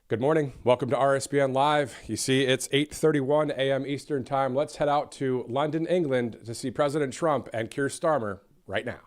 Good morning. Welcome to RSBN Live. You see, it's 8:31 a.m. Eastern Time. Let's head out to London, England to see President Trump and Keir Starmer right now.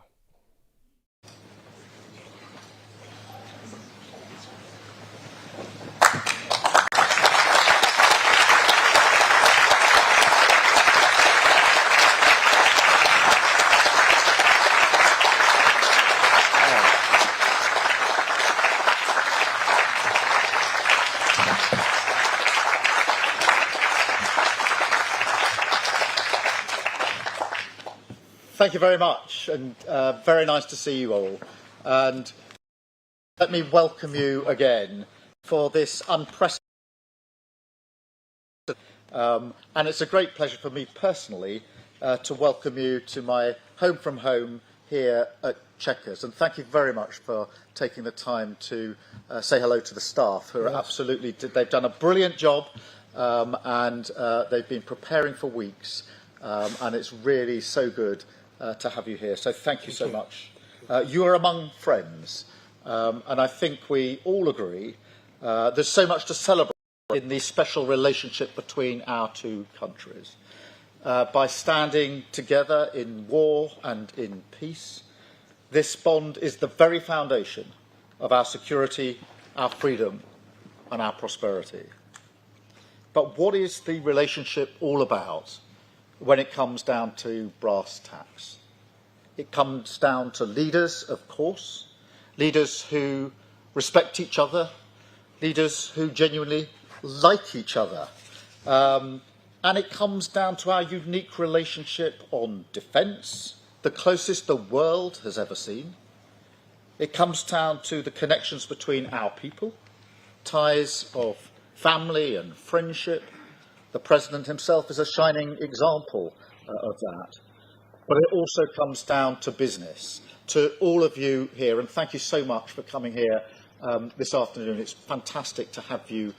Thank you very much, and very nice to see you all. And let me welcome you again for this unprecedented. And it's a great pleasure for me personally to welcome you to my home from home here at Chequers. And thank you very much for taking the time to say hello to the staff, who are absolutely, they've done a brilliant job, and they've been preparing for weeks, and it's really so good to have you here. So thank you so much. You are among friends, and I think we all agree there's so much to celebrate in the special relationship between our two countries. By standing together in war and in peace, this bond is the very foundation of our security, our freedom and our prosperity. But what is the relationship all about when it comes down to brass tacks? It comes down to leaders, of course, leaders who respect each other, leaders who genuinely like each other. And it comes down to our unique relationship on defence, the closest the world has ever seen. It comes down to the connections between our people, ties of family and friendship. The President himself is a shining example of that. But it also comes down to business, to all of you here, and thank you so much for coming here this afternoon. It's fantastic to have you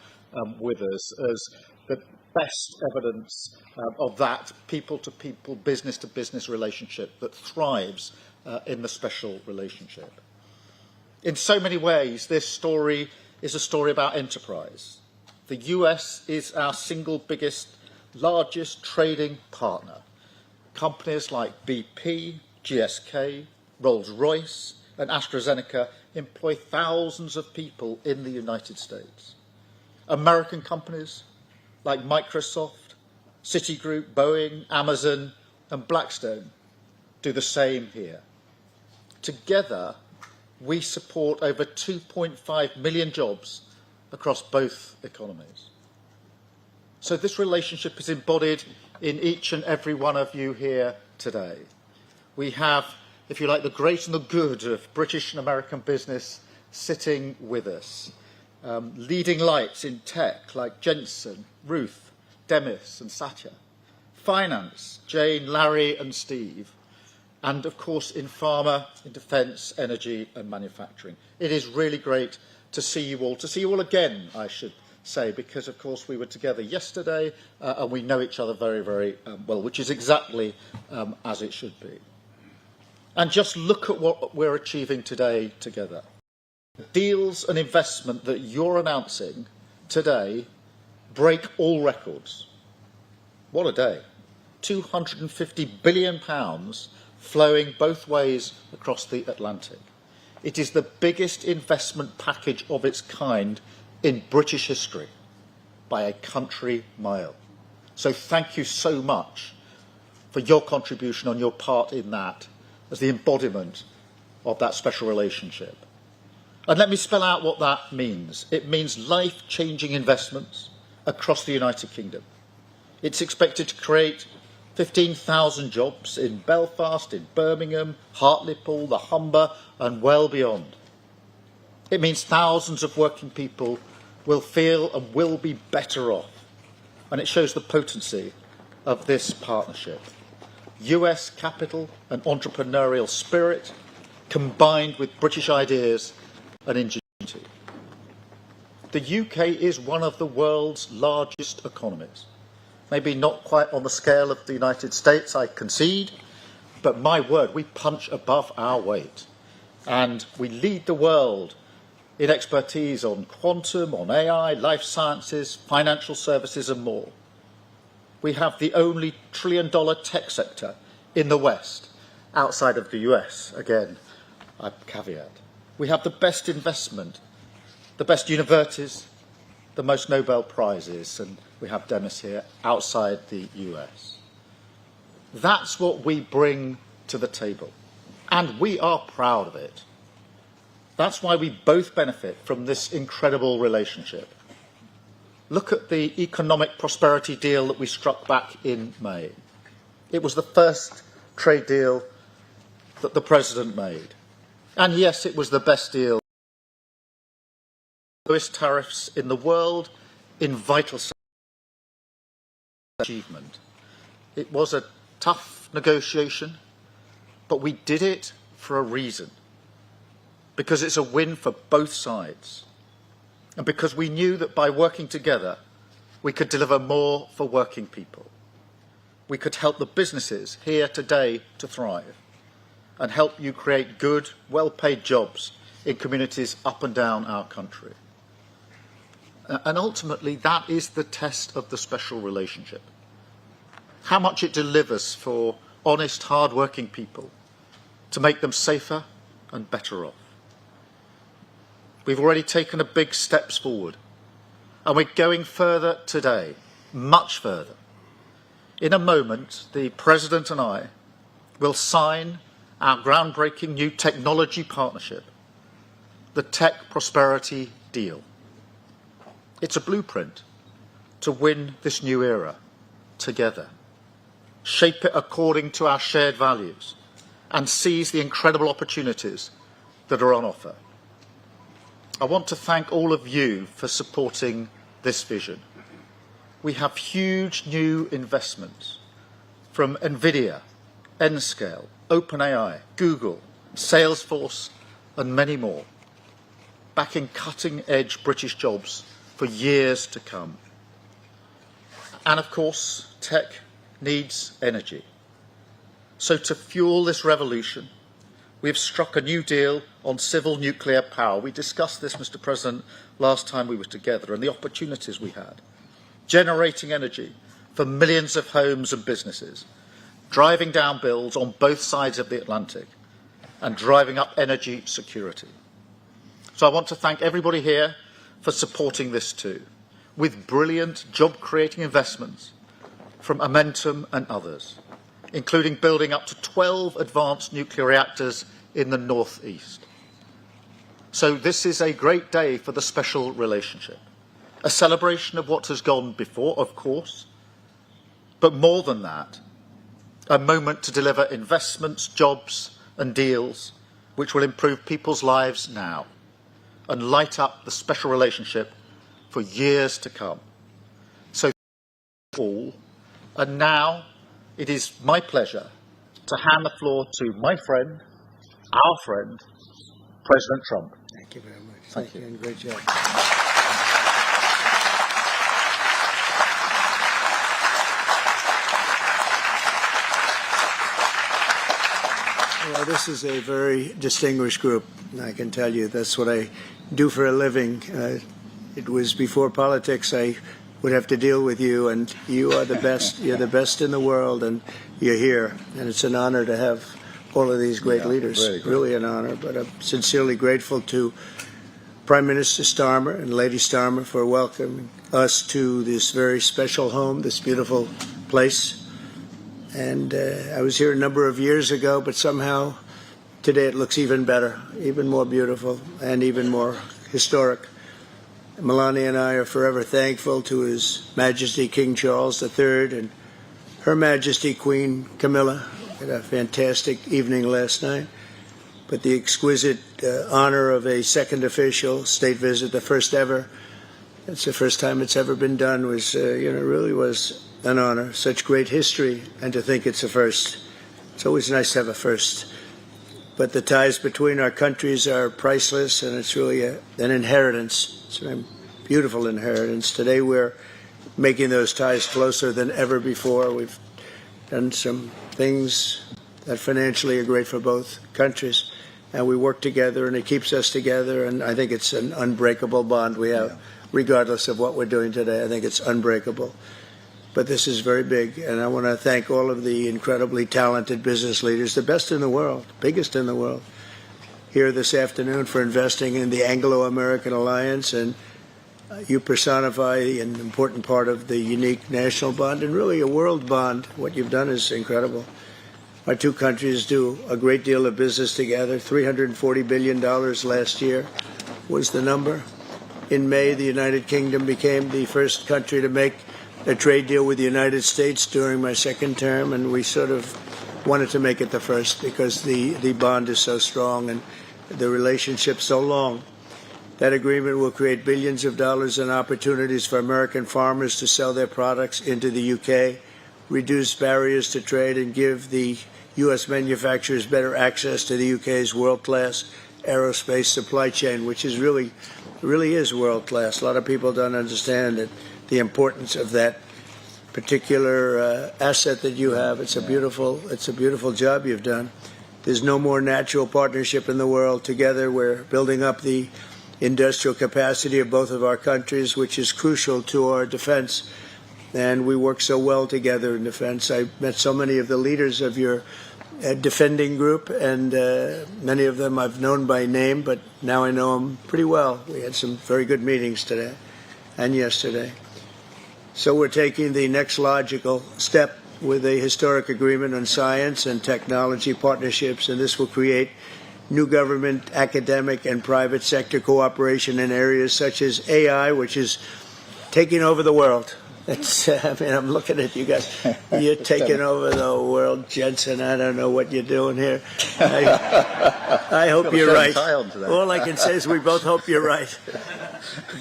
with us as the best evidence of that people-to-people, business-to-business relationship that thrives in the special relationship. In so many ways, this story is a story about enterprise. The US is our single biggest, largest trading partner. Companies like BP, GSK, Rolls-Royce and AstraZeneca employ thousands of people in the United States. American companies like Microsoft, Citigroup, Boeing, Amazon and Blackstone do the same here. Together, we support over 2.5 million jobs across both economies. So this relationship is embodied in each and every one of you here today. We have, if you like, the great and the good of British and American business sitting with us. Leading lights in tech like Jensen, Ruth, Demis and Satya. Finance, Jane, Larry and Steve. And of course in pharma, in defence, energy and manufacturing. It is really great to see you all again, I should say, because of course we were together yesterday and we know each other very, very well, which is exactly as it should be. And just look at what we're achieving today together. The deals and investment that you're announcing today break all records. What a day. £250 billion flowing both ways across the Atlantic. It is the biggest investment package of its kind in British history by a country mile. So thank you so much for your contribution on your part in that as the embodiment of that special relationship. And let me spell out what that means. It means life-changing investments across the United Kingdom. It's expected to create 15,000 jobs in Belfast, in Birmingham, Hartlepool, the Humber and well beyond. It means thousands of working people will feel and will be better off. And it shows the potency of this partnership. US capital and entrepreneurial spirit combined with British ideas and ingenuity. The UK is one of the world's largest economies. Maybe not quite on the scale of the United States, I concede, but my word, we punch above our weight. And we lead the world in expertise on quantum, on AI, life sciences, financial services and more. We have the only trillion-dollar tech sector in the West, outside of the US, again, I caveat. We have the best investment, the best universities, the most Nobel Prizes, and we have Dennis here, outside the US. That's what we bring to the table, and we are proud of it. That's why we both benefit from this incredible relationship. Look at the economic prosperity deal that we struck back in May. It was the first trade deal that the President made. And yes, it was the best deal. Lowest tariffs in the world, in vital achievement. It was a tough negotiation, but we did it for a reason. Because it's a win for both sides. And because we knew that by working together, we could deliver more for working people. We could help the businesses here today to thrive and help you create good, well-paid jobs in communities up and down our country. And ultimately, that is the test of the special relationship. How much it delivers for honest, hard-working people to make them safer and better off. We've already taken a big steps forward, and we're going further today, much further. In a moment, the President and I will sign our groundbreaking new technology partnership, the Tech Prosperity Deal. It's a blueprint to win this new era together, shape it according to our shared values, and seize the incredible opportunities that are on offer. I want to thank all of you for supporting this vision. We have huge new investments from NVIDIA, Nscale, OpenAI, Google, Salesforce, and many more, backing cutting-edge British jobs for years to come. And of course, tech needs energy. So to fuel this revolution, we have struck a new deal on civil nuclear power. We discussed this, Mr. President, last time we were together, and the opportunities we had. Generating energy for millions of homes and businesses, driving down bills on both sides of the Atlantic, and driving up energy security. So I want to thank everybody here for supporting this too, with brilliant job-creating investments from Momentum and others, including building up to 12 advanced nuclear reactors in the northeast. So this is a great day for the special relationship, a celebration of what has gone before, of course, but more than that, a moment to deliver investments, jobs and deals which will improve people's lives now and light up the special relationship for years to come. So thank you all, and now it is my pleasure to hand the floor to my friend, our friend, President Trump. Thank you very much. Thank you. And great job. Well, this is a very distinguished group. I can tell you that's what I do for a living. It was before politics. I would have to deal with you, and you are the best. You're the best in the world, and you're here. And it's an honor to have all of these great leaders. Really an honor. But I'm sincerely grateful to Prime Minister Starmer and Lady Starmer for welcoming us to this very special home, this beautiful place. And I was here a number of years ago, but somehow today it looks even better, even more beautiful, and even more historic. Melania and I are forever thankful to His Majesty King Charles III and Her Majesty Queen Camilla. We had a fantastic evening last night. But the exquisite honor of a second official state visit, the first ever, it's the first time it's ever been done, was, really was an honor. Such great history, and to think it's a first. It's always nice to have a first. But the ties between our countries are priceless, and it's really an inheritance. It's a beautiful inheritance. Today we're making those ties closer than ever before. We've done some things that financially are great for both countries. and we work together, and it keeps us together. And I think it's an unbreakable bond we have, regardless of what we're doing today. I think it's unbreakable. But this is very big, and I want to thank all of the incredibly talented business leaders, the best in the world, biggest in the world, here this afternoon for investing in the Anglo-American Alliance. And you personify an important part of the unique national bond and really a world bond. What you've done is incredible. Our two countries do a great deal of business together. $340 billion last year was the number. In May, the United Kingdom became the first country to make a trade deal with the United States during my second term, and we sort of wanted to make it the first because the bond is so strong and the relationship so long. That agreement will create billions of dollars in opportunities for American farmers to sell their products into the UK, reduce barriers to trade, and give the U.S. manufacturers better access to the UK's world-class aerospace supply chain, which is really is world-class. A lot of people don't understand it, the importance of that particular asset that you have. It's a beautiful job you've done. There's no more natural partnership in the world. Together, we're building up the industrial capacity of both of our countries, which is crucial to our defense. And we work so well together in defense. I met so many of the leaders of your defending group, and many of them I've known by name, but now I know them pretty well. We had some very good meetings today and yesterday. So we're taking the next logical step with a historic agreement on science and technology partnerships, and this will create new government, academic, and private sector cooperation in areas such as AI, which is taking over the world. I'm looking at you guys. You're taking over the world, Jensen. I don't know what you're doing here. I hope you're right. All I can say is we both hope you're right.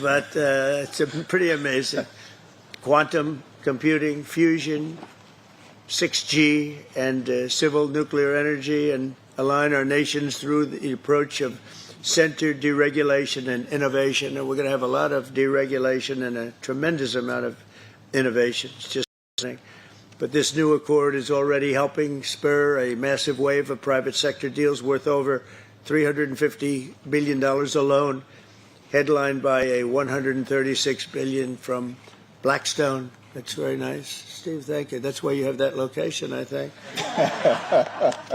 But it's pretty amazing. Quantum computing, fusion, 6G, and civil nuclear energy, and align our nations through the approach of centered deregulation and innovation. And we're going to have a lot of deregulation and a tremendous amount of innovation. It's just amazing. But this new accord is already helping spur a massive wave of private sector deals worth over $350 billion alone, headlined by a $136 billion from Blackstone. That's very nice. Steve, thank you. That's why you have that location, I think.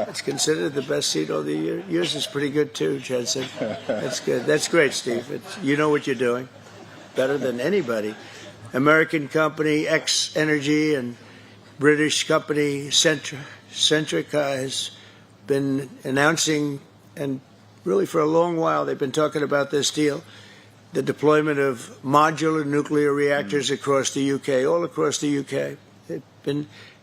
It's considered the best seat all the year. Yours is pretty good, too, Jensen. That's good. That's great, Steve. You know what you're doing better than anybody. American company X Energy and British company Centrica has been announcing, and really for a long while they've been talking about this deal, the deployment of modular nuclear reactors across the UK, all across the UK.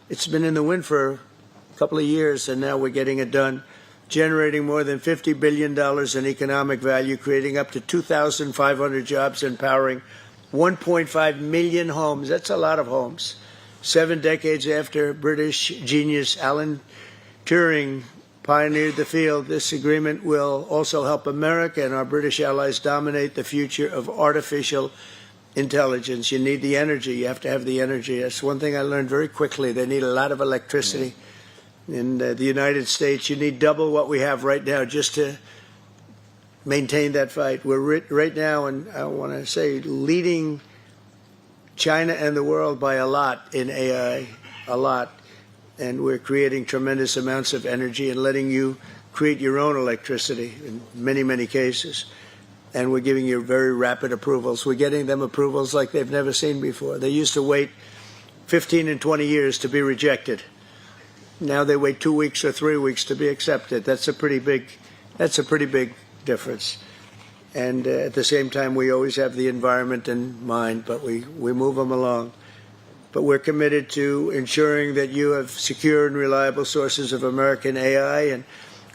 It's been in the wind for a couple of years, and now we're getting it done, generating more than $50 billion in economic value, creating up to 2,500 jobs, and powering 1.5 million homes. That's a lot of homes. 7 decades after British genius Alan Turing pioneered the field, this agreement will also help America and our British allies dominate the future of artificial intelligence. You need the energy. You have to have the energy. That's one thing I learned very quickly. They need a lot of electricity. In the United States, you need double what we have right now just to maintain that fight. We're right now, and I want to say, leading China and the world by a lot in AI, a lot. And we're creating tremendous amounts of energy and letting you create your own electricity in many, many cases. And we're giving you very rapid approvals. We're getting them approvals like they've never seen before. They used to wait 15 and 20 years to be rejected. Now they wait 2 weeks or 3 weeks to be accepted. That's a pretty big difference. And at the same time, we always have the environment in mind, but we move them along. But we're committed to ensuring that you have secure and reliable sources of American AI and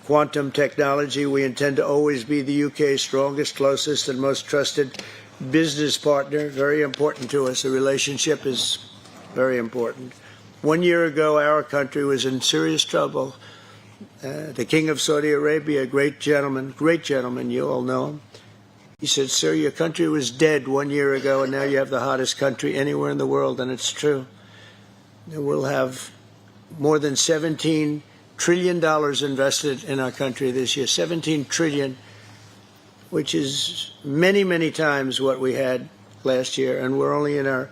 quantum technology. We intend to always be the UK's strongest, closest, and most trusted business partner. Very important to us. The relationship is very important. 1 year ago, our country was in serious trouble. The King of Saudi Arabia, a great gentleman, you all know him. He said, "Sir, your country was dead 1 year ago, and now you have the hottest country anywhere in the world," and it's true. We'll have more than 17 trillion invested in our country this year, 17 trillion, which is many, many times what we had last year. And we're only in our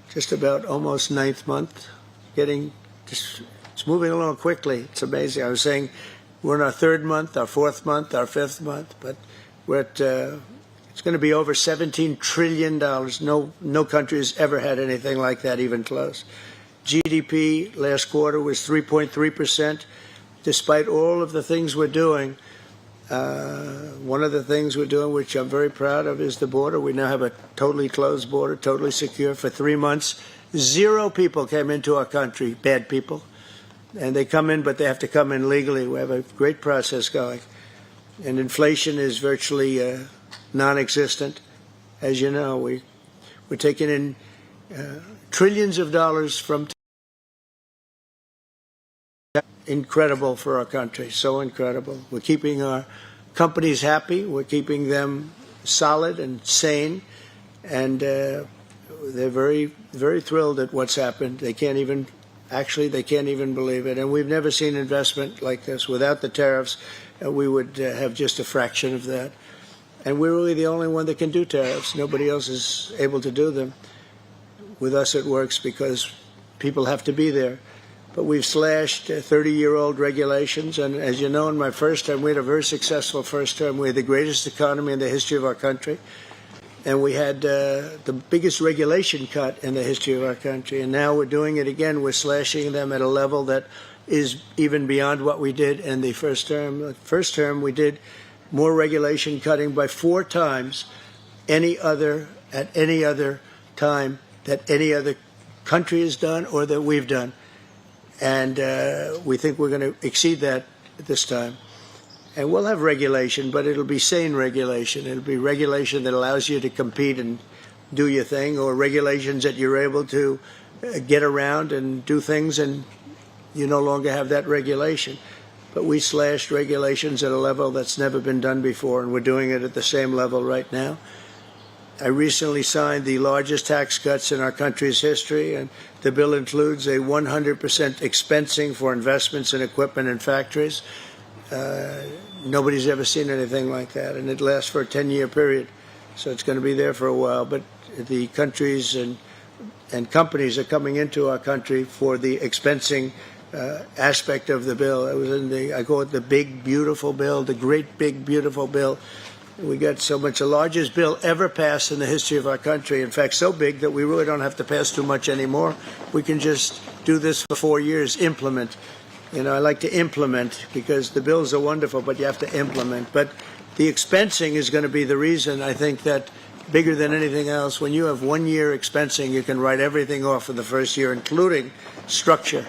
just about almost 9th month, it's moving along quickly. It's amazing. I was saying we're in our 3rd month, our 4th month, our 5th month, but we're at, it's going to be over $17 trillion. No country has ever had anything like that, even close. GDP last quarter was 3.3%. Despite all of the things we're doing, one of the things we're doing, which I'm very proud of, is the border. We now have a totally closed border, totally secure. For 3 months, 0 people came into our country, bad people. And they come in, but they have to come in legally. We have a great process going. And inflation is virtually non-existent. As you know, we're taking in trillions of dollars from incredible for our country, so incredible. We're keeping our companies happy. We're keeping them solid and sane. And they're very, very thrilled at what's happened. They can't even believe it. And we've never seen investment like this. Without the tariffs, we would have just a fraction of that. And we're really the only one that can do tariffs. Nobody else is able to do them. With us, it works because people have to be there. But we've slashed 30-year-old regulations. And as you know, in my first term, we had a very successful first term. We had the greatest economy in the history of our country. And we had the biggest regulation cut in the history of our country. And now we're doing it again. We're slashing them at a level that is even beyond what we did in the first term. The first term, we did more regulation cutting by 4 times at any other time that any other country has done or that we've done. And we think we're going to exceed that this time. And we'll have regulation, but it'll be sane regulation. It'll be regulation that allows you to compete and do your thing, or regulations that you're able to get around and do things, and you no longer have that regulation. But we slashed regulations at a level that's never been done before, and we're doing it at the same level right now. I recently signed the largest tax cuts in our country's history, and the bill includes a 100% expensing for investments in equipment and factories. Nobody's ever seen anything like that, and it lasts for a 10-year period, so it's going to be there for a while. But the countries and companies are coming into our country for the expensing aspect of the bill. It was I call it the big, beautiful bill, the great, big, beautiful bill. We got so much, the largest bill ever passed in the history of our country. In fact, so big that we really don't have to pass too much anymore. We can just do this for 4 years, implement. You know, I like to implement because the bills are wonderful, but you have to implement. But the expensing is going to be the reason, I think, that bigger than anything else, when you have 1 year expensing, you can write everything off for the first year, including structure.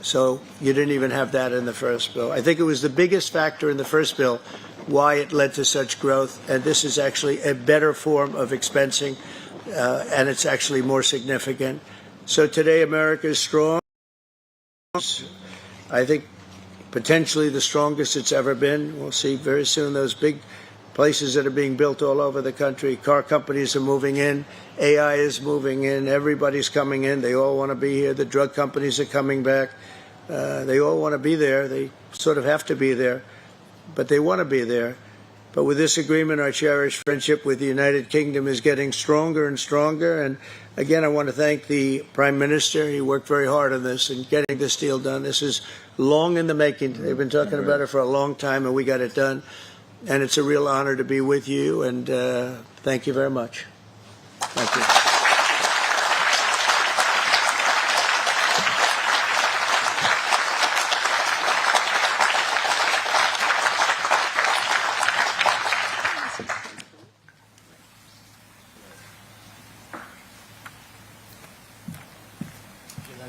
So you didn't even have that in the first bill. I think it was the biggest factor in the first bill why it led to such growth. And this is actually a better form of expensing, and it's actually more significant. So today, America is strong. I think potentially the strongest it's ever been. We'll see very soon those big places that are being built all over the country. Car companies are moving in. AI is moving in. Everybody's coming in. They all want to be here. The drug companies are coming back. They all want to be there. They sort of have to be there, but they want to be there. But with this agreement, our cherished friendship with the United Kingdom is getting stronger and stronger. And again, I want to thank the Prime Minister. He worked very hard on this and getting this deal done. This is long in the making. They've been talking about it for a long time, and we got it done. And it's a real honor to be with you. And thank you very much. Thank you.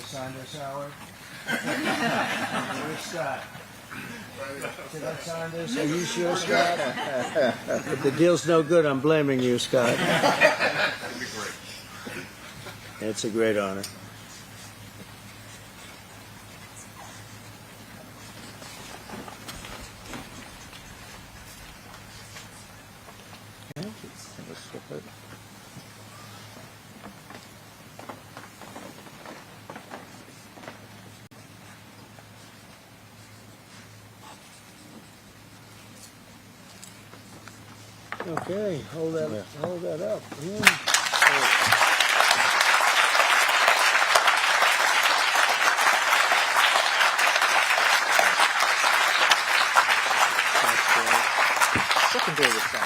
Sign this, Howard? Where's Scott? Did I sign this? Are you sure, Scott? If the deal's no good, I'm blaming you, Scott. That'd be great. It's a great honor. Okay, hold that up. Secondary sign.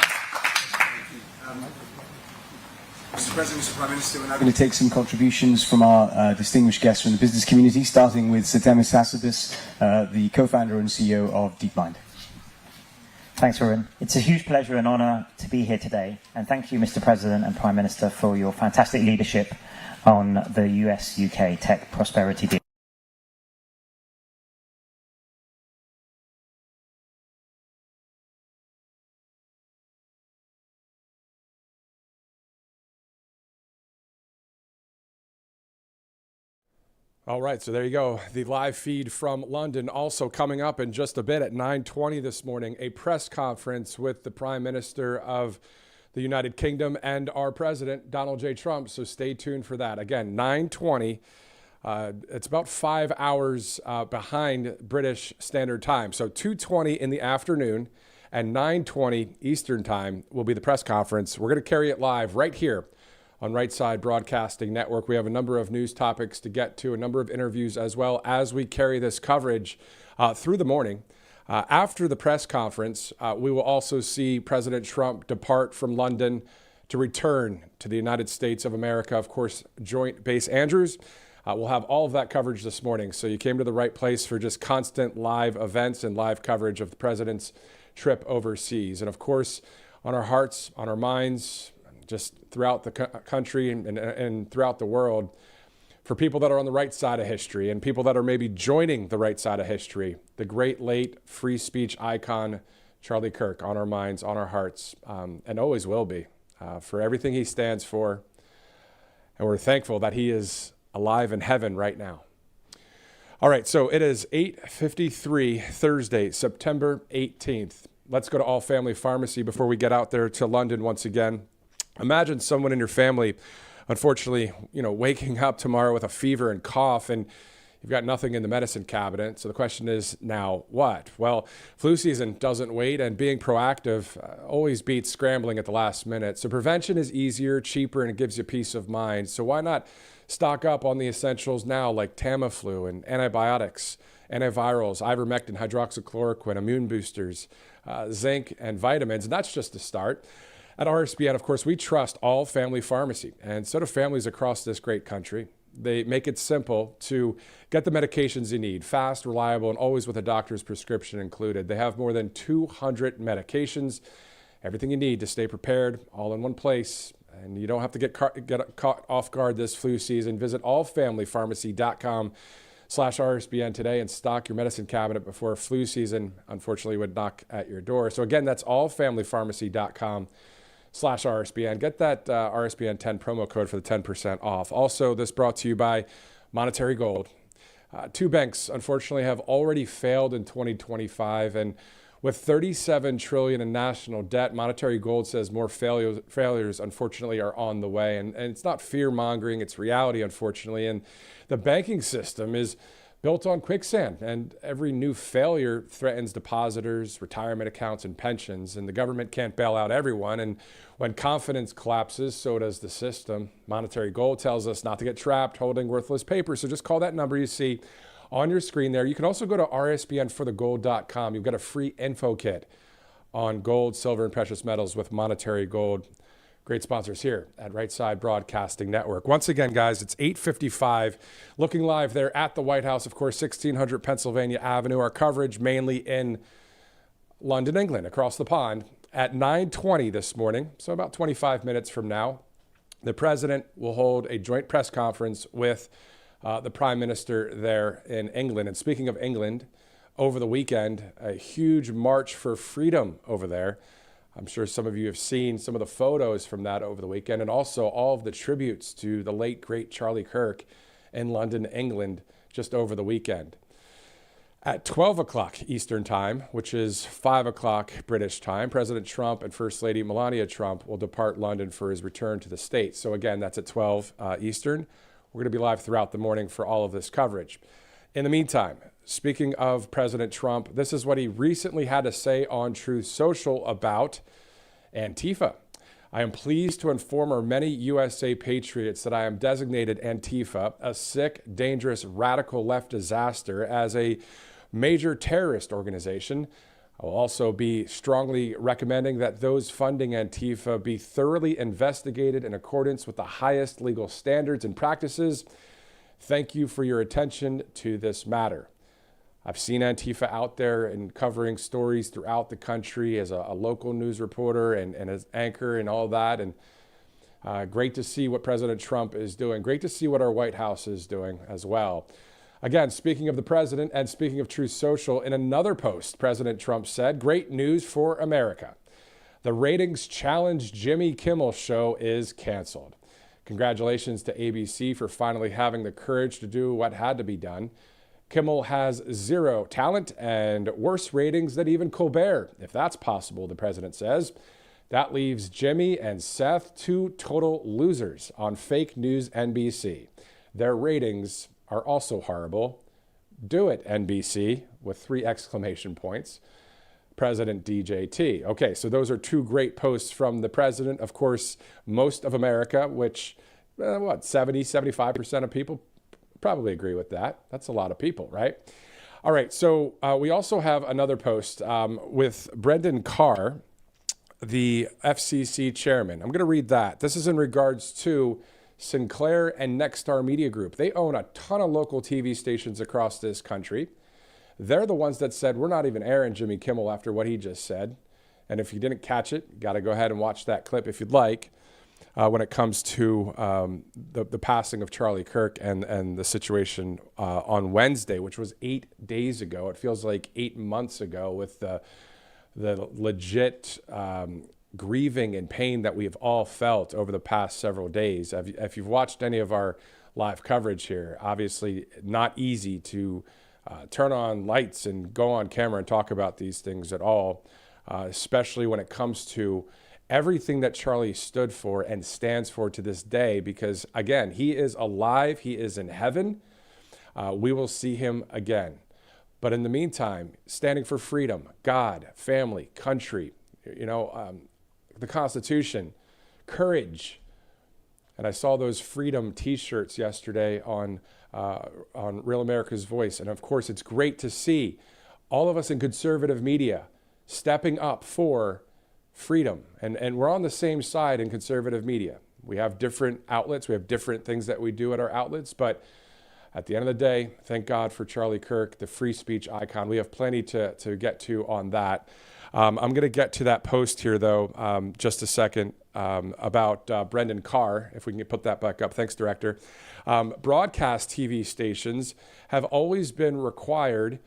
Mr. President, Mr. Prime Minister, we're now going to take some contributions from our distinguished guests from the business community, starting with Setemis Hassabis, the co-founder and CEO of DeepMind. Thanks, Varun. It's a huge pleasure and honour to be here today, and thank you, Mr. President and Prime Minister, for your fantastic leadership on the US-UK tech prosperity deal. All right, so there you go. The live feed from London. Also coming up in just a bit at 9:20 this morning, a press conference with the Prime Minister of the United Kingdom and our President, Donald J. Trump. So stay tuned for that. Again, 9:20. It's about 5 hours behind British Standard Time. So 2:20 in the afternoon and 9:20 Eastern Time will be the press conference. We're going to carry it live right here on Right Side Broadcasting Network. We have a number of news topics to get to, a number of interviews as well as we carry this coverage through the morning. After the press conference, we will also see President Trump depart from London to return to the United States of America, of course, Joint Base Andrews. We'll have all of that coverage this morning. So you came to the right place for just constant live events and live coverage of the president's trip overseas. And of course, on our hearts, on our minds, just throughout the country and throughout the world, for people that are on the right side of history and people that are maybe joining the right side of history, the great late free speech icon, Charlie Kirk, on our minds, on our hearts, and always will be, for everything he stands for. And we're thankful that he is alive in heaven right now. All right, so it is 8:53 Thursday, September 18th. Let's go to All Family Pharmacy before we get out there to London once again. Imagine someone in your family, unfortunately, waking up tomorrow with a fever and cough, and you've got nothing in the medicine cabinet. So the question is, now what? Well, flu season doesn't wait, and being proactive always beats scrambling at the last minute. So prevention is easier, cheaper, and it gives you peace of mind. So why not stock up on the essentials now, like Tamiflu and antibiotics, antivirals, ivermectin, hydroxychloroquine, immune boosters, zinc, and vitamins. And that's just a start. At RSBN, of course, we trust All Family Pharmacy, and so do families across this great country. They make it simple to get the medications you need, fast, reliable, and always with a doctor's prescription included. They have more than 200 medications, everything you need to stay prepared, all in one place. And you don't have to get caught off guard this flu season. Visit allfamilypharmacy.com/RSBN today and stock your medicine cabinet before flu season, unfortunately, would knock at your door. So again, that's allfamilypharmacy.com/RSBN. Get that RSBN 10 promo code for the 10% off. Also, this brought to you by Monetary Gold. Two banks, unfortunately, have already failed in 2025, and with $37 trillion in national debt, Monetary Gold says more failures, unfortunately, are on the way. And it's not fear-mongering, it's reality, unfortunately. And the banking system is built on quicksand, and every new failure threatens depositors, retirement accounts, and pensions. And the government can't bail out everyone. And when confidence collapses, so does the system. Monetary Gold tells us not to get trapped holding worthless paper. So just call that number you see on your screen there. You can also go to rsbnforthegold.com. You've got a free info kit on gold, silver, and precious metals with Monetary Gold. Great sponsors here at Right Side Broadcasting Network. Once again, guys, it's 8:55. Looking live there at the White House, of course, 1600 Pennsylvania Avenue. Our coverage mainly in London, England, across the pond at 9:20 this morning. So about 25 minutes from now, the president will hold a joint press conference with the Prime Minister there in England. And speaking of England, over the weekend, a huge march for freedom over there. I'm sure some of you have seen some of the photos from that over the weekend, and also all of the tributes to the late, great Charlie Kirk in London, England, just over the weekend. At 12 o'clock Eastern Time, which is 5 o'clock British time, President Trump and First Lady Melania Trump will depart London for his return to the States. So again, that's at 12 Eastern. We're going to be live throughout the morning for all of this coverage. In the meantime, speaking of President Trump, this is what he recently had to say on Truth Social about Antifa. I am pleased to inform our many USA patriots that I am designated Antifa, a sick, dangerous, radical left disaster, as a major terrorist organization. I will also be strongly recommending that those funding Antifa be thoroughly investigated in accordance with the highest legal standards and practices. Thank you for your attention to this matter. I've seen Antifa out there and covering stories throughout the country as a local news reporter and as anchor and all that. And great to see what President Trump is doing. Great to see what our White House is doing as well. Again, speaking of the president and speaking of Truth Social, in another post, President Trump said, "Great news for America. The ratings challenge Jimmy Kimmel show is canceled. Congratulations to ABC for finally having the courage to do what had to be done. Kimmel has zero talent and worse ratings than even Colbert, if that's possible," the president says. That leaves Jimmy and Seth, two total losers on fake news NBC. Their ratings are also horrible. Do it, NBC, with 3 exclamation points. President DJT. Okay, so those are 2 great posts from the president. Of course, most of America, which, 70-75% of people probably agree with that. That's a lot of people, right? All right, so we also have another post with Brendan Carr, the FCC chairman. I'm going to read that. This is in regards to Sinclair and Nexstar Media Group. They own a ton of local TV stations across this country. They're the ones that said, we're not even airing Jimmy Kimmel after what he just said. And if you didn't catch it, you got to go ahead and watch that clip if you'd like. When it comes to the passing of Charlie Kirk and the situation on Wednesday, which was 8 days ago. It feels like 8 months ago, with the legit grieving and pain that we've all felt over the past several days. If you've watched any of our live coverage here, obviously not easy to turn on lights and go on camera and talk about these things at all, especially when it comes to everything that Charlie stood for and stands for to this day, because again, he is alive. He is in heaven. We will see him again. But in the meantime, standing for freedom, God, family, country, the Constitution, courage. And I saw those freedom T-shirts yesterday on Real America's Voice. And of course, it's great to see all of us in conservative media stepping up for freedom. And we're on the same side in conservative media. We have different outlets. We have different things that we do at our outlets. But at the end of the day, thank God for Charlie Kirk, the free speech icon. We have plenty to get to on that. I'm going to get to that post here, though, just a second, about Brendan Carr, if we can put that back up. Thanks, Director. Broadcast TV stations have always been required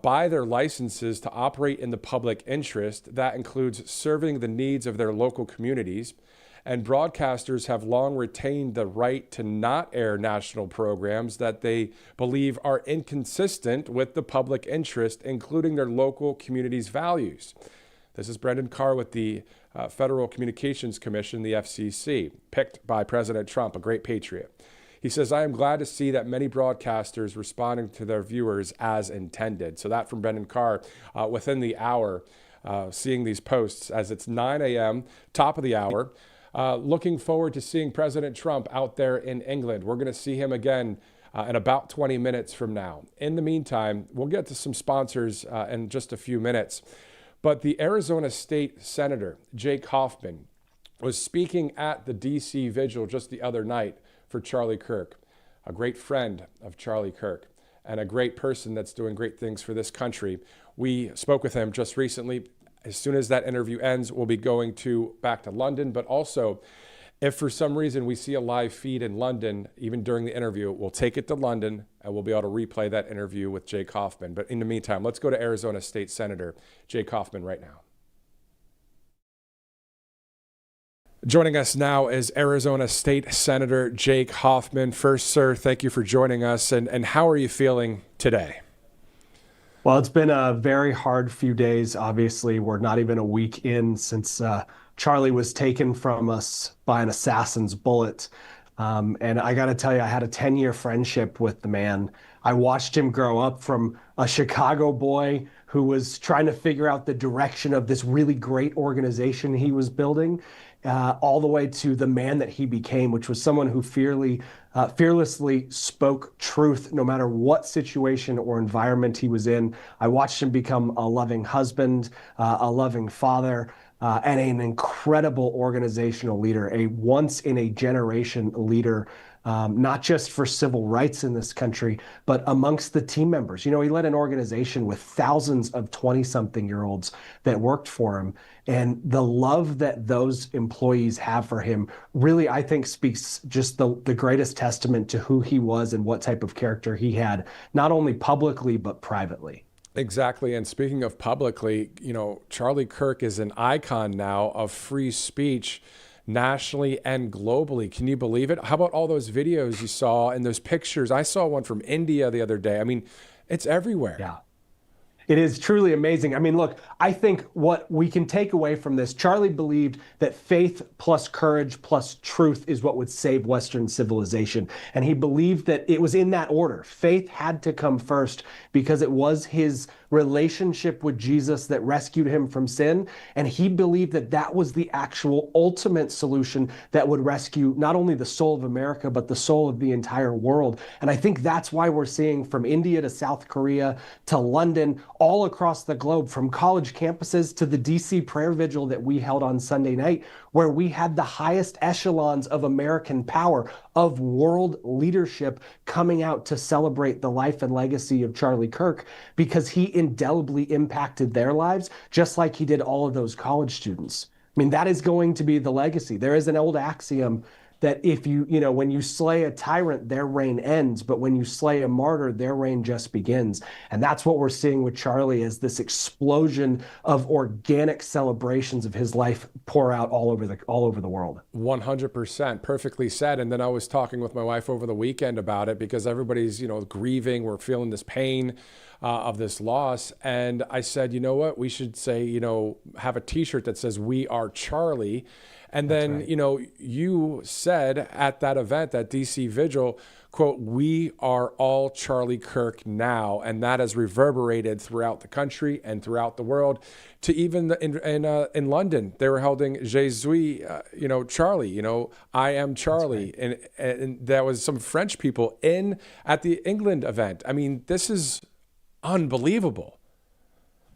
by their licenses to operate in the public interest. That includes serving the needs of their local communities. And broadcasters have long retained the right to not air national programs that they believe are inconsistent with the public interest, including their local community's values. This is Brendan Carr with the Federal Communications Commission, the FCC, picked by President Trump, a great patriot. He says, "I am glad to see that many broadcasters responding to their viewers as intended." So that from Brendan Carr within the hour, seeing these posts as it's 9 a.m., top of the hour. Looking forward to seeing President Trump out there in England. We're going to see him again in about 20 minutes from now. In the meantime, we'll get to some sponsors in just a few minutes. But the Arizona State Senator, Jake Hoffman, was speaking at the D.C. vigil just the other night for Charlie Kirk, a great friend of Charlie Kirk and a great person that's doing great things for this country. We spoke with him just recently. As soon as that interview ends, we'll be going back to London. But also, if for some reason we see a live feed in London, even during the interview, we'll take it to London and we'll be able to replay that interview with Jake Hoffman. But in the meantime, let's go to Arizona State Senator Jake Hoffman right now. Joining us now is Arizona State Senator Jake Hoffman. First, sir, thank you for joining us. And how are you feeling today? Well, it's been a very hard few days. Obviously, we're not even a week in since Charlie was taken from us by an assassin's bullet. And I got to tell you, I had a 10-year friendship with the man. I watched him grow up from a Chicago boy who was trying to figure out the direction of this really great organization he was building, all the way to the man that he became, which was someone who fearlessly spoke truth no matter what situation or environment he was in. I watched him become a loving husband, a loving father, and an incredible organizational leader, a once-in-a-generation leader, not just for civil rights in this country, but amongst the team members. You know, he led an organization with thousands of 20-something-year-olds that worked for him. And the love that those employees have for him really, I think, speaks just the greatest testament to who he was and what type of character he had, not only publicly, but privately. Exactly. And speaking of publicly, you know, Charlie Kirk is an icon now of free speech nationally and globally. Can you believe it? How about all those videos you saw and those pictures? I saw one from India the other day. I mean, it's everywhere. Yeah. It is truly amazing. I mean, look, I think what we can take away from this, Charlie believed that faith plus courage plus truth is what would save Western civilization. And he believed that it was in that order. Faith had to come first because it was his relationship with Jesus that rescued him from sin. And he believed that that was the actual ultimate solution that would rescue not only the soul of America, but the soul of the entire world. And I think that's why we're seeing from India to South Korea to London, all across the globe, from college campuses to the DC prayer vigil that we held on Sunday night, where we had the highest echelons of American power, of world leadership coming out to celebrate the life and legacy of Charlie Kirk, because he indelibly impacted their lives, just like he did all of those college students. I mean, that is going to be the legacy. There is an old axiom that if when you slay a tyrant, their reign ends, but when you slay a martyr, their reign just begins. And that's what we're seeing with Charlie, as this explosion of organic celebrations of his life pour out all over the world. 100%, perfectly said. And then I was talking with my wife over the weekend about it, because everybody's, grieving. We're feeling this pain of this loss. And I said, you know what, we should say, have a t-shirt that says, "We are Charlie." And then, right. You said at that event, that DC Vigil, quote, "We are all Charlie Kirk now." And that has reverberated throughout the country and throughout the world, to even in London, they were holding "Je suis, Charlie, I am Charlie." Right. And there was some French people at the England event. I mean, this is unbelievable.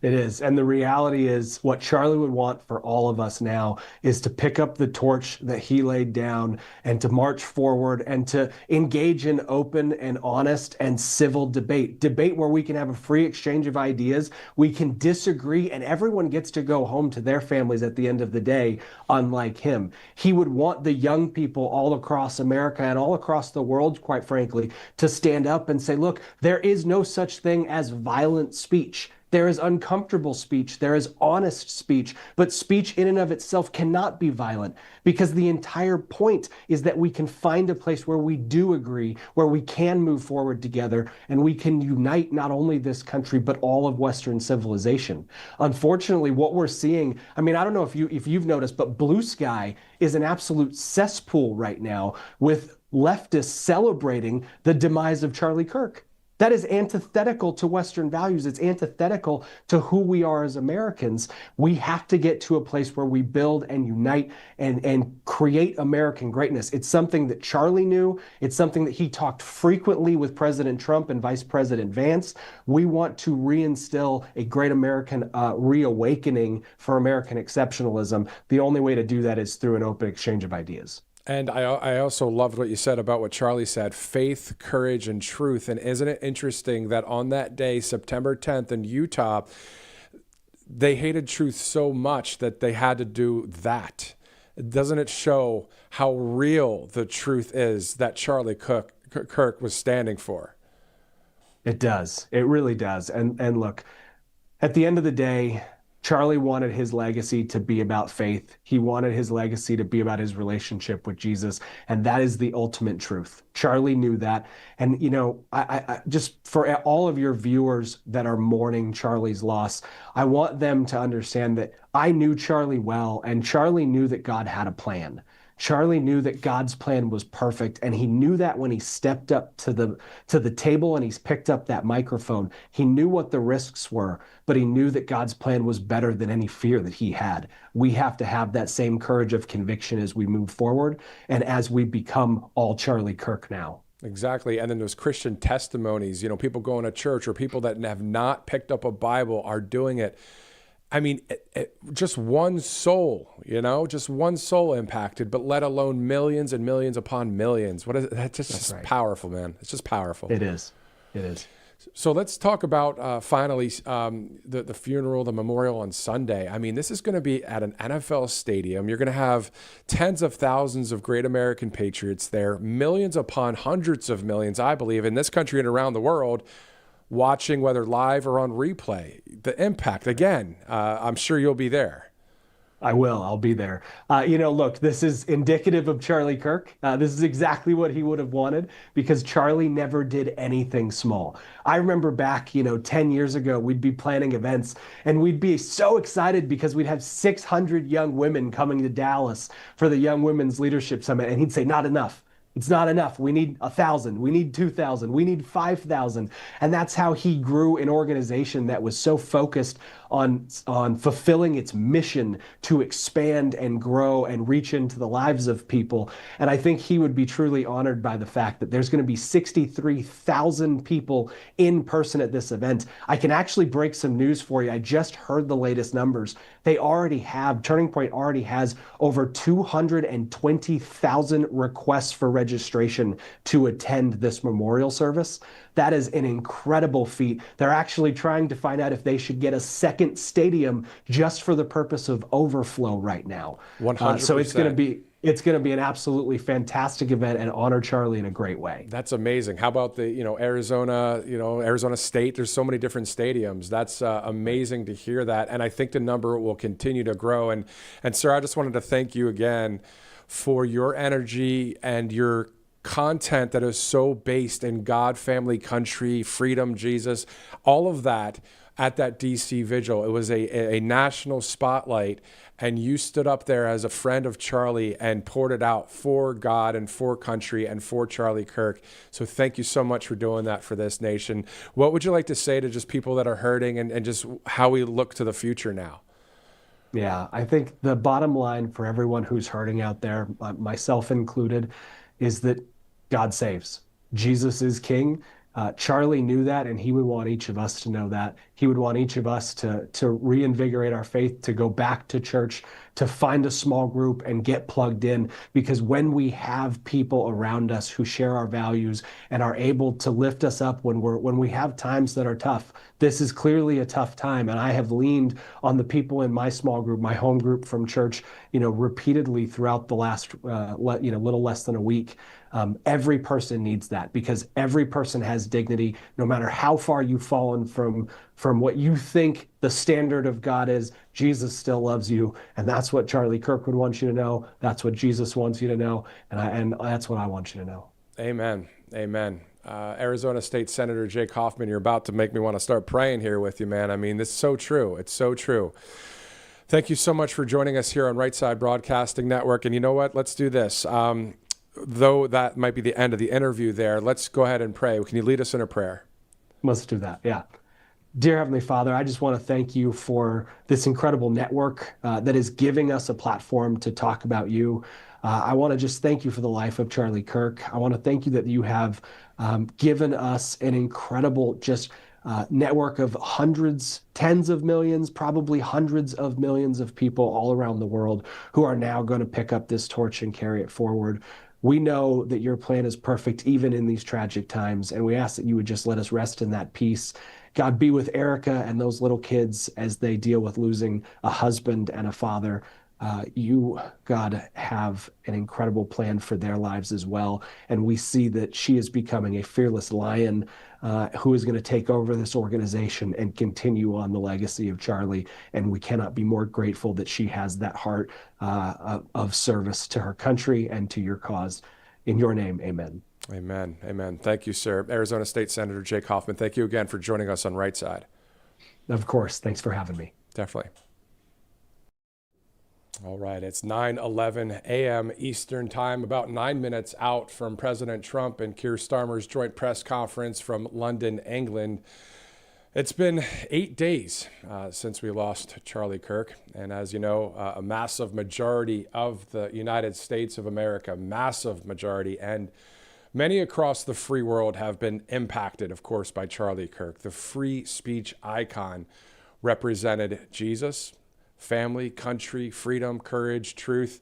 It is. And the reality is, what Charlie would want for all of us now is to pick up the torch that he laid down and to march forward and to engage in open and honest and civil debate where we can have a free exchange of ideas. We can disagree, and everyone gets to go home to their families at the end of the day, unlike him. He would want the young people all across America and all across the world, quite frankly, to stand up and say, look, there is no such thing as violent speech. There is uncomfortable speech, there is honest speech, but speech in and of itself cannot be violent, because the entire point is that we can find a place where we do agree, where we can move forward together, and we can unite not only this country, but all of Western civilization. Unfortunately, what we're seeing, I mean, I don't know if you've noticed, but Blue Sky is an absolute cesspool right now, with leftists celebrating the demise of Charlie Kirk. That is antithetical to Western values. It's antithetical to who we are as Americans. We have to get to a place where we build and unite and create American greatness. It's something that Charlie knew. It's something that he talked frequently with President Trump and Vice President Vance. We want to reinstill a great American reawakening for American exceptionalism. The only way to do that is through an open exchange of ideas. And I also loved what you said about what Charlie said, faith, courage, and truth. And isn't it interesting that on that day, September 10th in Utah, they hated truth so much that they had to do that? Doesn't it show how real the truth is that Charlie Kirk was standing for? It does. It really does. And look, at the end of the day, Charlie wanted his legacy to be about faith. He wanted his legacy to be about his relationship with Jesus. And that is the ultimate truth. Charlie knew that. And, I just, for all of your viewers that are mourning Charlie's loss, I want them to understand that I knew Charlie well, and Charlie knew that God had a plan. Charlie knew that God's plan was perfect, and he knew that when he stepped up to the table and he's picked up that microphone. He knew what the risks were, but he knew that God's plan was better than any fear that he had. We have to have that same courage of conviction as we move forward and as we become all Charlie Kirk now. Exactly. And then those Christian testimonies, people going to church or people that have not picked up a Bible are doing it. I mean, just one soul, just one soul impacted, but let alone millions and millions upon millions. What is it? That's just right. Powerful, man. It's just powerful. It is. It is. So let's talk about finally the funeral, the memorial on Sunday. I mean, this is going to be at an NFL stadium. You're going to have tens of thousands of great American patriots there, millions upon hundreds of millions, I believe, in this country and around the world, watching whether live or on replay. The impact, again, I'm sure you'll be there. I will. I'll be there. Look, this is indicative of Charlie Kirk. This is exactly what he would have wanted because Charlie never did anything small. I remember back, 10 years ago, we'd be planning events and we'd be so excited because we'd have 600 young women coming to Dallas for the Young Women's Leadership Summit. And he'd say, not enough. It's not enough. We need 1,000. We need 2,000. We need 5,000. And that's how he grew an organization that was so focused on fulfilling its mission to expand and grow and reach into the lives of people. And I think he would be truly honored by the fact that there's going to be 63,000 people in person at this event. I can actually break some news for you. I just heard the latest numbers. Turning Point already has over 220,000 requests for registration to attend this memorial service. That is an incredible feat. They're actually trying to find out if they should get a second stadium just for the purpose of overflow right now. 100%. So it's going to be an absolutely fantastic event and honor Charlie in a great way. That's amazing. How about the, Arizona State? There's so many different stadiums. That's amazing to hear that. And I think the number will continue to grow. And sir, I just wanted to thank you again for your energy and your content that is so based in God, family, country, freedom, Jesus, all of that at that DC vigil. It was a national spotlight, and you stood up there as a friend of Charlie and poured it out for God and for country and for Charlie Kirk. So thank you so much for doing that for this nation. What would you like to say to just people that are hurting and just how we look to the future now? Yeah, I think the bottom line for everyone who's hurting out there, myself included, is that God saves. Jesus is King. Charlie knew that, and he would want each of us to know that. He would want each of us to reinvigorate our faith, to go back to church, to find a small group and get plugged in. Because when we have people around us who share our values and are able to lift us up when we have times that are tough, this is clearly a tough time. And I have leaned on the people in my small group, my home group from church, repeatedly throughout the last, little less than a week. Every person needs that because every person has dignity, no matter how far you've fallen from what you think the standard of God is. Jesus still loves you, and that's what Charlie Kirk would want you to know. That's what Jesus wants you to know, and that's what I want you to know. Amen. Amen. Arizona State Senator Jake Hoffman, you're about to make me want to start praying here with you, man. I mean, this is so true. It's so true. Thank you so much for joining us here on Right Side Broadcasting Network. And you know what? Let's do this. Though that might be the end of the interview there, let's go ahead and pray. Can you lead us in a prayer? Let's do that. Yeah. Dear Heavenly Father, I just want to thank you for this incredible network that is giving us a platform to talk about you. I want to just thank you for the life of Charlie Kirk. I want to thank you that you have given us an incredible network of hundreds, tens of millions, probably hundreds of millions of people all around the world who are now going to pick up this torch and carry it forward. We know that your plan is perfect even in these tragic times, and we ask that you would just let us rest in that peace. God, be with Erica and those little kids as they deal with losing a husband and a father. You, God, have an incredible plan for their lives as well. And we see that she is becoming a fearless lion who is going to take over this organization and continue on the legacy of Charlie. And we cannot be more grateful that she has that heart of service to her country and to your cause. In your name, amen. Amen. Amen. Thank you, sir. Arizona State Senator Jake Hoffman, thank you again for joining us on Right Side. Of course. Thanks for having me. Definitely. All right, it's 9:11 a.m. Eastern Time, about 9 minutes out from President Trump and Keir Starmer's joint press conference from London, England. It's been 8 days since we lost Charlie Kirk, and as you know, a massive majority of the United States of America, massive majority, and many across the free world have been impacted, of course, by Charlie Kirk. The free speech icon represented Jesus, family, country, freedom, courage, truth.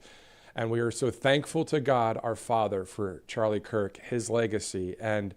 And we are so thankful to God, our Father, for Charlie Kirk, his legacy. And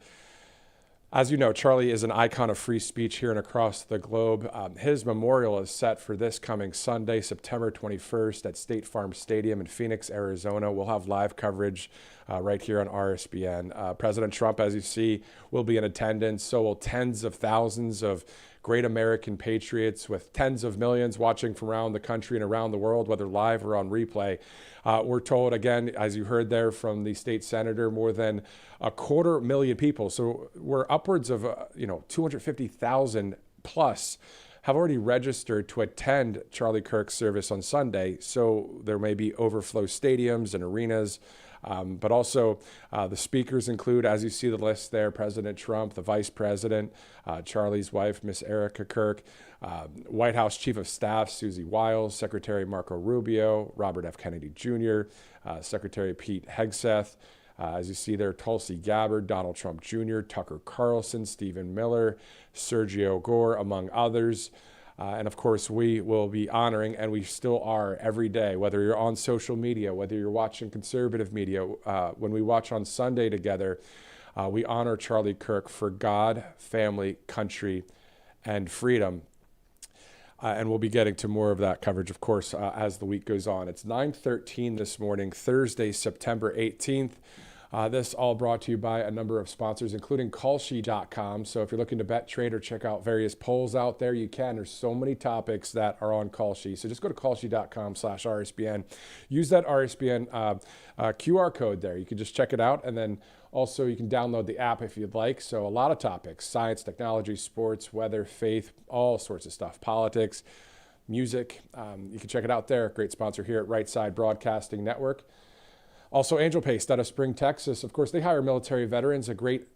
as you know, Charlie is an icon of free speech here and across the globe. His memorial is set for this coming Sunday, September 21st at State Farm Stadium in Phoenix, Arizona. We'll have live coverage right here on RSBN. President Trump, as you see, will be in attendance. So will tens of thousands of great American patriots, with tens of millions watching from around the country and around the world, whether live or on replay. We're told, again, as you heard there from the state senator, more than 250,000 people. So we're upwards of 250,000 plus have already registered to attend Charlie Kirk's service on Sunday. So there may be overflow stadiums and arenas. But also the speakers include, as you see the list there, President Trump, the Vice President, Charlie's wife, Miss Erica Kirk, White House Chief of Staff, Susie Wiles, Secretary Marco Rubio, Robert F. Kennedy Jr., Secretary Pete Hegseth, as you see there, Tulsi Gabbard, Donald Trump Jr., Tucker Carlson, Stephen Miller, Sergio Gore, among others. And of course, we will be honoring, and we still are every day, whether you're on social media, whether you're watching conservative media, when we watch on Sunday together, we honor Charlie Kirk for God, family, country, and freedom. And we'll be getting to more of that coverage, of course, as the week goes on. It's 9:13 this morning, Thursday, September 18th. This all brought to you by a number of sponsors, including Kalshi.com. So if you're looking to bet, trade, or check out various polls out there, you can. There's so many topics that are on Kalshi. So just go to Kalshi.com/RSBN. Use that RSBN QR code there. You can just check it out. And then also you can download the app if you'd like. So a lot of topics: science, technology, sports, weather, faith, all sorts of stuff, politics, music. You can check it out there. Great sponsor here at Right Side Broadcasting Network. Also, Angel Paste out of Spring, Texas. Of course, they hire military veterans, a great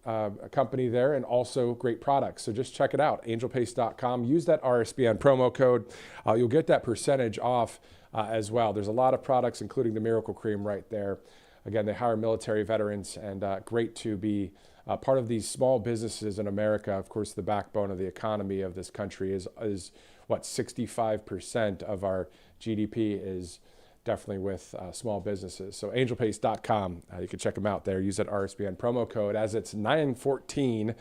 company there, and also great products. So just check it out, angelpaste.com. Use that RSBN promo code. You'll get that percentage off as well. There's a lot of products, including the Miracle Cream right there. Again, they hire military veterans, and great to be part of these small businesses in America. Of course, the backbone of the economy of this country is what, 65% of our GDP is definitely with small businesses. So angelpaste.com, you can check them out there. Use that RSBN promo code. As it's 9:14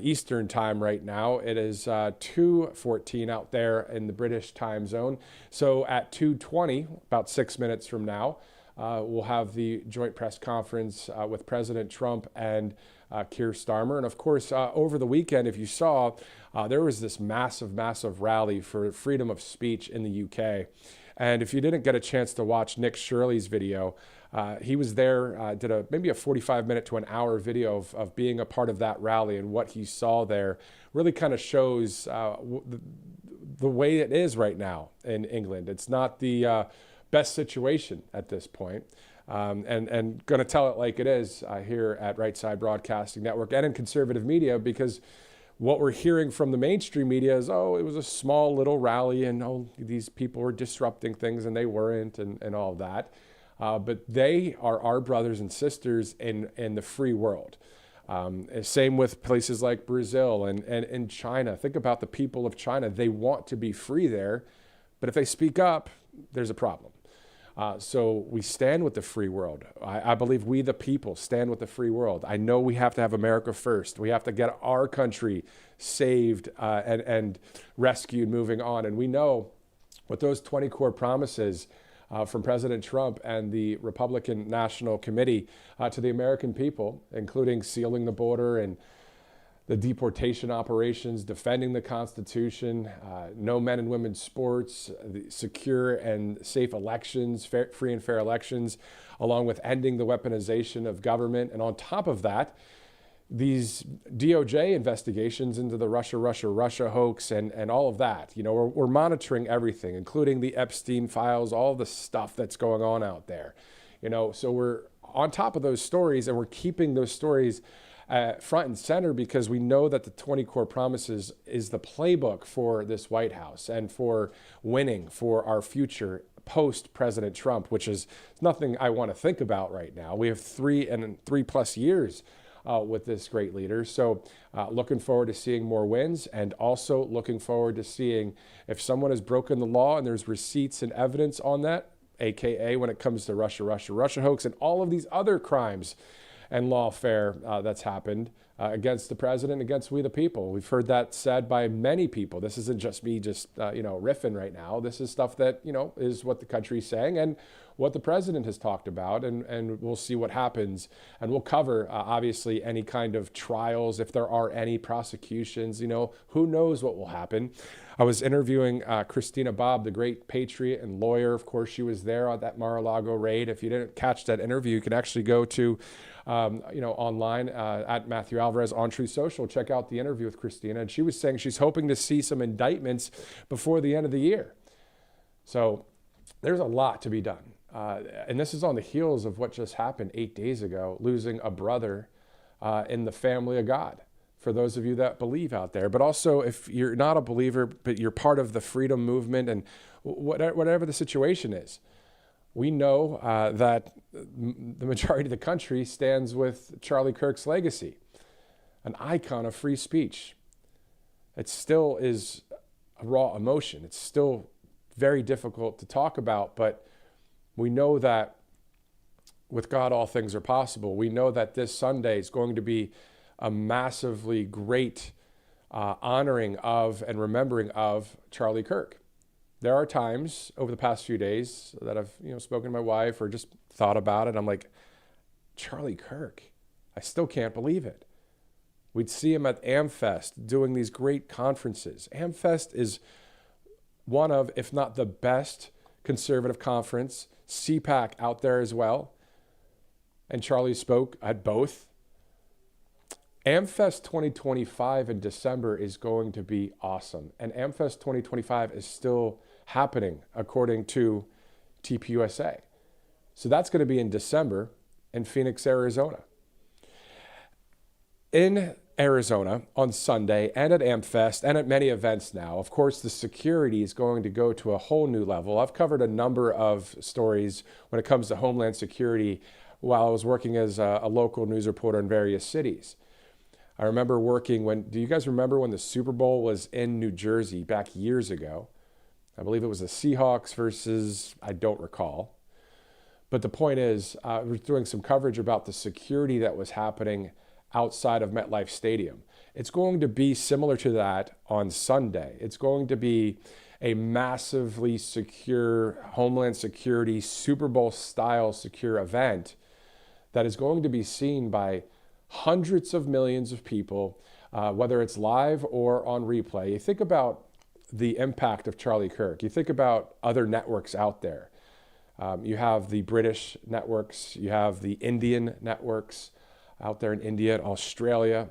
Eastern time right now, it is 2:14 out there in the British time zone. So at 2:20, about 6 minutes from now, we'll have the joint press conference with President Trump and Keir Starmer. And of course, over the weekend, if you saw, there was this massive rally for freedom of speech in the UK. And if you didn't get a chance to watch Nick Shirley's video, he was there, did maybe a 45-minute to an hour video of being a part of that rally, and what he saw there really kind of shows the way it is right now in England. It's not the best situation at this point. And going to tell it like it is here at Right Side Broadcasting Network and in conservative media, because what we're hearing from the mainstream media is, oh, it was a small little rally, and oh, these people were disrupting things, and they weren't, and all of that. But they are our brothers and sisters in the free world. Same with places like Brazil and China. Think about the people of China. They want to be free there, but if they speak up, there's a problem. So we stand with the free world. I believe we, the people, stand with the free world. I know we have to have America first. We have to get our country saved and rescued moving on. And we know with those 20 core promises from President Trump and the Republican National Committee to the American people, including sealing the border and the deportation operations, defending the Constitution, no men and women's sports, the secure and safe elections, free and fair elections, along with ending the weaponization of government. And on top of that, these DOJ investigations into the Russia hoax and all of that. You know, we're monitoring everything, including the Epstein files, all the stuff that's going on out there. You know, so we're on top of those stories, and we're keeping those stories front and center because we know that the 20 core promises is the playbook for this White House and for winning for our future post-President Trump, which is nothing I want to think about right now. We have 3+ years with this great leader. So looking forward to seeing more wins, and also looking forward to seeing if someone has broken the law and there's receipts and evidence on that, AKA when it comes to Russia hoax and all of these other crimes and lawfare that's happened against the president, against we the people. We've heard that said by many people. This isn't just me riffing right now. This is stuff that, is what the country's saying and what the president has talked about, and we'll see what happens. And we'll cover, obviously, any kind of trials, if there are any prosecutions, who knows what will happen. I was interviewing Christina Bobb, the great patriot and lawyer. Of course, she was there on that Mar-a-Lago raid. If you didn't catch that interview, you can actually go to, online at Matthew Alvarez on Truth Social. Check out the interview with Christina. And she was saying she's hoping to see some indictments before the end of the year. So there's a lot to be done. And this is on the heels of what just happened 8 days ago, losing a brother in the family of God, for those of you that believe out there. But also, if you're not a believer, but you're part of the freedom movement and whatever the situation is, we know that the majority of the country stands with Charlie Kirk's legacy, an icon of free speech. It still is a raw emotion. It's still very difficult to talk about, but we know that with God, all things are possible. We know that this Sunday is going to be a massively great honoring of and remembering of Charlie Kirk. There are times over the past few days that I've spoken to my wife or just thought about it. I'm like, Charlie Kirk, I still can't believe it. We'd see him at AmFest doing these great conferences. AmFest is one of, if not the best conservative conference, CPAC out there as well. And Charlie spoke at both. AmFest 2025 in December is going to be awesome. And AmFest 2025 is still happening according to tvOS. So that's going to be in December in Phoenix, Arizona. In Arizona on Sunday and at AmFest and at many events now, of course, the security is going to go to a whole new level. I've covered a number of stories when it comes to Homeland Security while I was working as a local news reporter in various cities. I remember do you guys remember when the Super Bowl was in New Jersey back years ago? I believe it was the Seahawks versus, I don't recall. But the point is, I was doing some coverage about the security that was happening outside of MetLife Stadium. It's going to be similar to that on Sunday. It's going to be a massively secure Homeland Security Super Bowl style secure event that is going to be seen by hundreds of millions of people, whether it's live or on replay. You think about the impact of Charlie Kirk. You think about other networks out there. You have the British networks, you have the Indian networks out there in India and Australia.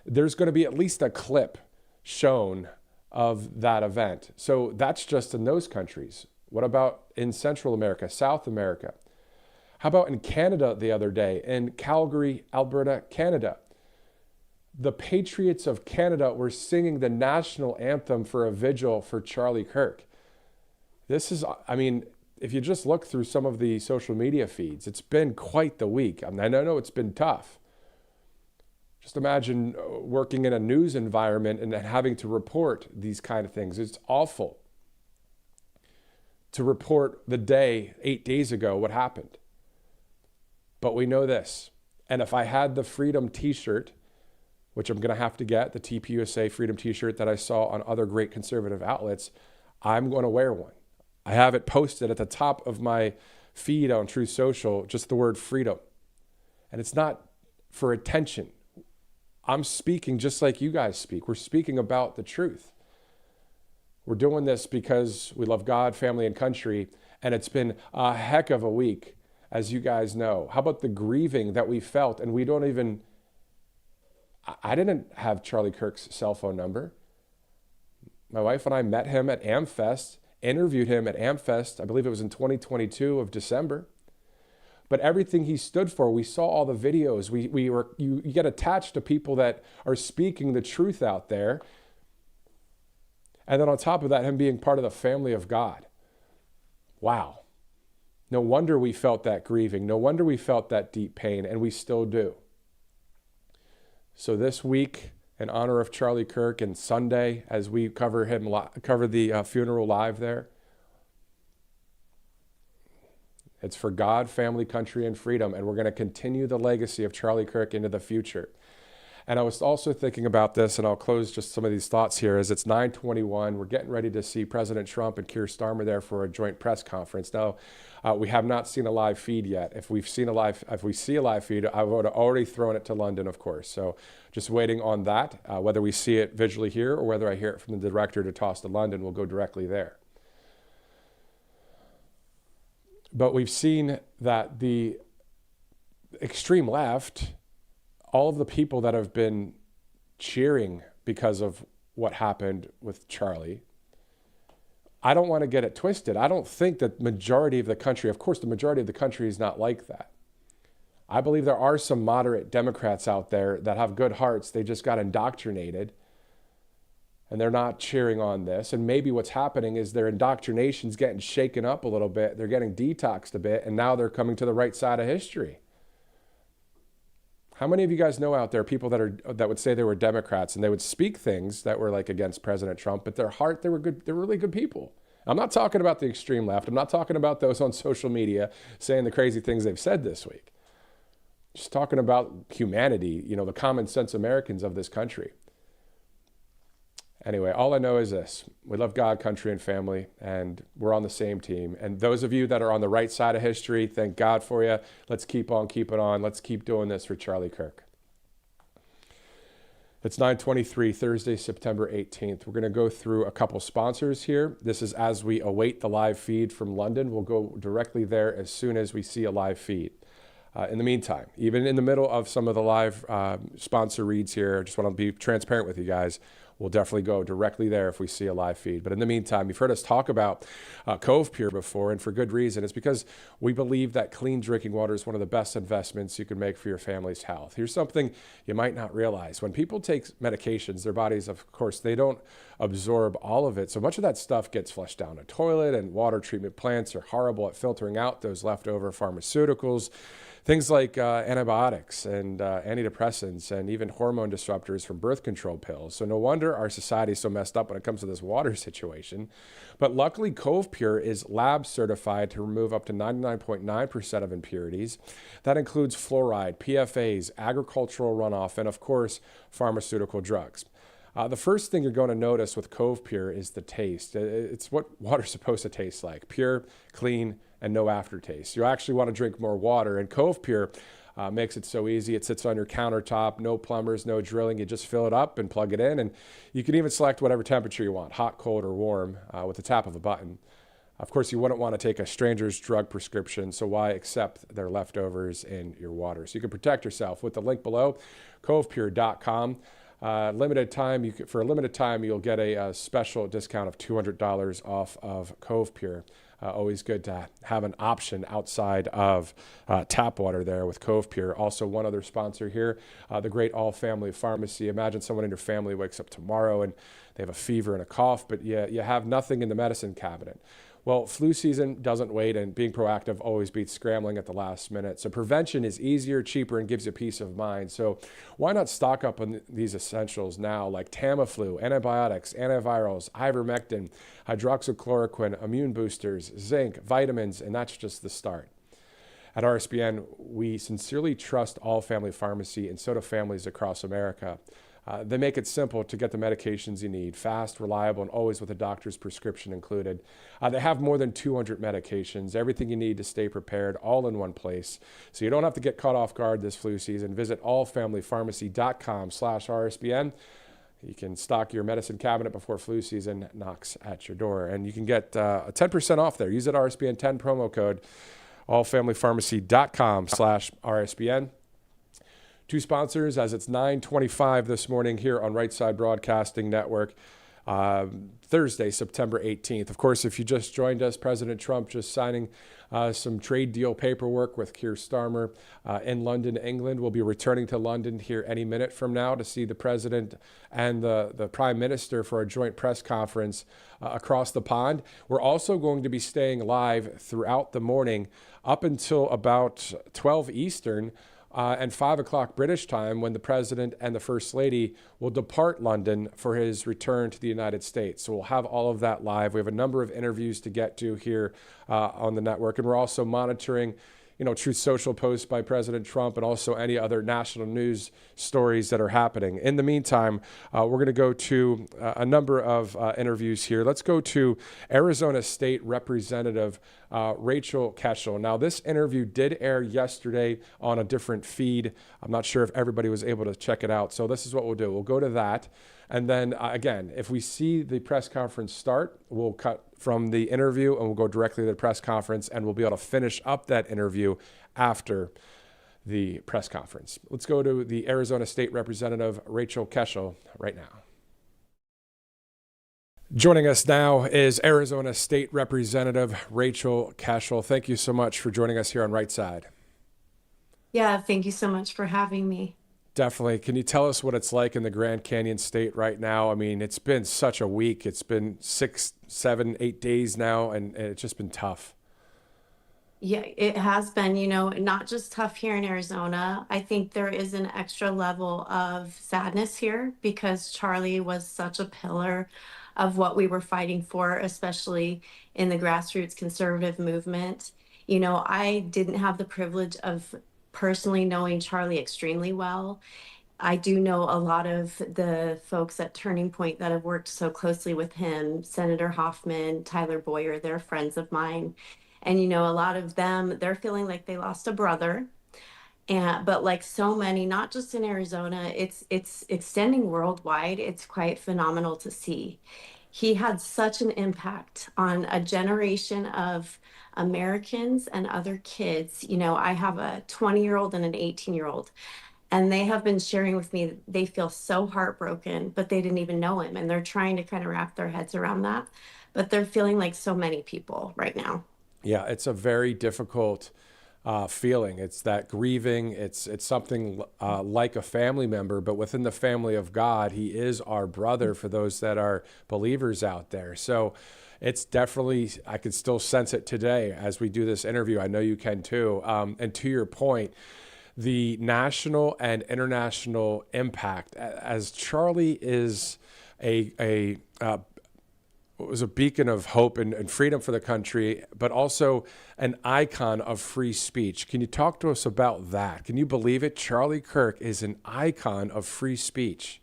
There's going to be at least a clip shown of that event. So that's just in those countries. What about in Central America, South America? How about in Canada the other day, in Calgary, Alberta, Canada? The Patriots of Canada were singing the national anthem for a vigil for Charlie Kirk. This is, if you just look through some of the social media feeds, it's been quite the week. I know it's been tough. Just imagine working in a news environment and having to report these kind of things. It's awful to report the day 8 days ago what happened. But we know this. And if I had the Freedom t-shirt, which I'm going to have to get, the TPUSA Freedom t-shirt that I saw on other great conservative outlets, I'm going to wear one. I have it posted at the top of my feed on Truth Social, just the word freedom. And it's not for attention. I'm speaking just like you guys speak. We're speaking about the truth. We're doing this because we love God, family, and country. And it's been a heck of a week, as you guys know. How about the grieving that we felt? And we don't even I didn't have Charlie Kirk's cell phone number. My wife and I met him at AmFest, interviewed him at AmFest, I believe it was in 2022 of December. But everything he stood for, we saw all the videos. You get attached to people that are speaking the truth out there. And then on top of that, him being part of the family of God. Wow. No wonder we felt that grieving. No wonder we felt that deep pain, and we still do. So this week, in honor of Charlie Kirk, and Sunday, as we cover the funeral live there, it's for God, family, country, and freedom, and we're going to continue the legacy of Charlie Kirk into the future. And I was also thinking about this, and I'll close just some of these thoughts here, as it's 9:21. We're getting ready to see President Trump and Keir Starmer there for a joint press conference. Now, we have not seen a live feed yet. If we see a live feed, I would have already thrown it to London, of course. So just waiting on that. Whether we see it visually here or whether I hear it from the director to toss to London, we'll go directly there. But we've seen that the extreme left, all of the people that have been cheering because of what happened with Charlie, I don't want to get it twisted. I don't think that the majority of the country, of course, the majority of the country is not like that. I believe there are some moderate Democrats out there that have good hearts. They just got indoctrinated and they're not cheering on this. And maybe what's happening is their indoctrination's getting shaken up a little bit. They're getting detoxed a bit, and now they're coming to the right side of history. How many of you guys know out there people that would say they were Democrats and they would speak things that were like against President Trump, but their heart, they were good. They were really good people. I'm not talking about the extreme left. I'm not talking about those on social media saying the crazy things they've said this week. Just talking about humanity, the common sense Americans of this country. Anyway, all I know is this. We love God, country, and family, and we're on the same team. And those of you that are on the right side of history, thank God for you. Let's keep on keeping on. Let's keep doing this for Charlie Kirk. It's 9:23, Thursday, September 18th. We're going to go through a couple sponsors here. This is as we await the live feed from London. We'll go directly there as soon as we see a live feed. In the meantime, even in the middle of some of the live sponsor reads here, I just want to be transparent with you guys. We'll definitely go directly there if we see a live feed. But in the meantime, you've heard us talk about Cove Pure before, and for good reason. It's because we believe that clean drinking water is one of the best investments you can make for your family's health. Here's something you might not realize. When people take medications, their bodies, of course, they don't absorb all of it. So much of that stuff gets flushed down a toilet, and water treatment plants are horrible at filtering out those leftover pharmaceuticals. Things like antibiotics and antidepressants and even hormone disruptors from birth control pills. So no wonder our society is so messed up when it comes to this water situation. But luckily, Cove Pure is lab certified to remove up to 99.9% of impurities. That includes fluoride, PFAs, agricultural runoff, and of course, pharmaceutical drugs. The first thing you're going to notice with Cove Pure is the taste. It's what water's supposed to taste like: pure, clean, and no aftertaste. You actually want to drink more water, and Cove Pure makes it so easy. It sits on your countertop, no plumbers, no drilling. You just fill it up and plug it in, and you can even select whatever temperature you want, hot, cold, or warm, with the tap of a button. Of course, you wouldn't want to take a stranger's drug prescription, so why accept their leftovers in your water? So you can protect yourself with the link below, covepure.com. For a limited time, you'll get a special discount of $200 off of Cove Pure. Always good to have an option outside of tap water there with Cove Pure. Also, one other sponsor here, the great All Family Pharmacy. Imagine someone in your family wakes up tomorrow and they have a fever and a cough, but you have nothing in the medicine cabinet. Well, flu season doesn't wait, and being proactive always beats scrambling at the last minute. So prevention is easier, cheaper, and gives you peace of mind. So why not stock up on these essentials now, like Tamiflu, antibiotics, antivirals, ivermectin, hydroxychloroquine, immune boosters, zinc, vitamins, and that's just the start. At RSBN, we sincerely trust All Family Pharmacy, and so do families across America. They make it simple to get the medications you need, fast, reliable, and always with a doctor's prescription included. They have more than 200 medications, everything you need to stay prepared, all in one place. So you don't have to get caught off guard this flu season. Visit allfamilypharmacy.com/RSBN. You can stock your medicine cabinet before flu season knocks at your door. And you can get a 10% off there. Use that RSBN10 promo code, allfamilypharmacy.com/RSBN. Two sponsors as it's 9:25 this morning here on Right Side Broadcasting Network. Thursday, September 18th. Of course, if you just joined us, President Trump just signing some trade deal paperwork with Keir Starmer in London, England. We'll be returning to London here any minute from now to see the president and the prime minister for a joint press conference across the pond. We're also going to be staying live throughout the morning up until about 12 Eastern and 5 o'clock British time, when the president and the first lady will depart London for his return to the United States. So we'll have all of that live. We have a number of interviews to get to here on the network, and we're also monitoring Truth Social posts by President Trump and also any other national news stories that are happening. In the meantime, we're going to go to a number of interviews here. Let's go to Arizona State Representative Rachel Keshell. Now, this interview did air yesterday on a different feed. I'm not sure if everybody was able to check it out. So this is what we'll do. We'll go to that. And then again, if we see the press conference start, we'll cut from the interview and we'll go directly to the press conference, and we'll be able to finish up that interview after the press conference. Let's go to the Arizona State Representative Rachel Keshell right now. Joining us now is Arizona State Representative Rachel Keshell. Thank you so much for joining us here on Right Side. Yeah, thank you so much for having me. Definitely. Can you tell us what it's like in the Grand Canyon State right now? I mean, it's been such a week. It's been 6, 7, 8 days now, and it's just been tough. Yeah, it has been, not just tough here in Arizona. I think there is an extra level of sadness here because Charlie was such a pillar of what we were fighting for, especially in the grassroots conservative movement. I didn't have the privilege of personally knowing Charlie extremely well. I do know a lot of the folks at Turning Point that have worked so closely with him, Senator Hoffman, Tyler Boyer, they're friends of mine. And, a lot of them, they're feeling like they lost a brother. But like so many, not just in Arizona, it's extending worldwide. It's quite phenomenal to see. He had such an impact on a generation of Americans and other kids. I have a 20-year-old and an 18-year-old, and they have been sharing with me they feel so heartbroken, but they didn't even know him, and they're trying to kind of wrap their heads around that. But they're feeling like so many people right now. Yeah, it's a very difficult feeling. It's that grieving. It's something like a family member, but within the family of God, he is our brother for those that are believers out there. So it's definitely, I can still sense it today as we do this interview. I know you can too. And to your point, the national and international impact, as Charlie is was a beacon of hope and freedom for the country, but also an icon of free speech. Can you talk to us about that? Can you believe it? Charlie Kirk is an icon of free speech.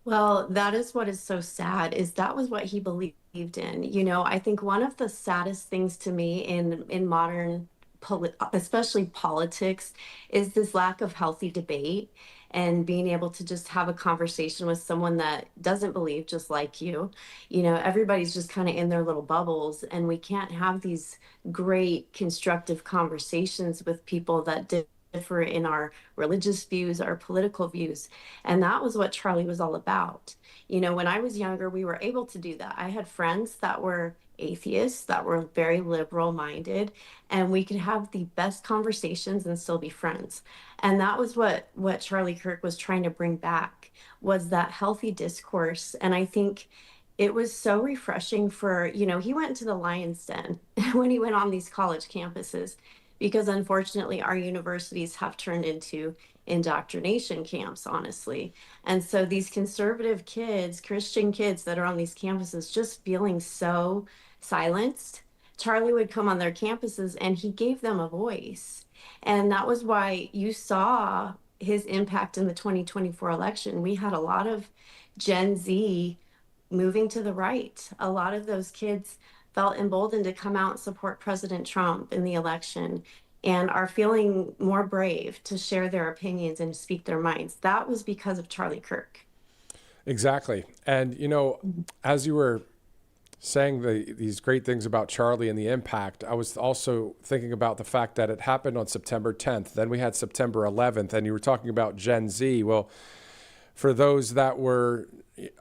Well, that is what is so sad, is that was what he believed in. I think one of the saddest things to me in modern, especially politics, is this lack of healthy debate and being able to just have a conversation with someone that doesn't believe just like you. Everybody's just kind of in their little bubbles, and we can't have these great constructive conversations with people that differ in our religious views, our political views. And that was what Charlie was all about. When I was younger, we were able to do that. I had friends that were atheists, that were very liberal minded, and we could have the best conversations and still be friends. And that was what Charlie Kirk was trying to bring back, was that healthy discourse. And I think it was so refreshing for, he went to the lion's den when he went on these college campuses, because unfortunately our universities have turned into indoctrination camps, honestly. And so these conservative kids, Christian kids that are on these campuses just feeling so silenced, Charlie would come on their campuses and he gave them a voice. And that was why you saw his impact in the 2024 election. We had a lot of Gen Z moving to the right. A lot of those kids felt emboldened to come out and support President Trump in the election and are feeling more brave to share their opinions and speak their minds. That was because of Charlie Kirk. Exactly. And, as you were saying these great things about Charlie and the impact, I was also thinking about the fact that it happened on September 10th. Then we had September 11th, and you were talking about Gen Z. Well, for those that were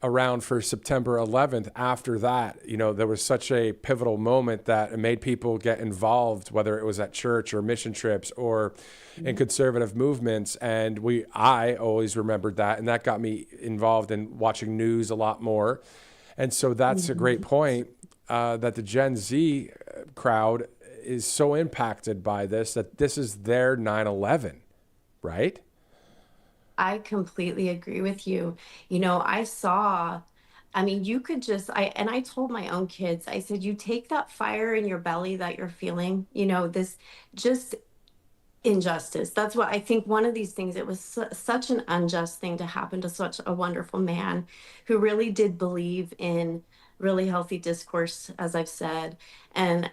around for September 11th, after that, there was such a pivotal moment that it made people get involved, whether it was at church or mission trips or in conservative movements. And I always remembered that, and that got me involved in watching news a lot more. And so that's a great point, that the Gen Z crowd is so impacted by this, that this is their 9/11, right? I completely agree with you. You could I told my own kids, I said, you take that fire in your belly that you're feeling, this just injustice. That's what I think. One of these things, it was such an unjust thing to happen to such a wonderful man who really did believe in really healthy discourse, as I've said. And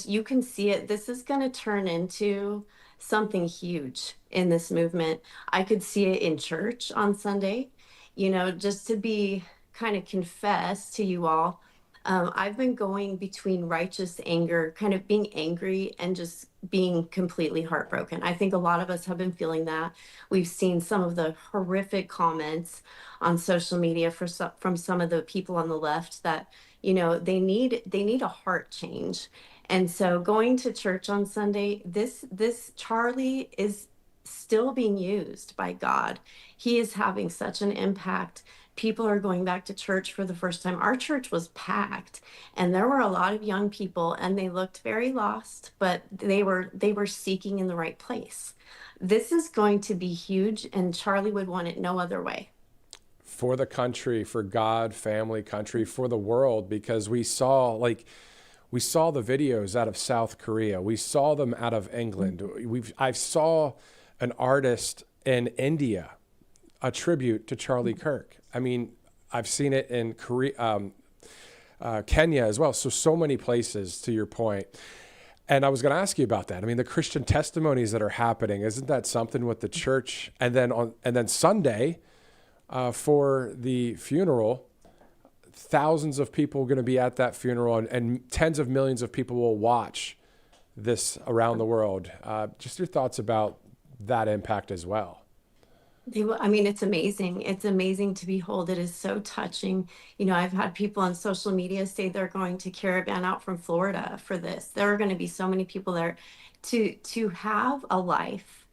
you can see it. This is going to turn into something huge in this movement. I could see it in church on Sunday, just to be kind of confess to you all. I've been going between righteous anger, kind of being angry and just being completely heartbroken. I think a lot of us have been feeling that. We've seen some of the horrific comments on social media from some of the people on the left that, they need a heart change. And so going to church on Sunday, this Charlie is still being used by God. He is having such an impact. People are going back to church for the first time. Our church was packed, and there were a lot of young people, and they looked very lost, but they were seeking in the right place. This is going to be huge, and Charlie would want it no other way. For the country, for God, family, country, for the world, because we saw the videos out of South Korea. We saw them out of England. I saw an artist in India, a tribute to Charlie Kirk. I mean, I've seen it in Korea, Kenya as well. So many places, to your point. And I was going to ask you about that. I mean, the Christian testimonies that are happening, isn't that something with the church? And then Sunday, for the funeral, thousands of people are going to be at that funeral, and tens of millions of people will watch this around the world. Just your thoughts about that impact as well. It's amazing. It's amazing to behold. It is so touching. I've had people on social media say they're going to caravan out from Florida for this. There are going to be so many people there. To have a life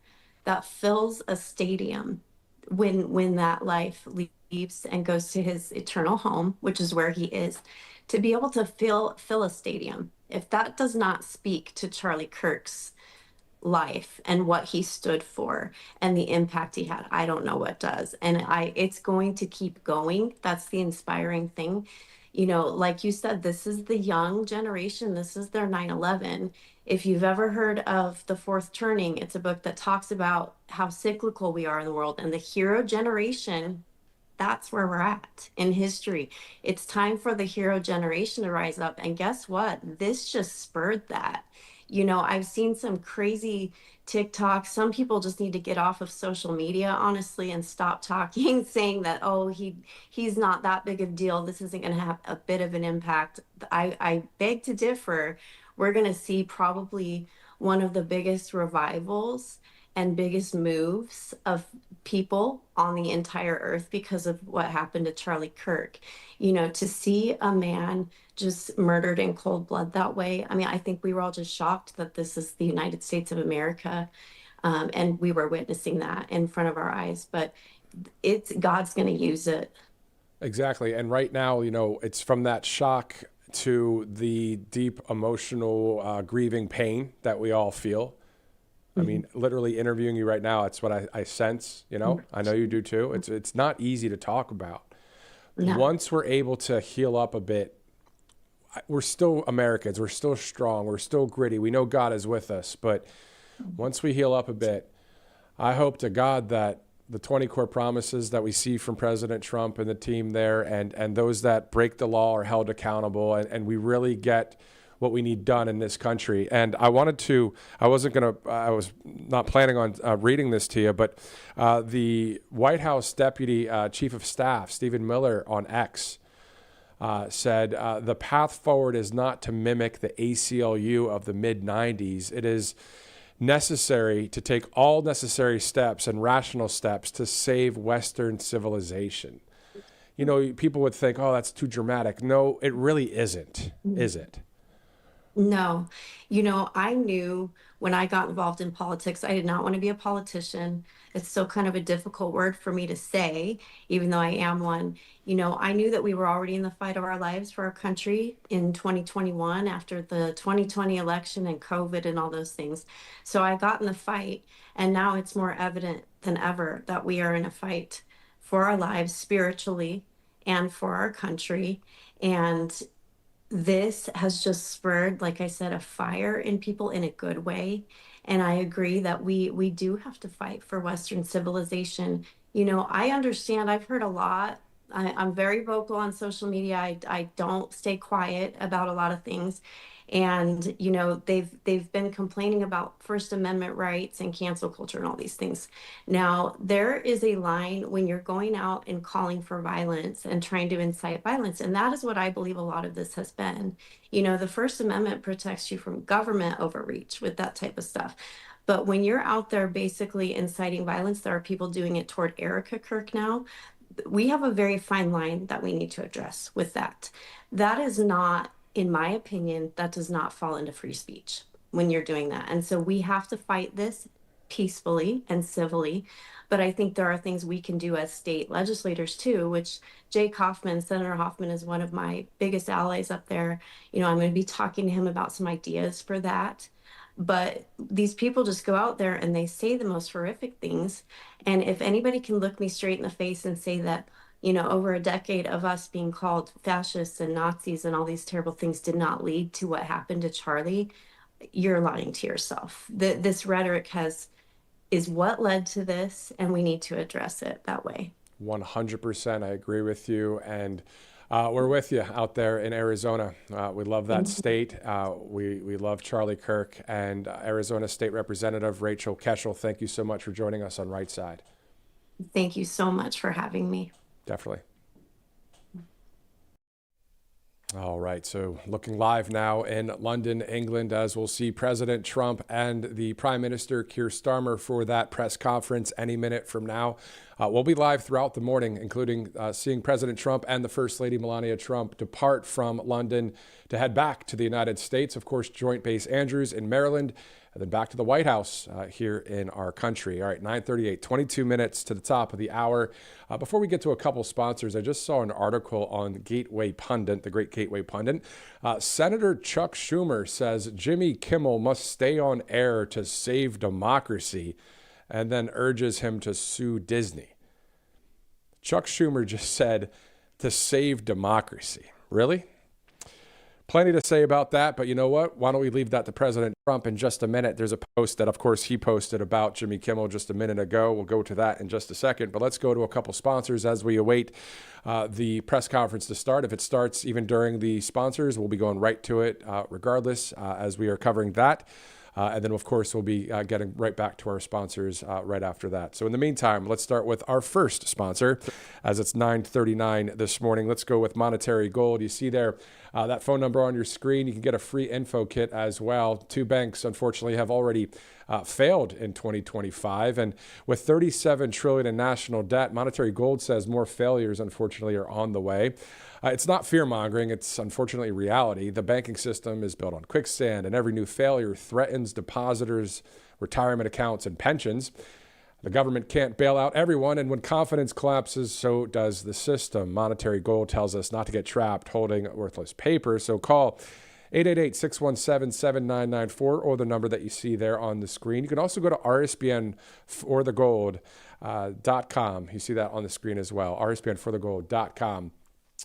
that fills a stadium when that life leaves and goes to his eternal home, which is where he is, to be able to fill a stadium. If that does not speak to Charlie Kirk's life and what he stood for and the impact he had, I don't know what does. And it's going to keep going. That's the inspiring thing. Like you said, this is the young generation. This is their 9/11. If you've ever heard of The Fourth Turning, it's a book that talks about how cyclical we are in the world, and the hero generation, that's where we're at in history. It's time for the hero generation to rise up. And guess what? This just spurred that. I've seen some crazy TikTok. Some people just need to get off of social media, honestly, and stop talking, saying that, oh, he's not that big of a deal. This isn't going to have a bit of an impact. I beg to differ. We're going to see probably one of the biggest revivals and biggest moves of people on the entire earth because of what happened to Charlie Kirk. To see a man just murdered in cold blood that way. I think we were all just shocked that this is the United States of America. And we were witnessing that in front of our eyes, but God's going to use it. Exactly. And right now, it's from that shock to the deep emotional grieving pain that we all feel. I mean, literally interviewing you right now, it's what I sense, I know you do too. It's not easy to talk about. No. Once we're able to heal up a bit, we're still Americans. We're still strong. We're still gritty. We know God is with us. But once we heal up a bit, I hope to God that the 20 core promises that we see from President Trump and the team there, and those that break the law are held accountable, and we really get what we need done in this country. And I was not planning on reading this to you, but the White House Deputy Chief of Staff, Stephen Miller, on X, said the path forward is not to mimic the ACLU of the mid-90s. It is necessary to take all necessary steps and rational steps to save Western civilization. You know, people would think, oh, that's too dramatic. No, it really isn't, is it? No, I knew when I got involved in politics, I did not want to be a politician. It's still kind of a difficult word for me to say, even though I am one. I knew that we were already in the fight of our lives for our country in 2021 after the 2020 election and COVID and all those things. So I got in the fight, and now it's more evident than ever that we are in a fight for our lives spiritually and for our country. And this has just spurred, like I said, a fire in people in a good way. And I agree that we do have to fight for Western civilization. I understand, I've heard a lot. I'm very vocal on social media. I don't stay quiet about a lot of things. And, they've been complaining about First Amendment rights and cancel culture and all these things. Now, there is a line when you're going out and calling for violence and trying to incite violence. And that is what I believe a lot of this has been. The First Amendment protects you from government overreach with that type of stuff. But when you're out there basically inciting violence, there are people doing it toward Erica Kirk now. We have a very fine line that we need to address with that. That is not, in my opinion, that does not fall into free speech when you're doing that. And so we have to fight this peacefully and civilly. But I think there are things we can do as state legislators too, which Jake Hoffman, Senator Hoffman, is one of my biggest allies up there. I'm going to be talking to him about some ideas for that. But these people just go out there and they say the most horrific things. And if anybody can look me straight in the face and say that, over a decade of us being called fascists and Nazis and all these terrible things did not lead to what happened to Charlie, you're lying to yourself. This rhetoric is what led to this, and we need to address it that way. 100%. I agree with you. And we're with you out there in Arizona. We love that state. We love Charlie Kirk and Arizona State Representative Rachel Keshell. Thank you so much for joining us on Right Side. Thank you so much for having me. Definitely. All right, so looking live now in London, England, as we'll see President Trump and the Prime Minister Keir Starmer for that press conference any minute from now. We'll be live throughout the morning, including seeing President Trump and the First Lady Melania Trump depart from London to head back to the United States, of course, Joint Base Andrews in Maryland, and then back to the White House here in our country. All right, 9:38, 22 minutes to the top of the hour. Before we get to a couple sponsors, I just saw an article on Gateway Pundit, the great Gateway Pundit. Senator Chuck Schumer says Jimmy Kimmel must stay on air to save democracy, and then urges him to sue Disney. Chuck Schumer just said to save democracy. Really? Plenty to say about that, but you know what? Why don't we leave that to President Trump in just a minute? There's a post that, of course, he posted about Jimmy Kimmel just a minute ago. We'll go to that in just a second, but let's go to a couple sponsors as we await the press conference to start. If it starts even during the sponsors, we'll be going right to it regardless as we are covering that. And then, of course, we'll be getting right back to our sponsors right after that. So in the meantime, let's start with our first sponsor, as it's 9:39 this morning. Let's go with Monetary Gold. You see there that phone number on your screen. You can get a free info kit as well. Two banks, unfortunately, have already failed in 2025. And with 37 trillion in national debt, Monetary Gold says more failures, unfortunately, are on the way. It's not fear-mongering. It's unfortunately reality. The banking system is built on quicksand, and every new failure threatens depositors, retirement accounts, and pensions. The government can't bail out everyone, and when confidence collapses, so does the system. Monetary Gold tells us not to get trapped holding worthless paper, so call 888-617-7994 or the number that you see there on the screen. You can also go to RSBNforthegold.com. You see that on the screen as well, RSBNforthegold.com.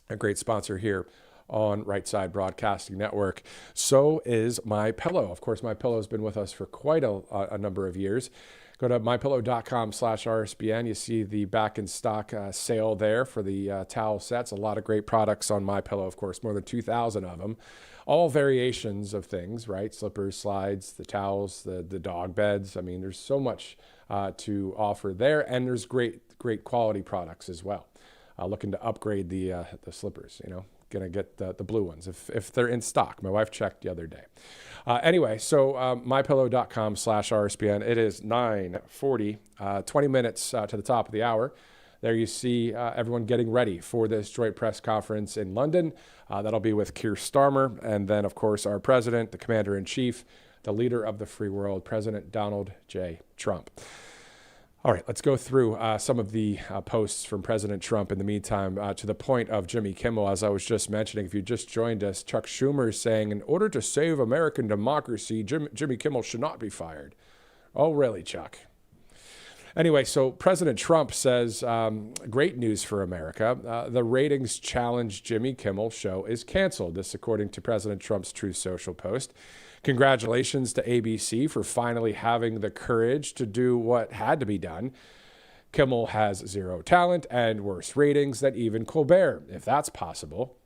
A great sponsor here on Right Side Broadcasting Network. So is MyPillow. Of course, MyPillow has been with us for quite a number of years. Go to mypillow.com/RSBN. You see the back in stock sale there for the towel sets. A lot of great products on MyPillow, of course, more than 2,000 of them. All variations of things, right? Slippers, slides, the towels, the dog beds. I mean, there's so much to offer there, and there's great quality products as well. Looking to upgrade the slippers, going to get the blue ones if they're in stock. My wife checked the other day. Anyway, so mypillow.com/RSBN. It is 9:40, 20 minutes to the top of the hour. There you see everyone getting ready for this joint press conference in London. That'll be with Keir Starmer. And then, of course, our president, the commander-in-chief, the leader of the free world, President Donald J. Trump. All right, let's go through some of the posts from President Trump in the meantime, to the point of Jimmy Kimmel. As I was just mentioning, if you just joined us, Chuck Schumer is saying, in order to save American democracy, Jimmy Kimmel should not be fired. Oh, really, Chuck? Anyway, so President Trump says, great news for America. The ratings challenge Jimmy Kimmel show is canceled. This according to President Trump's Truth Social post. Congratulations to ABC for finally having the courage to do what had to be done. Kimmel has zero talent and worse ratings than even Colbert, if that's possible.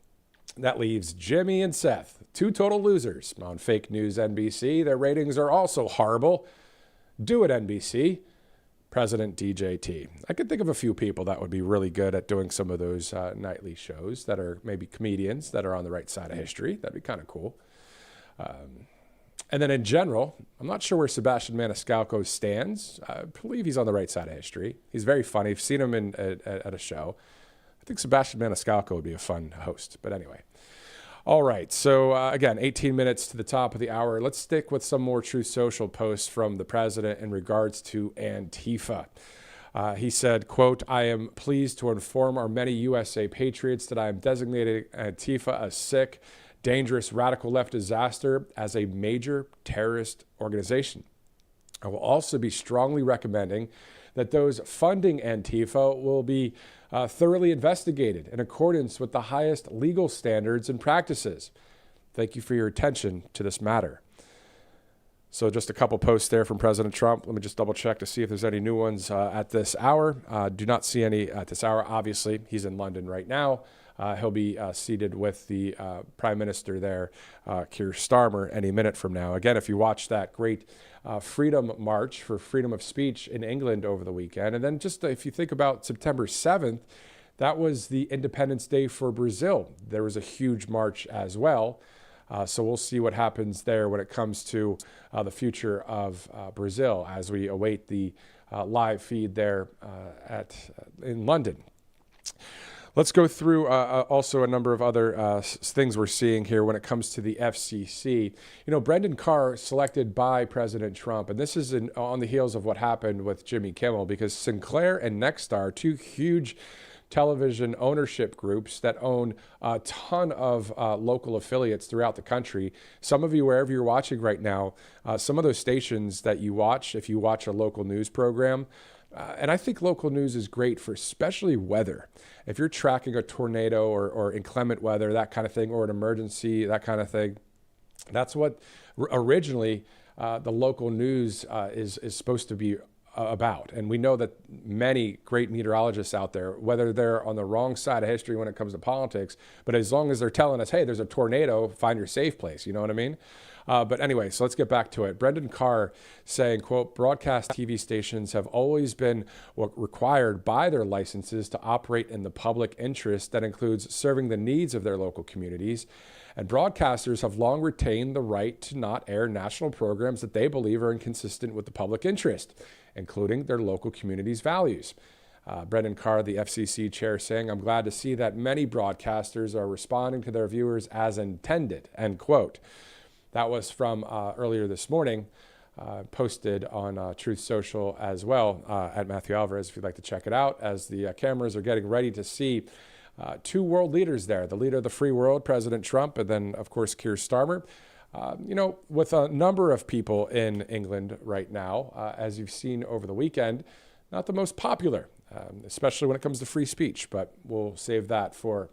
That leaves Jimmy and Seth, two total losers on fake news NBC. Their ratings are also horrible. Do it, NBC. President DJT. I could think of a few people that would be really good at doing some of those nightly shows that are maybe comedians that are on the right side of history. That'd be kind of cool. And then in general, I'm not sure where Sebastian Maniscalco stands. I believe he's on the right side of history. He's very funny. I've seen him at a show. I think Sebastian Maniscalco would be a fun host. But anyway. All right. So again, 18 minutes to the top of the hour. Let's stick with some more Truth Social posts from the president in regards to Antifa. He said, quote, I am pleased to inform our many USA patriots that I am designating Antifa a sick, dangerous, radical left disaster as a major terrorist organization. I will also be strongly recommending that those funding Antifa will be thoroughly investigated in accordance with the highest legal standards and practices. Thank you for your attention to this matter. So just a couple posts there from President Trump. Let me just double check to see if there's any new ones at this hour. Do not see any at this hour. Obviously, he's in London right now. He'll be seated with the Prime Minister there, Keir Starmer, any minute from now. Again, if you watch that great Freedom March for freedom of speech in England over the weekend, and then just if you think about September 7th, that was the Independence Day for Brazil. There was a huge march as well. So we'll see what happens there when it comes to the future of Brazil as we await the live feed there in London. Let's go through also a number of other things we're seeing here when it comes to the FCC. You know, Brendan Carr selected by President Trump, and this is on the heels of what happened with Jimmy Kimmel, because Sinclair and Nexstar, two huge television ownership groups that own a ton of local affiliates throughout the country. Some of you, wherever you're watching right now, some of those stations that you watch, if you watch a local news program, and I think local news is great for especially weather. If you're tracking a tornado or inclement weather, that kind of thing, or an emergency, that kind of thing, that's what originally the local news is supposed to be about. And we know that many great meteorologists out there, whether they're on the wrong side of history when it comes to politics, but as long as they're telling us, hey, there's a tornado, find your safe place. You know what I mean? But anyway, so let's get back to it. Brendan Carr saying, quote, broadcast TV stations have always been required by their licenses to operate in the public interest that includes serving the needs of their local communities. And broadcasters have long retained the right to not air national programs that they believe are inconsistent with the public interest, including their local community's values. Brendan Carr, the FCC chair, saying, I'm glad to see that many broadcasters are responding to their viewers as intended, end quote. That was from earlier this morning, posted on Truth Social as well, at Matthew Alvarez, if you'd like to check it out, as the cameras are getting ready to see two world leaders there, the leader of the free world, President Trump, and then, of course, Keir Starmer. You know, with a number of people in England right now, as you've seen over the weekend, not the most popular, especially when it comes to free speech, but we'll save that for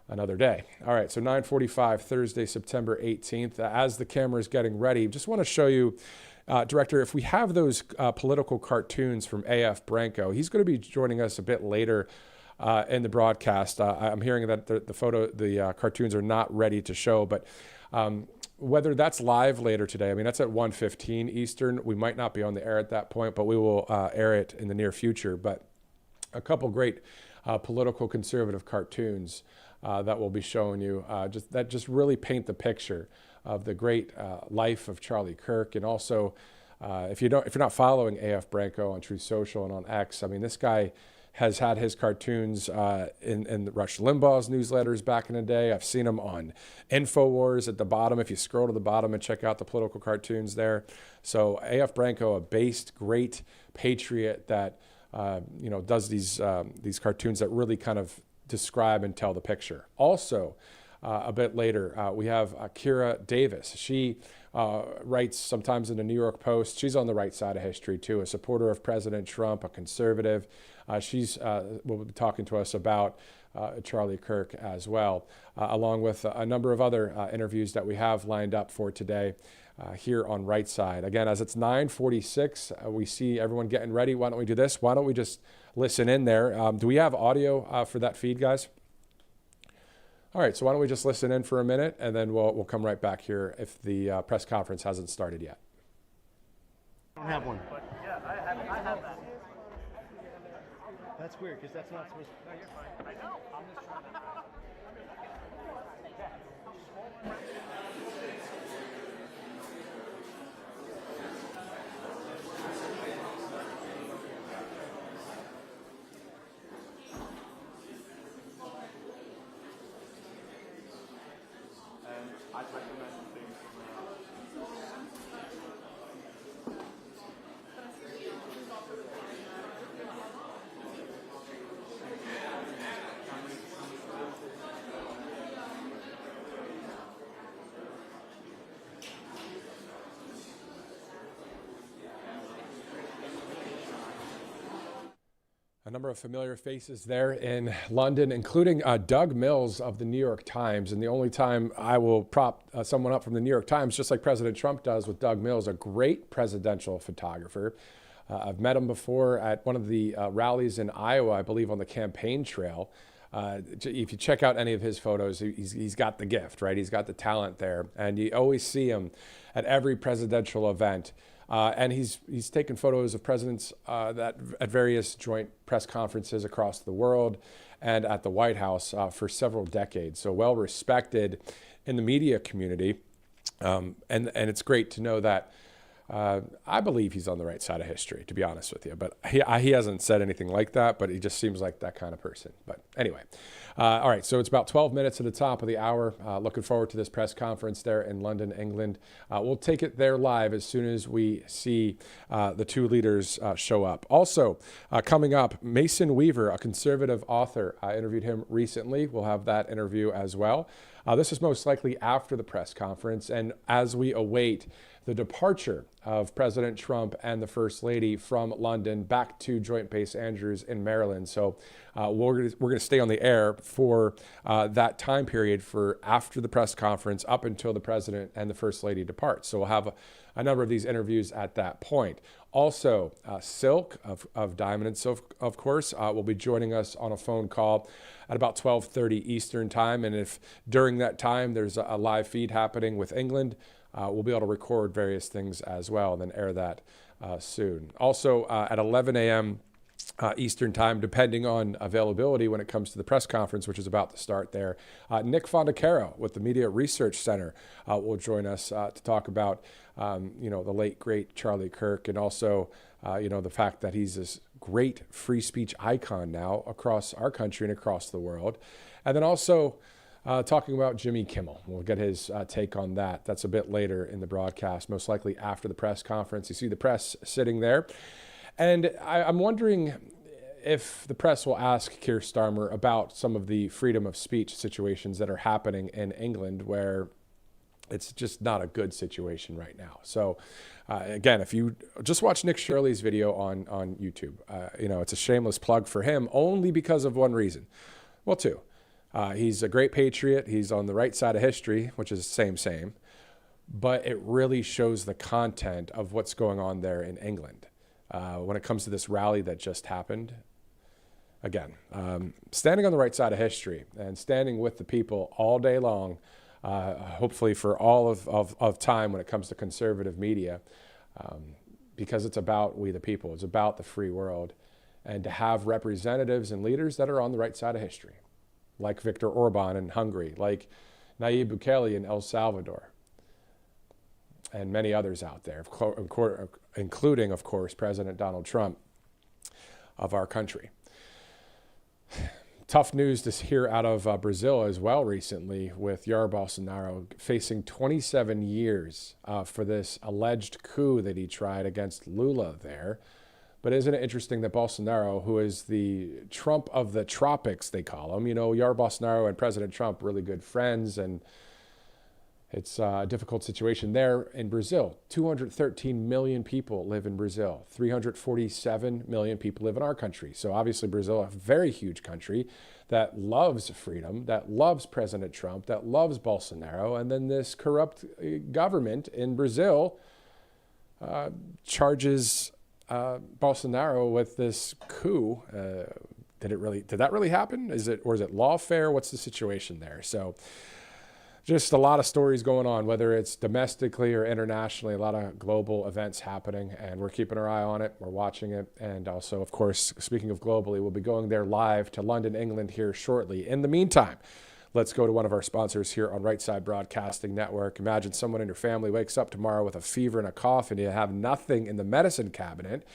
another day. All right, so 9:45, Thursday, September 18th. As the camera is getting ready, just want to show you, Director, if we have those political cartoons from A.F. Branco. He's going to be joining us a bit later in the broadcast. I'm hearing that the cartoons are not ready to show, but whether that's live later today, I mean, that's at 1:15 Eastern. We might not be on the air at that point, but we will air it in the near future. But a couple great political conservative cartoons that we'll be showing you just really paint the picture of the great life of Charlie Kirk. And also, if you're not following AF Branco on Truth Social and on X, I mean, this guy has had his cartoons in Rush Limbaugh's newsletters back in the day. I've seen them on InfoWars at the bottom, if you scroll to the bottom and check out the political cartoons there. So AF Branco, a based, great patriot that does these cartoons that really kind of describe and tell the picture. Also, a bit later, we have Kira Davis. She writes sometimes in the New York Post. She's on the right side of history, too, a supporter of President Trump, a conservative. She's will be talking to us about Charlie Kirk as well, along with a number of other interviews that we have lined up for today here on Right Side. Again, as it's 9:46, we see everyone getting ready. Why don't we do this? Why don't we just listen in there? Do we have audio for that feed, guys? All right, so why don't we just listen in for a minute, and then we'll come right back here if the press conference hasn't started yet. I don't have one. But yeah, I have that. That's weird, because that's not supposed to... No, you're fine. I know. I'm just trying to... I'd recommend things A number of familiar faces there in London, including Doug Mills of the New York Times. And the only time I will prop someone up from the New York Times, just like President Trump does with Doug Mills, a great presidential photographer. I've met him before at one of the rallies in Iowa, I believe on the campaign trail. If you check out any of his photos, he's got the gift, right? He's got the talent there. And you always see him at every presidential event. And he's taken photos of presidents at various joint press conferences across the world and at the White House for several decades. So well respected in the media community. And it's great to know that I believe he's on the right side of history, to be honest with you. But he hasn't said anything like that, but he just seems like that kind of person. But anyway, all right, so it's about 12 minutes at the top of the hour. Looking forward to this press conference there in London, England. We'll take it there live as soon as we see the two leaders show up. Also, coming up, Mason Weaver, a conservative author. I interviewed him recently. We'll have that interview as well. This is most likely after the press conference, and as we await the departure of President Trump and the First Lady from London back to Joint Base Andrews in Maryland. So we're going to stay on the air for that time period for after the press conference up until the President and the First Lady depart. So we'll have a number of these interviews at that point. Also, Silk of Diamond and Silk, of course, will be joining us on a phone call at about 12:30 Eastern time. And if during that time there's a live feed happening with England, we'll be able to record various things as well and then air that soon. Also, at 11 a.m. Eastern time, depending on availability when it comes to the press conference, which is about to start there, Nick Fondaero with the Media Research Center will join us to talk about, the late, great Charlie Kirk, and also, the fact that he's this great free speech icon now across our country and across the world. And then also, talking about Jimmy Kimmel. We'll get his take on that. That's a bit later in the broadcast, most likely after the press conference. You see the press sitting there. And I'm wondering if the press will ask Keir Starmer about some of the freedom of speech situations that are happening in England, where it's just not a good situation right now. So again, if you just watch Nick Shirley's video on YouTube, it's a shameless plug for him only because of one reason. Well, two. He's a great patriot. He's on the right side of history, which is same. But it really shows the content of what's going on there in England. When it comes to this rally that just happened, again, standing on the right side of history and standing with the people all day long, hopefully for all of time when it comes to conservative media, because it's about we the people. It's about the free world, and to have representatives and leaders that are on the right side of history. like Viktor Orban in Hungary, like Nayib Bukele in El Salvador, and many others out there, including, of course, President Donald Trump of our country. Tough news to hear out of Brazil as well recently, with Jair Bolsonaro facing 27 years for this alleged coup that he tried against Lula there. But isn't it interesting that Bolsonaro, who is the Trump of the tropics, they call him, Jair Bolsonaro and President Trump, really good friends, and it's a difficult situation there in Brazil. 213 million people live in Brazil. 347 million people live in our country. So obviously Brazil, a very huge country that loves freedom, that loves President Trump, that loves Bolsonaro. And then this corrupt government in Brazil charges Bolsonaro with this coup. Did that really happen? Is it lawfare? What's the situation there? So just a lot of stories going on, whether it's domestically or internationally, a lot of global events happening, and we're keeping our eye on it. We're watching it. And also, of course, speaking of globally, we'll be going there live to London, England here shortly. In the meantime, let's go to one of our sponsors here on Right Side Broadcasting Network. Imagine someone in your family wakes up tomorrow with a fever and a cough, and you have nothing in the medicine cabinet.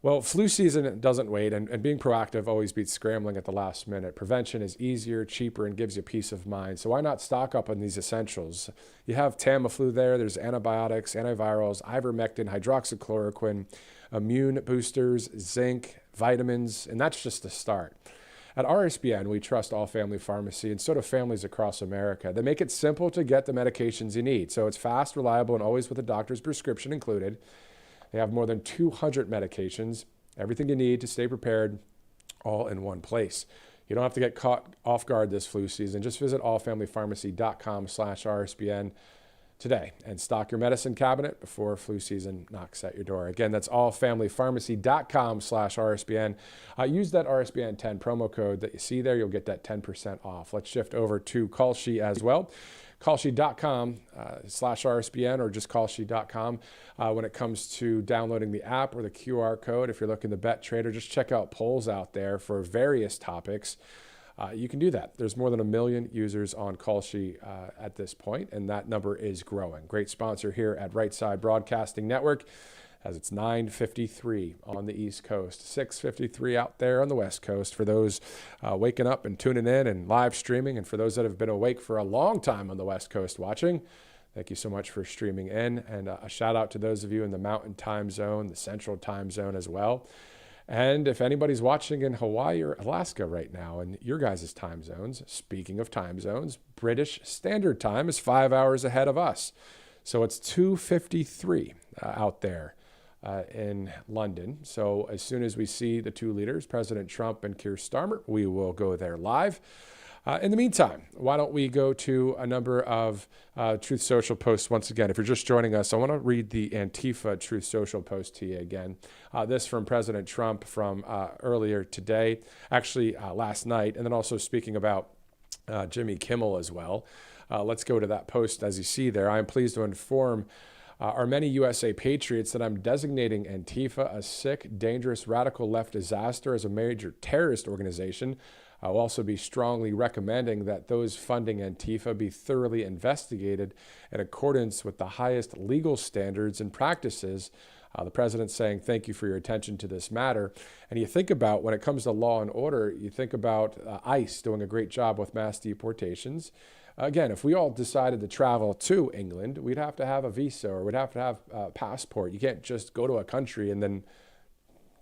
Well, flu season doesn't wait, and being proactive always beats scrambling at the last minute. Prevention is easier, cheaper, and gives you peace of mind. So why not stock up on these essentials? You have Tamiflu there. There's antibiotics, antivirals, ivermectin, hydroxychloroquine, immune boosters, zinc, vitamins, and that's just the start. At RSBN, we trust All Family Pharmacy, and so do families across America. They make it simple to get the medications you need. So it's fast, reliable, and always with a doctor's prescription included. They have more than 200 medications, everything you need to stay prepared, all in one place. You don't have to get caught off guard this flu season. Just visit allfamilypharmacy.com/RSBN today and stock your medicine cabinet before flu season knocks at your door. Again, that's allfamilypharmacy.com/RSBN. Use that RSBN 10 promo code that you see there. You'll get that 10% off. Let's shift over to Kalshi as well. Kalshi.com/RSBN or just Kalshi.com. When it comes to downloading the app or the QR code, if you're looking to bet, trade, or just check out polls out there for various topics, you can do that. There's more than 1 million users on Kalshi at this point, and that number is growing. Great sponsor here at Right Side Broadcasting Network, as it's 9:53 on the East Coast, 6:53 out there on the West Coast for those waking up and tuning in and live streaming. And for those that have been awake for a long time on the West Coast watching, thank you so much for streaming in. And a shout out to those of you in the Mountain Time Zone, the Central Time Zone as well. And if anybody's watching in Hawaii or Alaska right now in your guys' time zones, speaking of time zones, British Standard Time is 5 hours ahead of us. So it's 2:53 out there in London. So as soon as we see the two leaders, President Trump and Keir Starmer, we will go there live. In the meantime, why don't we go to a number of Truth Social posts once again. If you're just joining us, I want to read the Antifa Truth Social post to you again. This from President Trump from earlier today, actually last night, and then also speaking about Jimmy Kimmel as well. Let's go to that post as you see there. I am pleased to inform our many USA patriots that I'm designating Antifa a sick, dangerous, radical left disaster as a major terrorist organization. I'll also be strongly recommending that those funding Antifa be thoroughly investigated in accordance with the highest legal standards and practices. The president's saying, thank you for your attention to this matter. And you think about, when it comes to law and order, you think about ICE doing a great job with mass deportations. Again, if we all decided to travel to England, we'd have to have a visa or we'd have to have a passport. You can't just go to a country and then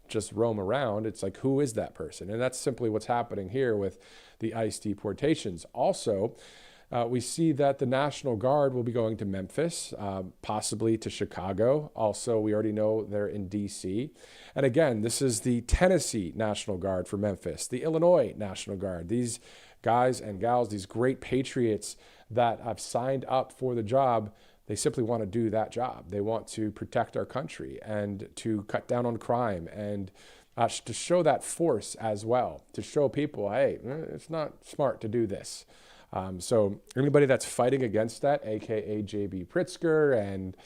just roam around. It's like, who is that person? And that's simply what's happening here with the ICE deportations. Also, we see that the National Guard will be going to Memphis, possibly to Chicago. Also, we already know they're in D.C. And again, this is the Tennessee National Guard for Memphis, the Illinois National Guard. These guys and gals, these great patriots that have signed up for the job, they simply want to do that job. They want to protect our country and to cut down on crime and to show that force as well, to show people, hey, it's not smart to do this. So anybody that's fighting against that, aka J.B. Pritzker and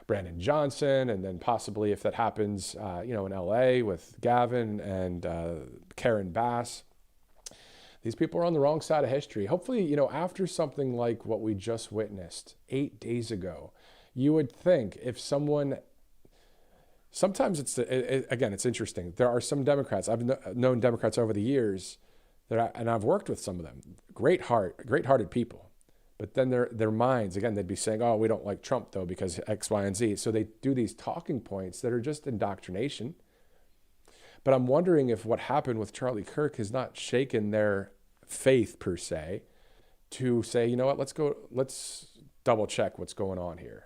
Brandon Johnson, and then possibly if that happens, in L.A. with Gavin and Karen Bass, These people are on the wrong side of history. Hopefully, you know, after something like what we just witnessed 8 days ago, you would think if someone, sometimes it's interesting. There are some Democrats, I've known Democrats over the years, and I've worked with some of them, great-hearted people. But then their minds, again, they'd be saying, oh, we don't like Trump, though, because X, Y, and Z. So they do these talking points that are just indoctrination. But I'm wondering if what happened with Charlie Kirk has not shaken their faith, per se, to say, you know what, let's double check what's going on here.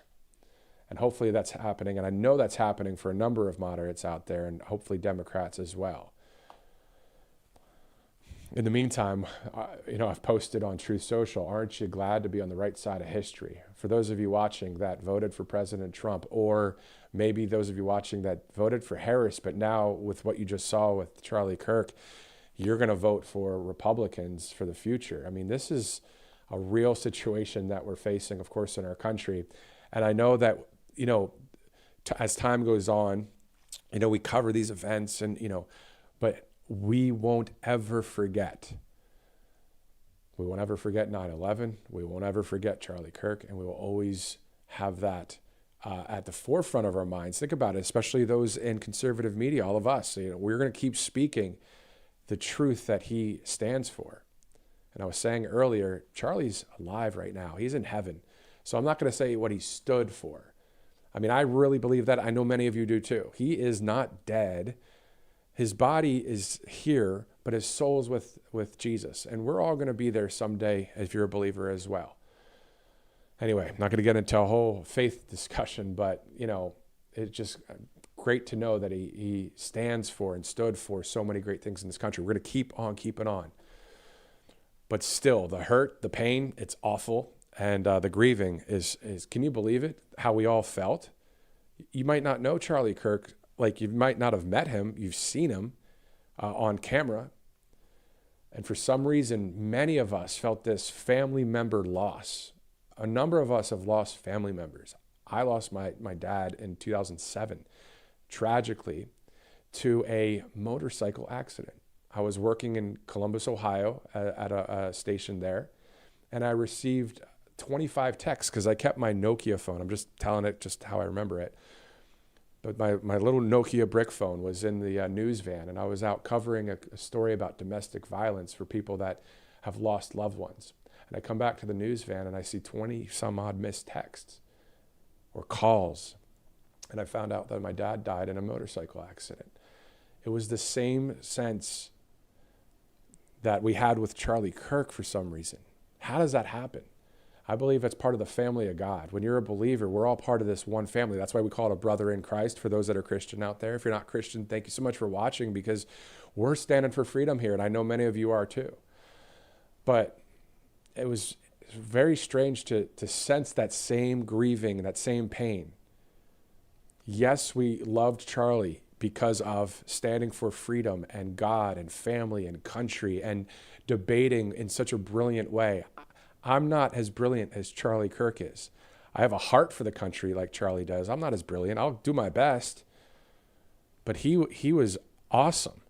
And hopefully that's happening. And I know that's happening for a number of moderates out there, and hopefully Democrats as well. In the meantime, you know, I've posted on Truth Social, aren't you glad to be on the right side of history? For those of you watching that voted for President Trump, or maybe those of you watching that voted for Harris, but now with what you just saw with Charlie Kirk, you're going to vote for Republicans for the future. I mean, this is a real situation that we're facing, of course, in our country. And I know that, you know, as time goes on, you know, we cover these events and, you know, but we won't ever forget. We won't ever forget 9/11. We won't ever forget Charlie Kirk, and we will always have that at the forefront of our minds. Think about it, especially those in conservative media, all of us. You know, we're going to keep speaking the truth that he stands for. And I was saying earlier, Charlie's alive right now. He's in heaven. So I'm not going to say what he stood for. I mean, I really believe that. I know many of you do too. He is not dead. His body is here, but his soul's with Jesus. And we're all going to be there someday if you're a believer as well. Anyway, I'm not going to get into a whole faith discussion, but, you know, it's just great to know that he stands for and stood for so many great things in this country. We're going to keep on keeping on. But still, the hurt, the pain, it's awful. And the grieving is, can you believe it? How we all felt. You might not know Charlie Kirk. Like, you might not have met him. You've seen him on camera. And for some reason, many of us felt this family member loss. A number of us have lost family members. I lost my dad in 2007, tragically, to a motorcycle accident. I was working in Columbus, Ohio, at a station there, and I received 25 texts because I kept my Nokia phone. I'm just telling it just how I remember it. But my little Nokia brick phone was in the news van, and I was out covering a story about domestic violence for people that have lost loved ones. And I come back to the news van, and I see 20 some odd missed texts or calls. And I found out that my dad died in a motorcycle accident. It was the same sense that we had with Charlie Kirk for some reason. How does that happen? I believe it's part of the family of God. When you're a believer, we're all part of this one family. That's why we call it a brother in Christ for those that are Christian out there. If you're not Christian, thank you so much for watching, because we're standing for freedom here, and I know many of you are too. But it was very strange to sense that same grieving, that same pain. Yes, we loved Charlie because of standing for freedom and God and family and country and debating in such a brilliant way. I'm not as brilliant as Charlie Kirk is. I have a heart for the country like Charlie does. I'm not as brilliant. I'll do my best. But he was awesome.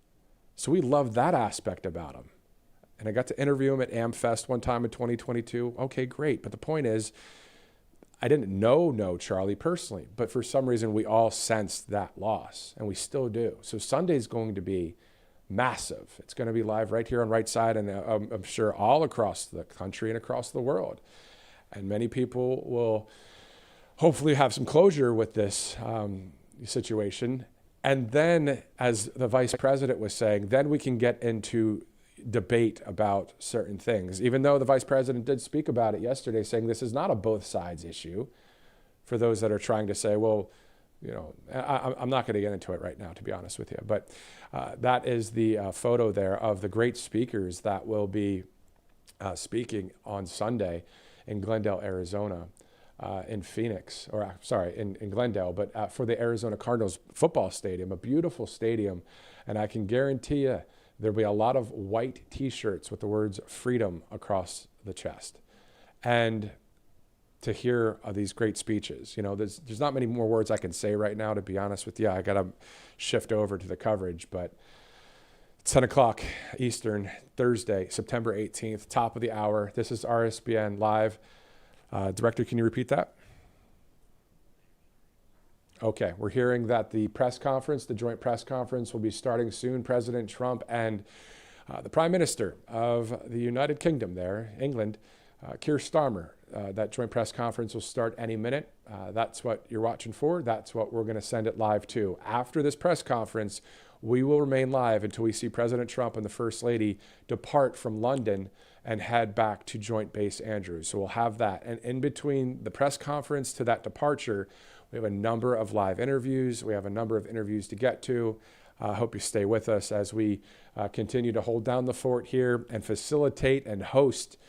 So we loved that aspect about him. And I got to interview him at AmFest one time in 2022. Okay, great. But the point is, I didn't know Charlie personally, but for some reason we all sensed that loss, and we still do. So Sunday's going to be massive. It's going to be live right here on Right Side, and I'm sure all across the country and across the world. And many people will hopefully have some closure with this situation. And then, as the vice president was saying, then we can get into debate about certain things, even though the vice president did speak about it yesterday, saying this is not a both sides issue. For those that are trying to say, well, you know, I'm not going to get into it right now, to be honest with you. But that is the photo there of the great speakers that will be speaking on Sunday in Glendale, Arizona, in Phoenix, or sorry, in Glendale, but for the Arizona Cardinals football stadium, a beautiful stadium. And I can guarantee you there'll be a lot of white T-shirts with the words freedom across the chest. And to hear these great speeches. You know, there's not many more words I can say right now, to be honest with you. I got to shift over to the coverage, but 10 o'clock Eastern, Thursday, September 18th, top of the hour. This is RSBN Live. Director, can you repeat that? Okay, we're hearing that the press conference, the joint press conference, will be starting soon. President Trump and the Prime Minister of the United Kingdom there, England, Keir Starmer. That joint press conference will start any minute. That's what you're watching for. That's what we're going to send it live to. After this press conference, we will remain live until we see President Trump and the First Lady depart from London and head back to Joint Base Andrews. So we'll have that. And in between the press conference to that departure, we have a number of live interviews. We have a number of interviews to get to. I hope you stay with us as we continue to hold down the fort here and facilitate and host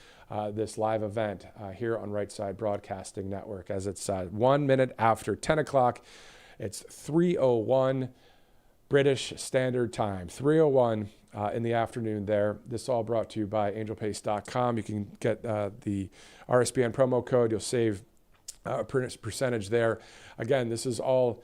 this live event here on Right Side Broadcasting Network. As it's 1 minute after 10 o'clock, it's 3:01 British Standard Time, 3:01 in the afternoon there. This all brought to you by angelpace.com. You can get the RSBN promo code. You'll save a percentage there. Again, this is all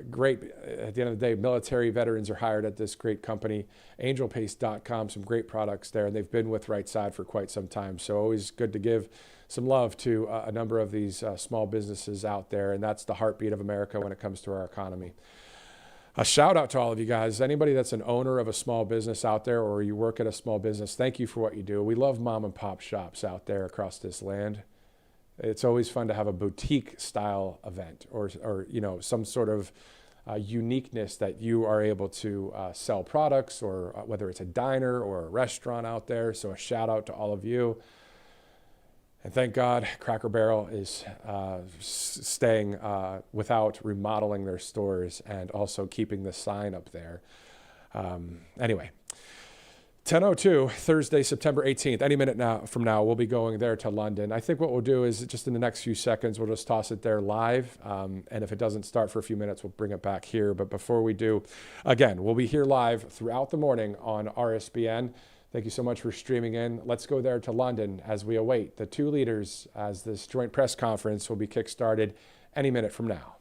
great. At the end of the day, military veterans are hired at this great company, angelpace.com. Some great products there, and they've been with Right Side for quite some time. So always good to give some love to a number of these small businesses out there, and that's the heartbeat of America when it comes to our economy. A shout out to all of you guys. Anybody that's an owner of a small business out there or you work at a small business, thank you for what you do. We love mom and pop shops out there across this land. It's always fun to have a boutique style event or you know, some sort of uniqueness that you are able to sell products, or whether it's a diner or a restaurant out there. So a shout out to all of you. And thank God Cracker Barrel is staying without remodeling their stores and also keeping the sign up there. Anyway, 10:02, Thursday, September 18th. Any minute from now, we'll be going there to London. I think what we'll do is just in the next few seconds, we'll just toss it there live. And if it doesn't start for a few minutes, we'll bring it back here. But before we do, again, we'll be here live throughout the morning on RSBN. Thank you so much for streaming in. Let's go there to London as we await the two leaders as this joint press conference will be kick-started any minute from now.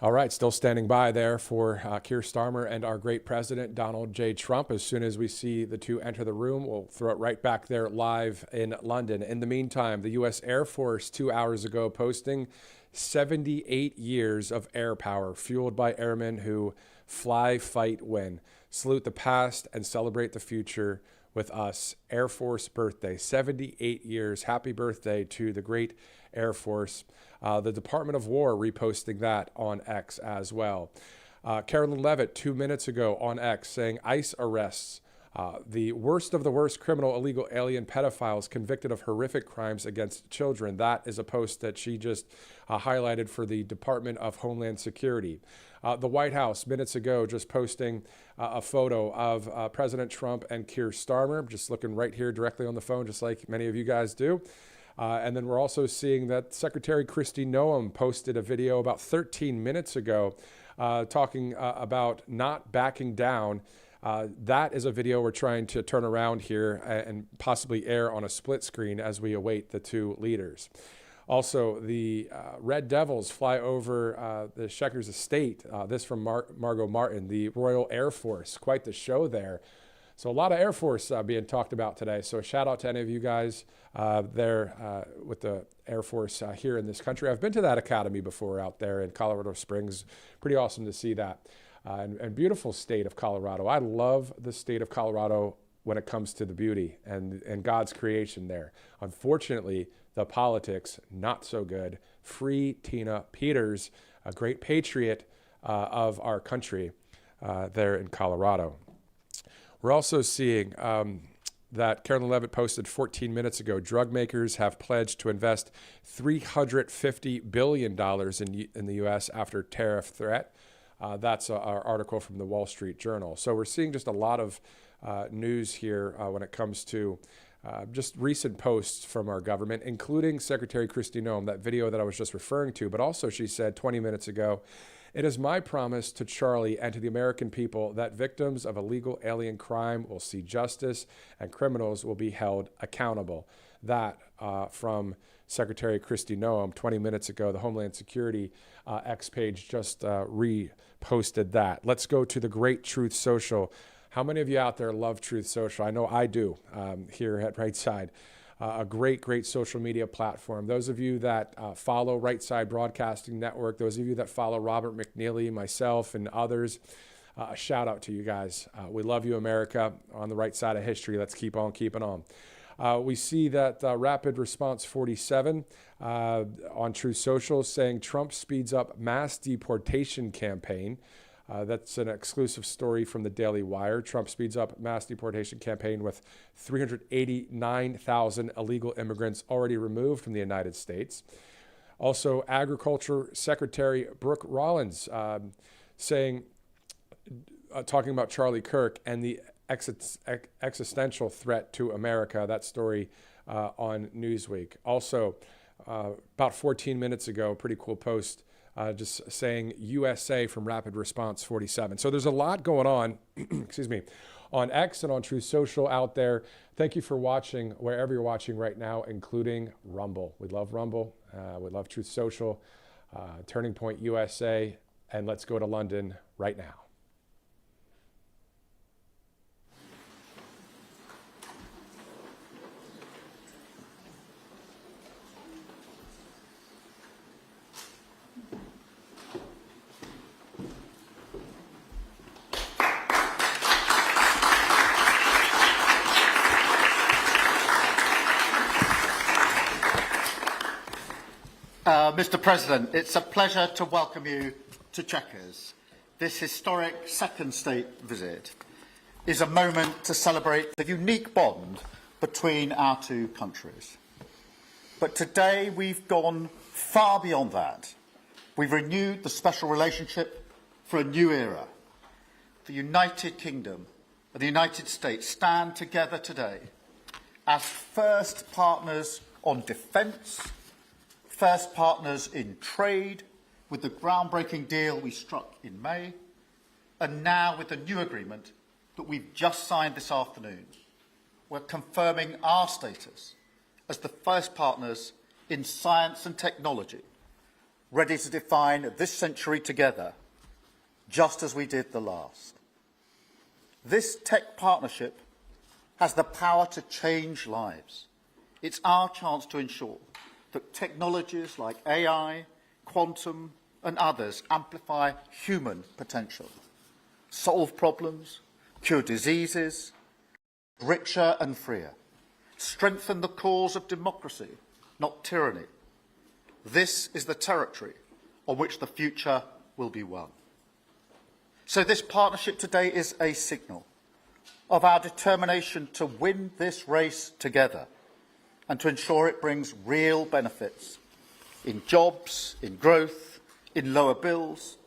All right, still standing by there for Keir Starmer and our great president, Donald J. Trump. As soon as we see the two enter the room, we'll throw it right back there live in London. In the meantime, the U.S. Air Force 2 hours ago posting 78 years of air power fueled by airmen who fly, fight, win. Salute the past and celebrate the future with us. Air Force birthday, 78 years. Happy birthday to the great Air Force. The Department of War reposting that on X as well. Carolyn Levitt 2 minutes ago on X saying ICE arrests the worst of the worst criminal illegal alien pedophiles convicted of horrific crimes against children. That is a post that she just highlighted for the Department of Homeland Security. The White House minutes ago just posting a photo of President Trump and Keir Starmer, just looking right here directly on the phone, just like many of you guys do. And then we're also seeing that Secretary Kristi Noem posted a video about 13 minutes ago talking about not backing down. That is a video we're trying to turn around here and possibly air on a split screen as we await the two leaders. Also, the Red Devils fly over the Chequers estate. This from Margot Martin, the Royal Air Force. Quite the show there. So a lot of Air Force being talked about today. So a shout out to any of you guys there with the Air Force here in this country. I've been to that academy before out there in Colorado Springs. Pretty awesome to see that. And beautiful state of Colorado. I love the state of Colorado when it comes to the beauty and God's creation there. Unfortunately, the politics, not so good. Free Tina Peters, a great patriot of our country there in Colorado. We're also seeing that Carolyn Levitt posted 14 minutes ago, drug makers have pledged to invest $350 billion in the U.S. after tariff threat. That's our article from the Wall Street Journal. So we're seeing just a lot of news here when it comes to just recent posts from our government, including Secretary Kristi Noem, that video that I was just referring to. But also she said 20 minutes ago, "It is my promise to Charlie and to the American people that victims of illegal alien crime will see justice and criminals will be held accountable." That from Secretary Kristi Noem 20 minutes ago. The Homeland Security X page just reposted that. Let's go to the great Truth Social. How many of you out there love Truth Social? I know I do here at Right Side. A great social media platform. Those of you that follow Right Side Broadcasting Network, those of you that follow Robert McNeely, myself, and others, a shout out to you guys. We love you, America, on the right side of history. Let's keep on keeping on. We see that Rapid Response 47 on Truth Social saying Trump speeds up mass deportation campaign. That's an exclusive story from the Daily Wire. Trump speeds up mass deportation campaign with 389,000 illegal immigrants already removed from the United States. Also, Agriculture Secretary Brooke Rollins saying, talking about Charlie Kirk and the existential threat to America. That story on Newsweek. Also, about 14 minutes ago, pretty cool post just saying USA from Rapid Response 47. So there's a lot going on, excuse me, on X and on Truth Social out there. Thank you for watching wherever you're watching right now, including Rumble. We love Rumble. We love Truth Social, Turning Point USA, and let's go to London right now. Mr. President, it's a pleasure to welcome you to Chequers. This historic second state visit is a moment to celebrate the unique bond between our two countries. But today we've gone far beyond that. We've renewed the special relationship for a new era. The United Kingdom and the United States stand together today as first partners on defence, first partners in trade, with the groundbreaking deal we struck in May, and now with the new agreement that we've just signed this afternoon. We're confirming our status as the first partners in science and technology, ready to define this century together, just as we did the last. This tech partnership has the power to change lives. It's our chance to ensure that technologies like AI, quantum, and others amplify human potential, solve problems, cure diseases, richer and freer, strengthen the cause of democracy, not tyranny. This is the territory on which the future will be won. So this partnership today is a signal of our determination to win this race together and to ensure it brings real benefits in jobs, in growth, in lower bills,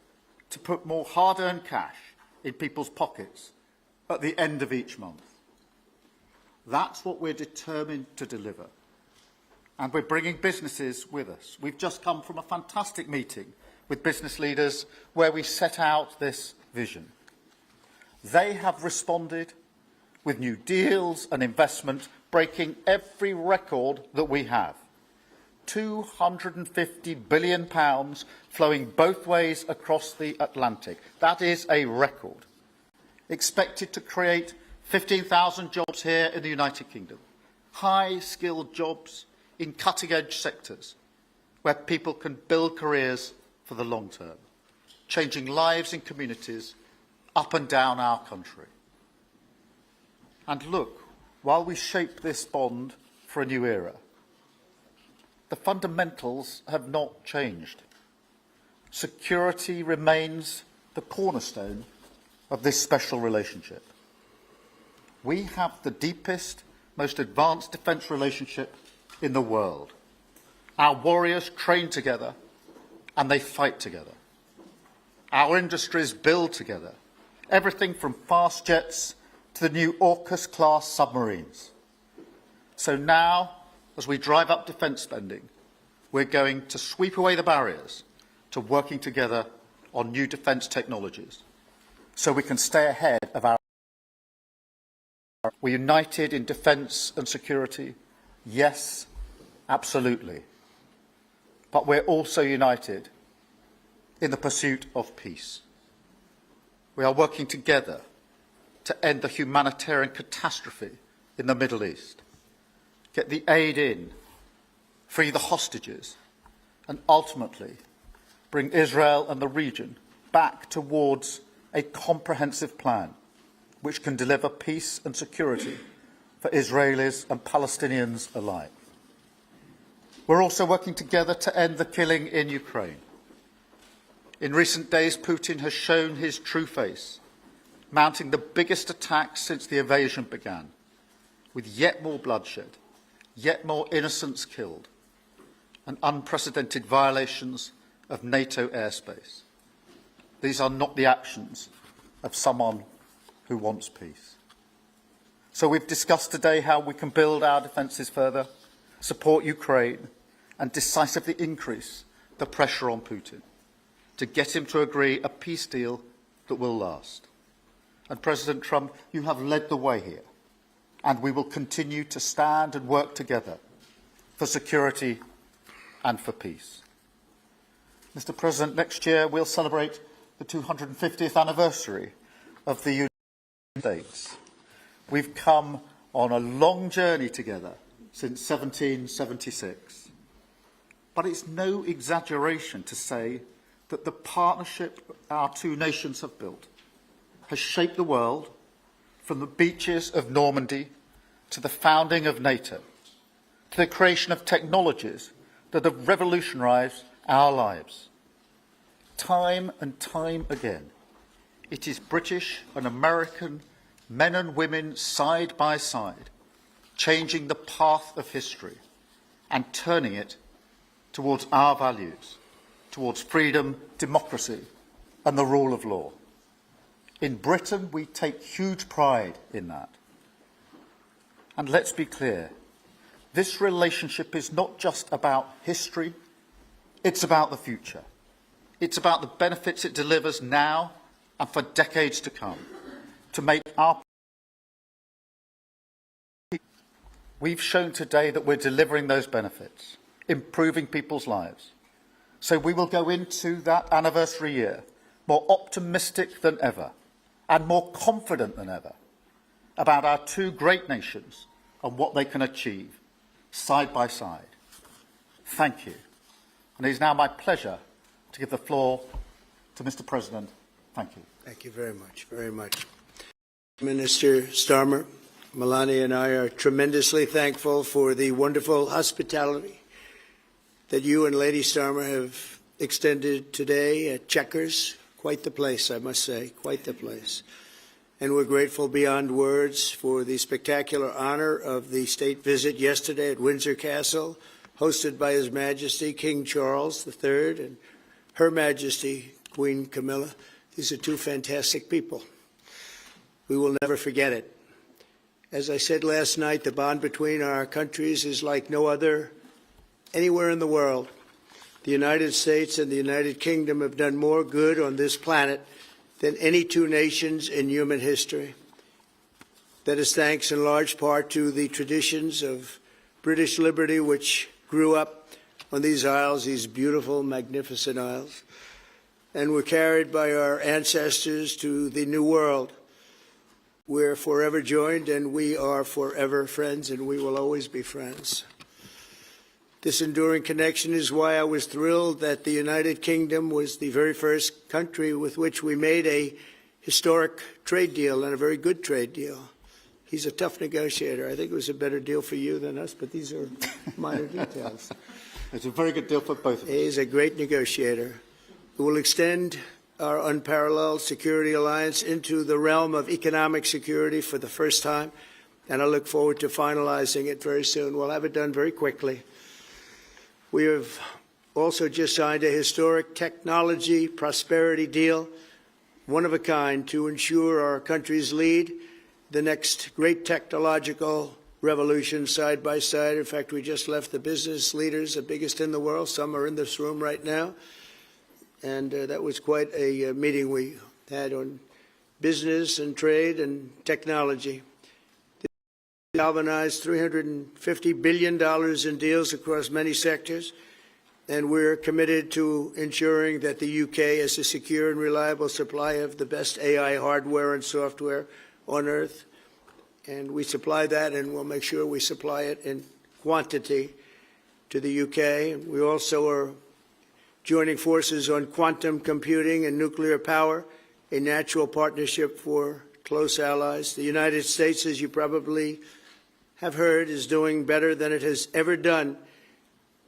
to put more hard-earned cash in people's pockets at the end of each month. That's what we're determined to deliver. And we're bringing businesses with us. We've just come from a fantastic meeting with business leaders where we set out this vision. They have responded with new deals and investment, breaking every record that we have. £250 billion flowing both ways across the Atlantic. That is a record. Expected to create 15,000 jobs here in the United Kingdom. High-skilled jobs in cutting-edge sectors where people can build careers for the long term, changing lives in communities up and down our country. And look, while we shape this bond for a new era, the fundamentals have not changed. Security remains the cornerstone of this special relationship. We have the deepest, most advanced defence relationship in the world. Our warriors train together and they fight together. Our industries build together, everything from fast jets to the new AUKUS-class submarines. So now, as we drive up defence spending, we're going to sweep away the barriers to working together on new defence technologies so we can stay ahead of our... We're united in defence and security. Yes, absolutely. But we're also united in the pursuit of peace. We are working together to end the humanitarian catastrophe in the Middle East, get the aid in, free the hostages, and ultimately bring Israel and the region back towards a comprehensive plan which can deliver peace and security for Israelis and Palestinians alike. We're also working together to end the killing in Ukraine. In recent days, Putin has shown his true face, mounting the biggest attacks since the invasion began, with yet more bloodshed, yet more innocents killed, and unprecedented violations of NATO airspace. These are not the actions of someone who wants peace. So we've discussed today how we can build our defences further, support Ukraine, and decisively increase the pressure on Putin to get him to agree a peace deal that will last. And President Trump, you have led the way here, and we will continue to stand and work together for security and for peace. Mr. President, next year we'll celebrate the 250th anniversary of the United States. We've come on a long journey together since 1776. But it's no exaggeration to say that the partnership our two nations have built has shaped the world from the beaches of Normandy to the founding of NATO, to the creation of technologies that have revolutionised our lives. Time and time again, it is British and American men and women side by side, changing the path of history and turning it towards our values, towards freedom, democracy and the rule of law. In Britain, we take huge pride in that. And let's be clear, this relationship is not just about history, it's about the future. It's about the benefits it delivers now and for decades to come, to make our... We've shown today that we're delivering those benefits, improving people's lives, So we will go into that anniversary year more optimistic than ever and more confident than ever about our two great nations and what they can achieve side by side. Thank you. And it is now my pleasure to give the floor to Mr. President. Thank you. Thank you very much, very much. Minister Starmer, Melania and I are tremendously thankful for the wonderful hospitality that you and Lady Starmer have extended today at Chequers. Quite the place, I must say, quite the place. And we're grateful beyond words for the spectacular honor of the state visit yesterday at Windsor Castle, hosted by His Majesty King Charles III and Her Majesty Queen Camilla. These are two fantastic people. We will never forget it. As I said last night, the bond between our countries is like no other anywhere in the world. The United States and the United Kingdom have done more good on this planet than any two nations in human history. That is thanks in large part to the traditions of British liberty, which grew up on these isles, these beautiful, magnificent isles, and were carried by our ancestors to the New World. We're forever joined, and we are forever friends, and we will always be friends. This enduring connection is why I was thrilled that the United Kingdom was the very first country with which we made a historic trade deal, and a very good trade deal. He's a tough negotiator. I think it was a better deal for you than us, but these are minor details. It's a very good deal for both of us. He's a great negotiator. We will extend our unparalleled security alliance into the realm of economic security for the first time, and I look forward to finalizing it very soon. We'll have it done very quickly. We have also just signed a historic technology prosperity deal, one of a kind, to ensure our countries lead the next great technological revolution side by side. In fact, we just left the business leaders, the biggest in the world. Some are in this room right now. And that was quite a meeting we had on business and trade and technology. We galvanized $350 billion in deals across many sectors, and we're committed to ensuring that the UK has a secure and reliable supply of the best AI hardware and software on Earth. And we supply that, and we'll make sure we supply it in quantity to the UK. We also are joining forces on quantum computing and nuclear power, a natural partnership for close allies. The United States, as you probably have heard, is doing better than it has ever done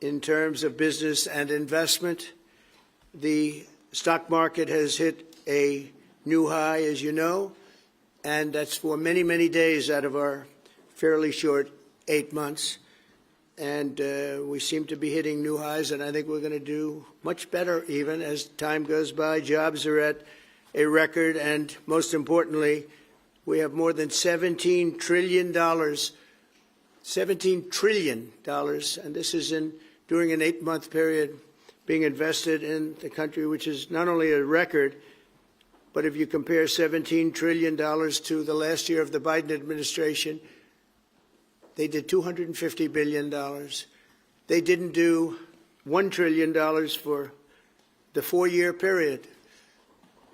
in terms of business and investment. The stock market has hit a new high, as you know, and that's for many, many days out of our fairly short 8 months. And we seem to be hitting new highs, and I think we're going to do much better even as time goes by. Jobs are at a record, and most importantly, we have more than $17 trillion, $17 trillion, and this is during an 8-month period being invested in the country, which is not only a record, but if you compare $17 trillion to the last year of the Biden administration, they did $250 billion. They didn't do $1 trillion for the 4-year period.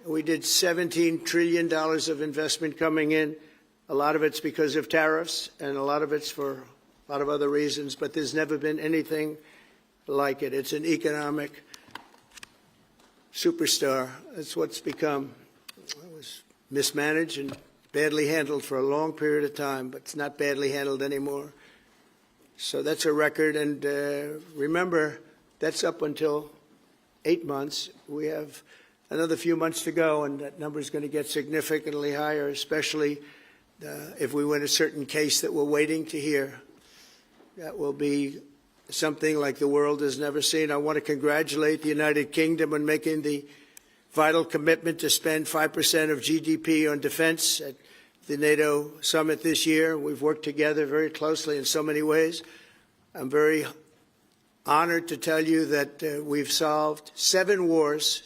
We did $17 trillion of investment coming in. A lot of it's because of tariffs, and a lot of it's for a lot of other reasons, but there's never been anything like it. It's an economic superstar. That's what's become. It was mismanaged and badly handled for a long period of time, but it's not badly handled anymore. So that's a record, and remember, that's up until 8 months. We have another few months to go, and that number is going to get significantly higher, especially if we win a certain case that we're waiting to hear. That will be something like the world has never seen. I want to congratulate the United Kingdom on making the vital commitment to spend 5% of GDP on defense at the NATO summit this year. We've worked together very closely in so many ways. I'm very honored to tell you that we've solved 7 wars,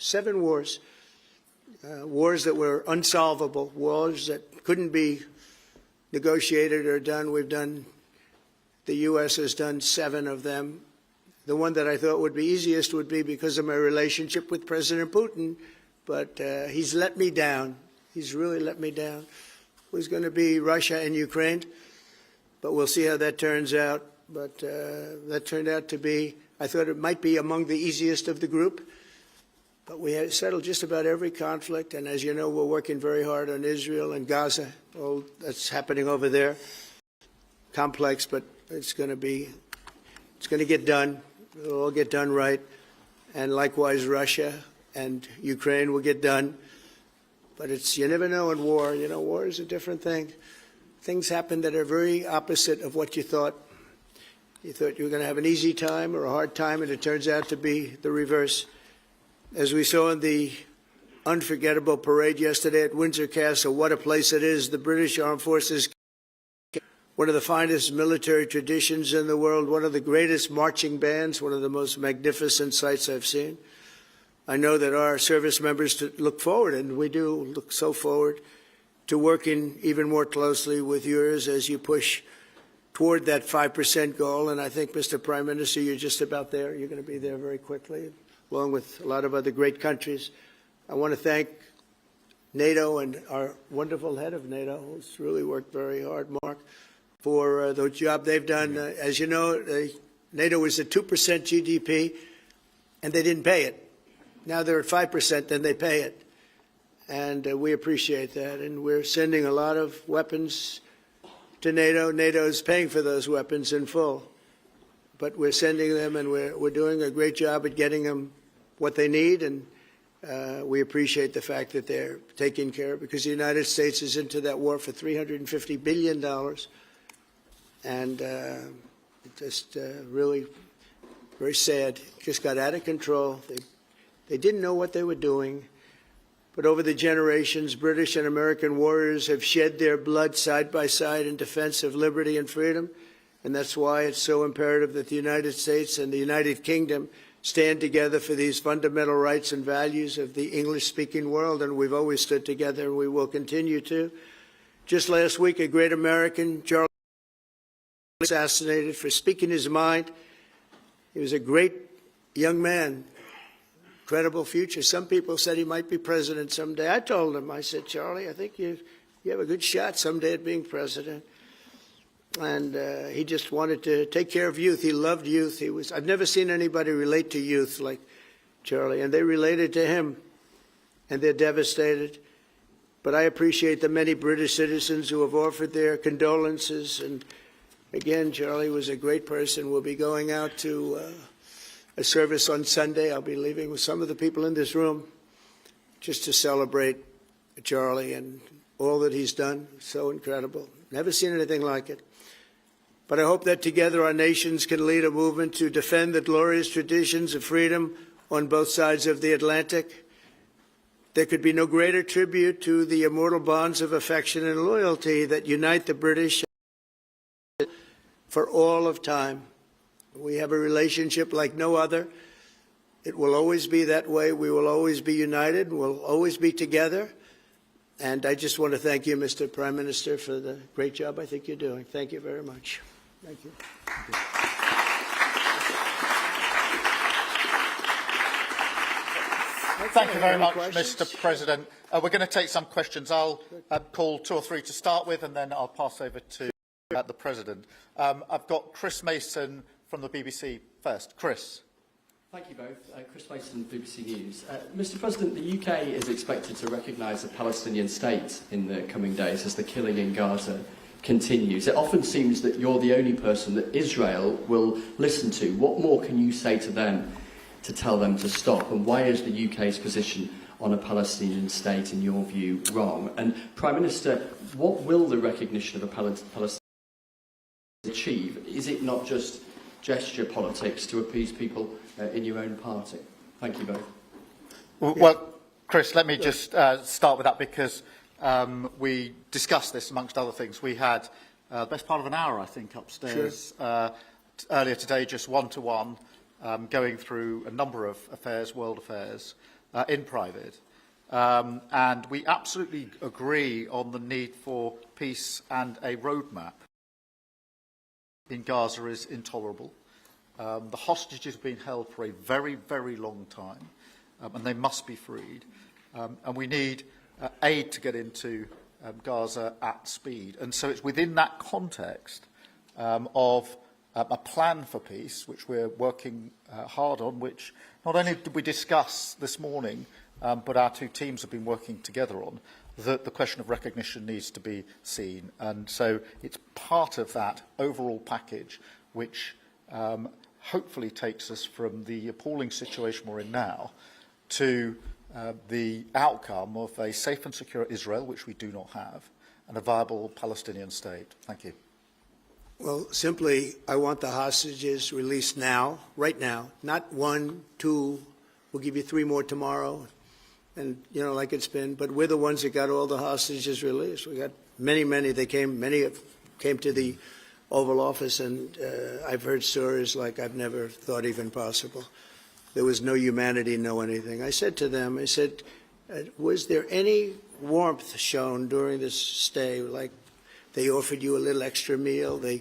wars that were unsolvable, wars that couldn't be negotiated or done. The U.S. has done 7 of them. The one that I thought would be easiest would be because of my relationship with President Putin, but he's let me down. He's really let me down. It was going to be Russia and Ukraine, but we'll see how that turns out. But that turned out to be, I thought it might be among the easiest of the group. But we had settled just about every conflict, and as you know, we're working very hard on Israel and Gaza. All that's happening over there. Complex, but it's going to get done. It'll all get done right. And likewise, Russia and Ukraine will get done. But you never know in war. You know, war is a different thing. Things happen that are very opposite of what you thought. You thought you were going to have an easy time or a hard time, and it turns out to be the reverse. As we saw in the unforgettable parade yesterday at Windsor Castle, what a place it is. The British Armed Forces, one of the finest military traditions in the world, one of the greatest marching bands, one of the most magnificent sights I've seen. I know that our service members look forward, and we do look so forward to working even more closely with yours as you push toward that 5% goal. And I think, Mr. Prime Minister, you're just about there. You're going to be there very quickly, along with a lot of other great countries. I want to thank NATO and our wonderful head of NATO, who's really worked very hard, Mark, for the job they've done. As you know, NATO was at 2% GDP, and they didn't pay it. Now they're at 5%, then they pay it. And we appreciate that. And we're sending a lot of weapons to NATO. NATO is paying for those weapons in full. But we're sending them, and we're doing a great job at getting them what they need. And we appreciate the fact that they're taking care of it, because the United States is into that war for $350 billion. And just really very sad. It just got out of control. They didn't know what they were doing. But over the generations, British and American warriors have shed their blood side by side in defense of liberty and freedom. And that's why it's so imperative that the United States and the United Kingdom stand together for these fundamental rights and values of the English-speaking world. And we've always stood together, and we will continue to. Just last week, a great American, Charles, assassinated for speaking his mind. He was a great young man. Incredible future. Some people said he might be president someday. I told him, I said, Charlie, I think you have a good shot someday at being president. And he just wanted to take care of youth. He loved youth. I've never seen anybody relate to youth like Charlie, and they related to him, and they're devastated. But I appreciate the many British citizens who have offered their condolences. And again, Charlie was a great person. We'll be going out to a service on Sunday. I'll be leaving with some of the people in this room just to celebrate Charlie and all that he's done. So incredible. Never seen anything like it. But I hope that together our nations can lead a movement to defend the glorious traditions of freedom on both sides of the Atlantic. There could be no greater tribute to the immortal bonds of affection and loyalty that unite the British for all of time. We have a relationship like no other. It will always be that way. We will always be united. We'll always be together. And I just want to thank you, Mr. Prime Minister, for the great job I think you're doing. Thank you very much. Thank you. Thank you very much, Mr. President. We're going to take some questions. I'll call 2 or 3 to start with, and then I'll pass over to the President. I've got Chris Mason from the BBC first. Chris. Thank you both. Chris Mason, BBC News. Mr. President, the UK is expected to recognise a Palestinian state in the coming days as the killing in Gaza continues. It often seems that you're the only person that Israel will listen to. What more can you say to them to tell them to stop? And why is the UK's position on a Palestinian state, in your view, wrong? And, Prime Minister, what will the recognition of a Palestinian achieve? Is it not just gesture politics to appease people in your own party? Thank you both. Well, Chris, let me just start with that, because we discussed this amongst other things. We had the best part of an hour, I think, upstairs earlier today, just one-to-one, going through a number of affairs, world affairs, in private. And we absolutely agree on the need for peace, and a roadmap in Gaza is intolerable. The hostages have been held for a very, very long time, and they must be freed. And we need aid to get into Gaza at speed. And so it's within that context of a plan for peace, which we're working hard on, which not only did we discuss this morning, but our two teams have been working together on, that the question of recognition needs to be seen. And so it's part of that overall package which hopefully takes us from the appalling situation we're in now to the outcome of a safe and secure Israel, which we do not have, and a viable Palestinian state. Thank you. Well, simply, I want the hostages released now, right now, not 1, 2, we'll give you 3 more tomorrow, and, you know, like it's been, but we're the ones that got all the hostages released. We got many, many came to the Oval Office, and I've heard stories like I've never thought even possible. There was no humanity, no anything. I said to them, I said, was there any warmth shown during this stay, like they offered you a little extra meal, they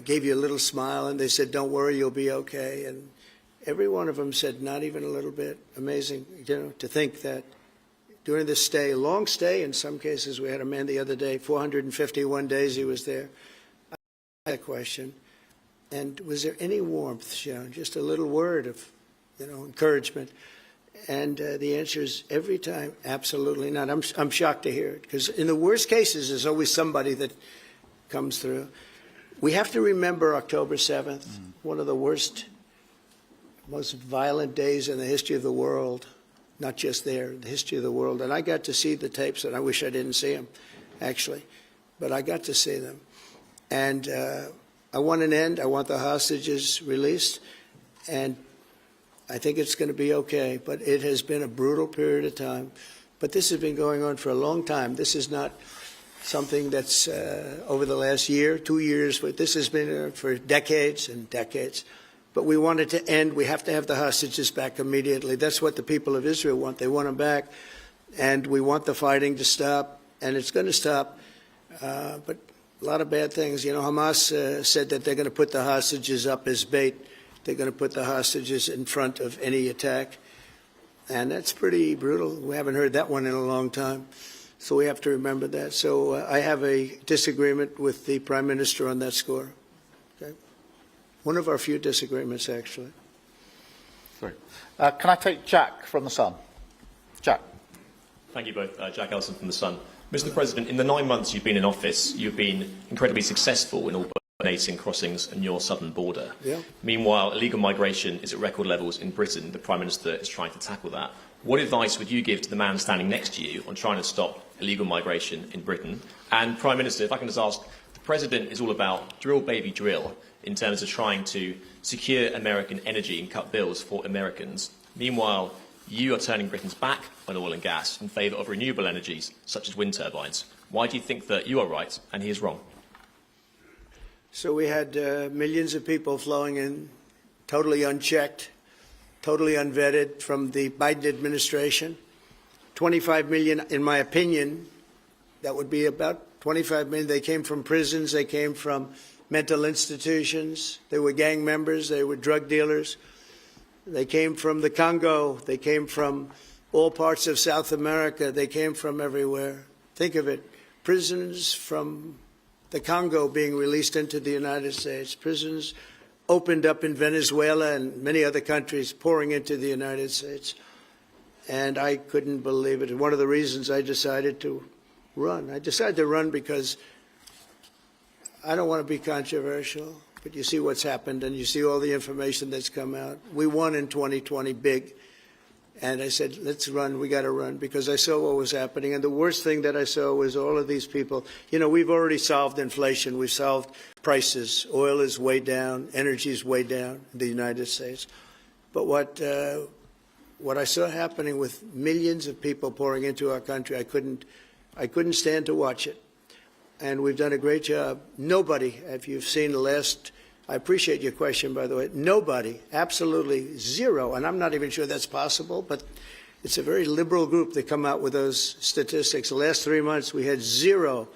gave you a little smile, and they said, don't worry, you'll be okay. And every one of them said, not even a little bit. Amazing, you know, to think that during this stay, long stay in some cases. We had a man the other day, 451 days he was there. I had a question, and was there any warmth shown? Just a little word of, you know, encouragement. And the answer is every time, absolutely not. I'm shocked to hear it, because in the worst cases, there's always somebody that comes through. We have to remember October 7th, one of the worst, most violent days in the history of the world, not just there, the history of the world. And I got to see the tapes, and I wish I didn't see them, actually, but I got to see them. And I want an end. I want the hostages released, and I think it's going to be okay, but it has been a brutal period of time. But this has been going on for a long time. This is not something that's over the last year, 2 years, but this has been for decades and decades. But we want it to end. We have to have the hostages back immediately. That's what the people of Israel want. They want them back, and we want the fighting to stop, and it's going to stop. But a lot of bad things. You know, Hamas said that they're going to put the hostages up as bait. They're going to put the hostages in front of any attack. And that's pretty brutal. We haven't heard that one in a long time. So we have to remember that. So I have a disagreement with the Prime Minister on that score. Okay? One of our few disagreements, actually. Sorry. Can I take Jack from The Sun? Jack. Thank you both. Jack Ellison from The Sun. Mr. President, in the 9 months you've been in office, you've been incredibly successful in all eliminating crossings on your southern border. Yeah. Meanwhile, illegal migration is at record levels in Britain. The Prime Minister is trying to tackle that. What advice would you give to the man standing next to you on trying to stop illegal migration in Britain? And Prime Minister, if I can just ask, the President is all about drill, baby, drill in terms of trying to secure American energy and cut bills for Americans. Meanwhile, you are turning Britain's back on oil and gas in favour of renewable energies, such as wind turbines. Why do you think that you are right and he is wrong? So we had millions of people flowing in, totally unchecked, totally unvetted from the Biden administration. 25 million, in my opinion, that would be about 25 million. They came from prisons, they came from mental institutions, they were gang members, they were drug dealers. They came from the Congo, they came from all parts of South America, they came from everywhere. Think of it, prisons from the Congo being released into the United States, prisons opened up in Venezuela and many other countries pouring into the United States. And I couldn't believe it. One of the reasons I decided to run. I decided to run because I don't want to be controversial, but you see what's happened and you see all the information that's come out. We won in 2020 big. And I said, let's run, we got to run, because I saw what was happening. And the worst thing that I saw was all of these people. You know, we've already solved inflation. We've solved prices. Oil is way down. Energy is way down in the United States. But what I saw happening with millions of people pouring into our country, I couldn't stand to watch it. And we've done a great job. Nobody, if you've seen the last, I appreciate your question, by the way. Nobody, absolutely zero, and I'm not even sure that's possible, but it's a very liberal group that come out with those statistics. The last 3 months, we had zero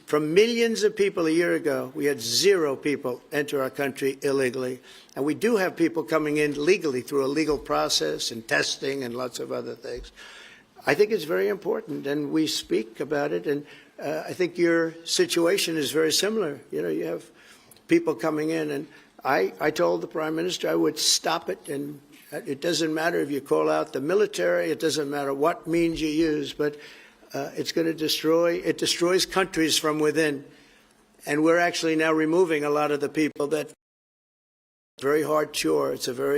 From millions of people a year ago, we had 0 people enter our country illegally. And we do have people coming in legally through a legal process and testing and lots of other things. I think it's very important, and we speak about it. And I think your situation is very similar. You know, you have people coming in, and I told the Prime Minister I would stop it, and it doesn't matter if you call out the military, it doesn't matter what means you use, but it's going to destroys countries from within. And we're actually now removing a lot of the people that very hard chore.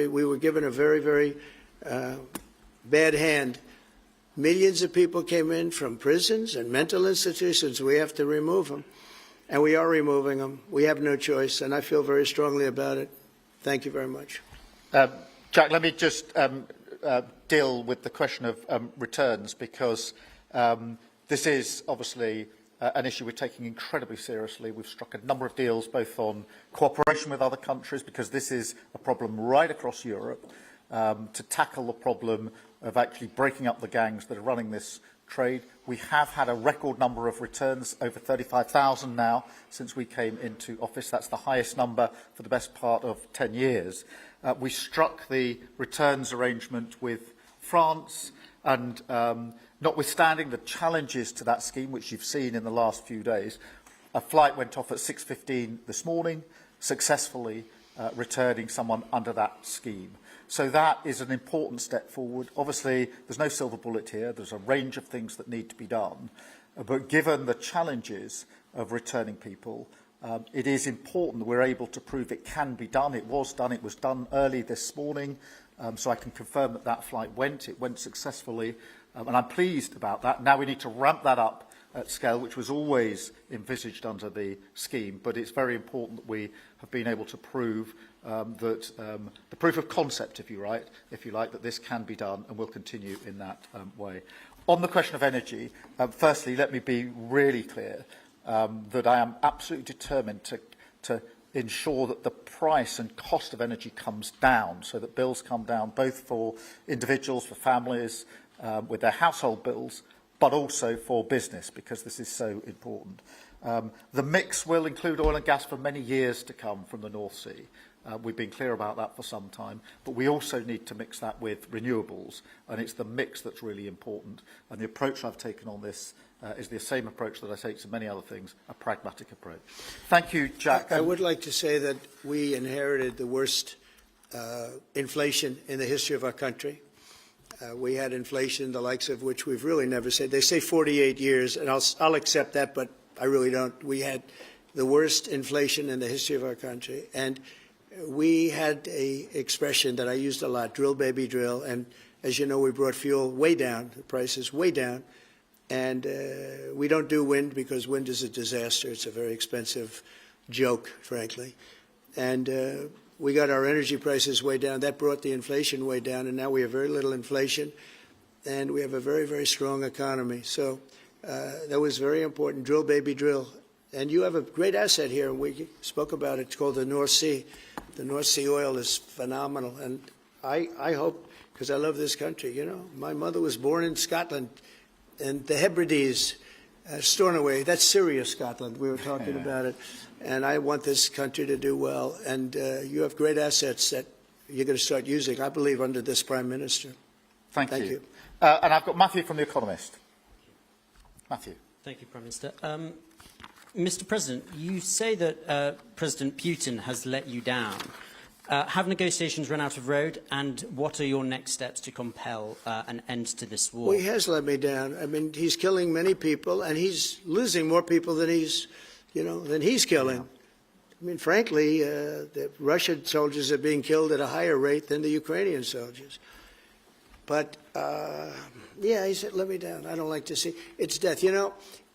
We were given a very, very bad hand. Millions of people came in from prisons and mental institutions. We have to remove them. And we are removing them. We have no choice, and I feel very strongly about it. Thank you very much. Jack, let me just deal with the question of returns, because this is obviously an issue we're taking incredibly seriously. We've struck a number of deals both on cooperation with other countries, because this is a problem right across Europe, to tackle the problem of actually breaking up the gangs that are running this trade. We have had a record number of returns, over 35,000 now since we came into office. That's the highest number for the best part of 10 years. We struck the returns arrangement with France, and notwithstanding the challenges to that scheme, which you've seen in the last few days, a flight went off at 6:15 this morning, successfully returning someone under that scheme. So that is an important step forward. Obviously, there's no silver bullet here. There's a range of things that need to be done. But given the challenges of returning people, it is important that we're able to prove it can be done. It was done. It was done early this morning. So I can confirm that that flight went. It went successfully. And I'm pleased about that. Now we need to ramp that up at scale, which was always envisaged under the scheme. But it's very important that we have been able to prove that the proof of concept, if you like, that this can be done, and will continue in that way. On the question of energy, firstly, let me be really clear that I am absolutely determined to ensure that the price and cost of energy comes down, so that bills come down both for individuals, for families, with their household bills, but also for business, because this is so important. The mix will include oil and gas for many years to come from the North Sea. We've been clear about that for some time, but we also need to mix that with renewables, and it's the mix that's really important. And the approach I've taken on this is the same approach that I take to many other things, a pragmatic approach. Thank you, Jack. I would like to say that we inherited the worst inflation in the history of our country. We had inflation, the likes of which we've really never said. They say 48 years, and I'll accept that, but I really don't. We had the worst inflation in the history of our country. And we had a expression that I used a lot, drill, baby, drill. And as you know, we brought fuel way down, the prices way down. And we don't do wind because wind is a disaster. It's a very expensive joke, frankly. And we got our energy prices way down. That brought the inflation way down. And now we have very little inflation. And we have a very, very strong economy. So that was very important. Drill, baby, drill. And you have a great asset here. We spoke about it. It's called the North Sea. The North Sea oil is phenomenal. And I hope, because I love this country, you know, my mother was born in Scotland. And the Hebrides, Stornoway, that's Syria, Scotland. We were talking about it. And I want this country to do well. And you have great assets that you're going to start using, I believe, under this Prime Minister. Thank you. And I've got Matthew from The Economist. Matthew. Thank you, Prime Minister. Mr. President, you say that President Putin has let you down. Have negotiations run out of road, and what are your next steps to compel an end to this war? Well, he has let me down. I mean, he's killing many people, and he's losing more people than he's killing. Yeah. I mean, frankly, the Russian soldiers are being killed at a higher rate than the Ukrainian soldiers. But, yeah, he said, let me down. I don't like to see. It's death. You know,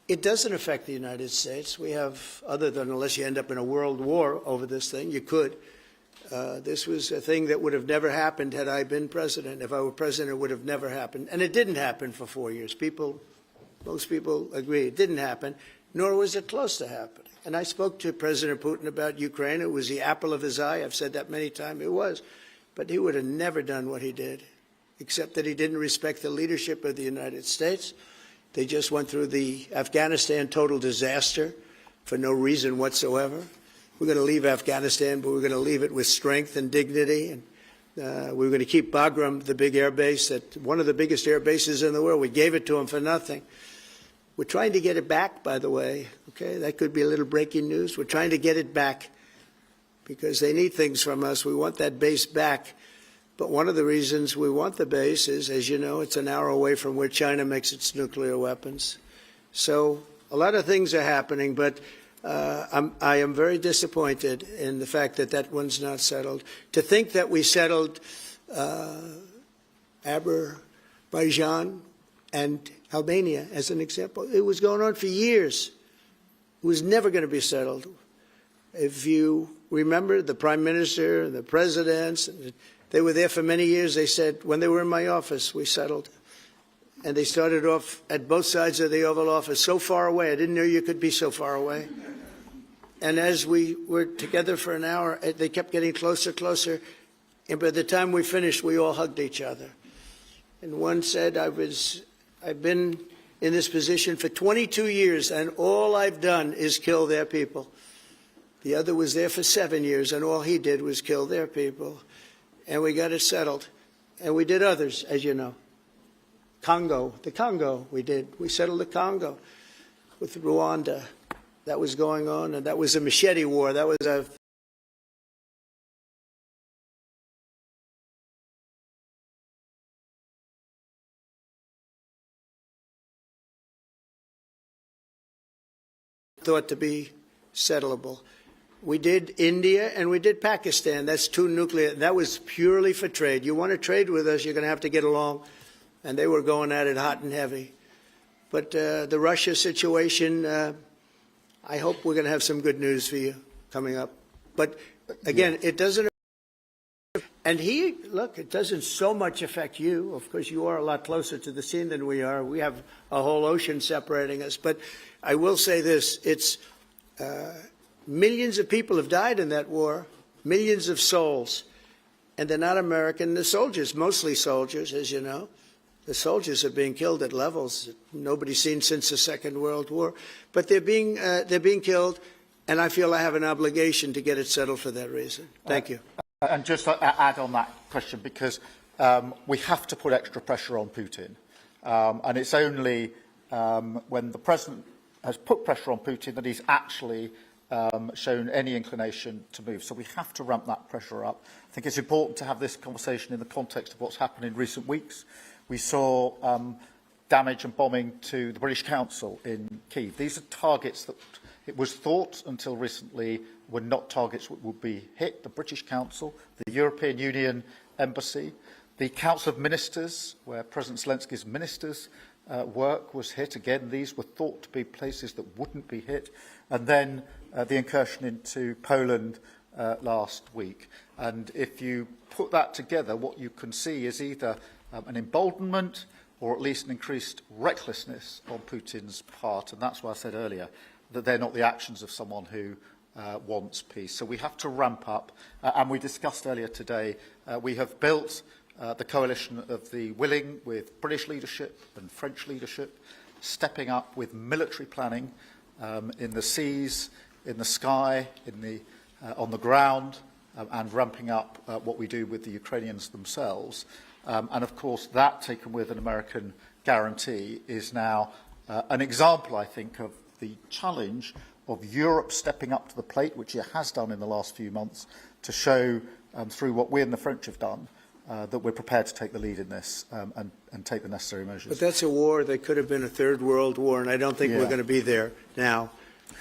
it doesn't affect the United States. We have, other than unless you end up in a world war over this thing, you could. This was a thing that would have never happened had I been president. If I were president, it would have never happened. And it didn't happen for 4 years. Most people agree it didn't happen, nor was it close to happening. And I spoke to President Putin about Ukraine. It was the apple of his eye. I've said that many times. It was. But he would have never done what he did, except that he didn't respect the leadership of the United States. They just went through the Afghanistan total disaster for no reason whatsoever. We're going to leave Afghanistan, but we're going to leave it with strength and dignity. And we're going to keep Bagram, the big air base, one of the biggest air bases in the world. We gave it to them for nothing. We're trying to get it back, by the way. Okay, that could be a little breaking news. We're trying to get it back because they need things from us. We want that base back. But one of the reasons we want the base is, as you know, it's an hour away from where China makes its nuclear weapons. So a lot of things are happening, but I am very disappointed in the fact that that one's not settled. To think that we settled Azerbaijan and Albania as an example, it was going on for years. It was never going to be settled. If you remember, the Prime Minister, the presidents, they were there for many years. They said, when they were in my office, we settled. And they started off at both sides of the Oval Office, so far away. I didn't know you could be so far away. And as we were together for an hour, they kept getting closer, closer. And by the time we finished, we all hugged each other. And one said, I've been in this position for 22 years, and all I've done is kill their people. The other was there for 7 years, and all he did was kill their people. And we got it settled. And we did others, as you know. The Congo, we settled the Congo with Rwanda. That was going on, and that was a machete war. That was a thought to be settleable. We did India and we did Pakistan. That's two nuclear. That was purely for trade. You want to trade with us, you're going to have to get along. And they were going at it hot and heavy. But the Russia situation, I hope we're going to have some good news for you coming up. But again, it doesn't. And look, it doesn't so much affect you. Of course, you are a lot closer to the scene than we are. We have a whole ocean separating us. But I will say this, it's millions of people have died in that war, millions of souls. And they're not American. They're soldiers, mostly soldiers, as you know. The soldiers are being killed at levels that nobody's seen since the Second World War. But they're being killed, and I feel I have an obligation to get it settled for that reason. Thank you. And just to add on that question, because we have to put extra pressure on Putin. And it's only when the President has put pressure on Putin that he's actually shown any inclination to move. So we have to ramp that pressure up. I think it's important to have this conversation in the context of what's happened in recent weeks. We saw damage and bombing to the British Council in Kyiv. These are targets that it was thought until recently were not targets that would be hit. The British Council, the European Union Embassy, the Council of Ministers, where President Zelensky's ministers' work was hit. Again, these were thought to be places that wouldn't be hit. And then the incursion into Poland last week. And if you put that together, what you can see is either an emboldenment or at least an increased recklessness on Putin's part. And that's why I said earlier that they're not the actions of someone who wants peace. So we have to ramp up. And we discussed earlier today, we have built the coalition of the willing with British leadership and French leadership, stepping up with military planning in the seas, in the sky, on the ground, and ramping up what we do with the Ukrainians themselves. And of course, that taken with an American guarantee is now an example, I think, of the challenge of Europe stepping up to the plate, which it has done in the last few months, to show through what we and the French have done that we're prepared to take the lead in this and take the necessary measures. But that's a war that could have been a third world war, and I don't think we're going to be there now.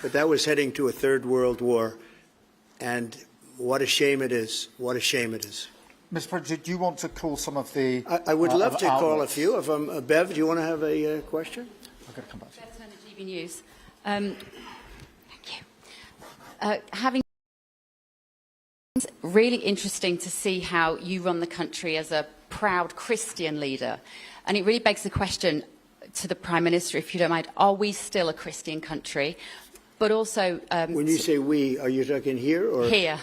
But that was heading to a third world war, and what a shame it is. What a shame it is. Mr. President, do you want to call some of the... I would love to call a few of them. Bev, do you want to have a question? I've got to come back to you. Bev Turner, GB News. Thank you. Having it's really interesting to see how you run the country as a proud Christian leader. And it really begs the question to the Prime Minister, if you don't mind, are we still a Christian country? But also... when you say we, are you talking here or... Here.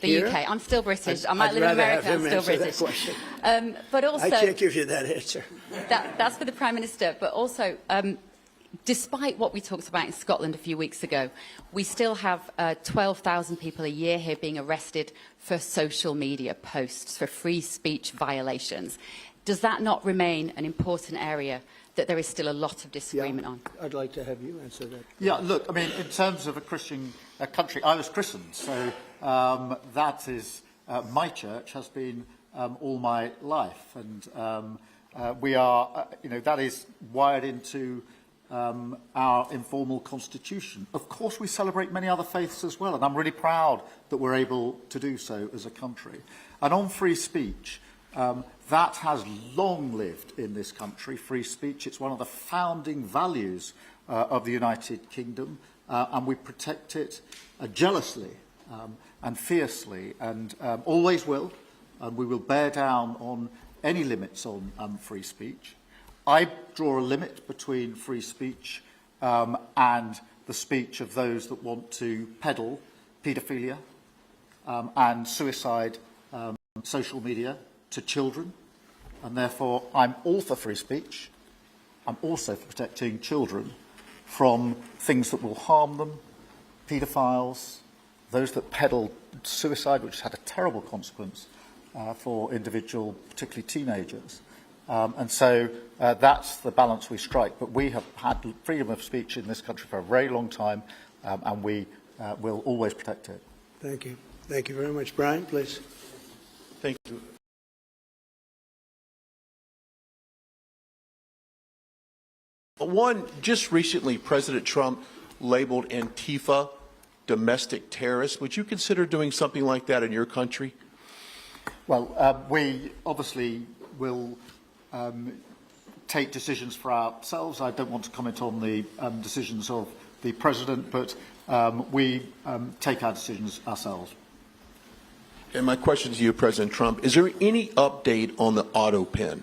The Here? UK. I'm still British. I might I'd live in rather America. have I'm him still answer British. that question. But also, I can't give you that answer. that's for the Prime Minister. But also, despite what we talked about in Scotland a few weeks ago, we still have 12,000 people a year here being arrested for social media posts, for free speech violations. Does that not remain an important area that there is still a lot of disagreement on? I'd like to have you answer that. Yeah, look, I mean, in terms of a Christian country, I was christened, so that is, my church has been all my life, and we are, that is wired into our informal constitution. Of course, we celebrate many other faiths as well, and I'm really proud that we're able to do so as a country. And on free speech, that has long lived in this country, free speech. It's one of the founding values of the United Kingdom, and we protect it jealously and fiercely, and always will, and we will bear down on any limits on free speech. I draw a limit between free speech and the speech of those that want to peddle paedophilia and suicide social media to children, and therefore I'm all for free speech. I'm also for protecting children from things that will harm them, paedophiles, those that peddle suicide, which has had a terrible consequence for individual, particularly teenagers. And so that's the balance we strike. But we have had freedom of speech in this country for a very long time, and we will always protect it. Thank you. Thank you very much. Brian, please. Thank you. One, just recently, President Trump labeled Antifa domestic terrorists. Would you consider doing something like that in your country? Well, we obviously will take decisions for ourselves. I don't want to comment on the decisions of the President, but we take our decisions ourselves. And my question to you, President Trump, is there any update on the auto pen?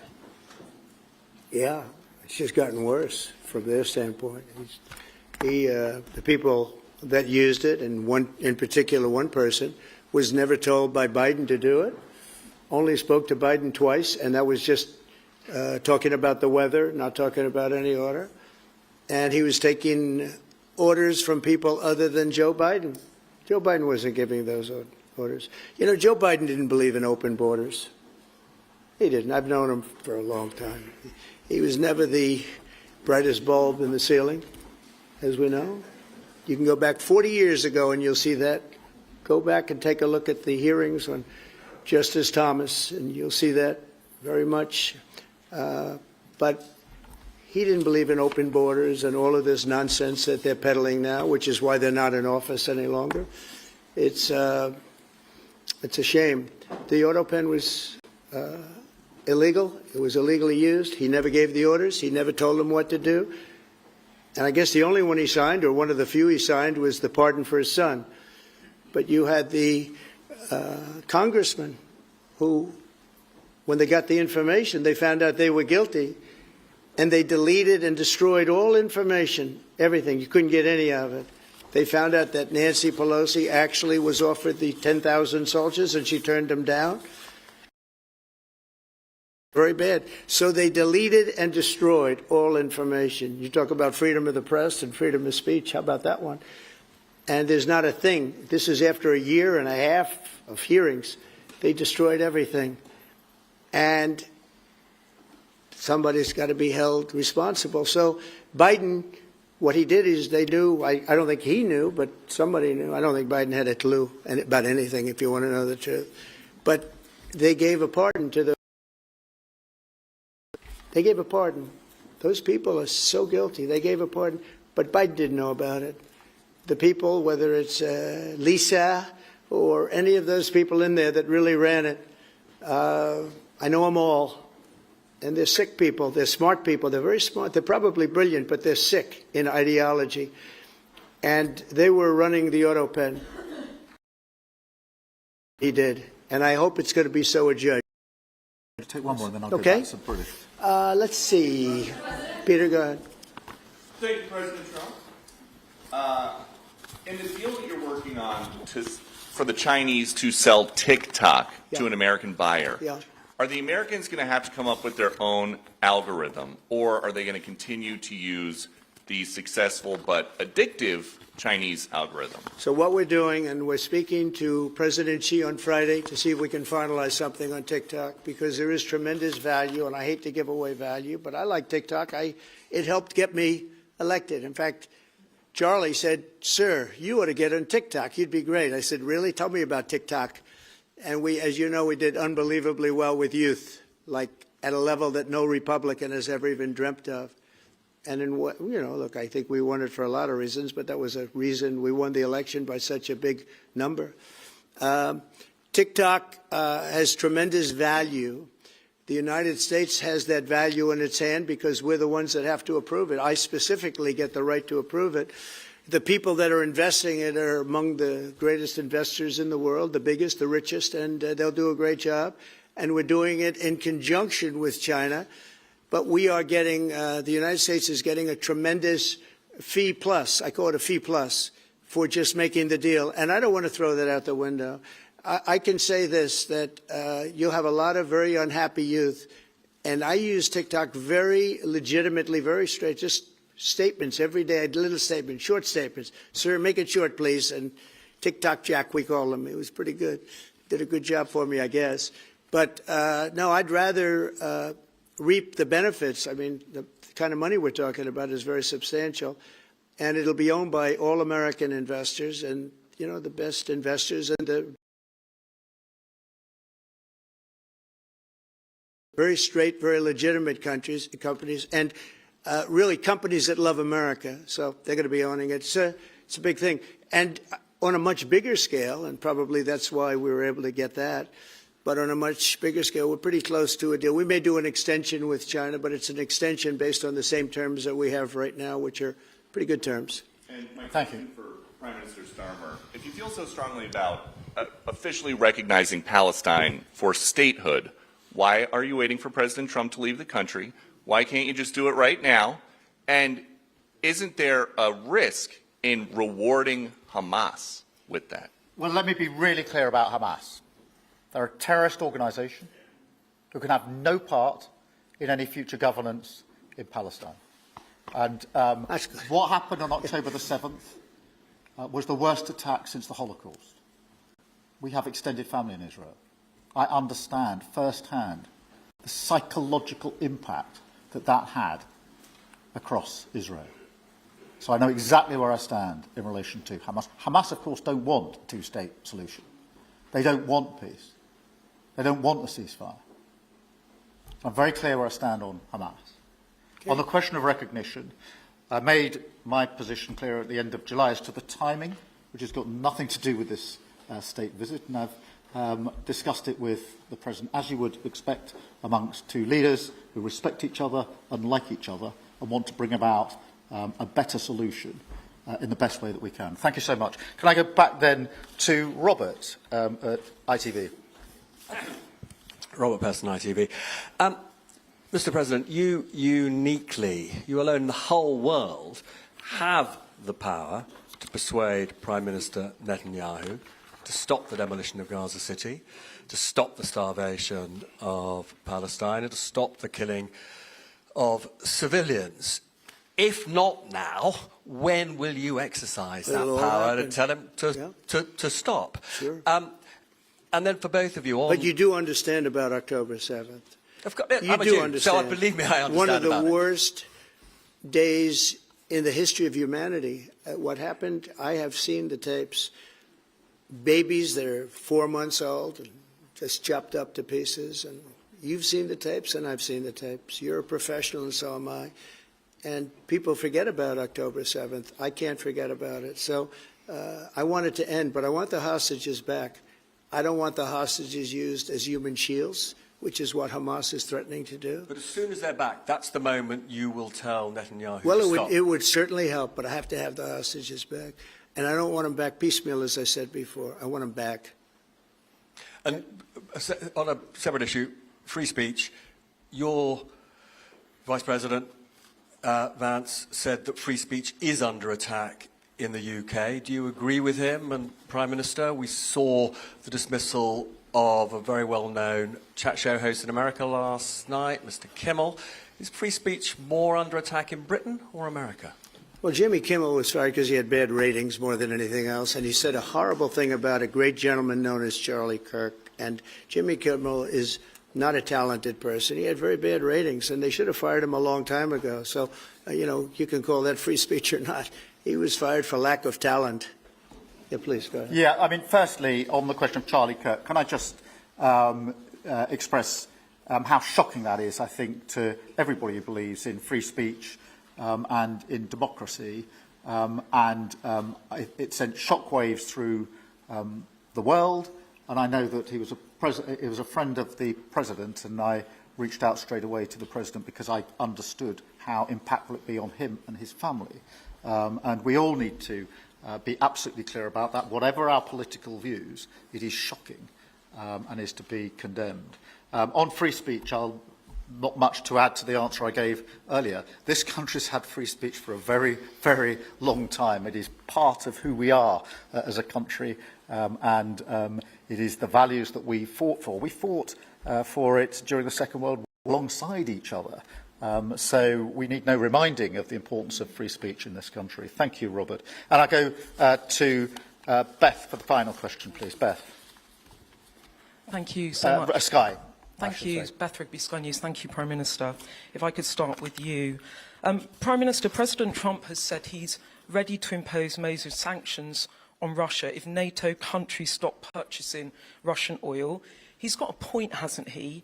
Yeah, it's just gotten worse from their standpoint. The people that used it, and one in particular, one person, was never told by Biden to do it. Only spoke to Biden twice, and that was just talking about the weather, not talking about any order. And he was taking orders from people other than Joe Biden. Joe Biden wasn't giving those orders. You know, Joe Biden didn't believe in open borders. He didn't. I've known him for a long time. He was never the brightest bulb in the ceiling, as we know. You can go back 40 years ago and you'll see that. Go back and take a look at the hearings on Justice Thomas, and you'll see that very much. But he didn't believe in open borders and all of this nonsense that they're peddling now, which is why they're not in office any longer. It's a shame. The auto pen was illegal. It was illegally used. He never gave the orders. He never told them what to do. And I guess the only one he signed, or one of the few he signed, was the pardon for his son. But you had the congressman who, when they got the information, they found out they were guilty, and they deleted and destroyed all information, everything. You couldn't get any of it. They found out that Nancy Pelosi actually was offered the 10,000 soldiers, and she turned them down. Very bad. So they deleted and destroyed all information. You talk about freedom of the press and freedom of speech. How about that one? And there's not a thing. This is after a year and a half of hearings. They destroyed everything. And somebody's got to be held responsible. So Biden, what he did is they knew, I don't think he knew, but somebody knew. I don't think Biden had a clue about anything, if you want to know the truth. But they gave a pardon to the They gave a pardon. Those people are so guilty. They gave a pardon, but Biden didn't know about it. The people, whether it's Lisa or any of those people in there that really ran it, I know them all. And they're sick people. They're smart people. They're very smart. They're probably brilliant, but they're sick in ideology. And they were running the auto pen. He did. And I hope it's going to be so adjudged. Take one more, and then I'll go Okay. back to British. Let's see. Peter, go ahead. Thank you, President Trump. In the deal that you're working on to for the Chinese to sell TikTok Yeah. to an American buyer, Yeah. are the Americans going to have to come up with their own algorithm, or are they going to continue to use the successful but addictive Chinese algorithm? So what we're doing, and we're speaking to President Xi on Friday to see if we can finalize something on TikTok, because there is tremendous value, and I hate to give away value, but I like TikTok. It helped get me elected. In fact, Charlie said, "Sir, you ought to get on TikTok. You'd be great." I said, "Really? Tell me about TikTok." And we, as you know, we did unbelievably well with youth, like at a level that no Republican has ever even dreamt of. And in what, look, I think we won it for a lot of reasons, but that was a reason we won the election by such a big number. TikTok has tremendous value. The United States has that value in its hand because we're the ones that have to approve it. I specifically get the right to approve it. The people that are investing in it are among the greatest investors in the world, the biggest, the richest, and they'll do a great job. And we're doing it in conjunction with China. But we are getting, the United States is getting a tremendous fee plus, I call it a fee plus, for just making the deal. And I don't want to throw that out the window. I can say this, that you'll have a lot of very unhappy youth. And I use TikTok very legitimately, very straight, just statements every day, little statements, short statements. "Sir, make it short, please." And TikTok Jack, we call him. It was pretty good. Did a good job for me, I guess. But no, I'd rather reap the benefits. I mean, the kind of money we're talking about is very substantial, and it'll be owned by all American investors and, the best investors and the very straight, very legitimate companies, and really companies that love America. So they're going to be owning it. It's a big thing. And on a much bigger scale, and probably that's why we were able to get that, but on a much bigger scale, we're pretty close to a deal. We may do an extension with China, but it's an extension based on the same terms that we have right now, which are pretty good terms. And my question for Prime Minister Starmer, if you feel so strongly about officially recognizing Palestine for statehood, why are you waiting for President Trump to leave the country? Why can't you just do it right now? And isn't there a risk in rewarding Hamas with that? Well, let me be really clear about Hamas. They're a terrorist organisation who can have no part in any future governance in Palestine. And what happened on October the 7th was the worst attack since the Holocaust. We have extended family in Israel. I understand firsthand the psychological impact that had across Israel. So I know exactly where I stand in relation to Hamas. Hamas, of course, don't want a two-state solution. They don't want peace. They don't want a ceasefire. I'm very clear where I stand on Hamas. Okay. On the question of recognition, I made my position clear at the end of July as to the timing, which has got nothing to do with this state visit, and I've discussed it with the President, as you would expect amongst two leaders who respect each other and like each other and want to bring about a better solution in the best way that we can. Thank you so much. Can I go back then to Robert at ITV? Robert Person, ITV. Mr. President, you uniquely, you alone in the whole world, have the power to persuade Prime Minister Netanyahu to stop the demolition of Gaza City, to stop the starvation of Palestine, and to stop the killing of civilians. If not now, when will you exercise that power and tell him to stop? Sure. And then for both of you... But you do understand about October 7th. You do understand. So believe me, I understand. One of the worst days in the history of humanity. What happened, I have seen the tapes. Babies that are 4 months old, and just chopped up to pieces. And you've seen the tapes, and I've seen the tapes. You're a professional, and so am I. And people forget about October 7th. I can't forget about it. So I want it to end, but I want the hostages back. I don't want the hostages used as human shields, which is what Hamas is threatening to do. But as soon as they're back, that's the moment you will tell Netanyahu to stop. Well, it would certainly help, but I have to have the hostages back. And I don't want them back piecemeal, as I said before. I want them back. And on a separate issue, free speech, your Vice President, Vance, said that free speech is under attack in the UK. Do you agree with him? And Prime Minister, we saw the dismissal of a very well-known chat show host in America last night, Mr. Kimmel. Is free speech more under attack in Britain or America? Well, Jimmy Kimmel was fired because he had bad ratings more than anything else, and he said a horrible thing about a great gentleman known as Charlie Kirk. And Jimmy Kimmel is not a talented person. He had very bad ratings, and they should have fired him a long time ago. So, you know, you can call that free speech or not. He was fired for lack of talent. Yeah, please, go ahead. Yeah, I mean, firstly, on the question of Charlie Kirk, can I just express how shocking that is, I think, to everybody who believes in free speech and in democracy. It sent shockwaves through the world, and I know that he was a friend of the President, and I reached out straight away to the President because I understood how impactful it would be on him and his family. And we all need to be absolutely clear about that. Whatever our political views, it is shocking and is to be condemned. On free speech, not much to add to the answer I gave earlier. This country's had free speech for a very, very long time. It is part of who we are as a country, and it is the values that we fought for. We fought for it during the Second World War alongside each other. So we need no reminding of the importance of free speech in this country. Thank you, Robert. And I go to Beth for the final question, please. Beth. Thank you so much. Sky. Thank you, Beth Rigby, Sky News. Thank you, Prime Minister. If I could start with you. Prime Minister, President Trump has said he's ready to impose major sanctions on Russia if NATO countries stop purchasing Russian oil. He's got a point, hasn't he?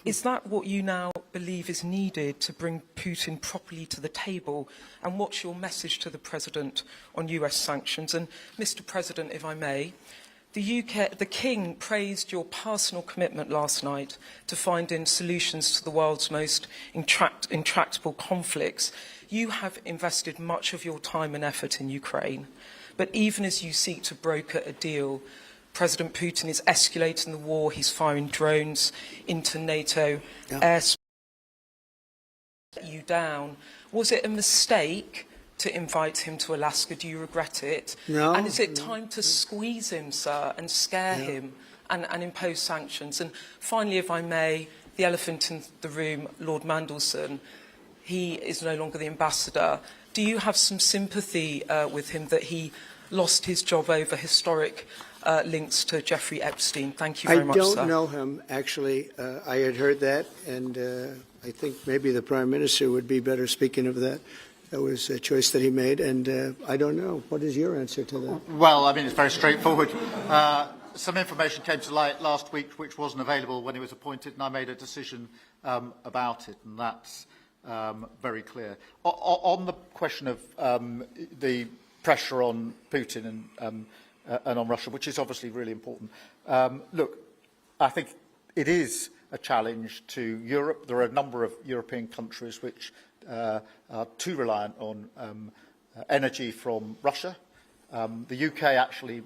Is that what you now believe is needed to bring Putin properly to the table? And what's your message to the President on US sanctions? And Mr. President, if I may, the King praised your personal commitment last night to finding solutions to the world's most intractable conflicts. You have invested much of your time and effort in Ukraine, but even as you seek to broker a deal, President Putin is escalating the war. He's firing drones into NATO airspace. You down. Was it a mistake to invite him to Alaska? Do you regret it? No. And is it time to squeeze him, sir, and scare him and impose sanctions? And finally, if I may, the elephant in the room, Lord Mandelson, he is no longer the ambassador. Do you have some sympathy with him that he lost his job over historic links to Jeffrey Epstein? Thank you very much, sir. I don't know him, actually. I had heard that, and I think maybe the Prime Minister would be better speaking of that. That was a choice that he made, and I don't know. What is your answer to that? Well, I mean, it's very straightforward. Some information came to light last week which wasn't available when he was appointed, and I made a decision about it, and that's very clear. On the question of the pressure on Putin and on Russia, which is obviously really important. Look, I think it is a challenge to Europe. There are a number of European countries which are too reliant on energy from Russia. The UK actually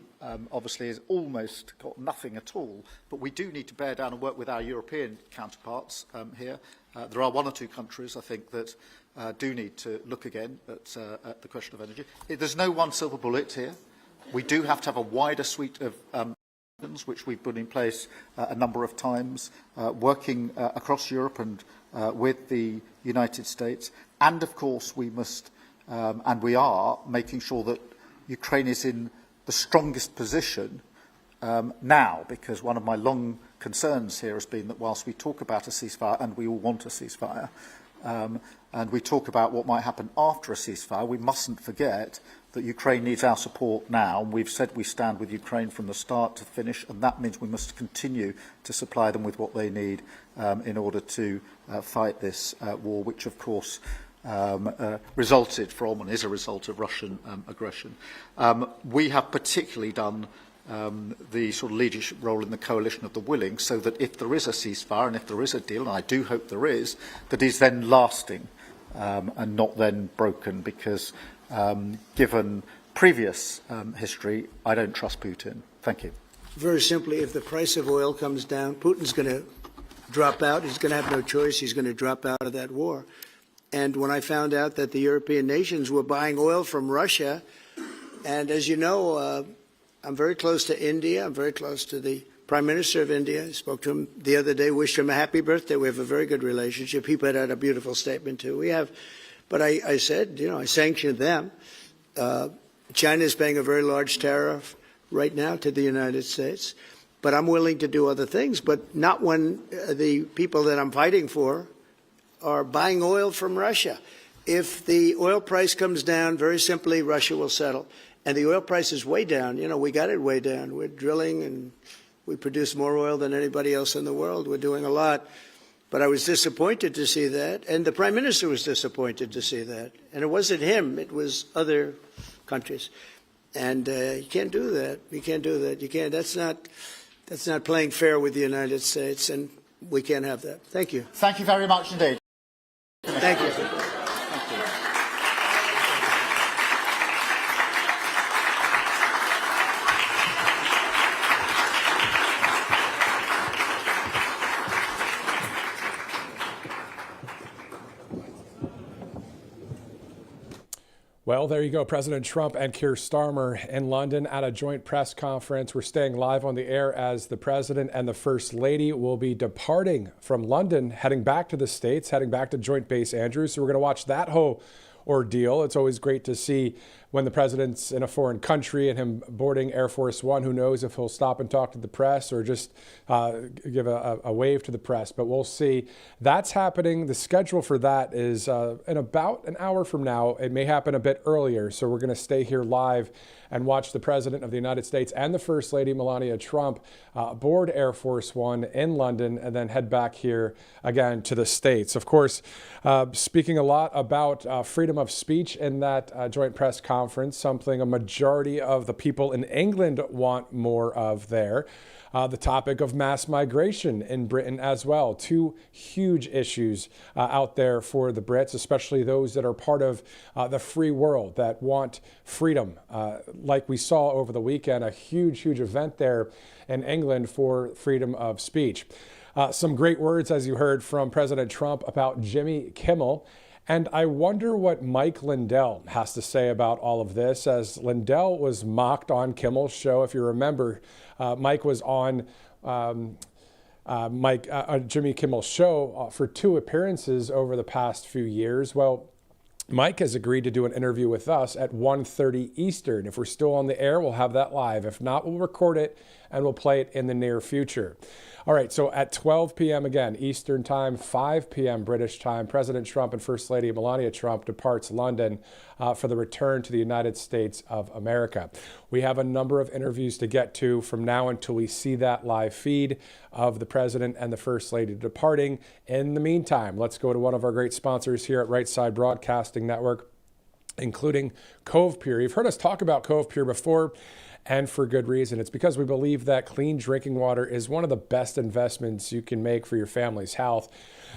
obviously has almost got nothing at all, but we do need to bear down and work with our European counterparts here. There are one or two countries, I think, that do need to look again at the question of energy. There's no one silver bullet here. We do have to have a wider suite of which we've put in place a number of times, working across Europe and with the United States. And, of course, we must, and we are, making sure that Ukraine is in the strongest position now, because one of my long concerns here has been that whilst we talk about a ceasefire, and we all want a ceasefire, and we talk about what might happen after a ceasefire, we mustn't forget that Ukraine needs our support now. And we've said we stand with Ukraine from the start to finish, and that means we must continue to supply them with what they need in order to fight this war, which, of course, resulted from and is a result of Russian aggression. We have particularly done the sort of leadership role in the coalition of the willing, so that if there is a ceasefire and if there is a deal, and I do hope there is, that is then lasting and not then broken, because given previous history, I don't trust Putin. Thank you. Very simply, if the price of oil comes down, Putin's going to drop out. He's going to have no choice. He's going to drop out of that war. And when I found out that the European nations were buying oil from Russia, And as you know, I'm very close to India. I'm very close to the Prime Minister of India. I spoke to him the other day, wished him a happy birthday. We have a very good relationship. He put out a beautiful statement, too. We have, but I said, I sanctioned them. China is paying a very large tariff right now to the United States. But I'm willing to do other things, but not when the people that I'm fighting for are buying oil from Russia. If the oil price comes down, very simply, Russia will settle. And the oil price is way down. We got it way down. We're drilling and we produce more oil than anybody else in the world. We're doing a lot. But I was disappointed to see that. And the Prime Minister was disappointed to see that. And it wasn't him. It was other countries. And you can't do that. You can't do that. You can't. That's not playing fair with the United States. And we can't have that. Thank you. Thank you very much indeed. Thank you. Well, there you go. President Trump and Keir Starmer in London at a joint press conference. We're staying live on the air as the President and the First Lady will be departing from London, heading back to the States, heading back to Joint Base Andrews. So we're going to watch that whole ordeal. It's always great to see when the president's in a foreign country and him boarding Air Force One. Who knows if he'll stop and talk to the press or just give a wave to the press, but we'll see. That's happening. The schedule for that is in about an hour from now. It may happen a bit earlier, so we're going to stay here live and watch the President of the United States and the First Lady, Melania Trump, board Air Force One in London and then head back here again to the States. Of course, speaking a lot about freedom of speech in that joint press conference, something a majority of the people in England want more of there. The topic of mass migration in Britain as well. Two huge issues out there for the Brits, especially those that are part of the free world that want freedom. Like we saw over the weekend, a huge event there in England for freedom of speech. Some great words, as you heard from President Trump, about Jimmy Kimmel. And I wonder what Mike Lindell has to say about all of this, as Lindell was mocked on Kimmel's show. If you remember, Mike was on Jimmy Kimmel's show for 2 appearances over the past few years. Well, Mike has agreed to do an interview with us at 1:30 Eastern. If we're still on the air, we'll have that live. If not, we'll record it and we'll play it in the near future. All right, so at 12 p.m. again, Eastern time, 5 p.m. British time, President Trump and First Lady Melania Trump departs London for the return to the United States of America. We have a number of interviews to get to from now until we see that live feed of the President and the First Lady departing. In the meantime, let's go to one of our great sponsors here at Right Side Broadcasting Network, including Cove Pure. You've heard us talk about Cove Pure before, and for good reason. It's because we believe that clean drinking water is one of the best investments you can make for your family's health.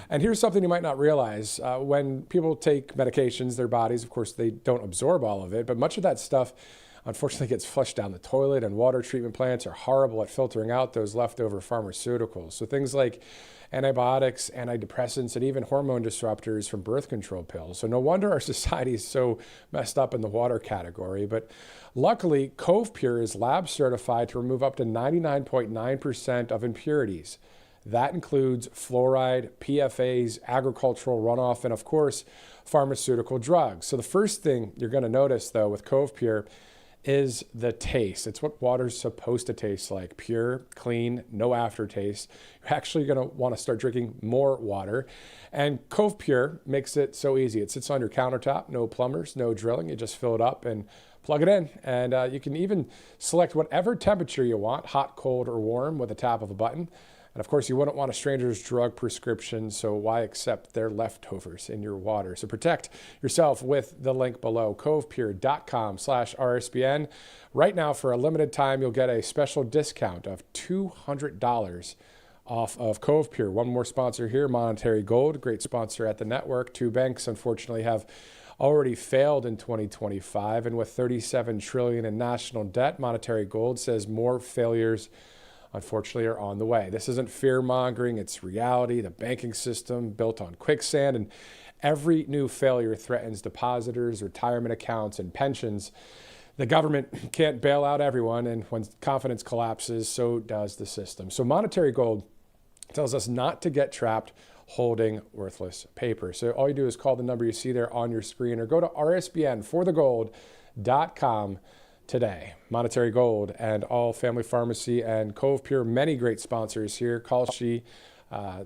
And here's something you might not realize. When people take medications, their bodies, of course, they don't absorb all of it, but much of that stuff unfortunately gets flushed down the toilet, and water treatment plants are horrible at filtering out those leftover pharmaceuticals. So things like antibiotics, antidepressants, and even hormone disruptors from birth control pills. So no wonder our society is so messed up in the water category. But luckily, Cove Pure is lab certified to remove up to 99.9% of impurities. That includes fluoride, PFAs, agricultural runoff, and of course, pharmaceutical drugs. So the first thing you're going to notice, though, with Cove Pure is the taste. It's what water's supposed to taste like. Pure, clean, no aftertaste. You're actually going to want to start drinking more water. And Cove Pure makes it so easy. It sits on your countertop, no plumbers, no drilling. You just fill it up and plug it in. And you can even select whatever temperature you want, hot, cold, or warm, with a tap of a button. And of course, you wouldn't want a stranger's drug prescription, so why accept their leftovers in your water? So protect yourself with the link below, covepure.com/RSBN. Right now, for a limited time, you'll get a special discount of $200 off of Cove Pure. One more sponsor here, Monetary Gold, great sponsor at the network. 2 banks, unfortunately, have already failed in 2025, and with $37 trillion in national debt, Monetary Gold says more failures unfortunately are on the way. This isn't fear-mongering, it's reality. The banking system built on quicksand, and every new failure threatens depositors, retirement accounts, and pensions. the government can't bail out everyone, and when confidence collapses, so does the system. So monetary gold tells us not to get trapped holding worthless paper. So all you do is call the number you see there on your screen or go to rsbnforthegold.com today. Monetary Gold and All Family Pharmacy and Cove Pure, many great sponsors here. Kalshi,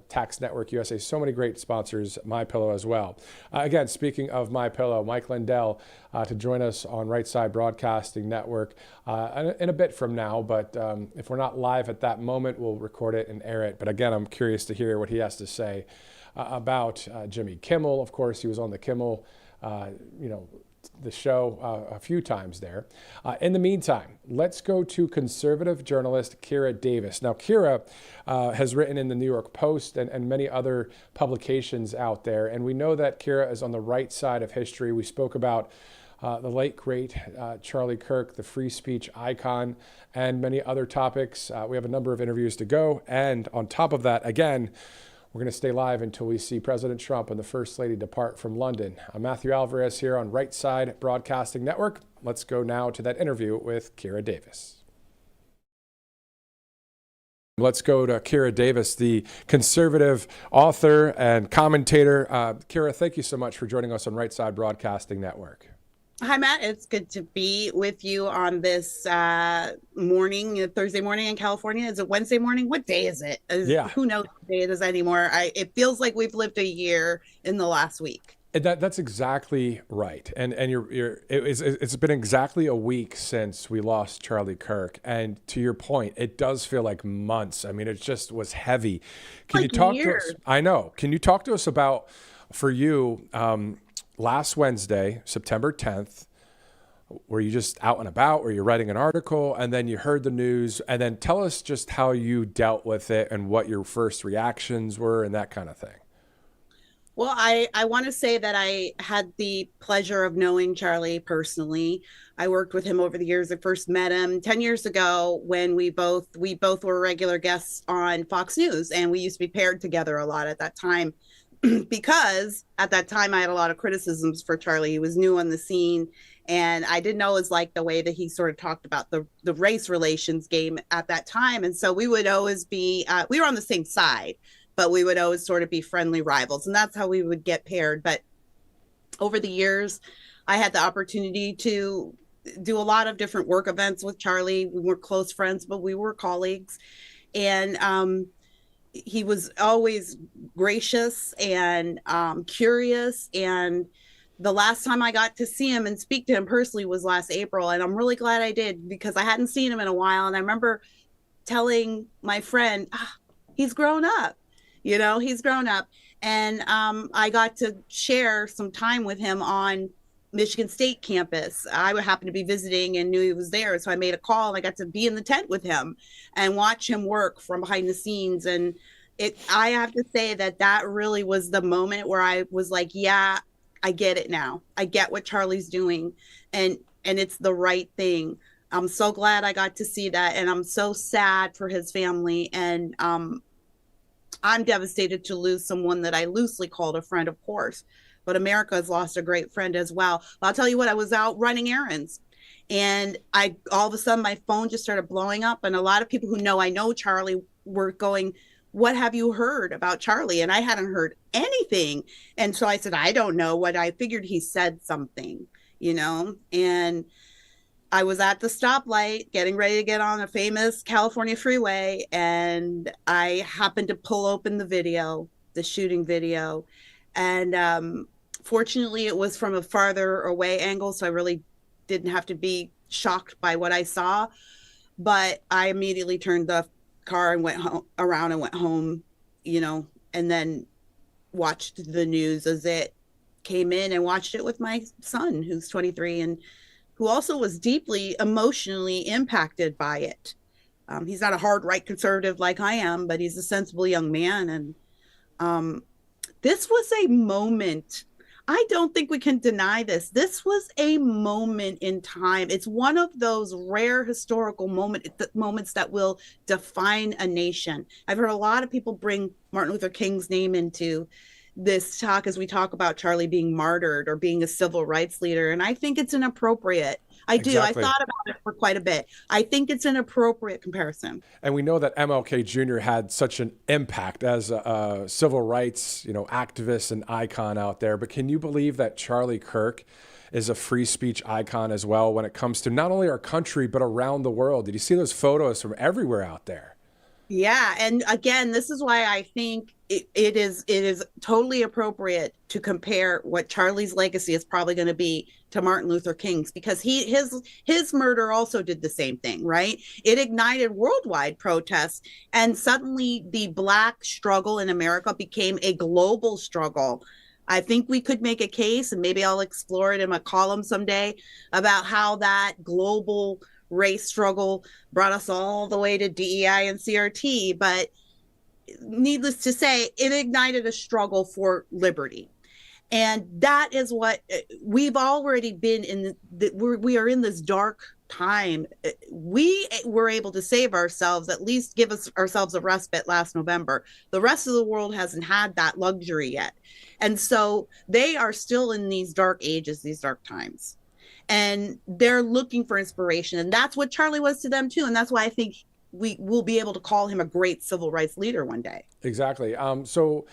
Tax Network USA, so many great sponsors, MyPillow as well. Again, speaking of MyPillow, Mike Lindell to join us on Right Side Broadcasting Network in a bit from now, but if we're not live at that moment, we'll record it and air it. But again, I'm curious to hear what he has to say about Jimmy Kimmel. Of course, he was on the Kimmel, the show a few times there. In the meantime, let's go to conservative journalist Keir Davis. Now, Keir has written in the New York Post and many other publications out there, and we know that Keir is on the right side of history. We spoke about the late, great Charlie Kirk, the free speech icon, and many other topics. We have a number of interviews to go, and on top of that, again, we're going to stay live until we see President Trump and the First Lady depart from London. I'm Matthew Alvarez here on Right Side Broadcasting Network. Let's go now to that interview with Keir Davis. Let's go to Keir Davis, the conservative author and commentator. Keir, thank you so much for joining us on Right Side Broadcasting Network. Hi, Matt. It's good to be with you on this morning, Thursday morning in California. Is it Wednesday morning? What day is it? Yeah. Who knows what day it is anymore? It feels like we've lived a year in the last week. That's exactly right. And it's been exactly a week since we lost Charlie Kirk. And to your point, it does feel like months. I mean, it just was heavy. Can you talk to us? I know. Can you talk to us about, for you, last Wednesday, September 10th, were you just out and about? Were you writing an article and then you heard the news? And then tell us just how you dealt with it and what your first reactions were and that kind of thing. Well, I want to say that I had the pleasure of knowing Charlie personally. I worked with him over the years. I first met him 10 years ago when we both were regular guests on Fox News, and we used to be paired together a lot at that time. Because at that time I had a lot of criticisms for Charlie. He was new on the scene, and I didn't always like the way that he sort of talked about the race relations game at that time. And so we would always be, we were on the same side, but we would always sort of be friendly rivals. And that's how we would get paired. But over the years, I had the opportunity to do a lot of different work events with Charlie. We weren't close friends, but we were colleagues. And he was always gracious and curious. And the last time I got to see him and speak to him personally was last April. And I'm really glad I did, because I hadn't seen him in a while. And I remember telling my friend, he's grown up, he's grown up. And I got to share some time with him on Michigan State campus. I happened to be visiting and knew he was there. So I made a call and I got to be in the tent with him and watch him work from behind the scenes. And I have to say that really was the moment where I was like, yeah, I get it now. I get what Charlie's doing, and it's the right thing. I'm so glad I got to see that. And I'm so sad for his family. And I'm devastated to lose someone that I loosely called a friend, of course. But America has lost a great friend as well. I'll tell you what, I was out running errands, and all of a sudden my phone just started blowing up. And a lot of people who know I know Charlie were going, what have you heard about Charlie? And I hadn't heard anything. And so I said, I don't know. What I figured he said something, and I was at the stoplight getting ready to get on a famous California freeway. And I happened to pull open the shooting video. And fortunately, it was from a farther away angle, so I really didn't have to be shocked by what I saw. But I immediately turned the car and went around and went home, and then watched the news as it came in, and watched it with my son, who's 23, and who also was deeply emotionally impacted by it. He's not a hard right conservative like I am, but he's a sensible young man. And this was a moment. I don't think we can deny this. This was a moment in time. It's one of those rare historical moments that will define a nation. I've heard a lot of people bring Martin Luther King's name into this talk as we talk about Charlie being martyred or being a civil rights leader. And I think it's inappropriate. I do. Exactly. I thought about it for quite a bit. I think it's an appropriate comparison. And we know that MLK Jr. had such an impact as a civil rights, activist and icon out there. But can you believe that Charlie Kirk is a free speech icon as well when it comes to not only our country, but around the world? Did you see those photos from everywhere out there? Yeah. And again, this is why I think it is totally appropriate to compare what Charlie's legacy is probably going to be to Martin Luther King's, because his murder also did the same thing, right? It ignited worldwide protests, and suddenly the Black struggle in America became a global struggle. I think we could make a case, and maybe I'll explore it in my column someday, about how that global race struggle brought us all the way to DEI and CRT. But needless to say, it ignited a struggle for liberty. And that is what we've already been in. We are in this dark time. We were able to save ourselves, at least give ourselves a respite last November. The rest of the world hasn't had that luxury yet. And so they are still in these dark ages, these dark times. And they're looking for inspiration. And that's what Charlie was to them too. And that's why I think we will be able to call him a great civil rights leader one day. Exactly. So,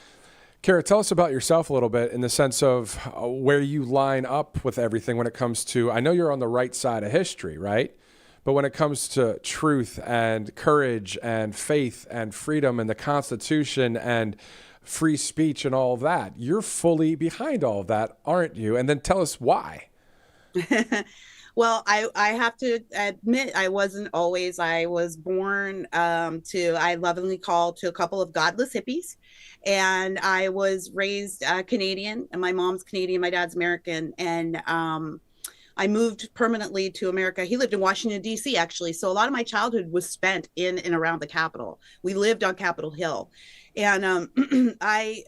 Keir, tell us about yourself a little bit in the sense of where you line up with everything when it comes to, I know you're on the right side of history, right? But when it comes to truth and courage and faith and freedom and the Constitution and free speech and all of that, you're fully behind all of that, aren't you? And then tell us why. Well, I have to admit, I wasn't always. I was born I lovingly call to a couple of godless hippies. And I was raised Canadian, and my mom's Canadian, my dad's American. And I moved permanently to America. He lived in Washington, D.C., actually. So a lot of my childhood was spent in and around the Capitol. We lived on Capitol Hill. And I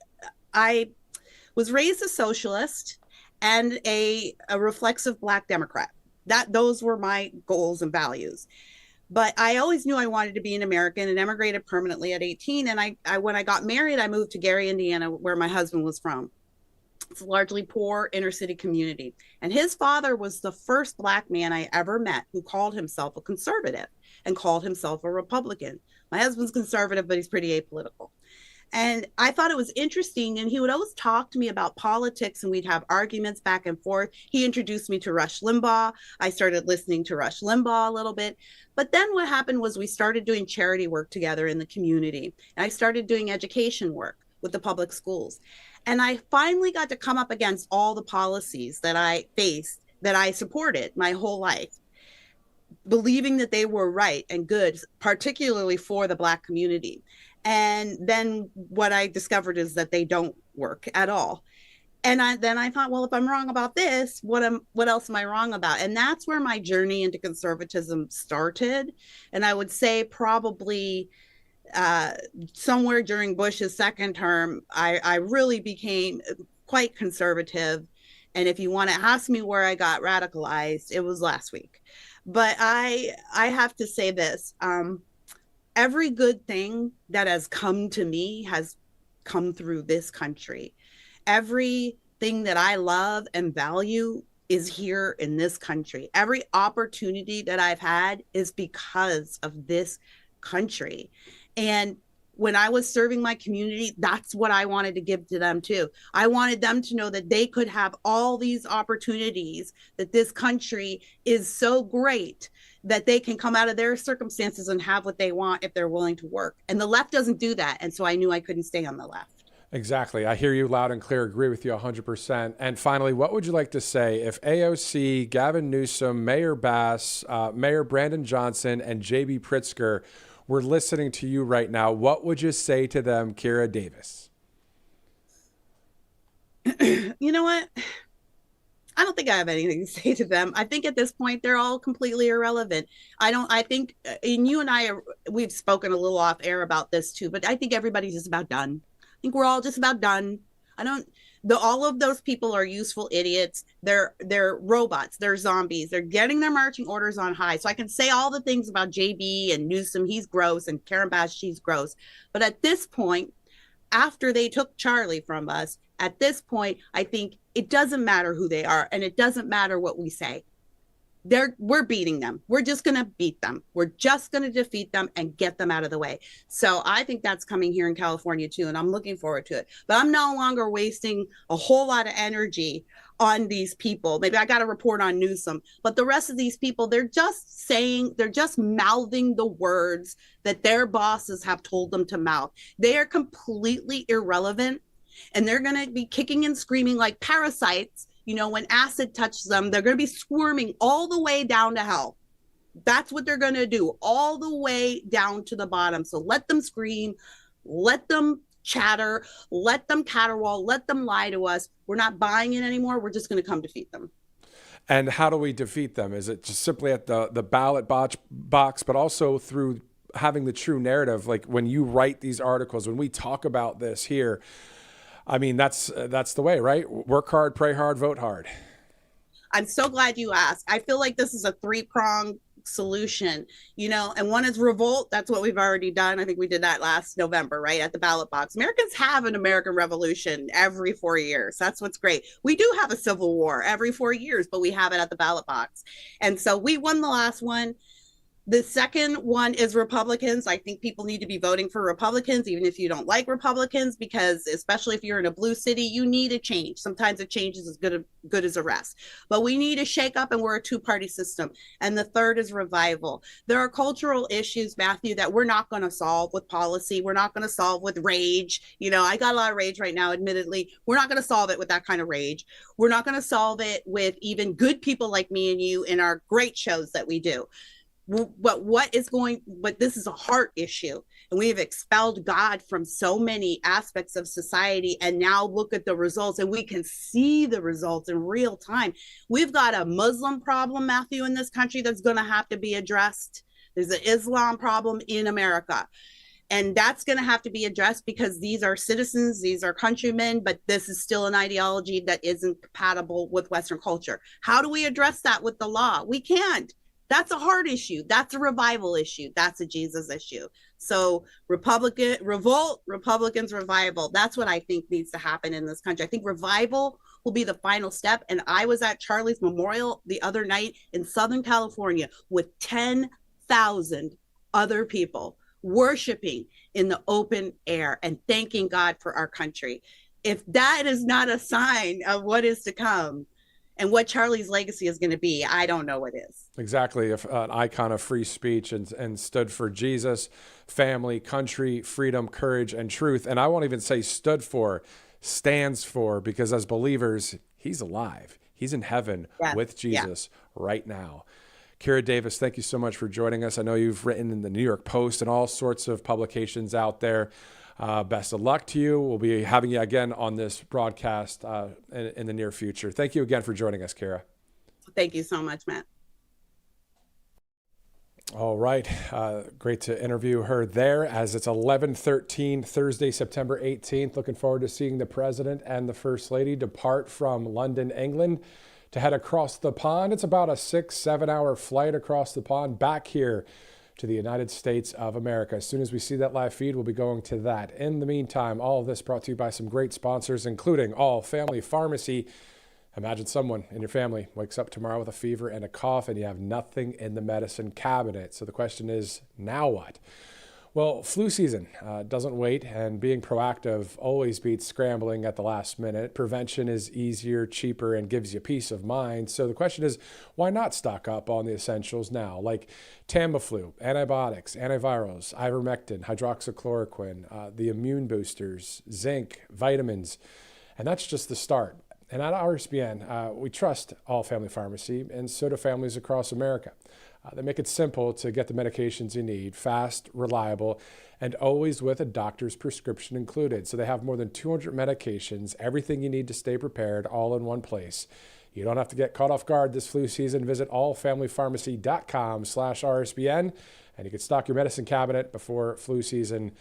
was raised a socialist and a reflexive Black Democrat. Those were my goals and values. But I always knew I wanted to be an American and emigrated permanently at 18. And when I got married, I moved to Gary, Indiana, where my husband was from. It's a largely poor inner city community. And his father was the first Black man I ever met who called himself a conservative and called himself a Republican. My husband's conservative, but he's pretty apolitical. And I thought it was interesting. And he would always talk to me about politics, and we'd have arguments back and forth. He introduced me to Rush Limbaugh. I started listening to Rush Limbaugh a little bit. But then what happened was we started doing charity work together in the community. And I started doing education work with the public schools. And I finally got to come up against all the policies that I faced, that I supported my whole life, believing that they were right and good, particularly for the Black community. And then what I discovered is that they don't work at all. And then I thought, well, if I'm wrong about this, what else am I wrong about? And that's where my journey into conservatism started. And I would say probably somewhere during Bush's second term, I really became quite conservative. And if you want to ask me where I got radicalized, it was last week. But I have to say this. Every good thing that has come to me has come through this country. Everything that I love and value is here in this country. Every opportunity that I've had is because of this country. And when I was serving my community, that's what I wanted to give to them too. I wanted them to know that they could have all these opportunities, that this country is so great that they can come out of their circumstances and have what they want if they're willing to work. And the left doesn't do that. And so I knew I couldn't stay on the left. Exactly. I hear you loud and clear. Agree with you 100%. And finally, what would you like to say if AOC, Gavin Newsom, Mayor Bass, Mayor Brandon Johnson, and JB Pritzker were listening to you right now? What would you say to them, Kira Davis? You know what? I don't think I have anything to say to them. I think at this point, they're all completely irrelevant. I think, and you and I, we've spoken a little off air about this too, but I think everybody's just about done. I think we're all just about done. All of those people are useful idiots. They're robots. They're zombies. They're getting their marching orders on high. So I can say all the things about JB and Newsom, he's gross, and Karen Bass, she's gross. But at this point, after they took Charlie from us, At this point, I think it doesn't matter who they are, and it doesn't matter what we say. We're beating them. We're just going to beat them. We're just going to defeat them and get them out of the way. So I think that's coming here in California too, and I'm looking forward to it. But I'm no longer wasting a whole lot of energy on these people. Maybe I got to report on Newsom, but the rest of these people, they're just mouthing the words that their bosses have told them to mouth. They are completely irrelevant, and they're going to be kicking and screaming like parasites. You know, when acid touches them, they're going to be squirming all the way down to hell. That's what they're going to do, all the way down to the bottom. So let them scream, let them chatter, let them caterwaul, let them lie to us. We're not buying it anymore. We're just going to come defeat them. And how do we defeat them? Is it just simply at the ballot box, but also through having the true narrative? Like when you write these articles, when we talk about this here, I mean, that's the way, right? Work hard, pray hard, vote hard. I'm so glad you asked. I feel like this is a three-pronged solution, you know, and one is revolt. That's what we've already done. I think we did that last November, right, at the ballot box. Americans have an American Revolution every 4 years. That's what's great. We do have a civil war every 4 years, but we have it at the ballot box. And so we won the last one. The second one is Republicans. I think people need to be voting for Republicans, even if you don't like Republicans, because especially if you're in a blue city, you need a change. Sometimes a change is as good as a rest. But we need a shake up, and we're a two-party system. And the third is revival. There are cultural issues, Matthew, that we're not going to solve with policy. We're not going to solve with rage. You know, I got a lot of rage right now, admittedly. We're not going to solve it with that kind of rage. We're not going to solve it with even good people like me and you in our great shows that we do. But this is a heart issue, and we have expelled God from so many aspects of society, and now look at the results, and we can see the results in real time. We've got a Muslim problem, Matthew, in this country that's going to have to be addressed. There's an Islam problem in America, and that's going to have to be addressed because these are citizens, these are countrymen, but this is still an ideology that isn't compatible with Western culture. How do we address that with the law? We can't. That's a heart issue. That's a revival issue. That's a Jesus issue. So revolt, Republicans, revival. That's what I think needs to happen in this country. I think revival will be the final step. And I was at Charlie's memorial the other night in Southern California with 10,000 other people worshiping in the open air and thanking God for our country. If that is not a sign of what is to come, and what Charlie's legacy is going to be, I don't know what is. Exactly. If an icon of free speech and stood for Jesus, family, country, freedom, courage, and truth. And I won't even say stood for, stands for, because as believers, he's alive. He's in heaven with Jesus right now. Kira Davis, thank you so much for joining us. I know you've written in the New York Post and all sorts of publications out there. Best of luck to you. We'll be having you again on this broadcast in the near future. Thank you again for joining us, Kira. Thank you so much, Matt. All right. Great to interview her there as it's 11:13 Thursday, September 18th. Looking forward to seeing the President and the First Lady depart from London, England to head across the pond. It's about a 6-7 hour flight across the pond back here to the United States of America. As soon as we see that live feed, we'll be going to that. In the meantime, all of this brought to you by some great sponsors, including All Family Pharmacy. Imagine someone in your family wakes up tomorrow with a fever and a cough and you have nothing in the medicine cabinet. So the question is, now what? Well, flu season doesn't wait, and being proactive always beats scrambling at the last minute. Prevention is easier, cheaper, and gives you peace of mind. So the question is, why not stock up on the essentials now, like Tamiflu, antibiotics, antivirals, ivermectin, hydroxychloroquine, the immune boosters, zinc, vitamins, and that's just the start. And at RSBN, we trust All Family Pharmacy, and so do families across America. They make it simple to get the medications you need, fast, reliable, and always with a doctor's prescription included. So they have more than 200 medications, everything you need to stay prepared, all in one place. You don't have to get caught off guard this flu season. Visit allfamilypharmacy.com/RSBN, and you can stock your medicine cabinet before flu season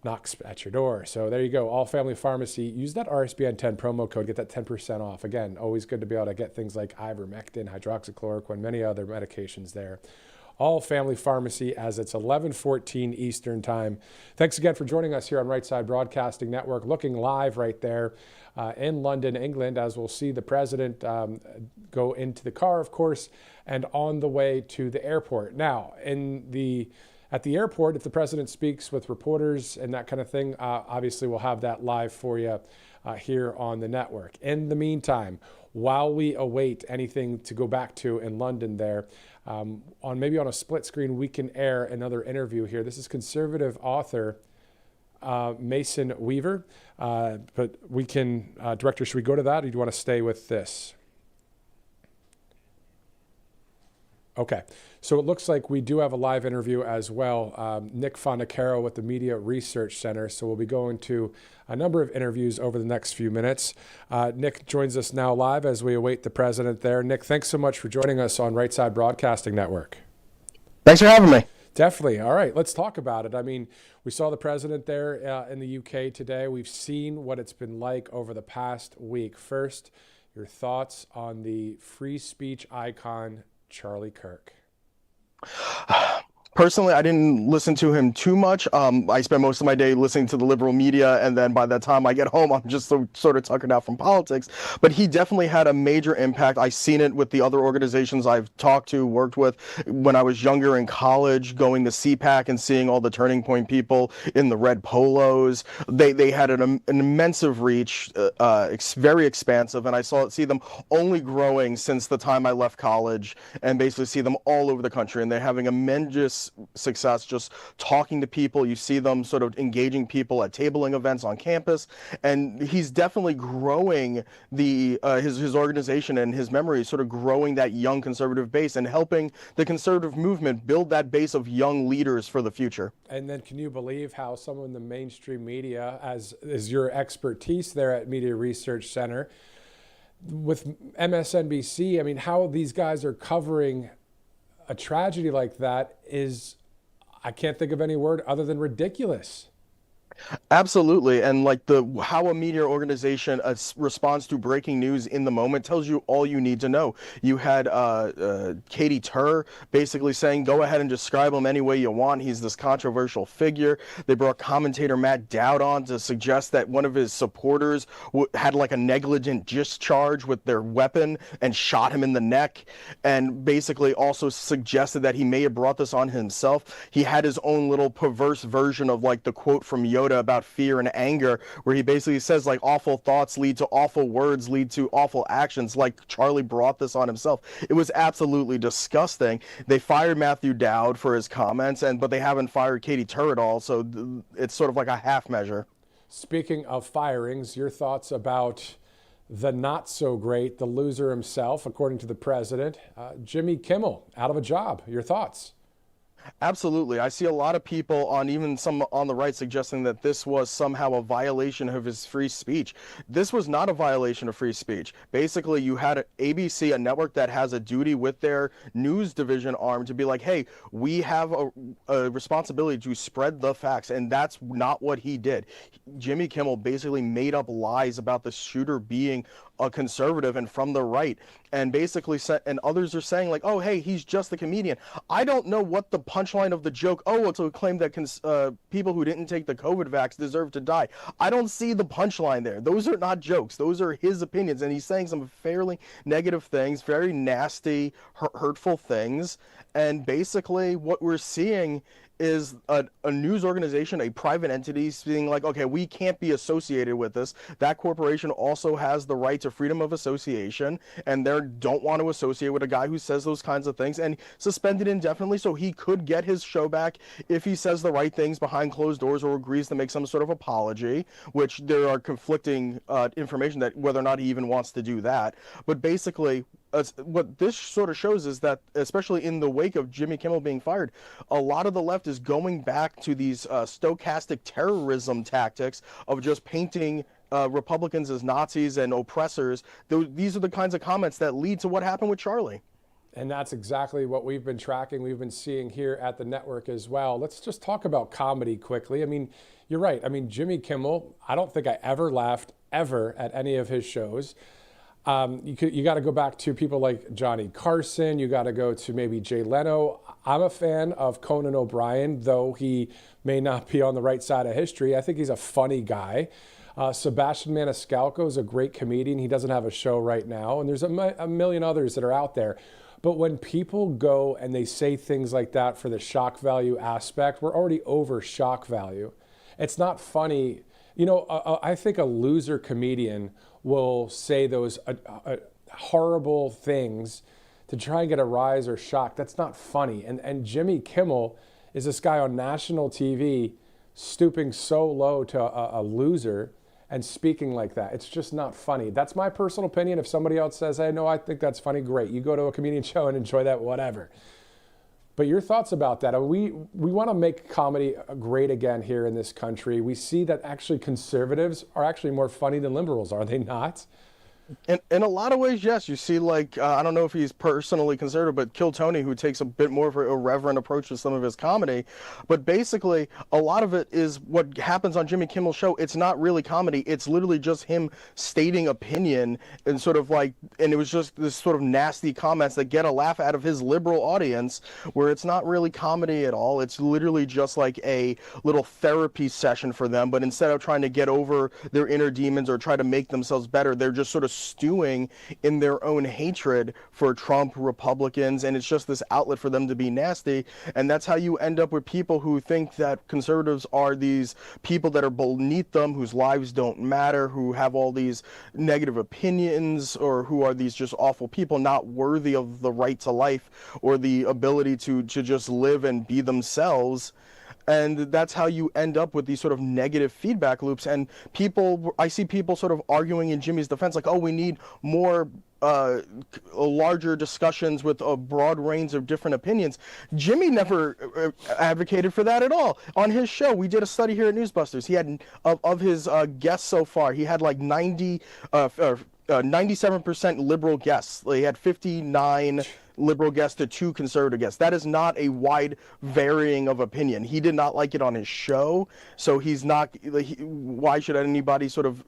knocks at your door. So there you go, All Family Pharmacy. Use that RSBN 10 promo code, get that 10% off. Again, always good to be able to get things like ivermectin, hydroxychloroquine, many other medications there. all family pharmacy, as it's 11:14 Eastern Time. Thanks again for joining us here on Right Side Broadcasting Network, looking live right there in London, England, as we'll see the president go into the car, of course, and on the way to the airport. Now, at the airport, if the president speaks with reporters and that kind of thing, obviously we'll have that live for you here on the network. In the meantime, while we await anything to go back to in London there, maybe on a split screen, we can air another interview here. This is conservative author Mason Weaver, but we can, Director, should we go to that, or do you want to stay with this? Okay, so it looks like we do have a live interview as well. Nick Fondaero with the Media Research Center. So we'll be going to a number of interviews over the next few minutes. Nick joins us now live as we await the president there. Nick, thanks so much for joining us on Right Side Broadcasting Network. Thanks for having me. Definitely. All right, let's talk about it. I mean, we saw the president there in the UK today. We've seen what it's been like over the past week. First, your thoughts on the free speech icon, Charlie Kirk. Personally, I didn't listen to him too much. I spend most of my day listening to the liberal media, and then by the time I get home, I'm just sort of tuckered out from politics. But he definitely had a major impact. I've seen it with the other organizations I've talked to, worked with. When I was younger in college, going to CPAC and seeing all the Turning Point people in the red polos, they had an immense reach, very expansive, and I see them only growing since the time I left college, and basically see them all over the country, and they're having immense success just talking to people. You see them sort of engaging people at tabling events on campus, and he's definitely growing his organization and his memory, sort of growing that young conservative base and helping the conservative movement build that base of young leaders for the future. And then can you believe how someone in the mainstream media, as is your expertise there at Media Research Center, with MSNBC, I mean, how these guys are covering a tragedy like that is, I can't think of any word other than ridiculous. Absolutely, and like how a media organization responds to breaking news in the moment tells you all you need to know. You had Katie Tur basically saying, go ahead and describe him any way you want. He's this controversial figure. They brought commentator Matt Dowd on to suggest that one of his supporters had like a negligent discharge with their weapon and shot him in the neck, and basically also suggested that he may have brought this on himself. He had his own little perverse version of like the quote from Yoda about fear and anger, where he basically says like awful thoughts lead to awful words, lead to awful actions, like Charlie brought this on himself. It was absolutely disgusting. They fired Matthew Dowd for his comments, but they haven't fired Katie Tur at all, so it's sort of like a half measure. Speaking of firings, your thoughts about the not so great, the loser himself, according to the president, Jimmy Kimmel, out of a job. Your thoughts? Absolutely. I see a lot of people even some on the right suggesting that this was somehow a violation of his free speech. This was not a violation of free speech. Basically, you had ABC, a network that has a duty with their news division arm to be like, hey, we have a responsibility to spread the facts, and that's not what he did. Jimmy Kimmel basically made up lies about the shooter being a conservative and from the right, and basically and others are saying like, oh, hey, he's just a comedian. I don't know what the punchline of the joke, it's a claim that people who didn't take the COVID vax deserve to die. I don't see the punchline there. Those are not jokes. Those are his opinions, and he's saying some fairly negative things, very nasty, hurtful things, and basically what we're seeing is a news organization, a private entity, being like, okay, we can't be associated with this. That corporation also has the right to freedom of association, and they don't want to associate with a guy who says those kinds of things, and suspended indefinitely so he could get his show back if he says the right things behind closed doors or agrees to make some sort of apology, which there are conflicting information that whether or not he even wants to do that. But basically, what this sort of shows is that, especially in the wake of Jimmy Kimmel being fired, a lot of the left is going back to these stochastic terrorism tactics of just painting Republicans as Nazis and oppressors. These are the kinds of comments that lead to what happened with Charlie. And that's exactly what we've been tracking. We've been seeing here at the network as well. Let's just talk about comedy quickly. I mean, you're right. I mean, Jimmy Kimmel, I don't think I ever laughed ever at any of his shows. You got to go back to people like Johnny Carson. You got to go to maybe Jay Leno. I'm a fan of Conan O'Brien, though he may not be on the right side of history. I think he's a funny guy. Sebastian Maniscalco is a great comedian. He doesn't have a show right now, and there's a million others that are out there. But when people go and they say things like that for the shock value aspect, we're already over shock value. It's not funny. You know, I think a loser comedian will say those horrible things to try and get a rise or shock. That's not funny. And Jimmy Kimmel is this guy on national TV stooping so low to a loser and speaking like that. It's just not funny. That's my personal opinion. If somebody else says, hey, no, I think that's funny, great. You go to a comedian show and enjoy that, whatever. But your thoughts about that? We want to make comedy great again here in this country. We see that actually conservatives are actually more funny than liberals, are they not? In a lot of ways, yes. You see, like, I don't know if he's personally conservative, but Kill Tony, who takes a bit more of an irreverent approach to some of his comedy. But basically, a lot of it is what happens on Jimmy Kimmel's show. It's not really comedy. It's literally just him stating opinion and sort of like, and it was just this sort of nasty comments that get a laugh out of his liberal audience, where it's not really comedy at all. It's literally just like a little therapy session for them. But instead of trying to get over their inner demons or try to make themselves better, they're just sort of stewing in their own hatred for Trump, Republicans, and it's just this outlet for them to be nasty. And that's how you end up with people who think that conservatives are these people that are beneath them, whose lives don't matter, who have all these negative opinions, or who are these just awful people, not worthy of the right to life or the ability to just live and be themselves. And that's how you end up with these sort of negative feedback loops. And I see people sort of arguing in Jimmy's defense, like, oh, we need more larger discussions with a broad range of different opinions. Jimmy never advocated for that at all. On his show, we did a study here at Newsbusters. He had, of his guests so far, he had like 97% liberal guests. He had 59 liberal guests to 2 conservative guests. That is not a wide varying of opinion. He did not like it on his show, so he's not. Why should anybody sort of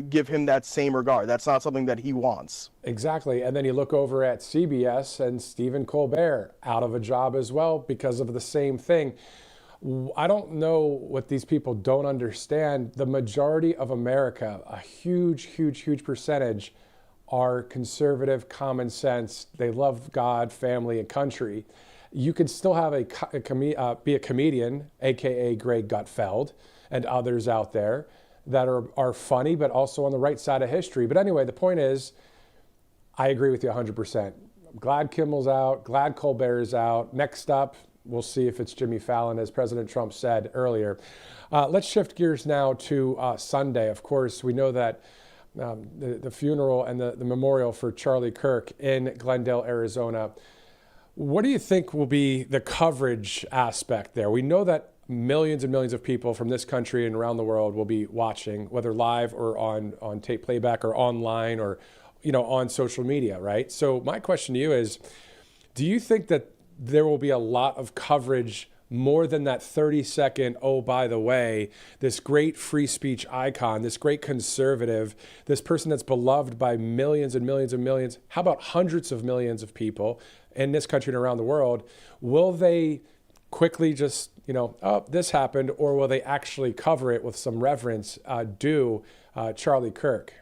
give him that same regard? That's not something that he wants. Exactly. And then you look over at CBS and Stephen Colbert out of a job as well because of the same thing. I don't know what these people don't understand. The majority of America, a huge, huge, huge percentage, are conservative, common sense. They love God, family, and country. You could still have be a comedian, aka Greg Gutfeld, and others out there that are funny, but also on the right side of history. But anyway, the point is, I agree with you 100%. I'm glad Kimmel's out, glad Colbert's out. Next up, we'll see if it's Jimmy Fallon, as President Trump said earlier. Let's shift gears now to Sunday. Of course, we know that the funeral and the memorial for Charlie Kirk in Glendale, Arizona. What do you think will be the coverage aspect there? We know that millions and millions of people from this country and around the world will be watching, whether live or on tape playback or online or, on social media, right? So my question to you is, do you think that there will be a lot of coverage more than that 30-second, oh, by the way, this great free speech icon, this great conservative, this person that's beloved by millions and millions and millions, how about hundreds of millions of people in this country and around the world? Will they quickly just, oh, this happened, or will they actually cover it with some reverence due Charlie Kirk?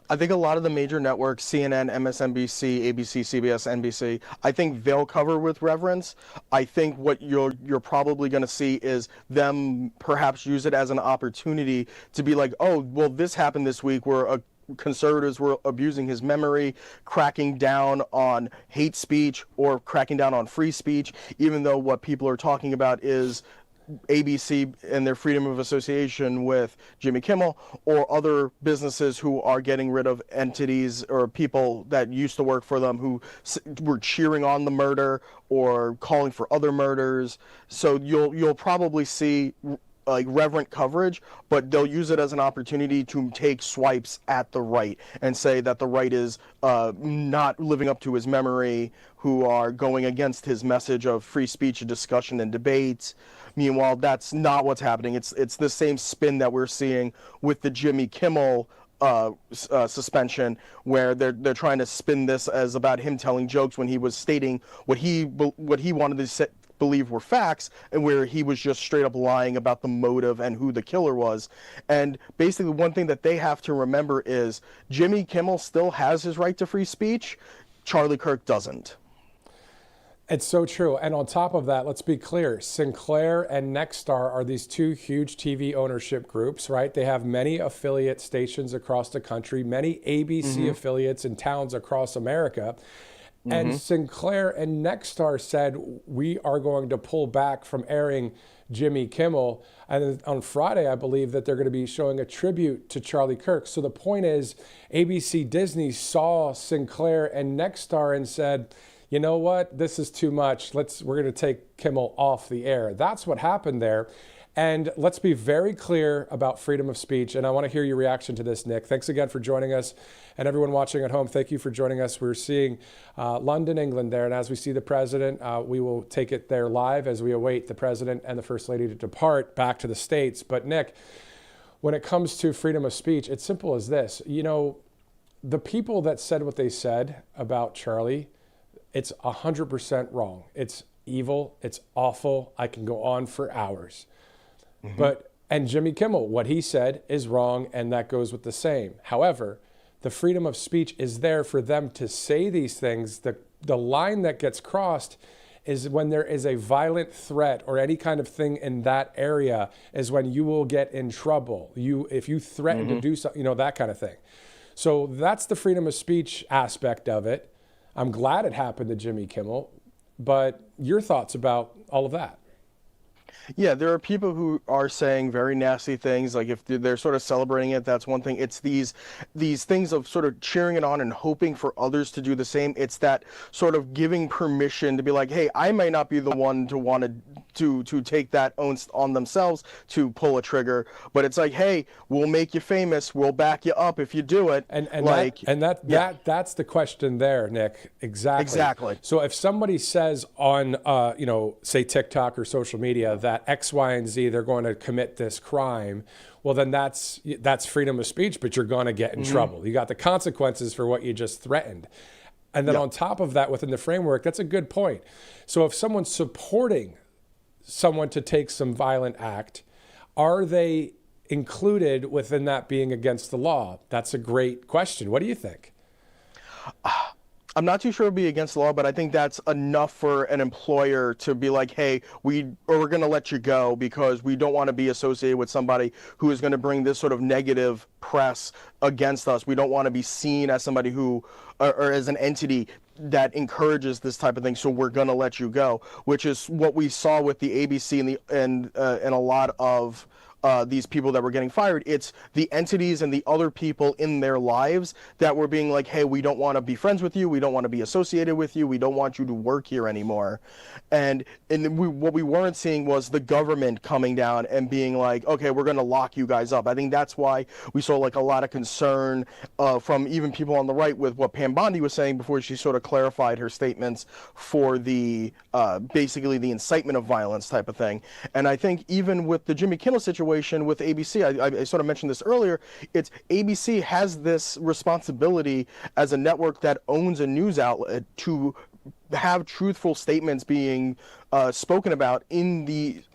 I think a lot of the major networks, CNN, MSNBC, ABC, CBS, NBC, I think they'll cover with reverence. I think what you're probably going to see is them perhaps use it as an opportunity to be like, oh, well, this happened this week where conservatives were abusing his memory, cracking down on hate speech or cracking down on free speech, even though what people are talking about is ABC and their freedom of association with Jimmy Kimmel, or other businesses who are getting rid of entities or people that used to work for them who were cheering on the murder or calling for other murders. So you'll probably see like reverent coverage, but they'll use it as an opportunity to take swipes at the right and say that the right is not living up to his memory, who are going against his message of free speech and discussion and debate. Meanwhile, that's not what's happening. It's the same spin that we're seeing with the Jimmy Kimmel suspension, where they're trying to spin this as about him telling jokes when he was stating what he wanted to believe were facts, and where he was just straight up lying about the motive and who the killer was. And basically one thing that they have to remember is Jimmy Kimmel still has his right to free speech. Charlie Kirk doesn't. It's so true. And on top of that, let's be clear, Sinclair and Nexstar are these two huge TV ownership groups, right? They have many affiliate stations across the country, many ABC affiliates in towns across America. And Sinclair and Nexstar said, we are going to pull back from airing Jimmy Kimmel. And on Friday, I believe that they're going to be showing a tribute to Charlie Kirk. So the point is, ABC Disney saw Sinclair and Nexstar and said, you know what, this is too much. We're going to take Kimmel off the air. That's what happened there. And let's be very clear about freedom of speech. And I want to hear your reaction to this, Nick. Thanks again for joining us. And everyone watching at home, thank you for joining us. We're seeing London, England there. And as we see the president, we will take it there live as we await the president and the first lady to depart back to the States. But Nick, when it comes to freedom of speech, it's simple as this. You know, the people that said what they said about Charlie, it's 100% wrong. It's evil. It's awful. I can go on for hours. And Jimmy Kimmel, what he said is wrong, and that goes with the same. However, the freedom of speech is there for them to say these things. The line that gets crossed is when there is a violent threat or any kind of thing in that area is when you will get in trouble. If you threaten to do something, that kind of thing. So that's the freedom of speech aspect of it. I'm glad it happened to Jimmy Kimmel, but your thoughts about all of that? Yeah, there are people who are saying very nasty things. Like if they're sort of celebrating it, that's one thing. It's these things of sort of cheering it on and hoping for others to do the same. It's that sort of giving permission to be like, hey, I might not be the one to want to take that on themselves to pull a trigger, but it's like, hey, we'll make you famous, we'll back you up if you do it. That's the question there, Nick. Exactly. So if somebody says on say TikTok or social media that X, Y, and Z, they're going to commit this crime, well, then that's freedom of speech, but you're going to get in trouble. You got the consequences for what you just threatened. And then on top of that, within the framework, that's a good point. So if someone's supporting someone to take some violent act, are they included within that being against the law? That's a great question. What do you think? I'm not too sure it would be against the law, but I think that's enough for an employer to be like, hey, we're going to let you go because we don't want to be associated with somebody who is going to bring this sort of negative press against us. We don't want to be seen as somebody who, or as an entity that encourages this type of thing, so we're going to let you go, which is what we saw with the ABC and a lot of these people that were getting fired. It's the entities and the other people in their lives that were being like, hey, we don't want to be friends with you. We don't want to be associated with you. We don't want you to work here anymore. And what we weren't seeing was the government coming down and being like, okay, we're going to lock you guys up. I think that's why we saw like a lot of concern from even people on the right with what Pam Bondi was saying before she sort of clarified her statements for the basically the incitement of violence type of thing. And I think even with the Jimmy Kimmel situation with ABC, I sort of mentioned this earlier, it's ABC has this responsibility as a network that owns a news outlet to have truthful statements being spoken about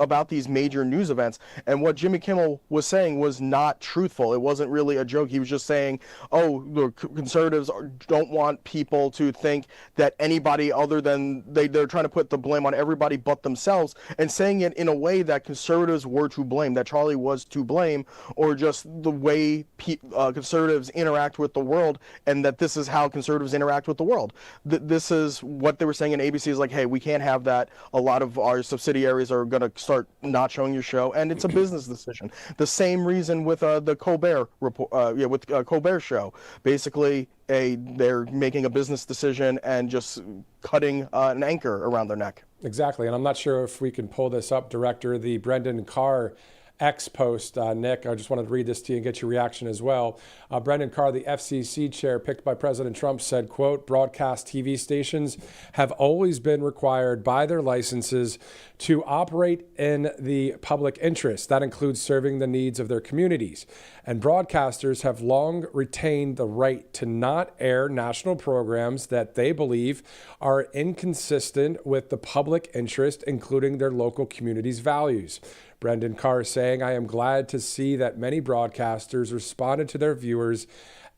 about these major news events. And what Jimmy Kimmel was saying was not truthful. It wasn't really a joke. He was just saying, oh, the conservatives don't want people to think that anybody other than they're trying to put the blame on everybody but themselves, and saying it in a way that conservatives were to blame, that Charlie was to blame, or just the way conservatives interact with the world, and that this is how conservatives interact with the world. This is what they were saying, and ABC is like, hey, we can't have that. A lot of our subsidiaries are going to start not showing your show, and it's a business decision. The same reason with the Colbert report, with Colbert show. Basically, they're making a business decision and just cutting an anchor around their neck. Exactly, and I'm not sure if we can pull this up, Director. The Brendan Carr X post, Nick. I just wanted to read this to you and get your reaction as well. Brendan Carr, the FCC chair picked by President Trump, said, quote, broadcast TV stations have always been required by their licenses to operate in the public interest. That includes serving the needs of their communities. And broadcasters have long retained the right to not air national programs that they believe are inconsistent with the public interest, including their local community's values. Brendan Carr saying, I am glad to see that many broadcasters responded to their viewers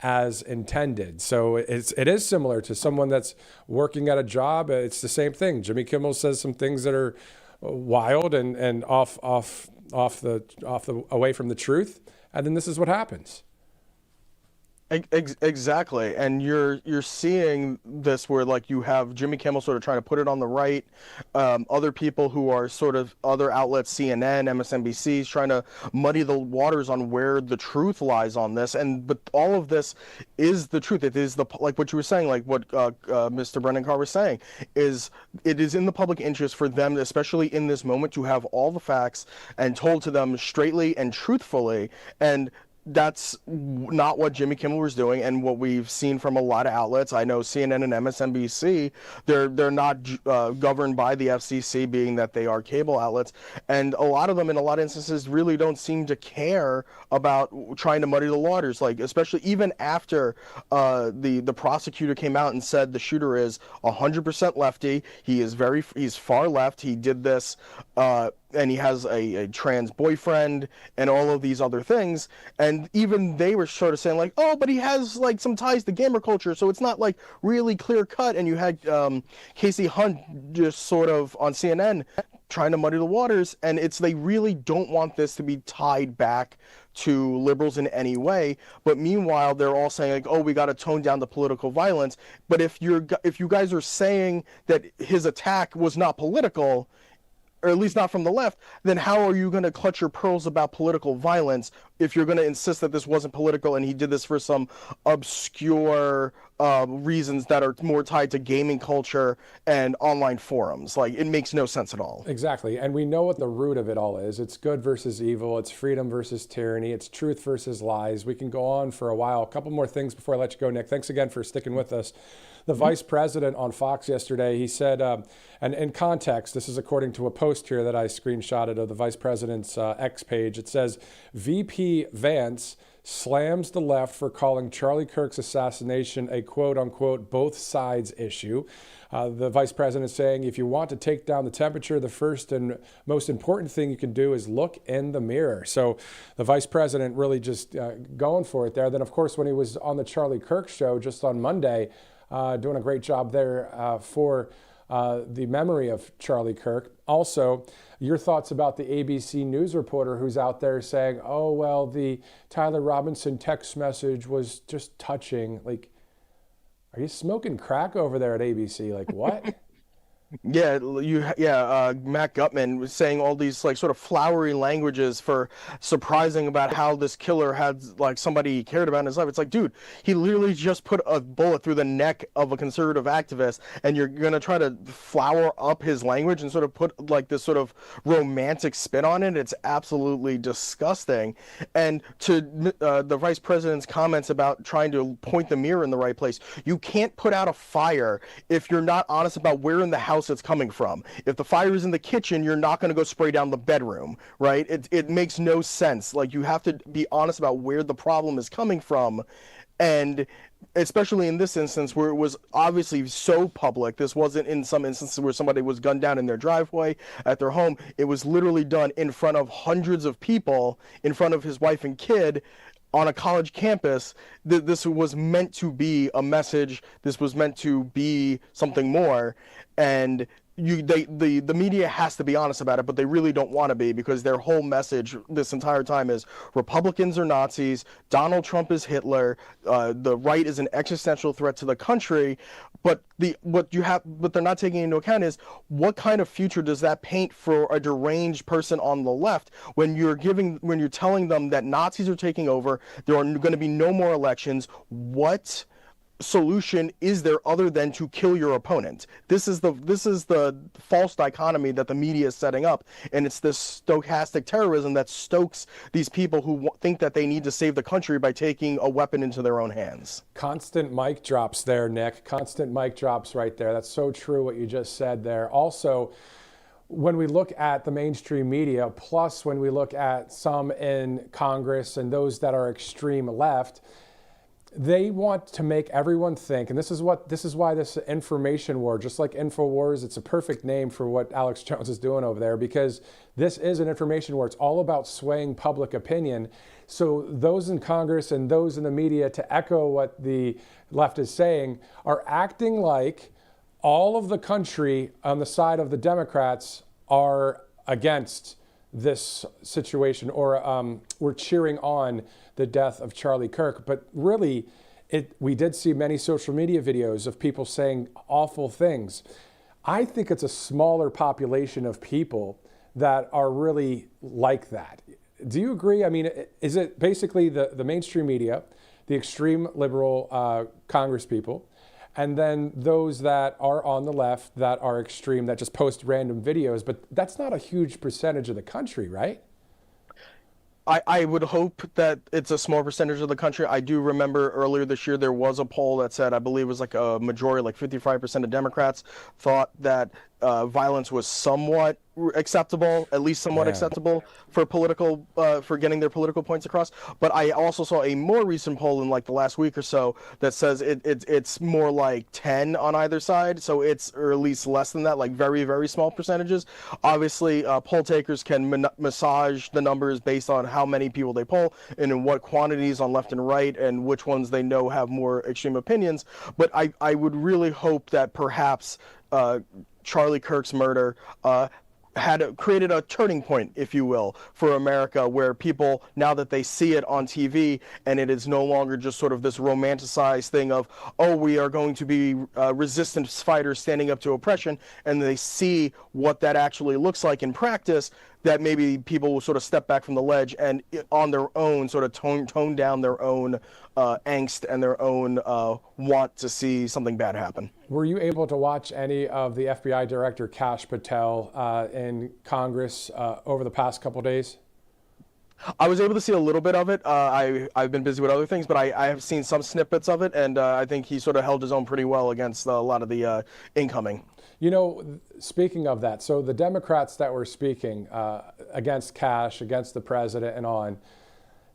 as intended. So it is similar to someone that's working at a job. It's the same thing. Jimmy Kimmel says some things that are wild and away from the truth, and then this is what happens. Exactly, and you're seeing this where like you have Jimmy Kimmel sort of trying to put it on the right, other people who are sort of other outlets, CNN, MSNBC, trying to muddy the waters on where the truth lies on this, but all of this is the truth. It is like what you were saying, like what Mr. Brendan Carr was saying, is it is in the public interest for them, especially in this moment, to have all the facts and told to them straightly and truthfully, and that's not what Jimmy Kimmel was doing, and what we've seen from a lot of outlets. I know CNN and MSNBC, they're not governed by the FCC, being that they are cable outlets, and a lot of them, in a lot of instances, really don't seem to care about trying to muddy the waters. Like, especially even after the prosecutor came out and said the shooter is 100% lefty. He's far left. He did this. And he has a trans boyfriend and all of these other things. And even they were sort of saying like, oh, but he has like some ties to gamer culture, so it's not like really clear cut. And you had Casey Hunt just sort of on CNN trying to muddy the waters, and they really don't want this to be tied back to liberals in any way. But meanwhile, they're all saying like, oh, we got to tone down the political violence. But if you guys are saying that his attack was not political, or at least not from the left, then how are you going to clutch your pearls about political violence if you're going to insist that this wasn't political and he did this for some obscure reasons that are more tied to gaming culture and online forums? Like, it makes no sense at all. Exactly. And we know what the root of it all is. It's good versus evil. It's freedom versus tyranny. It's truth versus lies. We can go on for a while. A couple more things before I let you go, Nick. Thanks again for sticking with us. The vice president on Fox yesterday, he said, and in context, this is according to a post here that I screenshotted of the vice president's X page. It says, VP Vance slams the left for calling Charlie Kirk's assassination a quote-unquote both sides issue. The vice president saying, if you want to take down the temperature, the first and most important thing you can do is look in the mirror. So the vice president really just going for it there. Then, of course, when he was on the Charlie Kirk show just on Monday, doing a great job there for the memory of Charlie Kirk. Also, your thoughts about the ABC News reporter who's out there saying, oh, well, the Tyler Robinson text message was just touching. Like, are you smoking crack over there at ABC? Like, what? Matt Gutman was saying all these like sort of flowery languages for surprising about how this killer had like somebody he cared about in his life. It's like, dude, he literally just put a bullet through the neck of a conservative activist, and you're gonna try to flower up his language and sort of put like this sort of romantic spin on it. It's absolutely disgusting. And to the vice president's comments about trying to point the mirror in the right place, you can't put out a fire if you're not honest about where in the house it's coming from. If the fire is in the kitchen, you're not going to go spray down the bedroom, right? It makes no sense. Like, you have to be honest about where the problem is coming from. And especially in this instance where it was obviously so public, this wasn't in some instances where somebody was gunned down in their driveway at their home. It was literally done in front of hundreds of people, in front of his wife and kid, on a college campus. This was meant to be a message. This was meant to be something more. And the media has to be honest about it, but they really don't want to be, because their whole message this entire time is Republicans are Nazis, Donald Trump is Hitler, the right is an existential threat to the country. But what they're not taking into account is what kind of future does that paint for a deranged person on the left when you're telling them that Nazis are taking over, there are going to be no more elections. What solution is there other than to kill your opponent? This is the false dichotomy that the media is setting up, and it's this stochastic terrorism that stokes these people who think that they need to save the country by taking a weapon into their own hands. Constant mic drops there, Nick. Constant mic drops right there. That's so true what you just said there. Also, when we look at the mainstream media, plus when we look at some in Congress and those that are extreme left, they want to make everyone think, and this is why this information war, just like InfoWars, it's a perfect name for what Alex Jones is doing over there, because this is an information war. It's all about swaying public opinion. So those in Congress and those in the media, to echo what the left is saying, are acting like all of the country on the side of the Democrats are against this situation, or we're cheering on the death of Charlie Kirk. But really, we did see many social media videos of people saying awful things. I think it's a smaller population of people that are really like that. Do you agree? I mean, is it basically the mainstream media, the extreme liberal Congress people, and then those that are on the left that are extreme, that just post random videos? But that's not a huge percentage of the country, right? I would hope that it's a small percentage of the country. I do remember earlier this year there was a poll that said, I believe it was like a majority, like 55% of Democrats thought that violence was somewhat acceptable, at least somewhat acceptable for political, for getting their political points across. But I also saw a more recent poll in like the last week or so that says it's more like 10 on either side. So it's, or at least less than that, like very, very small percentages. Obviously, poll takers can massage the numbers based on how many people they poll and in what quantities on left and right and which ones they know have more extreme opinions. But I would really hope that perhaps Charlie Kirk's murder had created a turning point, if you will, for America, where people, now that they see it on TV and it is no longer just sort of this romanticized thing of, oh, we are going to be resistance fighters standing up to oppression, and they see what that actually looks like in practice, that maybe people will sort of step back from the ledge and on their own sort of tone down their own angst and their own want to see something bad happen. Were you able to watch any of the FBI Director Kash Patel in Congress over the past couple days? I was able to see a little bit of it. I've been busy with other things, but I have seen some snippets of it, and I think he sort of held his own pretty well against a lot of the incoming. You know, speaking of that, so the Democrats that were speaking against Kash, against the president and on,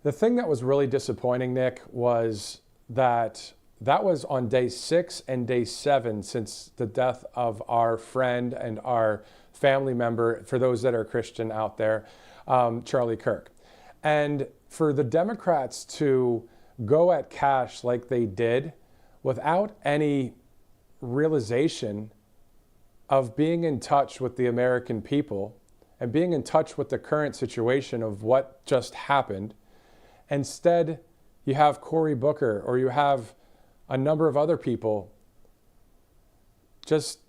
the thing that was really disappointing, Nick, was that was on day 6 and day 7 since the death of our friend and our family member, for those that are Christian out there, Charlie Kirk. And for the Democrats to go at Kash like they did without any realization of being in touch with the American people and being in touch with the current situation of what just happened. Instead, you have Cory Booker, or you have a number of other people just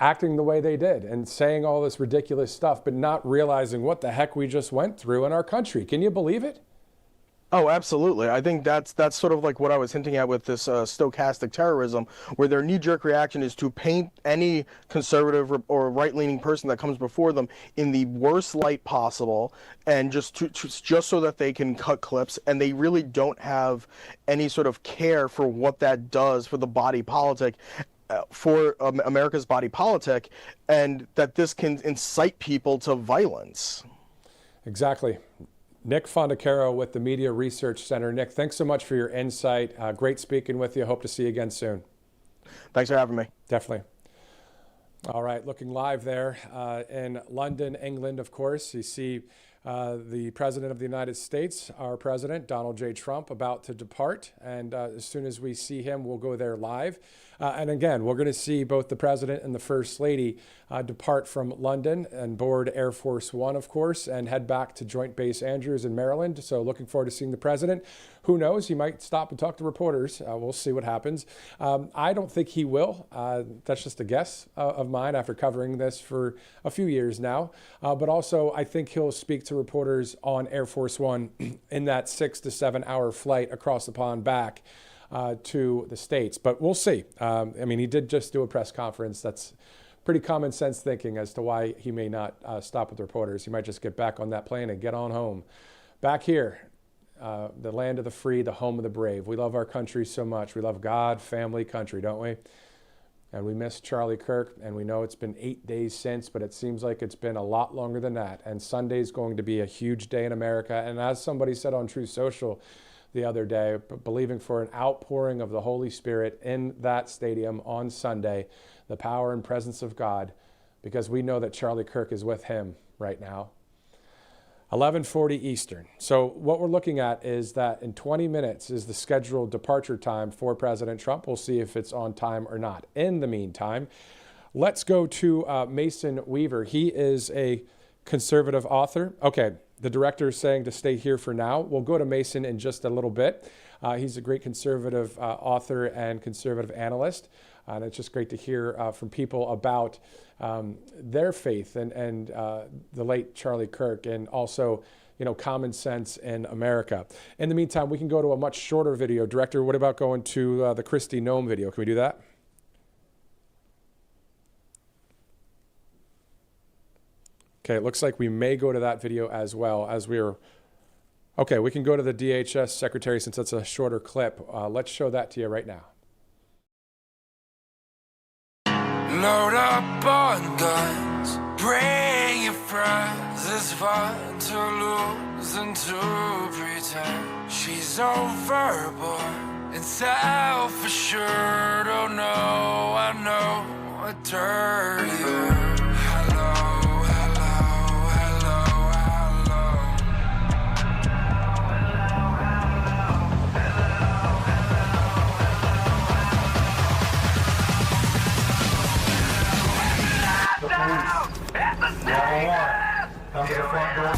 acting the way they did and saying all this ridiculous stuff, but not realizing what the heck we just went through in our country. Can you believe it? Oh, absolutely. I think that's sort of like what I was hinting at with this stochastic terrorism, where their knee-jerk reaction is to paint any conservative or right-leaning person that comes before them in the worst light possible, and just so that they can cut clips, and they really don't have any sort of care for what that does for the body politic, for America's body politic, and that this can incite people to violence. Exactly. Nick Fondaero with the Media Research Center. Nick, thanks so much for your insight. Great speaking with you. Hope to see you again soon. Thanks for having me. Definitely. All right, looking live there in London, England, of course. You see the President of the United States, our President, Donald J. Trump, about to depart. And as soon as we see him, we'll go there live. And again, we're going to see both the President and the First Lady depart from London and board Air Force One, of course, and head back to Joint Base Andrews in Maryland. So looking forward to seeing the President. Who knows? He might stop and talk to reporters. We'll see what happens. I don't think he will. That's just a guess of mine after covering this for a few years now. But also, I think he'll speak to reporters on Air Force One in that 6 to 7 hour flight across the pond back to the states. But we'll see. I mean, he did just do a press conference. That's pretty common sense thinking as to why he may not stop with reporters. He might just get back on that plane and get on home. Back here, the land of the free, the home of the brave. We love our country so much. We love God, family, country, don't we? And we miss Charlie Kirk, and we know it's been 8 days since, but it seems like it's been a lot longer than that. And Sunday's going to be a huge day in America. And as somebody said on Truth Social the other day, believing for an outpouring of the Holy Spirit in that stadium on Sunday, the power and presence of God, because we know that Charlie Kirk is with him right now. 11:40 Eastern. So what we're looking at is that in 20 minutes is the scheduled departure time for President Trump. We'll see if it's on time or not. In the meantime, let's go to Mason Weaver. He is a conservative author. Okay, the director is saying to stay here for now. We'll go to Mason in just a little bit. He's a great conservative author and conservative analyst. And it's just great to hear from people about their faith and the late Charlie Kirk, and also, common sense in America. In the meantime, we can go to a much shorter video. Director, what about going to the Kristi Noem video? Can we do that? Okay, it looks like we may go to that video as well as we're... Okay, we can go to the DHS secretary since that's a shorter clip. Let's show that to you right now. Load up on guns, bring your friends. It's fun to lose and to pretend. She's overboard and self-assured. Oh no, I know a dirty word. Hello, hello, hello, Come to the front door.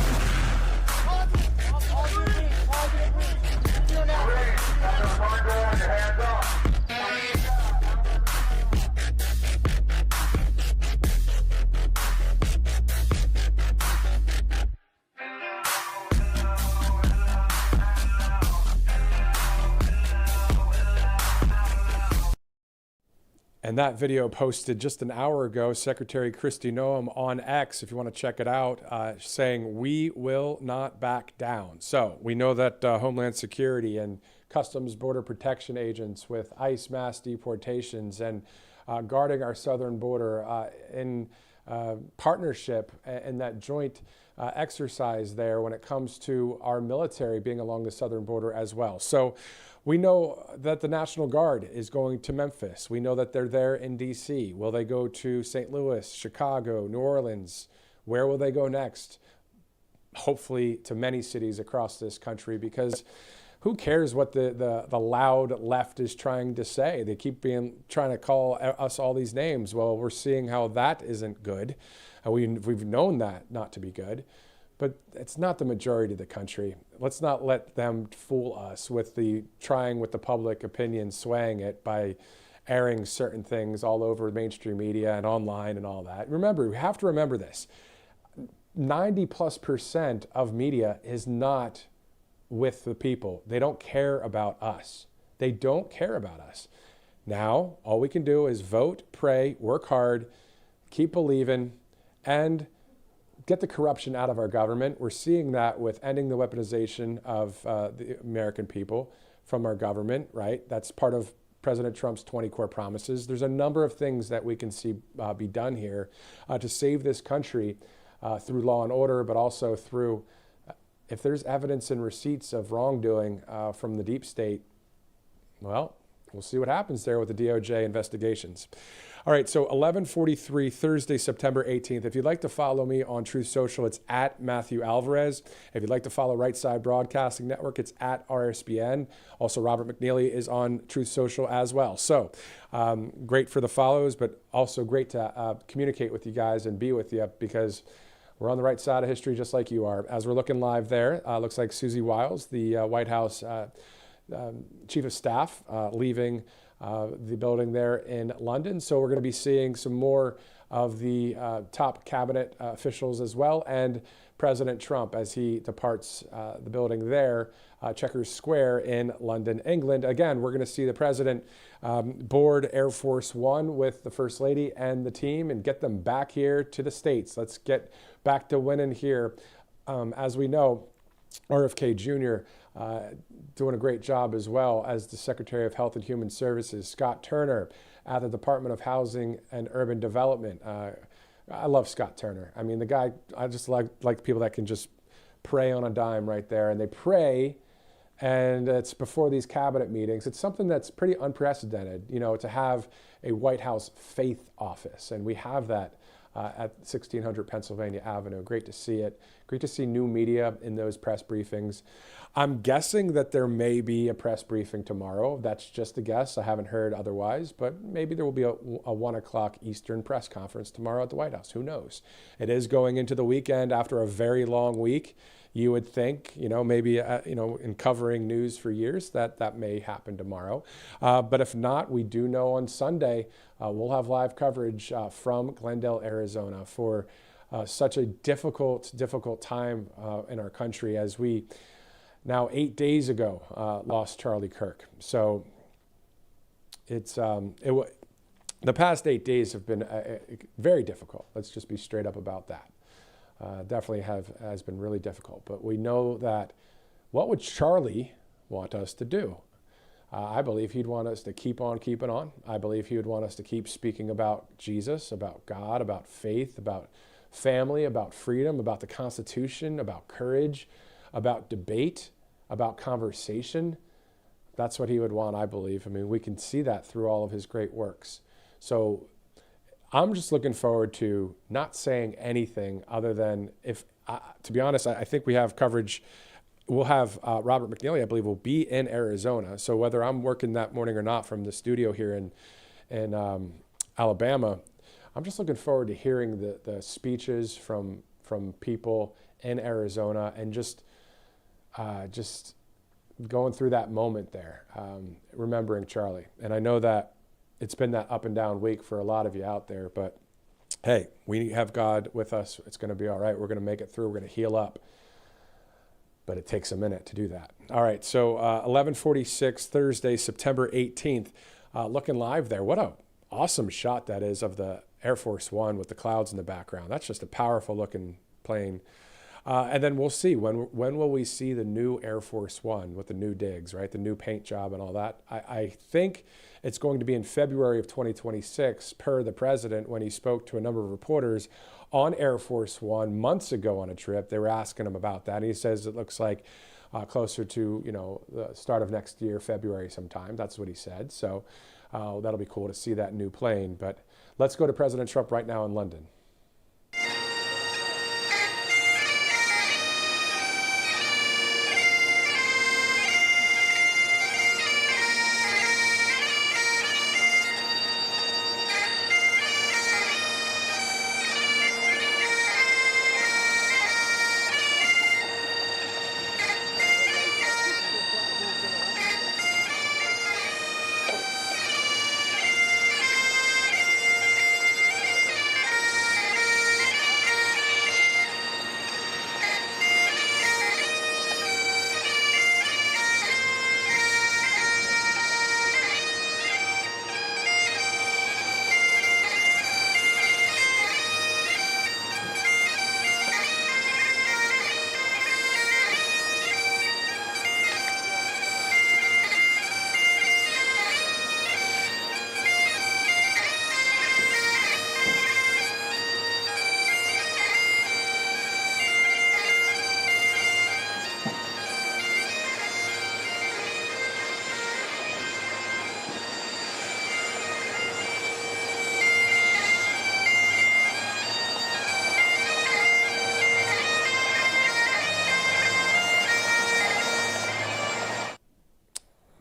And that video posted just an hour ago, Secretary Kristi Noem on X, if you want to check it out, saying, "We will not back down." So we know that Homeland Security and Customs Border Protection agents with ICE mass deportations and guarding our southern border in partnership and that joint exercise there when it comes to our military being along the southern border as well. So we know that the National Guard is going to Memphis. We know that they're there in D.C. Will they go to St. Louis, Chicago, New Orleans? Where will they go next? Hopefully to many cities across this country, because who cares what the loud left is trying to say? They keep trying to call us all these names. Well, we're seeing how that isn't good. We've known that not to be good. But it's not the majority of the country. Let's not let them fool us with trying with the public opinion, swaying it by airing certain things all over mainstream media and online and all that. Remember, we have to remember this. 90+% of media is not with the people. They don't care about us. They don't care about us. Now, all we can do is vote, pray, work hard, keep believing, and get the corruption out of our government. We're seeing that with ending the weaponization of the American people from our government, right? That's part of President Trump's 20 core promises. There's a number of things that we can see be done here to save this country through law and order, but also through, if there's evidence and receipts of wrongdoing from the deep state, well, we'll see what happens there with the DOJ investigations. All right, so 11:43, Thursday, September 18th. If you'd like to follow me on Truth Social, it's at Matthew Alvarez. If you'd like to follow Right Side Broadcasting Network, it's at RSBN. Also, Robert McNeely is on Truth Social as well. So great for the follows, but also great to communicate with you guys and be with you, because we're on the right side of history just like you are. As we're looking live there, looks like Susie Wiles, the White House Chief of Staff, leaving the building there in London. So we're going to be seeing some more of the top cabinet officials as well, and President Trump as he departs the building there, Chequers Square in London, England. Again, we're going to see the president board Air Force One with the First Lady and the team and get them back here to the States. Let's get back to winning here. As we know, RFK Jr. Doing a great job as well as the Secretary of Health and Human Services. Scott Turner at the Department of Housing and Urban Development. I love Scott Turner. I mean, the guy, I just like people that can just pray on a dime right there. And they pray, and it's before these cabinet meetings. It's something that's pretty unprecedented, you know, to have a White House faith office. And we have that at 1600 Pennsylvania Avenue. Great to see it. Great to see new media in those press briefings. I'm guessing that there may be a press briefing tomorrow. That's just a guess. I haven't heard otherwise, but maybe there will be a 1 o'clock Eastern press conference tomorrow at the White House. Who knows? It is going into the weekend after a very long week. You would think, you know, maybe, you know, in covering news for years that may happen tomorrow. But if not, we do know on Sunday we'll have live coverage from Glendale, Arizona for such a difficult time in our country as we now 8 days ago lost Charlie Kirk. So it's the past 8 days have been very difficult. Let's just be straight up about that. Definitely has been really difficult. But we know that what would Charlie want us to do? I believe he'd want us to keep on keeping on. I believe he would want us to keep speaking about Jesus, about God, about faith, about family, about freedom, about the Constitution, about courage, about debate, about conversation. That's what he would want, I believe. I mean, we can see that through all of his great works. So I'm just looking forward to not saying anything other than to be honest, I think we have coverage. We'll have Robert McNeely, I believe, will be in Arizona. So whether I'm working that morning or not from the studio here in Alabama, I'm just looking forward to hearing the speeches from people in Arizona and just going through that moment there, remembering Charlie. And I know that it's been that up and down week for a lot of you out there, but hey, we have God with us. It's going to be all right. We're going to make it through. We're going to heal up. But it takes a minute to do that. All right, so 11:46, Thursday, September 18th. Looking live there. What a awesome shot that is of the Air Force One with the clouds in the background. That's just a powerful looking plane. And then we'll see. When will we see the new Air Force One with the new digs, right? The new paint job and all that. I think it's going to be in February of 2026, per the president, when he spoke to a number of reporters on Air Force One months ago on a trip. They were asking him about that. And he says it looks like closer to, you know, the start of next year, February sometime. That's what he said. So that'll be cool to see that new plane. But let's go to President Trump right now in London.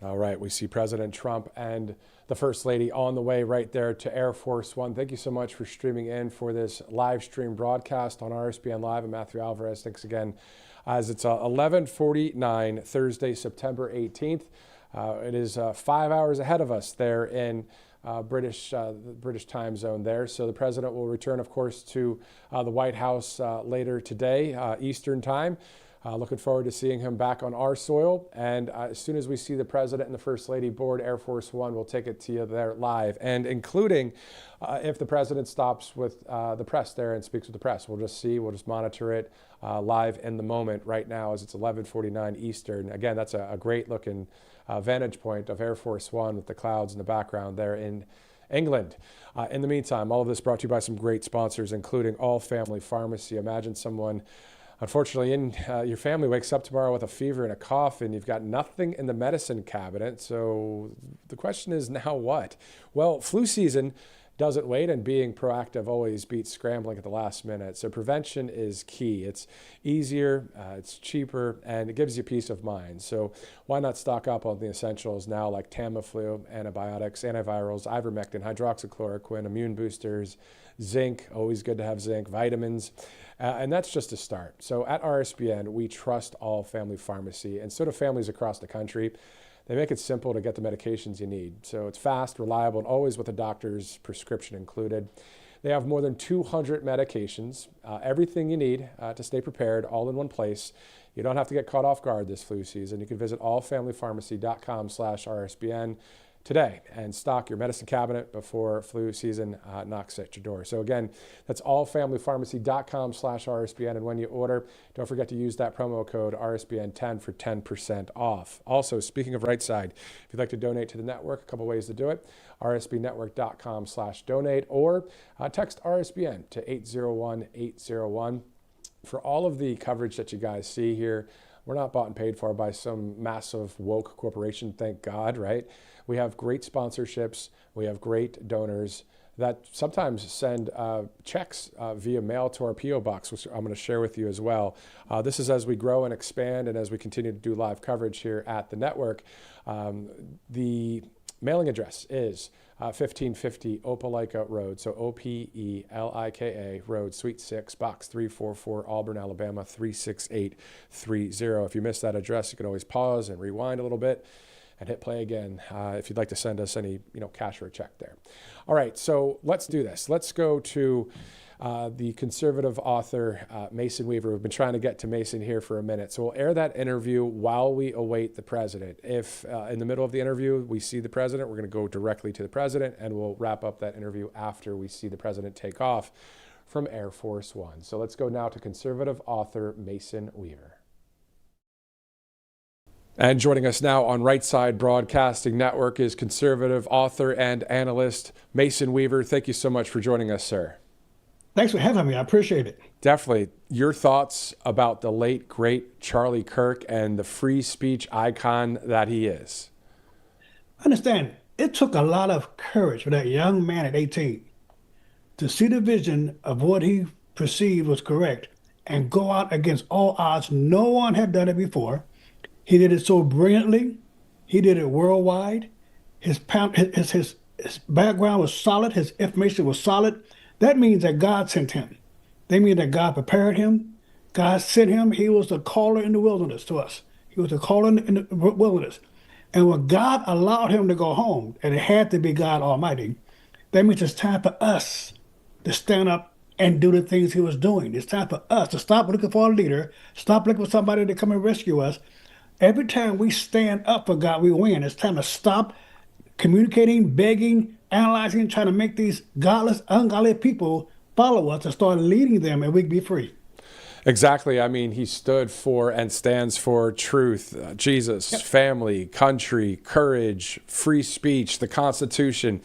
All right, we see President Trump and the First Lady on the way right there to Air Force One. Thank you so much for streaming in for this live stream broadcast on RSBN Live. I'm Matthew Alvarez. Thanks again. As it's 11:49, Thursday, September 18th. It is 5 hours ahead of us there in the British time zone there. So the president will return, of course, to the White House later today, Eastern time. Looking forward to seeing him back on our soil. And as soon as we see the president and the First Lady board Air Force One, we'll take it to you there live. And including if the president stops with the press there and speaks with the press, we'll just monitor it live in the moment right now as it's 11:49 Eastern. Again, that's a great looking vantage point of Air Force One with the clouds in the background there in England. In the meantime, all of this brought to you by some great sponsors, including All Family Pharmacy. Imagine someone, unfortunately, in your family wakes up tomorrow with a fever and a cough, and you've got nothing in the medicine cabinet. So the question is, now what? Well, flu season doesn't wait, and being proactive always beats scrambling at the last minute. So prevention is key. It's easier, it's cheaper, and it gives you peace of mind. So why not stock up on the essentials now, like Tamiflu, antibiotics, antivirals, ivermectin, hydroxychloroquine, immune boosters, zinc, always good to have zinc, vitamins, and that's just a start. So at RSBN, we trust All Family Pharmacy, and so do families across the country. They make it simple to get the medications you need. So it's fast, reliable, and always with a doctor's prescription included. They have more than 200 medications, everything you need to stay prepared, all in one place. You don't have to get caught off guard this flu season. You can visit allfamilypharmacy.com/RSBN today and stock your medicine cabinet before flu season knocks at your door. So again, that's allfamilypharmacy.com/RSBN. And when you order, don't forget to use that promo code RSBN10 for 10% off. Also, speaking of Right Side, if you'd like to donate to the network, a couple ways to do it. rsbnetwork.com/donate or text RSBN to 801-801. For all of the coverage that you guys see here, we're not bought and paid for by some massive woke corporation, thank God, right? We have great sponsorships. We have great donors that sometimes send checks via mail to our P.O. box, which I'm going to share with you as well. This is as we grow and expand and as we continue to do live coverage here at the network. The mailing address is 1550 Opelika Road, so Opelika Road, Suite 6, Box 344, Auburn, Alabama 36830. If you missed that address, you can always pause and rewind a little bit and hit play again if you'd like to send us any cash or a check there. All right, so let's do this. Let's go to the conservative author, Mason Weaver. We've been trying to get to Mason here for a minute. So we'll air that interview while we await the president. If in the middle of the interview we see the president, we're going to go directly to the president, and we'll wrap up that interview after we see the president take off from Air Force One. So let's go now to conservative author Mason Weaver. And joining us now on Right Side Broadcasting Network is conservative author and analyst Mason Weaver. Thank you so much for joining us, sir. Thanks for having me. I appreciate it. Definitely. Your thoughts about the late, great Charlie Kirk and the free speech icon that he is. Understand, it took a lot of courage for that young man at 18 to see the vision of what he perceived was correct and go out against all odds. No one had done it before. He did it so brilliantly. He did it worldwide. His background was solid. His information was solid. That means that God sent him. They mean that God prepared him. God sent him. He was the caller in the wilderness to us. He was the caller in the wilderness. And when God allowed him to go home, and it had to be God Almighty, that means it's time for us to stand up and do the things he was doing. It's time for us to stop looking for a leader, stop looking for somebody to come and rescue us. Every time we stand up for God, we win. It's time to stop communicating, begging, analyzing, trying to make these godless, ungodly people follow us and start leading them, and we can be free. Exactly. I mean, he stood for and stands for truth, Jesus, yep. Family, country, courage, free speech, the Constitution.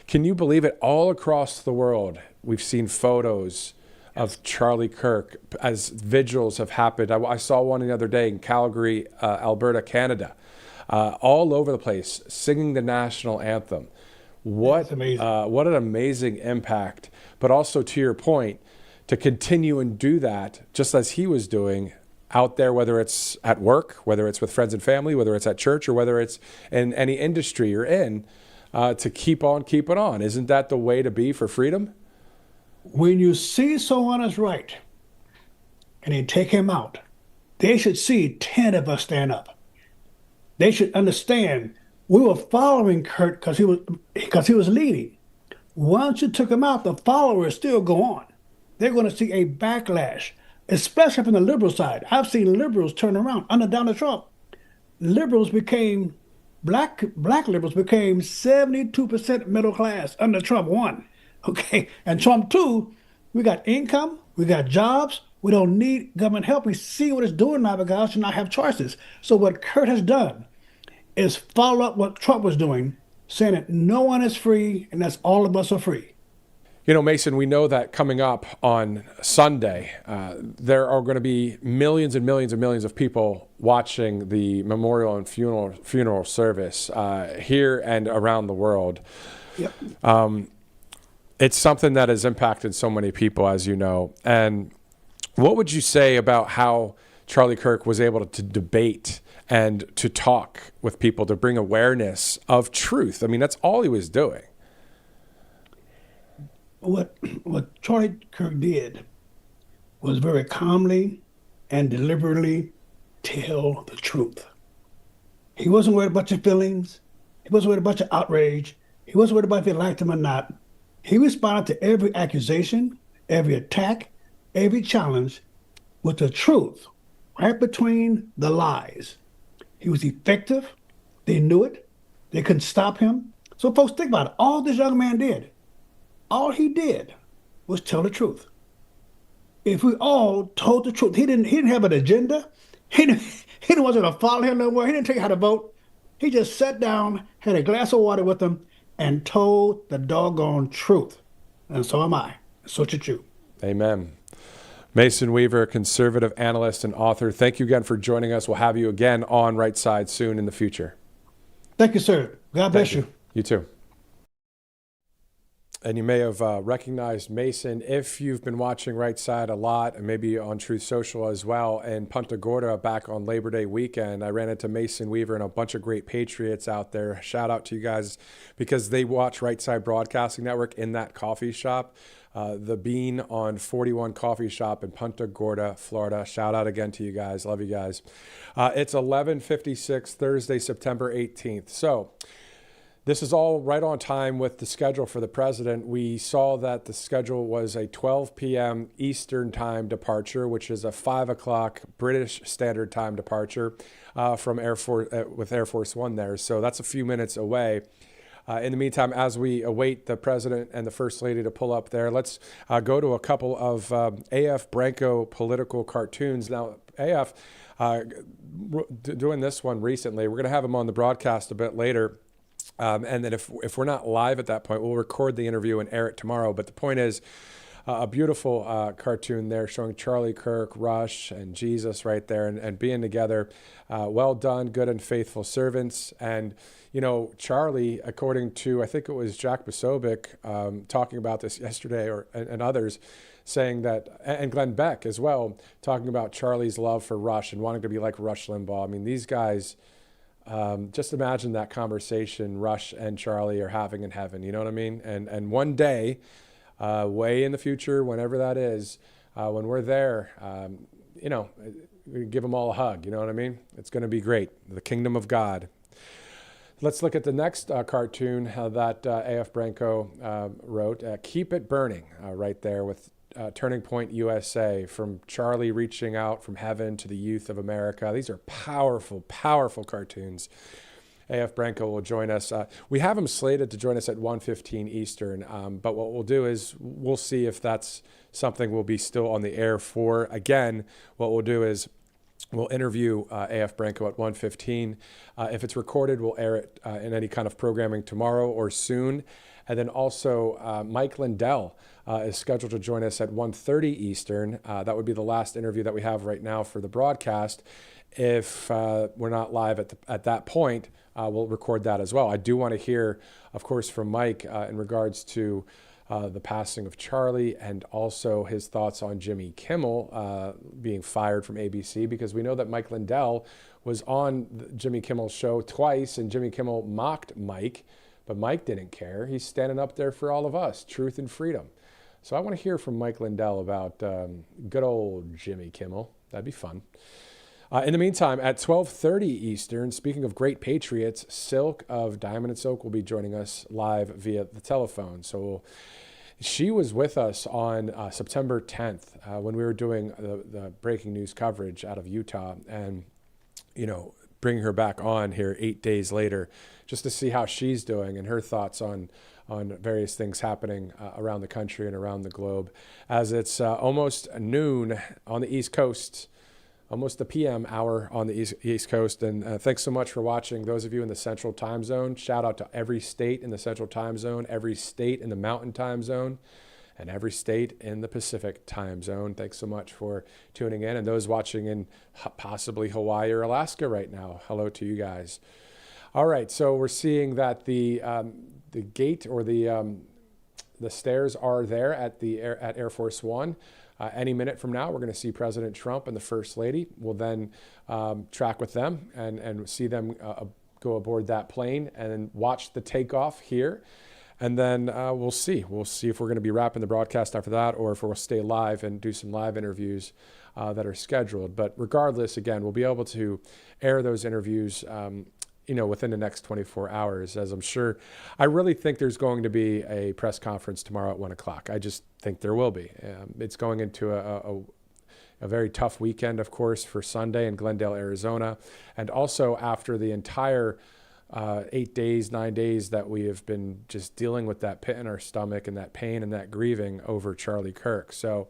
Can you believe it? All across the world, we've seen photos of Charlie Kirk as vigils have happened. I saw one the other day in Calgary, Alberta, Canada, all over the place, singing the national anthem. What an amazing impact. But also, to your point, to continue and do that, just as he was doing out there, whether it's at work, whether it's with friends and family, whether it's at church, or whether it's in any industry you're in, to keep on keeping on. Isn't that the way to be for freedom? When you see someone is right and they take him out, they should see 10 of us stand up. They should understand we were following Kurt because he was leading. Once you took him out, the followers still go on. They're going to see a backlash, especially from the liberal side. I've seen liberals turn around under Donald Trump. Liberals became black liberals became 72% middle class under Trump 1. Okay, and Trump 2, we got income, we got jobs, we don't need government help. We see what it's doing now because we not have choices. So what Kurt has done is follow up what Trump was doing, saying that no one is free and that's all of us are free. You know, Mason, we know that coming up on Sunday, there are going to be millions and millions and millions of people watching the memorial and funeral service here and around the world. Yep. It's something that has impacted so many people, as you know. And what would you say about how Charlie Kirk was able to debate and to talk with people, to bring awareness of truth? I mean, that's all he was doing. What Charlie Kirk did was very calmly and deliberately tell the truth. He wasn't worried about your feelings. He wasn't worried about your outrage. He wasn't worried about if you liked him or not. He responded to every accusation, every attack, every challenge with the truth, right between the lies. He was effective. They knew it. They couldn't stop him. So folks, think about it. All this young man did, all he did was tell the truth. If we all told the truth, he didn't have an agenda. He didn't want you to follow him nowhere. He didn't tell you how to vote. He just sat down, had a glass of water with them, and told the doggone truth. And so am I. So should you. Amen. Mason Weaver, conservative analyst and author, thank you again for joining us. We'll have you again on Right Side soon in the future. Thank you, sir. God bless you. You too. And you may have recognized Mason if you've been watching Right Side a lot, and maybe on Truth Social as well. In Punta Gorda back on Labor Day weekend, I ran into Mason Weaver and a bunch of great patriots out there. Shout out to you guys because they watch Right Side Broadcasting Network in that coffee shop. The Bean on 41 Coffee Shop in Punta Gorda, Florida. Shout out again to you guys. Love you guys. It's 11:56 Thursday, September 18th. So this is all right on time with the schedule for the president. We saw that the schedule was a 12 p.m. Eastern time departure, which is a 5 o'clock British Standard Time departure from Air Force with Air Force One there. So that's a few minutes away. In the meantime, as we await the president and the first lady to pull up there, let's go to a couple of A.F. Branco political cartoons. Now, A.F. Doing this one recently. We're going to have him on the broadcast a bit later. And then if we're not live at that point, we'll record the interview and air it tomorrow. But the point is, a beautiful cartoon there showing Charlie Kirk, Rush, and Jesus right there and being together. Well done, good and faithful servants. And, you know, Charlie, according to, I think it was Jack Posobiec talking about this yesterday and others, saying that, and Glenn Beck as well, talking about Charlie's love for Rush and wanting to be like Rush Limbaugh. I mean, these guys... just imagine that conversation Rush and Charlie are having in heaven. You know what I mean? And one day, way in the future, whenever that is, when we're there, you know, we give them all a hug. You know what I mean? It's going to be great. The kingdom of God. Let's look at the next cartoon that A.F. Branco wrote. Keep It Burning, right there with Turning Point USA, from Charlie reaching out from heaven to the youth of America. These are powerful, powerful cartoons. A.F. Branco will join us. We have him slated to join us at 1:15 Eastern, but what we'll do is we'll see if that's something we'll be still on the air for. Again, what we'll do is we'll interview A.F. Branco at 1:15. If it's recorded, we'll air it in any kind of programming tomorrow or soon. And then also Mike Lindell is scheduled to join us at 1:30 Eastern. That would be the last interview that we have right now for the broadcast. If we're not live at that point, we'll record that as well. I do want to hear, of course, from Mike in regards to the passing of Charlie and also his thoughts on Jimmy Kimmel being fired from ABC, because we know that Mike Lindell was on Jimmy Kimmel's show twice and Jimmy Kimmel mocked Mike, but Mike didn't care. He's standing up there for all of us, truth and freedom. So I want to hear from Mike Lindell about good old Jimmy Kimmel. That'd be fun. In the meantime, at 12:30 Eastern, speaking of great patriots, Silk of Diamond and Silk will be joining us live via the telephone. So she was with us on September 10th when we were doing the breaking news coverage out of Utah, and bringing her back on here 8 days later just to see how she's doing and her thoughts on various things happening around the country and around the globe. As it's almost noon on the East Coast, almost the PM hour on the East Coast. And thanks so much for watching. Those of you in the Central Time Zone, shout out to every state in the Central Time Zone, every state in the Mountain Time Zone, and every state in the Pacific Time Zone. Thanks so much for tuning in. And those watching in possibly Hawaii or Alaska right now, hello to you guys. All right, so we're seeing that the gate or the stairs are there at Air Force One. Any minute from now, we're going to see President Trump and the First Lady. We'll then track with them and see them go aboard that plane and watch the takeoff here. And then we'll see. We'll see if we're going to be wrapping the broadcast after that or if we'll stay live and do some live interviews that are scheduled. But regardless, again, we'll be able to air those interviews within the next 24 hours, as I'm sure. I really think there's going to be a press conference tomorrow at 1 o'clock. I just think there will be. It's going into a very tough weekend, of course, for Sunday in Glendale, Arizona. And also after the entire 8 days, 9 days that we have been just dealing with that pit in our stomach and that pain and that grieving over Charlie Kirk. So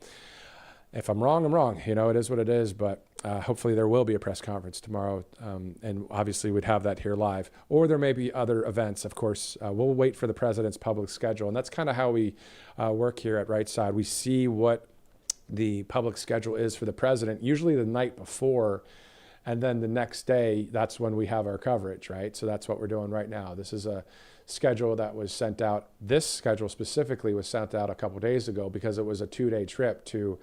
if I'm wrong, I'm wrong. It is what it is, but hopefully there will be a press conference tomorrow, and obviously we'd have that here live. Or there may be other events, of course. We'll wait for the president's public schedule, and that's kind of how we work here at Right Side. We see what the public schedule is for the president, usually the night before, and then the next day, that's when we have our coverage, right? So that's what we're doing right now. This is a schedule that was sent out. This schedule specifically was sent out a couple days ago because it was a 2-day trip to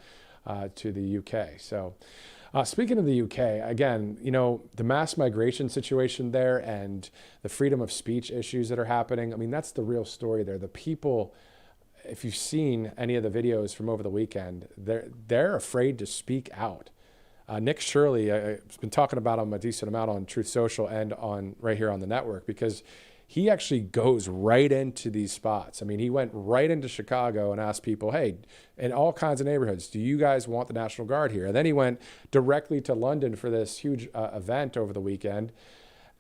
the UK. So speaking of the UK, again, the mass migration situation there and the freedom of speech issues that are happening, I mean, that's the real story there. The people, if you've seen any of the videos from over the weekend, they're afraid to speak out. Nick Shirley, I've been talking about him a decent amount on Truth Social and on right here on the network, because he actually goes right into these spots. I mean, he went right into Chicago and asked people, hey, in all kinds of neighborhoods, do you guys want the National Guard here? And then he went directly to London for this huge event over the weekend.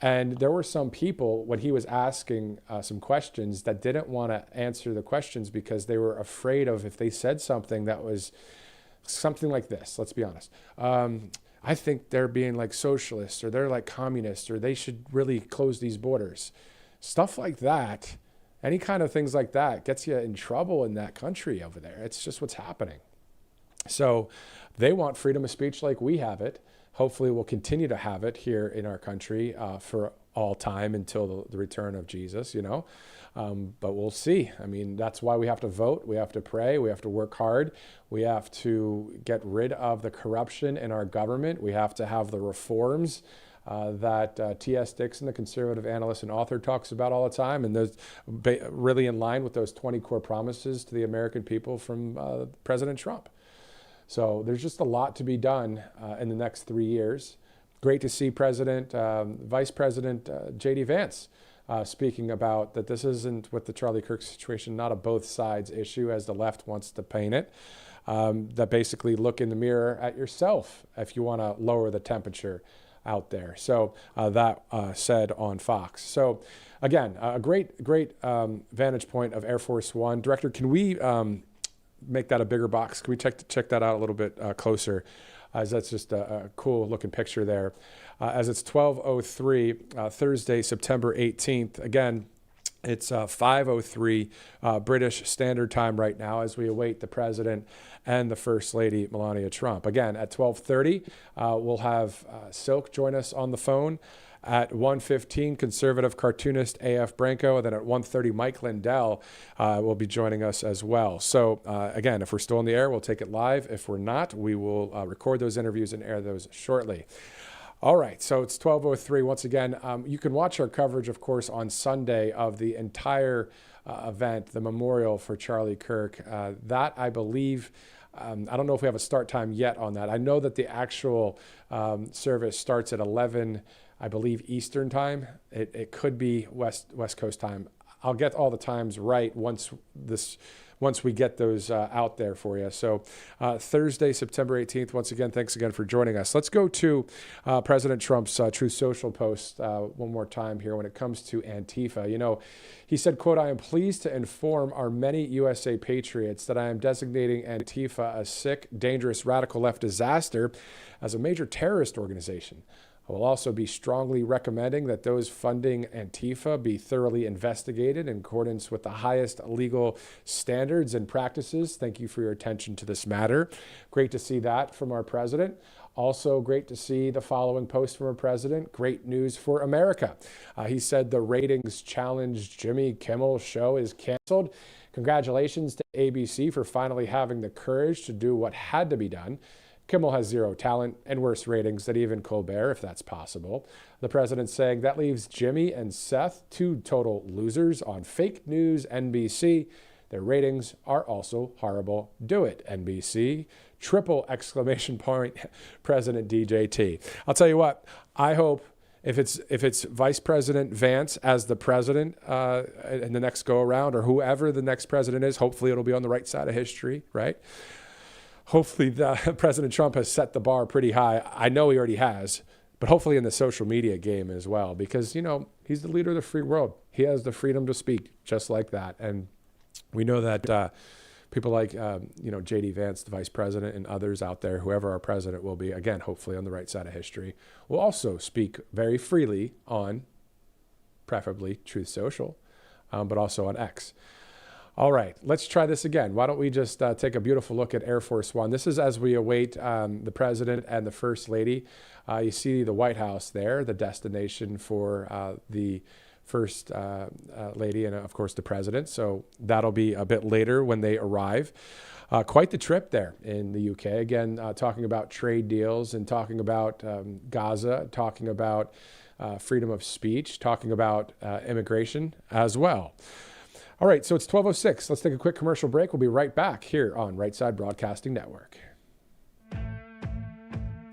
And there were some people, when he was asking some questions, that didn't want to answer the questions because they were afraid of if they said something that was something like this. Let's be honest. I think they're being like socialists, or they're like communists, or they should really close these borders. Stuff like that, any kind of things like that gets you in trouble in that country over there. It's just what's happening. So they want freedom of speech like we have it. Hopefully we'll continue to have it here in our country for all time until the return of Jesus, but we'll see. I mean, that's why we have to vote. We have to pray. We have to work hard. We have to get rid of the corruption in our government. We have to have the reforms that T.S. Dixon, the conservative analyst and author, talks about all the time, and those really in line with those 20 core promises to the American people from President Trump. So there's just a lot to be done in the next 3 years. Great to see Vice President J.D. Vance speaking about that this isn't, with the Charlie Kirk situation, not a both sides issue as the left wants to paint it. That basically look in the mirror at yourself if you want to lower the temperature out there. So that said on Fox. So again, a great vantage point of Air Force One. Director, can we make that a bigger box? Can we check that out a little bit closer? As that's just a cool looking picture there. As it's 12:03, Thursday, September 18th. Again, it's 5:03 British Standard Time right now as we await the president and the First Lady, Melania Trump. Again, at 12:30, we'll have Silk join us on the phone. At 1:15, conservative cartoonist A.F. Branco. And then at 1:30, Mike Lindell will be joining us as well. So again, if we're still in the air, we'll take it live. If we're not, we will record those interviews and air those shortly. All right, so it's 12:03. Once again, you can watch our coverage, of course, on Sunday of the entire event, the memorial for Charlie Kirk. That, I believe, I don't know if we have a start time yet on that. I know that the actual service starts at 11, I believe, Eastern time. It could be West Coast time. I'll get all the times right once we get those out there for you. So Thursday, September 18th, once again, thanks again for joining us. Let's go to President Trump's Truth Social post one more time here when it comes to Antifa. You know, he said, quote, "I am pleased to inform our many USA patriots that I am designating Antifa a sick, dangerous, radical left disaster as a major terrorist organization. I will also be strongly recommending that those funding Antifa be thoroughly investigated in accordance with the highest legal standards and practices. Thank you for your attention to this matter." Great to see that from our president. Also great to see the following post from our president. Great news for America. He said the ratings challenge Jimmy Kimmel show is canceled. Congratulations to ABC for finally having the courage to do what had to be done. Kimmel has zero talent and worse ratings than even Colbert, if that's possible. The president saying that leaves Jimmy and Seth, two total losers, on fake news NBC. Their ratings are also horrible. Do it, NBC. Triple exclamation point, President DJT. I'll tell you what, I hope if it's Vice President Vance as the president in the next go around, or whoever the next president is, hopefully it'll be on the right side of history, right? Hopefully President Trump has set the bar pretty high. I know he already has, but hopefully in the social media game as well, because, you know, he's the leader of the free world. He has the freedom to speak just like that. And we know that people like, J.D. Vance, the vice president, and others out there, whoever our president will be, again, hopefully on the right side of history, will also speak very freely on, preferably, Truth Social, but also on X. All right, let's try this again. Why don't we just take a beautiful look at Air Force One? This is as we await the president and the first lady. You see the White House there, the destination for the first lady and, of course, the president. So that'll be a bit later when they arrive. Quite the trip there in the UK. Again, talking about trade deals and talking about Gaza, talking about freedom of speech, talking about immigration as well. All right, so it's 12:06. Let's take a quick commercial break. We'll be right back here on Right Side Broadcasting Network.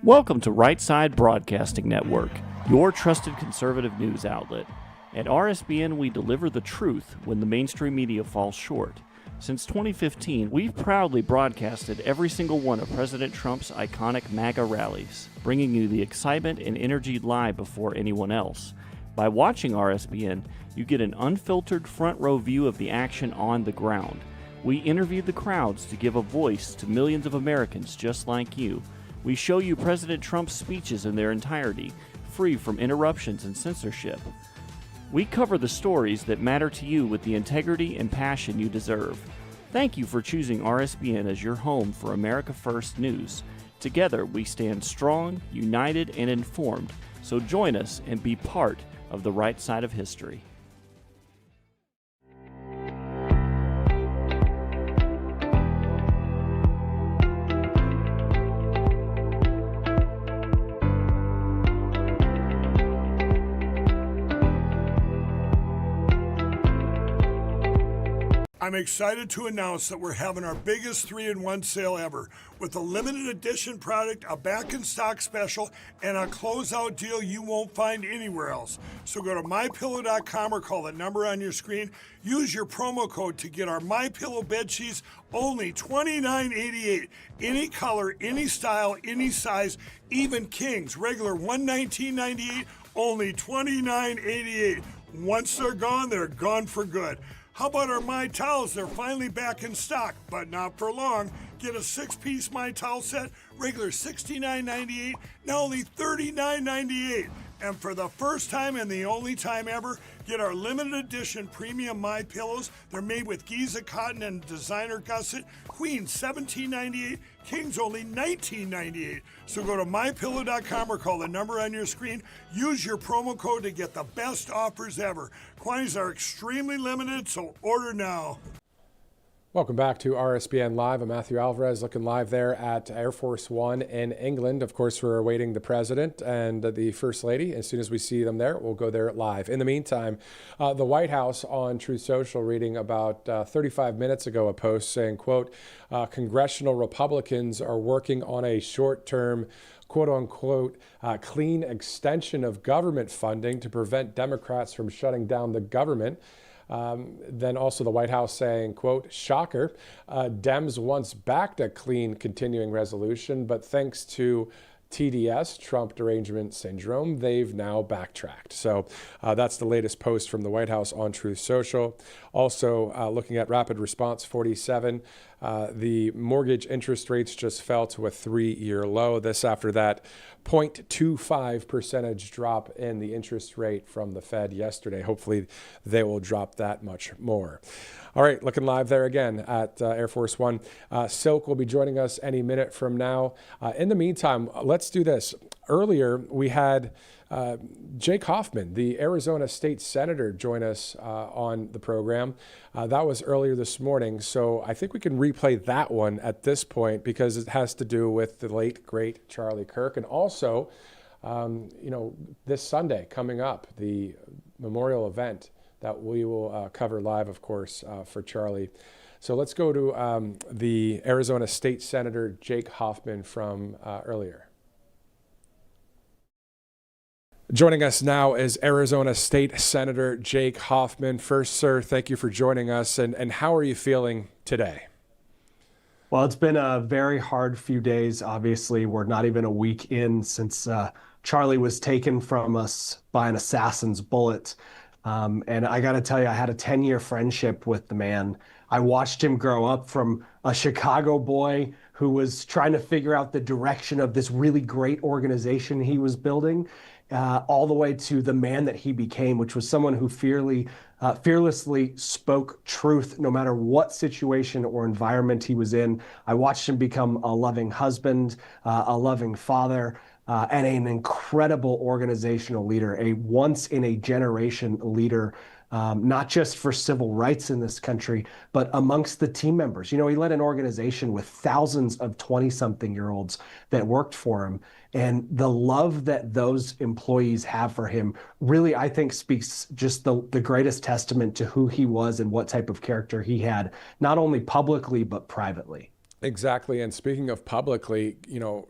Welcome to Right Side Broadcasting Network, your trusted conservative news outlet. At RSBN, we deliver the truth when the mainstream media falls short. Since 2015, we've proudly broadcasted every single one of President Trump's iconic MAGA rallies, bringing you the excitement and energy live before anyone else. By watching RSBN, you get an unfiltered front row view of the action on the ground. We interview the crowds to give a voice to millions of Americans just like you. We show you President Trump's speeches in their entirety, free from interruptions and censorship. We cover the stories that matter to you with the integrity and passion you deserve. Thank you for choosing RSBN as your home for America First News. Together, we stand strong, united, and informed. So join us and be part of the right side of history. I'm excited to announce that we're having our biggest 3-in-1 sale ever with a limited edition product, a back-in-stock special, and a closeout deal you won't find anywhere else. So go to MyPillow.com or call the number on your screen. Use your promo code to get our MyPillow bedsheets only $29.88. Any color, any style, any size, even kings. Regular $119.98, only $29.88. Once they're gone for good. How about our My Towels? They're finally back in stock, but not for long. Get a 6-piece My Towel set, regular $69.98, now only $39.98. And for the first time and the only time ever, get our limited edition premium My Pillows. They're made with Giza cotton and designer gusset. Queen $17.98, Kings only $19.98. So go to mypillow.com or call the number on your screen. Use your promo code to get the best offers ever. Quantities are extremely limited, so order now. Welcome back to RSBN Live. I'm Matthew Alvarez, looking live there at Air Force One in England. Of course, we're awaiting the President and the First Lady. As soon as we see them there, we'll go there live. In the meantime, the White House on Truth Social reading about 35 minutes ago a post saying, quote, congressional Republicans are working on a short-term quote-unquote clean extension of government funding to prevent Democrats from shutting down the government. Then also the White House saying, quote, shocker, Dems once backed a clean continuing resolution, but thanks to TDS, Trump derangement syndrome, they've now backtracked. So that's the latest post from the White House on Truth Social. Also looking at Rapid Response 47, the mortgage interest rates just fell to a 3-year low. This after that 0.25 percentage drop in the interest rate from the Fed yesterday. Hopefully they will drop that much more. All right, looking live there again at Air Force One. Silk will be joining us any minute from now. In the meantime, let's do this. Earlier, we had Jake Hoffman, the Arizona State Senator, join us on the program. That was earlier this morning, so I think we can replay that one at this point because it has to do with the late, great Charlie Kirk. And also, this Sunday coming up, the memorial event that we will cover live, of course, for Charlie. So let's go to the Arizona State Senator Jake Hoffman from earlier. Joining us now is Arizona State Senator Jake Hoffman. First, sir, thank you for joining us. And how are you feeling today? Well, it's been a very hard few days. Obviously, we're not even a week in since Charlie was taken from us by an assassin's bullet. And I got to tell you, I had a 10-year friendship with the man. I watched him grow up from a Chicago boy who was trying to figure out the direction of this really great organization he was building, all the way to the man that he became, which was someone who fearlessly spoke truth no matter what situation or environment he was in. I watched him become a loving husband, a loving father, and an incredible organizational leader, a once-in-a-generation leader, not just for civil rights in this country, but amongst the team members. You know, he led an organization with thousands of 20-something-year-olds that worked for him. And the love that those employees have for him really, I think, speaks just the greatest testament to who he was and what type of character he had, not only publicly, but privately. Exactly. And speaking of publicly,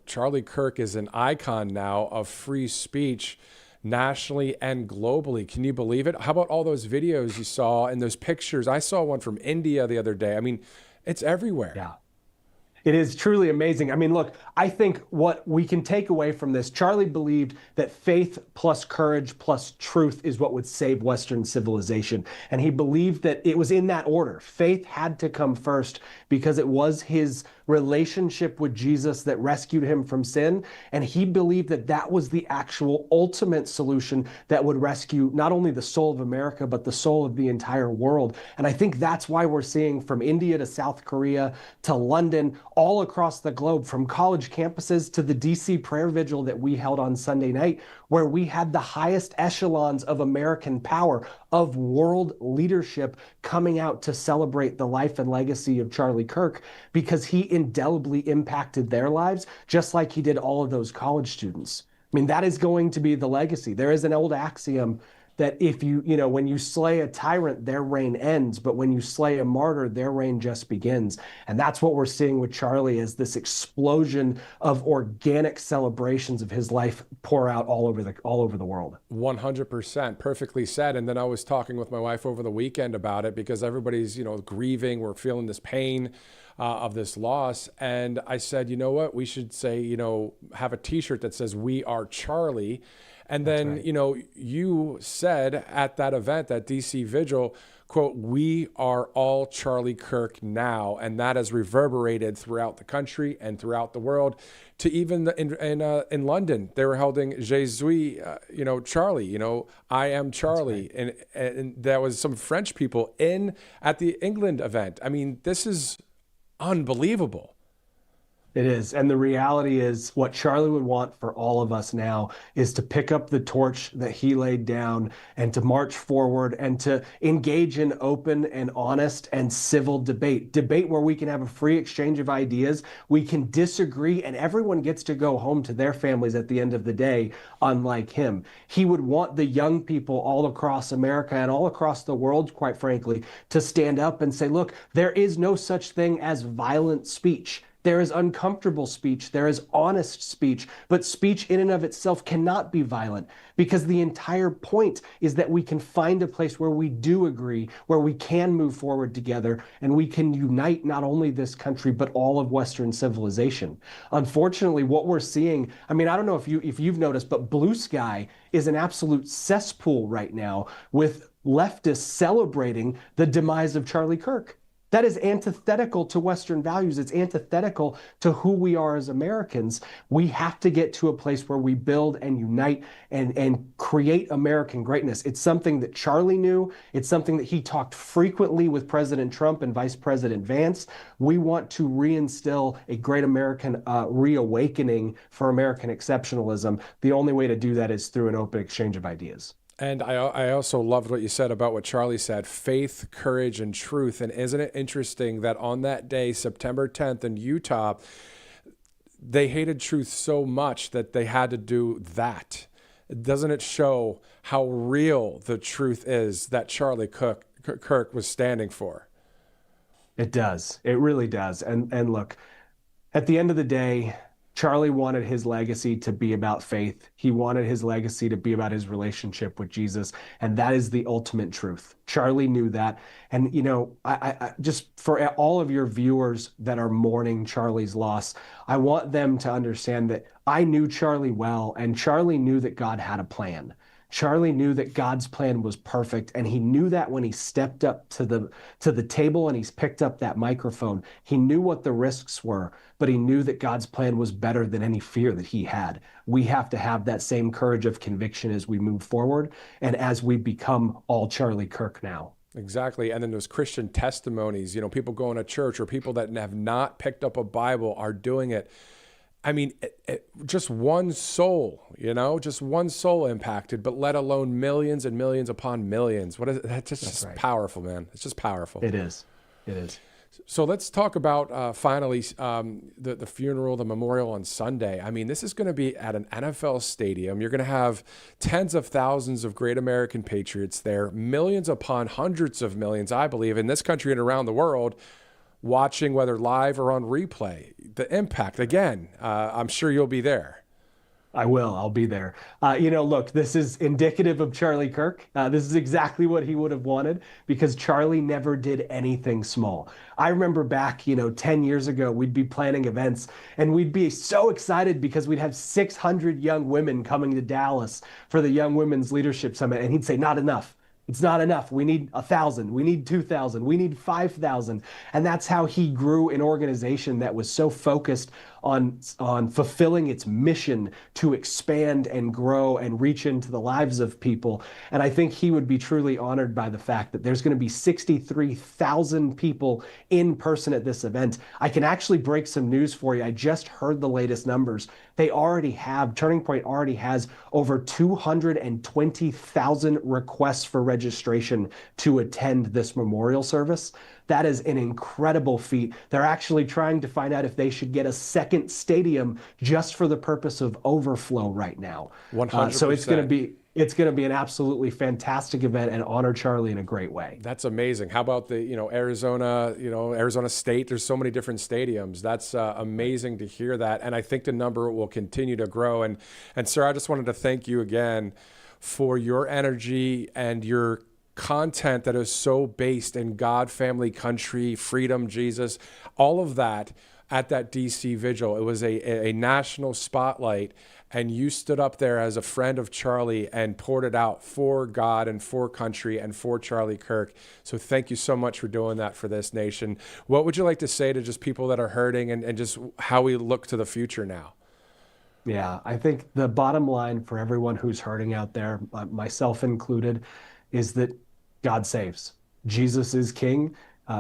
Charlie Kirk is an icon now of free speech nationally and globally. Can you believe it? How about all those videos you saw and those pictures? I saw one from India the other day. I mean, it's everywhere. Yeah. It is truly amazing. I mean, look, I think what we can take away from this, Charlie believed that faith plus courage plus truth is what would save Western civilization. And he believed that it was in that order. Faith had to come first because it was his relationship with Jesus that rescued him from sin. And he believed that that was the actual ultimate solution that would rescue not only the soul of America, but the soul of the entire world. And I think that's why we're seeing from India to South Korea to London, all across the globe, from college campuses to the DC prayer vigil that we held on Sunday night, where we had the highest echelons of American power, of world leadership coming out to celebrate the life and legacy of Charlie Kirk, because he indelibly impacted their lives, just like he did all of those college students. I mean, that is going to be the legacy. There is an old axiom that if when you slay a tyrant, their reign ends, but when you slay a martyr, their reign just begins. And that's what we're seeing with Charlie, as this explosion of organic celebrations of his life pour out all over the world. 100%, perfectly said. And then I was talking with my wife over the weekend about it because everybody's, grieving. We're feeling this pain of this loss. And I said, you know what, we should say, have a t-shirt that says, "We are Charlie." And then, right. You said at that event, that DC vigil, quote, "We are all Charlie Kirk now." And that has reverberated throughout the country and throughout the world, to even in London. They were holding Je suis, Charlie, I am Charlie. Right. And there was some French people at the England event. I mean, this is unbelievable. It is. And the reality is what Charlie would want for all of us now is to pick up the torch that he laid down and to march forward and to engage in open and honest and civil debate where we can have a free exchange of ideas. We can disagree and everyone gets to go home to their families at the end of the day, unlike him. He would want the young people all across America and all across the world, quite frankly, to stand up and say, look, there is no such thing as violent speech. There is uncomfortable speech, there is honest speech, but speech in and of itself cannot be violent because the entire point is that we can find a place where we do agree, where we can move forward together, and we can unite not only this country, but all of Western civilization. Unfortunately, what we're seeing, I mean, I don't know if you've noticed, but Blue Sky is an absolute cesspool right now with leftists celebrating the demise of Charlie Kirk. That is antithetical to Western values. It's antithetical to who we are as Americans. We have to get to a place where we build and unite and create American greatness. It's something that Charlie knew. It's something that he talked frequently with President Trump and Vice President Vance. We want to reinstill a great American reawakening for American exceptionalism. The only way to do that is through an open exchange of ideas. And I also loved what you said about what Charlie said, faith, courage, and truth. And isn't it interesting that on that day, September 10th in Utah, they hated truth so much that they had to do that? Doesn't it show how real the truth is that Charlie Kirk was standing for? It does. It really does. And look, at the end of the day, Charlie wanted his legacy to be about faith. He wanted his legacy to be about his relationship with Jesus. And that is the ultimate truth. Charlie knew that. And, you know, I just for all of your viewers that are mourning Charlie's loss, I want them to understand that I knew Charlie well, and Charlie knew that God had a plan. Charlie knew that God's plan was perfect, and he knew that when he stepped up to the table and he's picked up that microphone. He knew what the risks were, but he knew that God's plan was better than any fear that he had. We have to have that same courage of conviction as we move forward and as we become all Charlie Kirk now. Exactly. And then those Christian testimonies, you know, people going to church or people that have not picked up a Bible are doing it. I mean, just one soul, you know, just one soul impacted, but let alone millions and millions upon millions. What is it? That's just right. Powerful, man. It's just powerful. It is. It is. So let's talk about finally the funeral, the memorial on Sunday. I mean, this is going to be at an NFL stadium. You're going to have tens of thousands of great American patriots there, millions upon hundreds of millions, I believe, in this country and around the world, watching whether live or on replay. The impact, again, I'm sure you'll be there. I will. I'll be there. You know, look, this is indicative of Charlie Kirk. This is exactly what he would have wanted because Charlie never did anything small. I remember back, 10 years ago, we'd be planning events and we'd be so excited because we'd have 600 young women coming to Dallas for the Young Women's Leadership Summit. And he'd say, not enough. It's not enough. We need 1,000. We need 2,000. We need 5,000. And that's how he grew an organization that was so focused on fulfilling its mission to expand and grow and reach into the lives of people. And I think he would be truly honored by the fact that there's going to be 63,000 people in person at this event. I can actually break some news for you. I just heard the latest numbers. Turning Point already has over 220,000 requests for registration to attend this memorial service. That is an incredible feat. They're actually trying to find out if they should get a second stadium just for the purpose of overflow right now. 100%. So it's going to be an absolutely fantastic event and honor Charlie in a great way. That's amazing. How about the Arizona State? There's so many different stadiums. That's amazing to hear that, and I think the number will continue to grow. And sir, I just wanted to thank you again for your energy and your content that is so based in God, family, country, freedom, Jesus, all of that at that DC vigil. It was a national spotlight, and you stood up there as a friend of Charlie and poured it out for God and for country and for Charlie Kirk. So thank you so much for doing that for this nation. What would you like to say to just people that are hurting and just how we look to the future now? Yeah, I think the bottom line for everyone who's hurting out there, myself included, is that God saves. Jesus is king.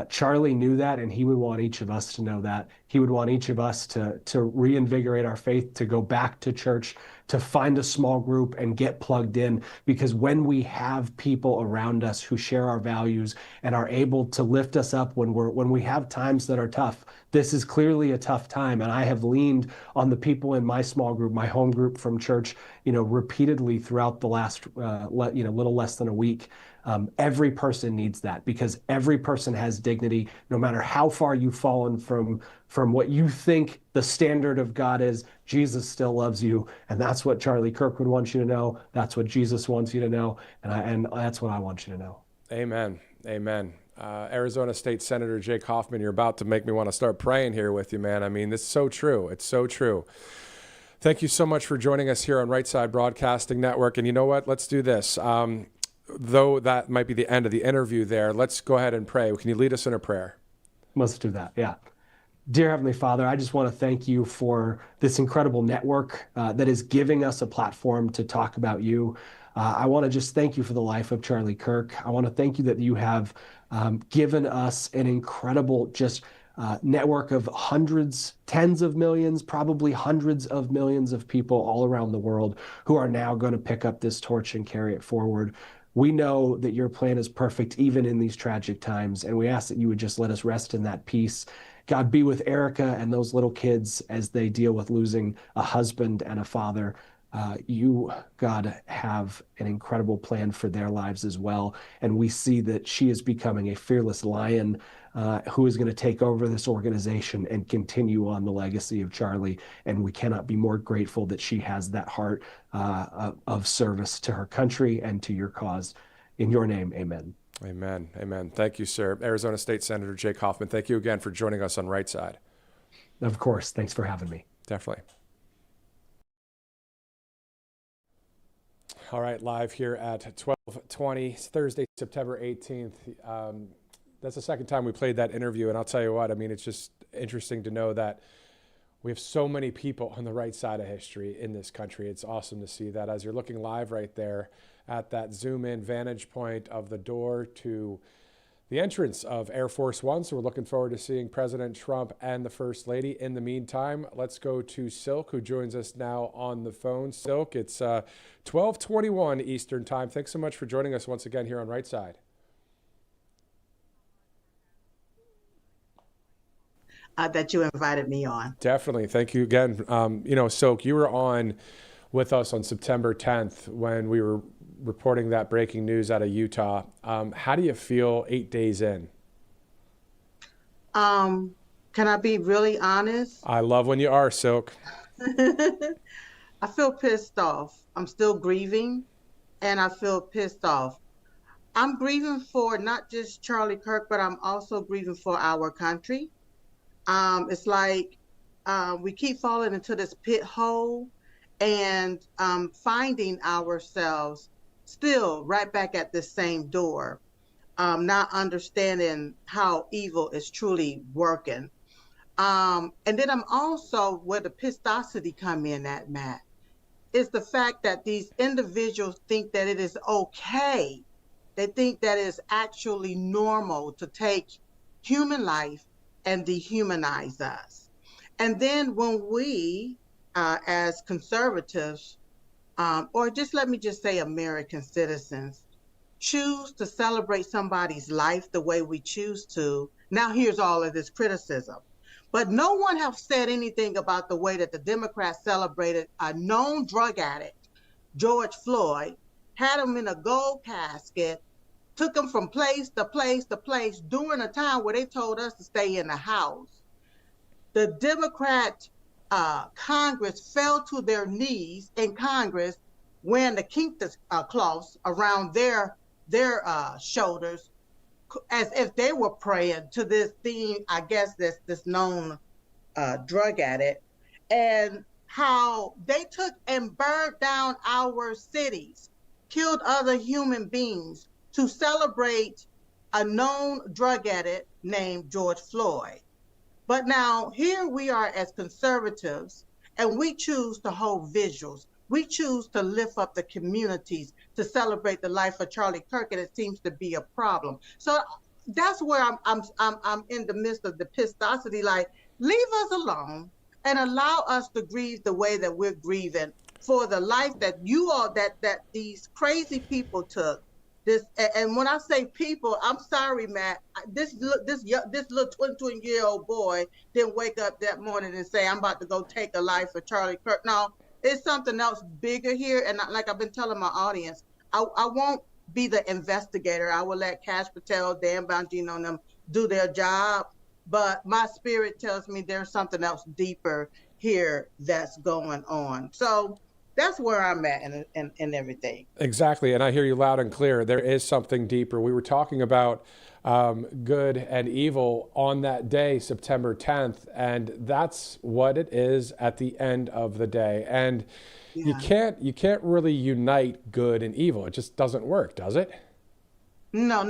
Charlie knew that, and he would want each of us to know that. He would want each of us to reinvigorate our faith, to go back to church, to find a small group and get plugged in, because when we have people around us who share our values and are able to lift us up when we have times that are tough, this is clearly a tough time, and I have leaned on the people in my small group, my home group from church, repeatedly throughout the last little less than a week. Every person needs that, because every person has dignity, no matter how far you've fallen from what you think the standard of God is. Jesus still loves you, and that's what Charlie Kirk would want you to know. That's what Jesus wants you to know, and that's what I want you to know. Amen. Amen. Arizona State Senator Jake Hoffman, you're about to make me want to start praying here with you, man. I mean, this is so true. It's so true. Thank you so much for joining us here on Right Side Broadcasting Network. And you know what? Let's do this. Though that might be the end of the interview there, let's go ahead and pray. Can you lead us in a prayer? Let's do that, yeah. Dear Heavenly Father, I just want to thank you for this incredible network that is giving us a platform to talk about you. I want to just thank you for the life of Charlie Kirk. I want to thank you that you have given us an incredible network of hundreds, tens of millions, probably hundreds of millions of people all around the world who are now going to pick up this torch and carry it forward. We know that your plan is perfect even in these tragic times, and we ask that you would just let us rest in that peace. God, be with Erica and those little kids as they deal with losing a husband and a father. You, God, have an incredible plan for their lives as well. And we see that she is becoming a fearless lion who is going to take over this organization and continue on the legacy of Charlie. And we cannot be more grateful that she has that heart of service to her country and to your cause. In your name, amen. Amen. Amen. Thank you, sir. Arizona State Senator Jake Hoffman, thank you again for joining us on Right Side. Of course. Thanks for having me. Definitely. All right, live here at 12:20, Thursday, September 18th. That's the second time we played that interview, and I'll tell you what, I mean, it's just interesting to know that we have so many people on the right side of history in this country. It's awesome to see that as you're looking live right there at that zoom-in vantage point of the door to the entrance of Air Force One. So we're looking forward to seeing President Trump and the First Lady. In the meantime, let's go to Silk, who joins us now on the phone. Silk, it's 12:21 Eastern Time. Thanks so much for joining us once again here on Right Side. That you invited me on. Definitely. Thank you again. Silk, you were on with us on September 10th when we were reporting that breaking news out of Utah. How do you feel 8 days in? Can I be really honest? I love when you are, Silk. I feel pissed off. I'm still grieving, and I feel pissed off. I'm grieving for not just Charlie Kirk, but I'm also grieving for our country. It's like we keep falling into this pit hole and finding ourselves still right back at the same door, not understanding how evil is truly working. And then I'm also, where the pistosity come in at, Matt, is the fact that these individuals think that it is okay. They think that it's actually normal to take human life and dehumanize us. And then when we, as conservatives, or let me just say American citizens, choose to celebrate somebody's life the way we choose to, now here's all of this criticism. But no one have said anything about the way that the Democrats celebrated a known drug addict, George Floyd, had him in a gold casket, took him from place to place to place during a time where they told us to stay in the house. The Democrat Congress fell to their knees in Congress wearing the kink cloths around their shoulders, as if they were praying to this thing, I guess this known drug addict, and how they took and burned down our cities, killed other human beings to celebrate a known drug addict named George Floyd. But now here we are as conservatives, and we choose to hold vigils. We choose to lift up the communities to celebrate the life of Charlie Kirk, and it seems to be a problem. So that's where I'm in the midst of the pistosity. Like, leave us alone and allow us to grieve the way that we're grieving for the life that that these crazy people took. This, and when I say people, I'm sorry, Matt. This little 22-year-old boy didn't wake up that morning and say, "I'm about to go take a life for Charlie Kirk." No, it's something else bigger here. And like I've been telling my audience, I won't be the investigator. I will let Cash Patel, Dan Bongino, and them do their job. But my spirit tells me there's something else deeper here that's going on. So that's where I'm at in everything. Exactly, and I hear you loud and clear. There is something deeper. We were talking about good and evil on that day, September 10th, and that's what it is at the end of the day. And you can't really unite good and evil. It just doesn't work, does it? No.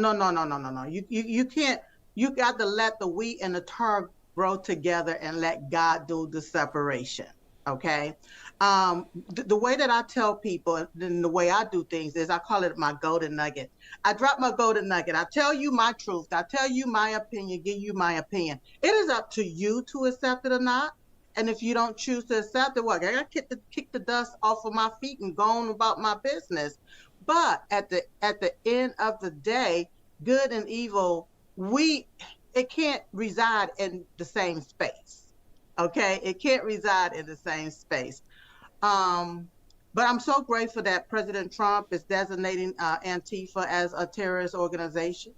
You can't. You got to let the wheat and the tar grow together and let God do the separation. Okay. The way that I tell people and the way I do things is I call it my golden nugget. I drop my golden nugget. I tell you my truth. I tell you my opinion, give you my opinion. It is up to you to accept it or not. And if you don't choose to accept it, well, I got to kick the dust off of my feet and go on about my business. But at the end of the day, good and evil, it can't reside in the same space. Okay, it can't reside in the same space. But I'm so grateful that President Trump is designating Antifa as a terrorist organization.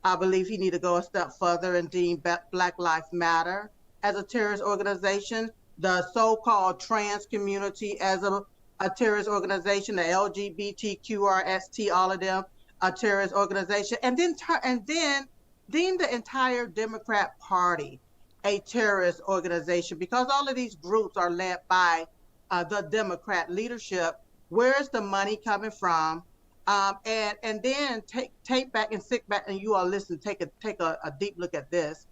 I believe he need to go a step further and deem Black Lives Matter as a terrorist organization, the so-called trans community as a terrorist organization, the LGBTQRST, all of them a terrorist organization, and then deem the entire Democrat Party a terrorist organization, because all of these groups are led by the Democrat leadership. Where's the money coming from? And then take back and sit back, and you all listen, take a deep look at this.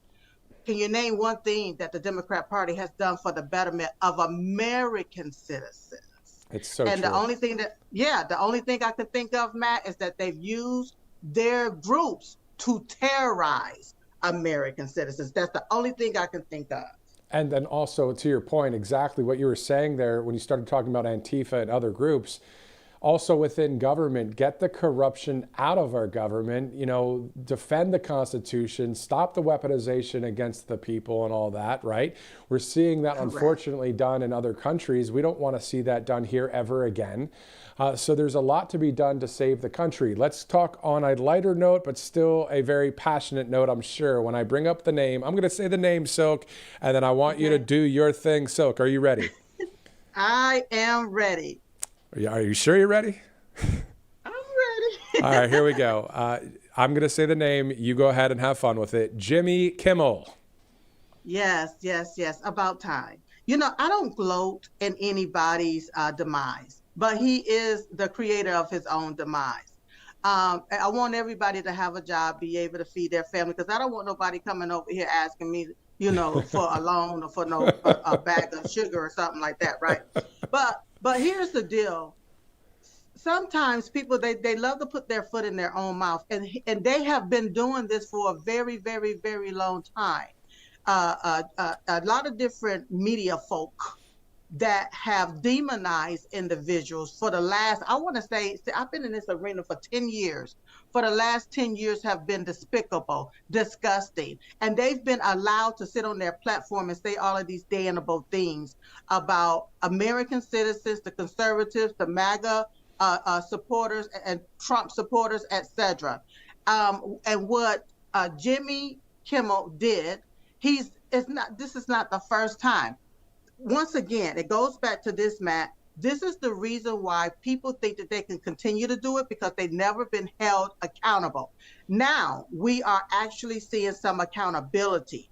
Can you name one thing that the Democrat Party has done for the betterment of American citizens? It's so and true. the only thing I can think of, Matt, is that they've used their groups to terrorize American citizens. That's the only thing I can think of. And then also, to your point, exactly what you were saying there when you started talking about Antifa and other groups, also within government, get the corruption out of our government, defend the Constitution, stop the weaponization against the people and all that, right? We're seeing that, unfortunately, done in other countries. We don't want to see that done here ever again. So there's a lot to be done to save the country. Let's talk on a lighter note, but still a very passionate note, I'm sure. When I bring up the name, I'm going to say the name, Silk, and then I want you to do your thing. Silk, are you ready? I am ready. Are you sure you're ready? I'm ready. All right, here we go. I'm going to say the name. You go ahead and have fun with it. Jimmy Kimmel. Yes. About time. I don't gloat in anybody's demise, but he is the creator of his own demise. I want everybody to have a job, be able to feed their family, because I don't want nobody coming over here asking me, for a loan or for a bag of sugar or something like that, right? But here's the deal. Sometimes people, they love to put their foot in their own mouth, and they have been doing this for a very, very, very long time. A lot of different media folk that have demonized individuals for the last, I want to say, I've been in this arena for 10 years. For the last 10 years have been despicable, disgusting. And they've been allowed to sit on their platform and say all of these damnable things about American citizens, the conservatives, the MAGA supporters, and Trump supporters, etc. And what Jimmy Kimmel did, this is not the first time. Once again, it goes back to this, Matt. This is the reason why people think that they can continue to do it, because they've never been held accountable. Now we are actually seeing some accountability,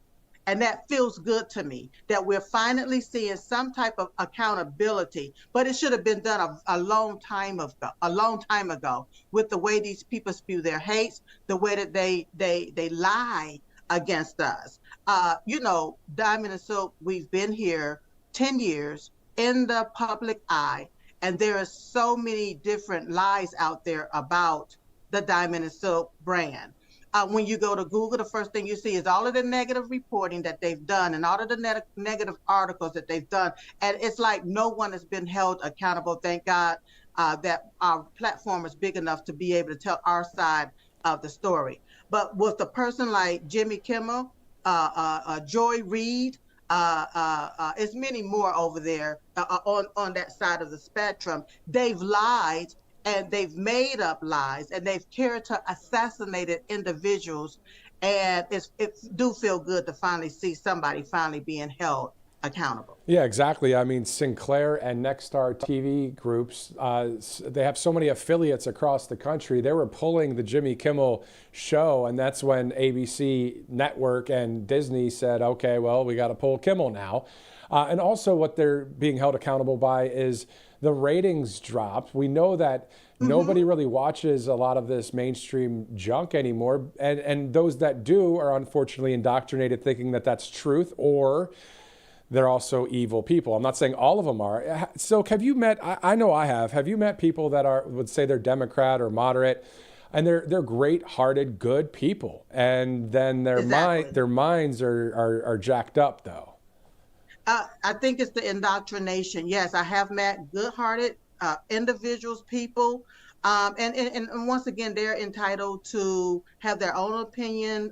and that feels good to me, that we're finally seeing some type of accountability. But it should have been done a long time ago, with the way these people spew their hates, the way that they lie against us. Diamond and Silk, we've been here 10 years in the public eye, and there are so many different lies out there about the Diamond and Silk brand. When you go to Google, the first thing you see is all of the negative reporting that they've done and all of the negative articles that they've done. And it's like no one has been held accountable. Thank God that our platform is big enough to be able to tell our side of the story. But with a person like Jimmy Kimmel, Joy Reid, there's many more over there on that side of the spectrum. They've lied and they've made up lies and they've assassinated individuals. And it do feel good to finally see somebody finally being held accountable. Yeah, exactly. I mean, Sinclair and Nexstar TV groups, they have so many affiliates across the country. They were pulling the Jimmy Kimmel show, and that's when ABC Network and Disney said, okay, well, we got to pull Kimmel now. And also what they're being held accountable by is the ratings dropped. We know that nobody really watches a lot of this mainstream junk anymore. And those that do are unfortunately indoctrinated thinking that that's truth, or they're also evil people. I'm not saying all of them are. So have you met, I know I have you met people that would say they're Democrat or moderate, and they're great-hearted, good people, and then their minds are jacked up though? I think it's the indoctrination. Yes, I have met good-hearted individuals, people, and once again, they're entitled to have their own opinion,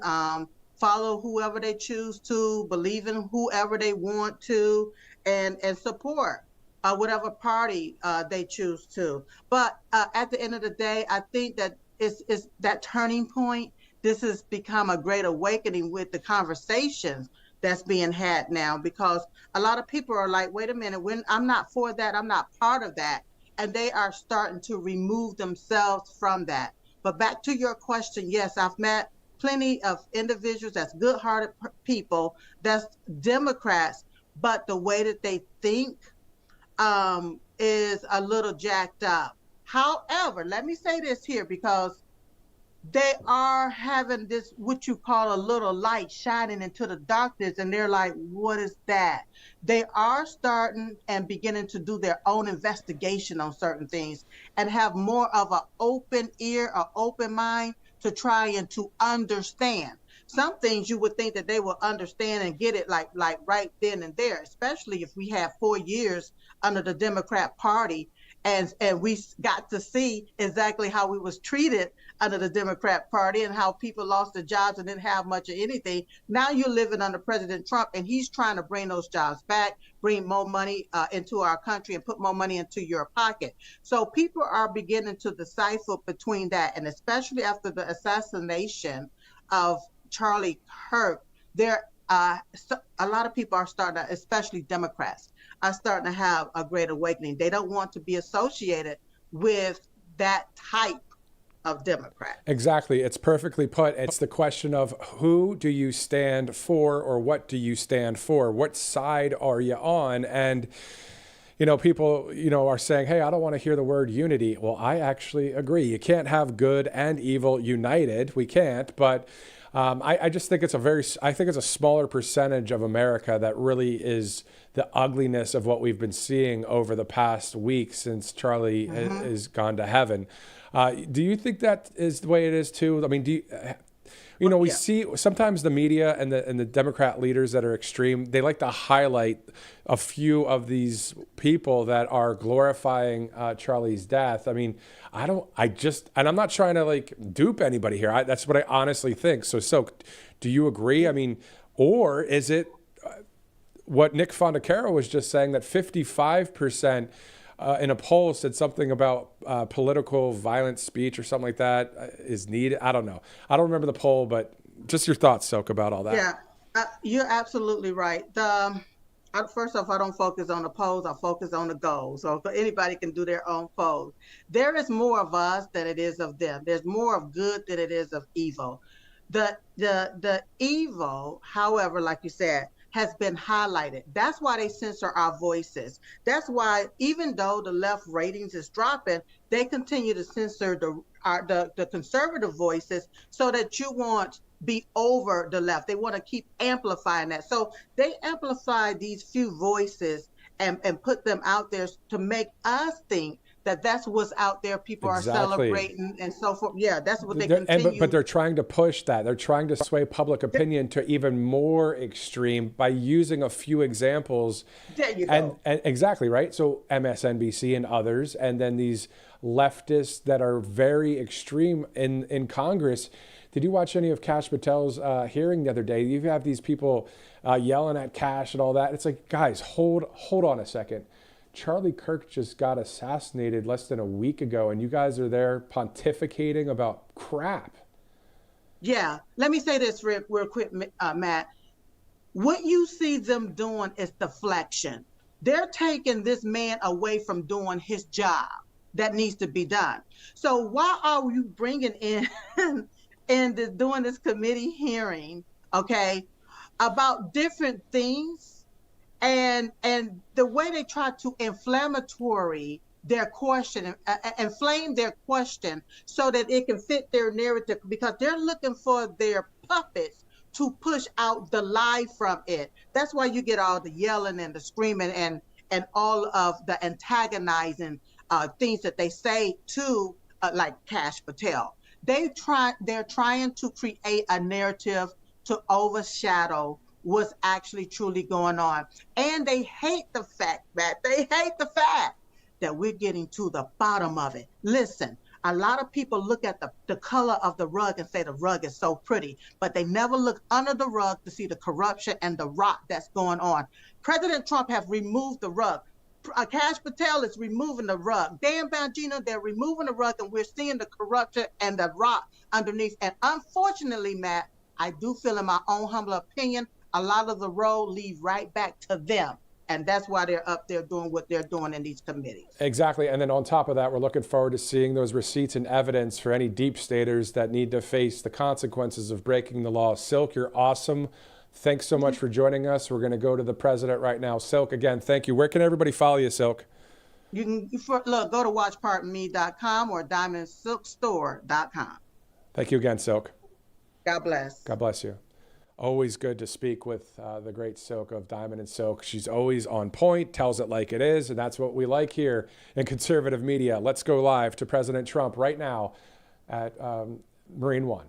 follow whoever they choose to, believe in whoever they want to, and support whatever party they choose to. But at the end of the day, I think that it's that turning point. This has become a great awakening with the conversations that's being had now, because a lot of people are like, wait a minute, when I'm not for that, I'm not part of that. And they are starting to remove themselves from that. But back to your question, yes, I've met plenty of individuals that's good-hearted people, that's Democrats, but the way that they think is a little jacked up. However, let me say this here, because they are having this, what you call a little light shining into the darkness, and they're like, what is that? They are starting and beginning to do their own investigation on certain things and have more of an open ear, an open mind to try and to understand. Some things you would think that they will understand and get it like right then and there, especially if we have 4 years under the Democrat Party and we got to see exactly how we was treated under the Democrat Party and how people lost their jobs and didn't have much of anything. Now you're living under President Trump, and he's trying to bring those jobs back, bring more money into our country and put more money into your pocket. So people are beginning to decipher between that, and especially after the assassination of Charlie Kirk, a lot of people are starting to, especially Democrats, are starting to have a great awakening. They don't want to be associated with that type of Democrat. Exactly. It's perfectly put. It's the question of who do you stand for, or what do you stand for? What side are you on? And, people, are saying, hey, I don't want to hear the word unity. Well, I actually agree. You can't have good and evil united. We can't. But I just think it's a smaller percentage of America that really is the ugliness of what we've been seeing over the past week since Charlie has gone to heaven. Do you think that is the way it is too? I mean, we see sometimes the media and the Democrat leaders that are extreme, they like to highlight a few of these people that are glorifying Charlie's death. I mean, and I'm not trying to dupe anybody here. That's what I honestly think. So do you agree? I mean, or is it what Nick Fondaero was just saying, that 55% in a poll said something about political violent speech or something like that is needed? I don't know. I don't remember the poll, but just your thoughts, Silk, about all that. Yeah, you're absolutely right. First off, I don't focus on the polls. I focus on the goals. So anybody can do their own polls. There is more of us than it is of them. There's more of good than it is of evil. The evil, however, like you said, has been highlighted. That's why they censor our voices. That's why, even though the left ratings is dropping, they continue to censor the conservative voices so that you won't be over the left. They want to keep amplifying that. So they amplify these few voices and put them out there to make us think that's what's out there. People are celebrating and so forth. Yeah, that's what they continue. But they're trying to push that. They're trying to sway public opinion to even more extreme by using a few examples. There you go. And exactly, right? So MSNBC and others, and then these leftists that are very extreme in Congress. Did you watch any of Kash Patel's hearing the other day? You have these people yelling at Kash and all that. It's like, guys, hold on a second. Charlie Kirk just got assassinated less than a week ago, and you guys are there pontificating about crap. Yeah, let me say this real quick, Matt. What you see them doing is deflection. They're taking this man away from doing his job that needs to be done. So why are you bringing in and doing this committee hearing, okay, about different things? And the way they try to inflame their question so that it can fit their narrative, because they're looking for their puppets to push out the lie from it. That's why you get all the yelling and the screaming and all of the antagonizing things that they say to like Kash Patel. They're trying to create a narrative to overshadow what's actually truly going on. And they hate the fact that we're getting to the bottom of it. Listen, a lot of people look at the color of the rug and say the rug is so pretty, but they never look under the rug to see the corruption and the rot that's going on. President Trump has removed the rug. Kash Patel is removing the rug. Dan Bongino, they're removing the rug, and we're seeing the corruption and the rot underneath. And unfortunately, Matt, I do feel, in my own humble opinion, a lot of the road leads right back to them. And that's why they're up there doing what they're doing in these committees. Exactly. And then on top of that, we're looking forward to seeing those receipts and evidence for any deep staters that need to face the consequences of breaking the law. Silk, you're awesome. Thanks so much for joining us. We're going to go to the president right now. Silk, again, thank you. Where can everybody follow you, Silk? You can go to watchpartme.com or diamondsilkstore.com. Thank you again, Silk. God bless. God bless you. Always good to speak with the great Silk of Diamond and Silk. She's always on point, tells it like it is, and that's what we like here in conservative media. Let's go live to President Trump right now at Marine One.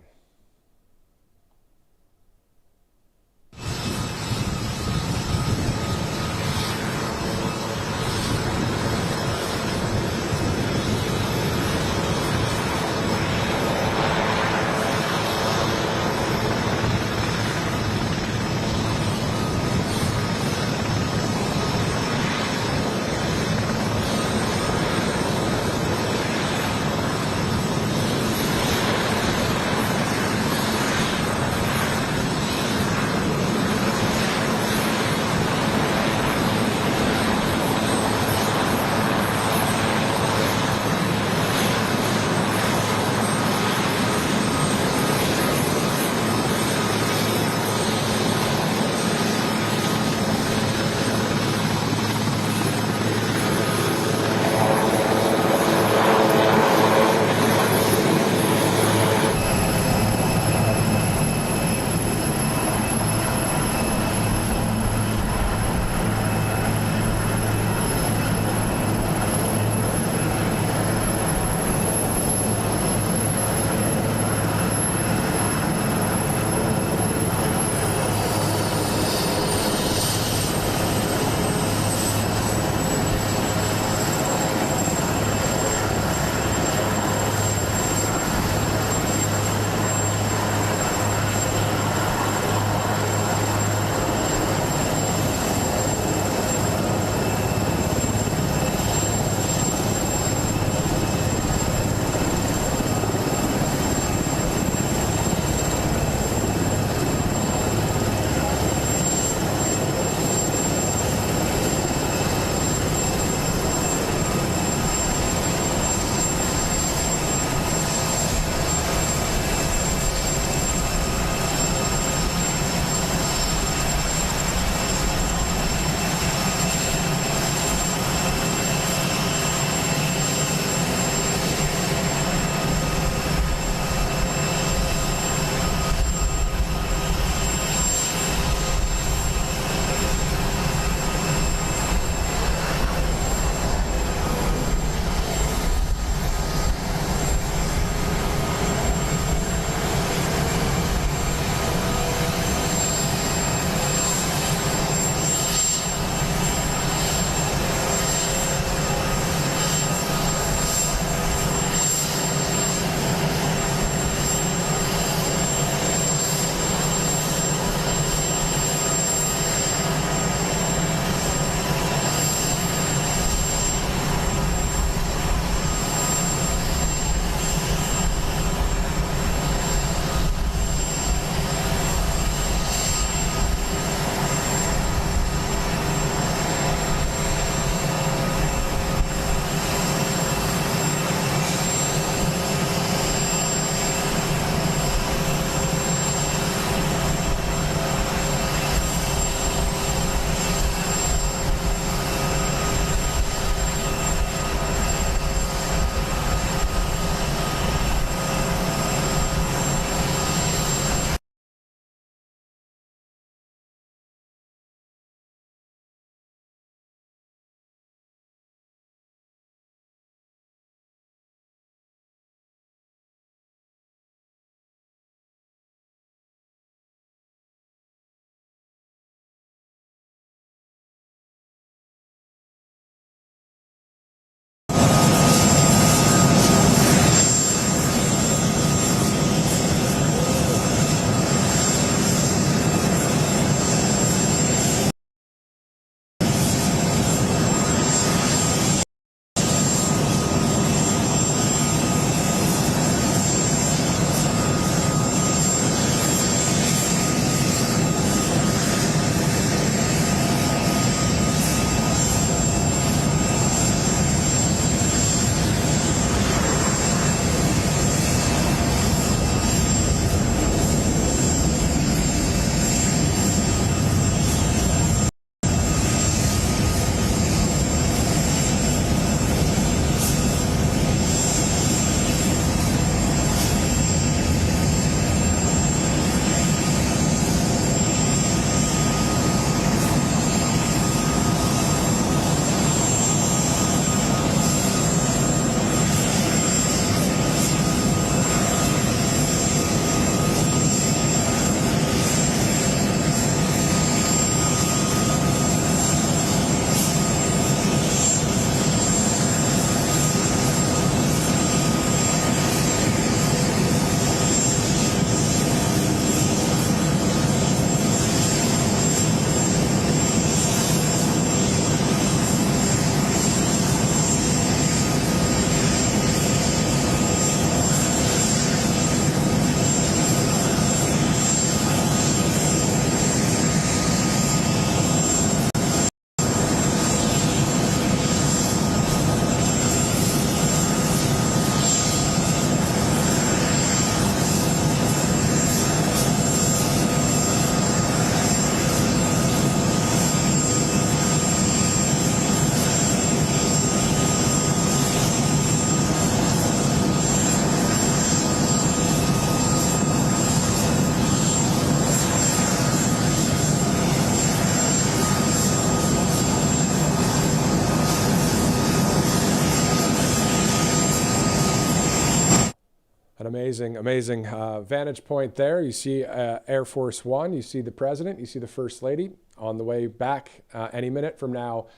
Amazing vantage point there. You see Air Force One, you see the president, you see the First Lady on the way back any minute from now,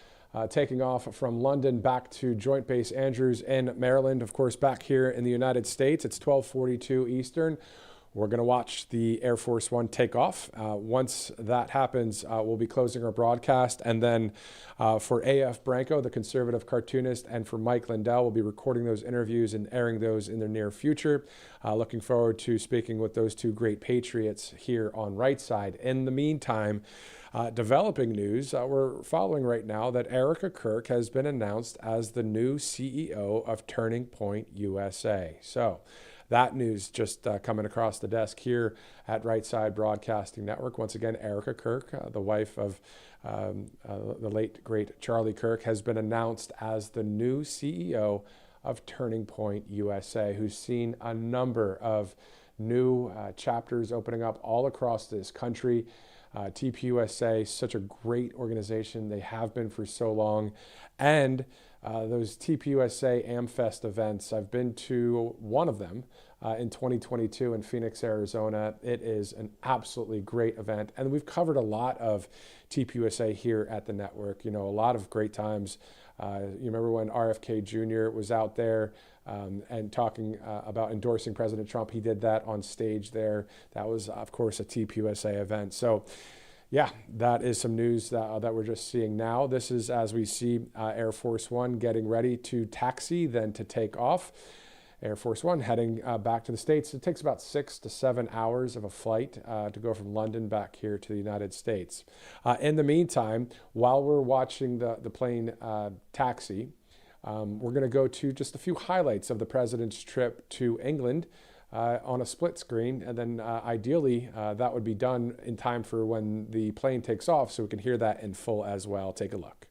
taking off from London back to Joint Base Andrews in Maryland. Of course, back here in the United States, it's 12:42 Eastern. We're going to watch the Air Force One take off. Once that happens, we'll be closing our broadcast. And then for A.F. Branco, the conservative cartoonist, and for Mike Lindell, we'll be recording those interviews and airing those in the near future. Looking forward to speaking with those two great patriots here on Right Side. In the meantime, developing news we're following right now that Erica Kirk has been announced as the new CEO of Turning Point USA. So that news just coming across the desk here at Right Side Broadcasting Network. Once again, Erica Kirk, the wife of the late, great Charlie Kirk, has been announced as the new CEO of Turning Point USA, who's seen a number of new chapters opening up all across this country. TPUSA, such a great organization. They have been for so long. And those TPUSA AmFest events, I've been to one of them in 2022 in Phoenix, Arizona. It is an absolutely great event. And we've covered a lot of TPUSA here at the network. You know, a lot of great times. You remember when RFK Jr. was out there and talking about endorsing President Trump. He did that on stage there. That was, of course, a TPUSA event. So, yeah, that is some news that we're just seeing now. This is as we see Air Force One getting ready to taxi, then to take off. Air Force One heading back to the States. It takes about 6 to 7 hours of a flight to go from London back here to the United States. In the meantime, while we're watching the plane taxi, we're going to go to just a few highlights of the president's trip to England on a split screen. And then ideally, that would be done in time for when the plane takes off so we can hear that in full as well. Take a look.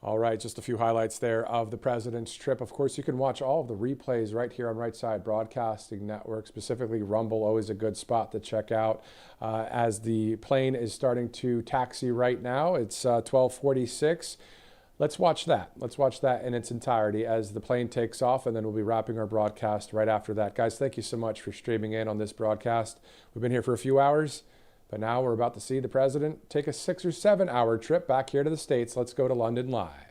All right, just a few highlights there of the president's trip. Of course, you can watch all of the replays right here on Right Side Broadcasting Network, specifically Rumble, always a good spot to check out. As the plane is starting to taxi right now, it's 12:46. let's watch that. Let's watch that in its entirety as the plane takes off, and then we'll be wrapping our broadcast right after that. Guys, thank you so much for streaming in on this broadcast. We've been here for a few hours, but now we're about to see the president take a 6 or 7 hour trip back here to the States. Let's go to London live.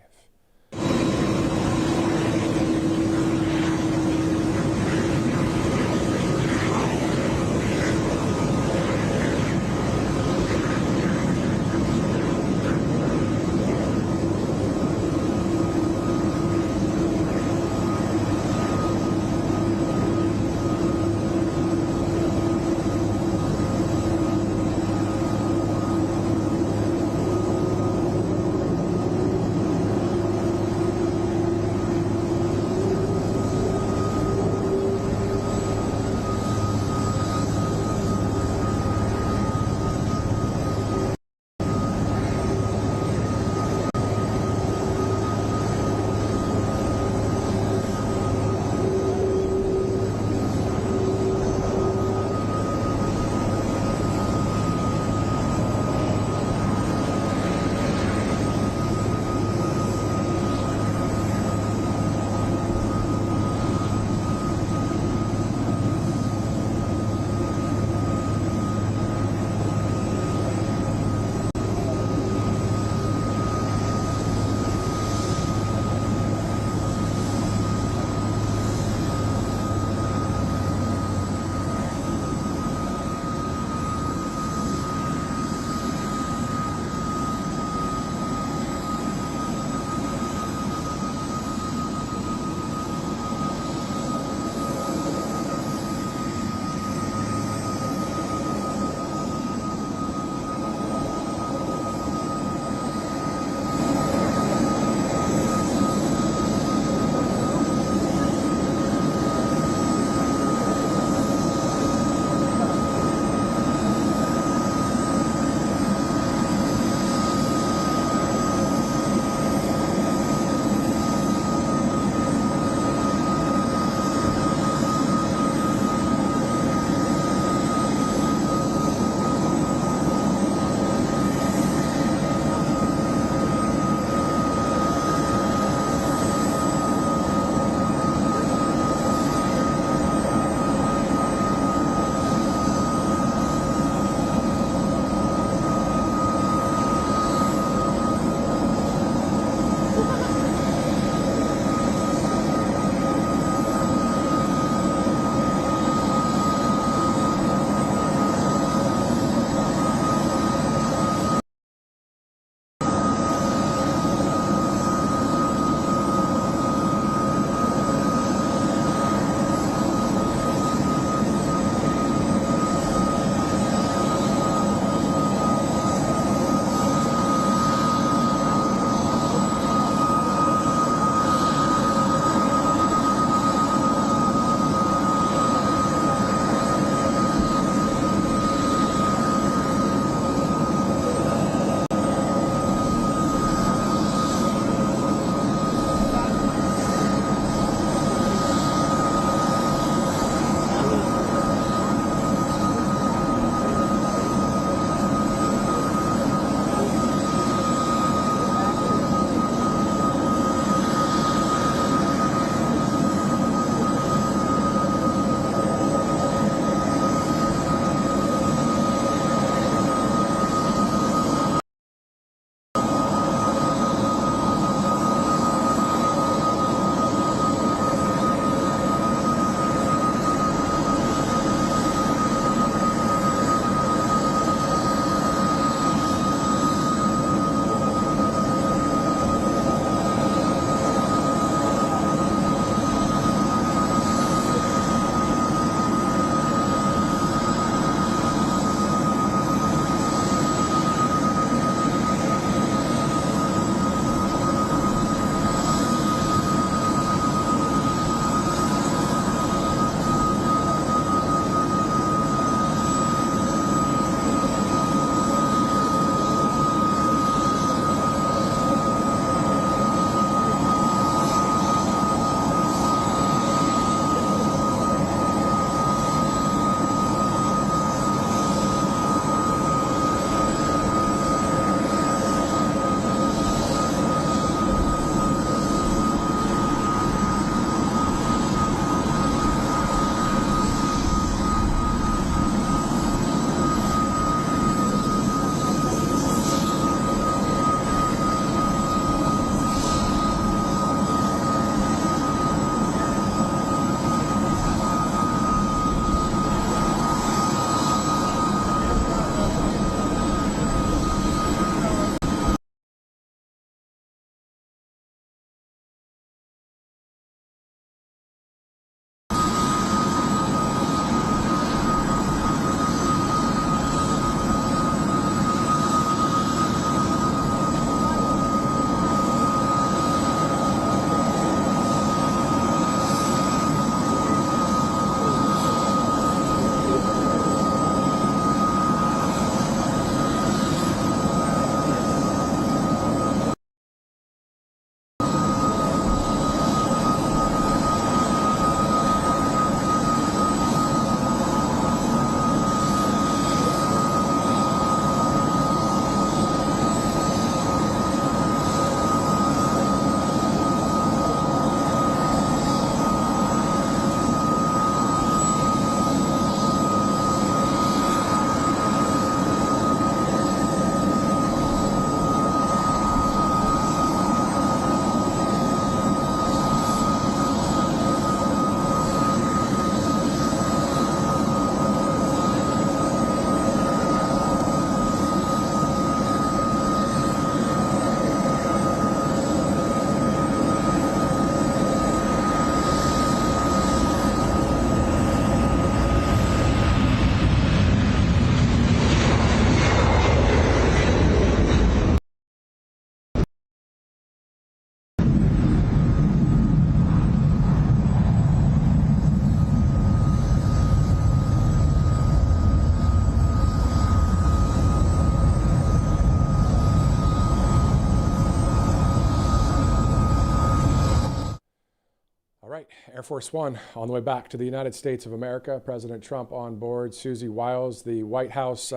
Air Force One on the way back to the United States of America. President Trump on board. Susie Wiles, the White House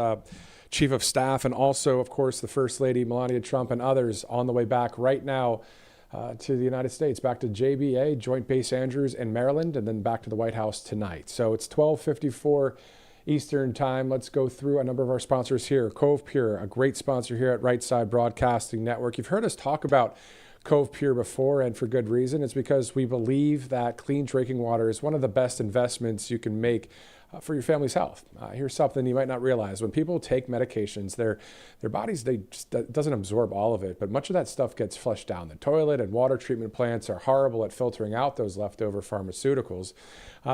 Chief of Staff, and also, of course, the First Lady Melania Trump and others on the way back right now to the United States, back to JBA, Joint Base Andrews in Maryland, and then back to the White House tonight. So it's 12:54 Eastern Time. Let's go through a number of our sponsors here. Cove Pure, a great sponsor here at Right Side Broadcasting Network. You've heard us talk about Cove Pure before, and for good reason. It's because we believe that clean drinking water is one of the best investments you can make for your family's health. Here's something you might not realize. When people take medications, their bodies, doesn't absorb all of it, but much of that stuff gets flushed down the toilet, and water treatment plants are horrible at filtering out those leftover pharmaceuticals.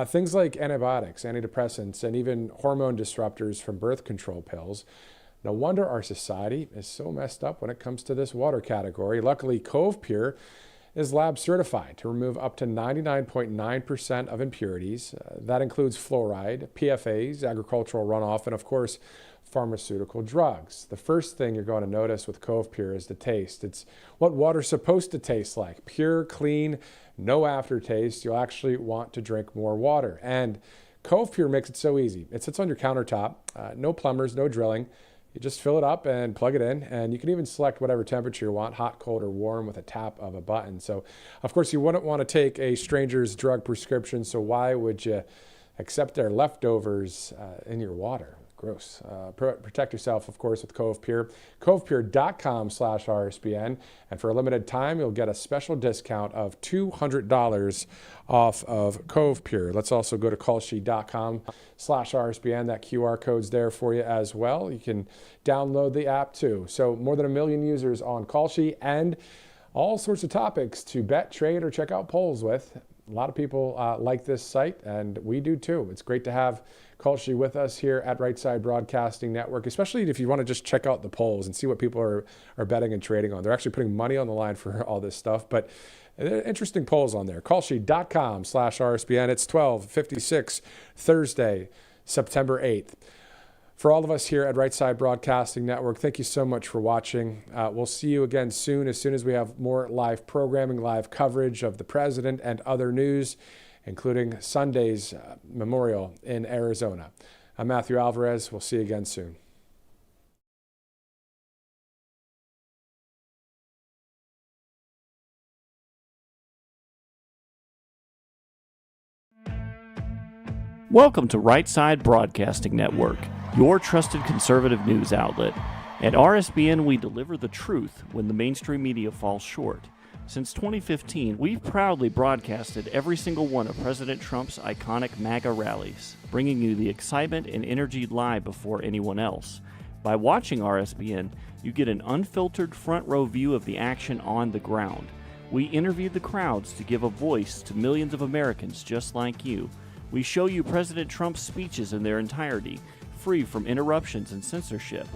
Things like antibiotics, antidepressants, and even hormone disruptors from birth control pills. No wonder our society is so messed up when it comes to this water category. Luckily, Cove Pure is lab certified to remove up to 99.9% of impurities. That includes fluoride, PFAs, agricultural runoff, and of course, pharmaceutical drugs. The first thing you're going to notice with Cove Pure is the taste. It's what water's supposed to taste like. Pure, clean, no aftertaste. You'll actually want to drink more water. And Cove Pure makes it so easy. It sits on your countertop, no plumbers, no drilling. You just fill it up and plug it in, and you can even select whatever temperature you want, hot, cold, or warm, with a tap of a button. So, of course, you wouldn't want to take a stranger's drug prescription, so why would you accept their leftovers in your water? Gross. Protect yourself, of course, with Cove Pure. CovePure.com/RSBN. And for a limited time, you'll get a special discount of $200 off of Cove Pure. Let's also go to callshe.com/RSBN. That QR code's there for you as well. You can download the app too. So more than 1 million users on Callshe, and all sorts of topics to bet, trade, or check out polls with. A lot of people like this site, and we do too. It's great to have Callshe with us here at Right Side Broadcasting Network, especially if you want to just check out the polls and see what people are betting and trading on. They're actually putting money on the line for all this stuff, but interesting polls on there. Callshe.com/RSBN. It's 12:56 Thursday, September 8th. For all of us here at Right Side Broadcasting Network, thank you so much for watching. We'll see you again soon as we have more live programming, live coverage of the president and other news, including Sunday's memorial in Arizona. I'm Matthew Alvarez. We'll see you again soon. Welcome to Right Side Broadcasting Network, your trusted conservative news outlet. At RSBN, we deliver the truth when the mainstream media falls short. Since 2015, we've proudly broadcasted every single one of President Trump's iconic MAGA rallies, bringing you the excitement and energy live before anyone else. By watching RSBN, you get an unfiltered front row view of the action on the ground. We interview the crowds to give a voice to millions of Americans just like you. We show you President Trump's speeches in their entirety, free from interruptions and censorship.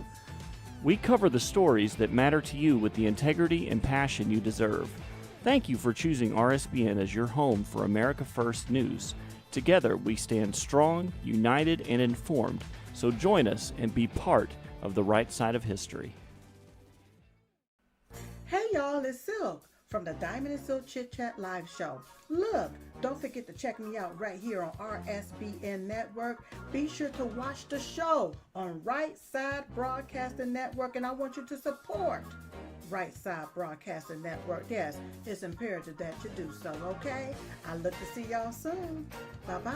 We cover the stories that matter to you with the integrity and passion you deserve. Thank you for choosing RSBN as your home for America First News. Together, we stand strong, united, and informed. So join us and be part of the right side of history. Hey y'all, it's Silk from the Diamond and Silk Chit Chat Live Show. Look, don't forget to check me out right here on RSBN Network. Be sure to watch the show on Right Side Broadcasting Network, and I want you to support Right Side Broadcasting Network. Yes, it's imperative that you do so, okay? I look to see y'all soon. Bye-bye.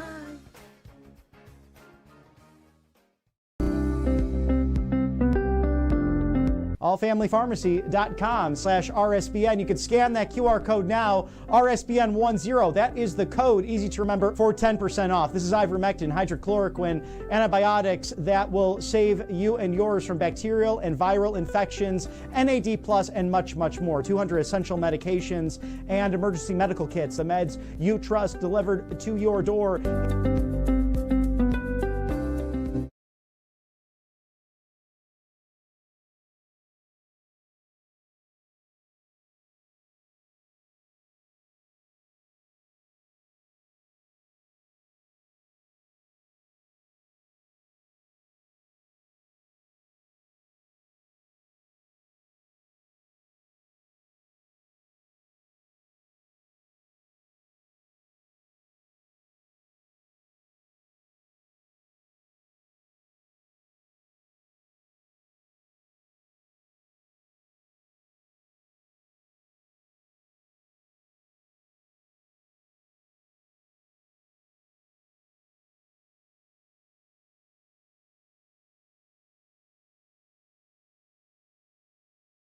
allfamilypharmacy.com/RSBN. You can scan that QR code now, RSBN10. That is the code, easy to remember, for 10% off. This is ivermectin, hydrochloroquine, antibiotics that will save you and yours from bacterial and viral infections, NAD+, and much, much more. 200 essential medications and emergency medical kits, the meds you trust delivered to your door.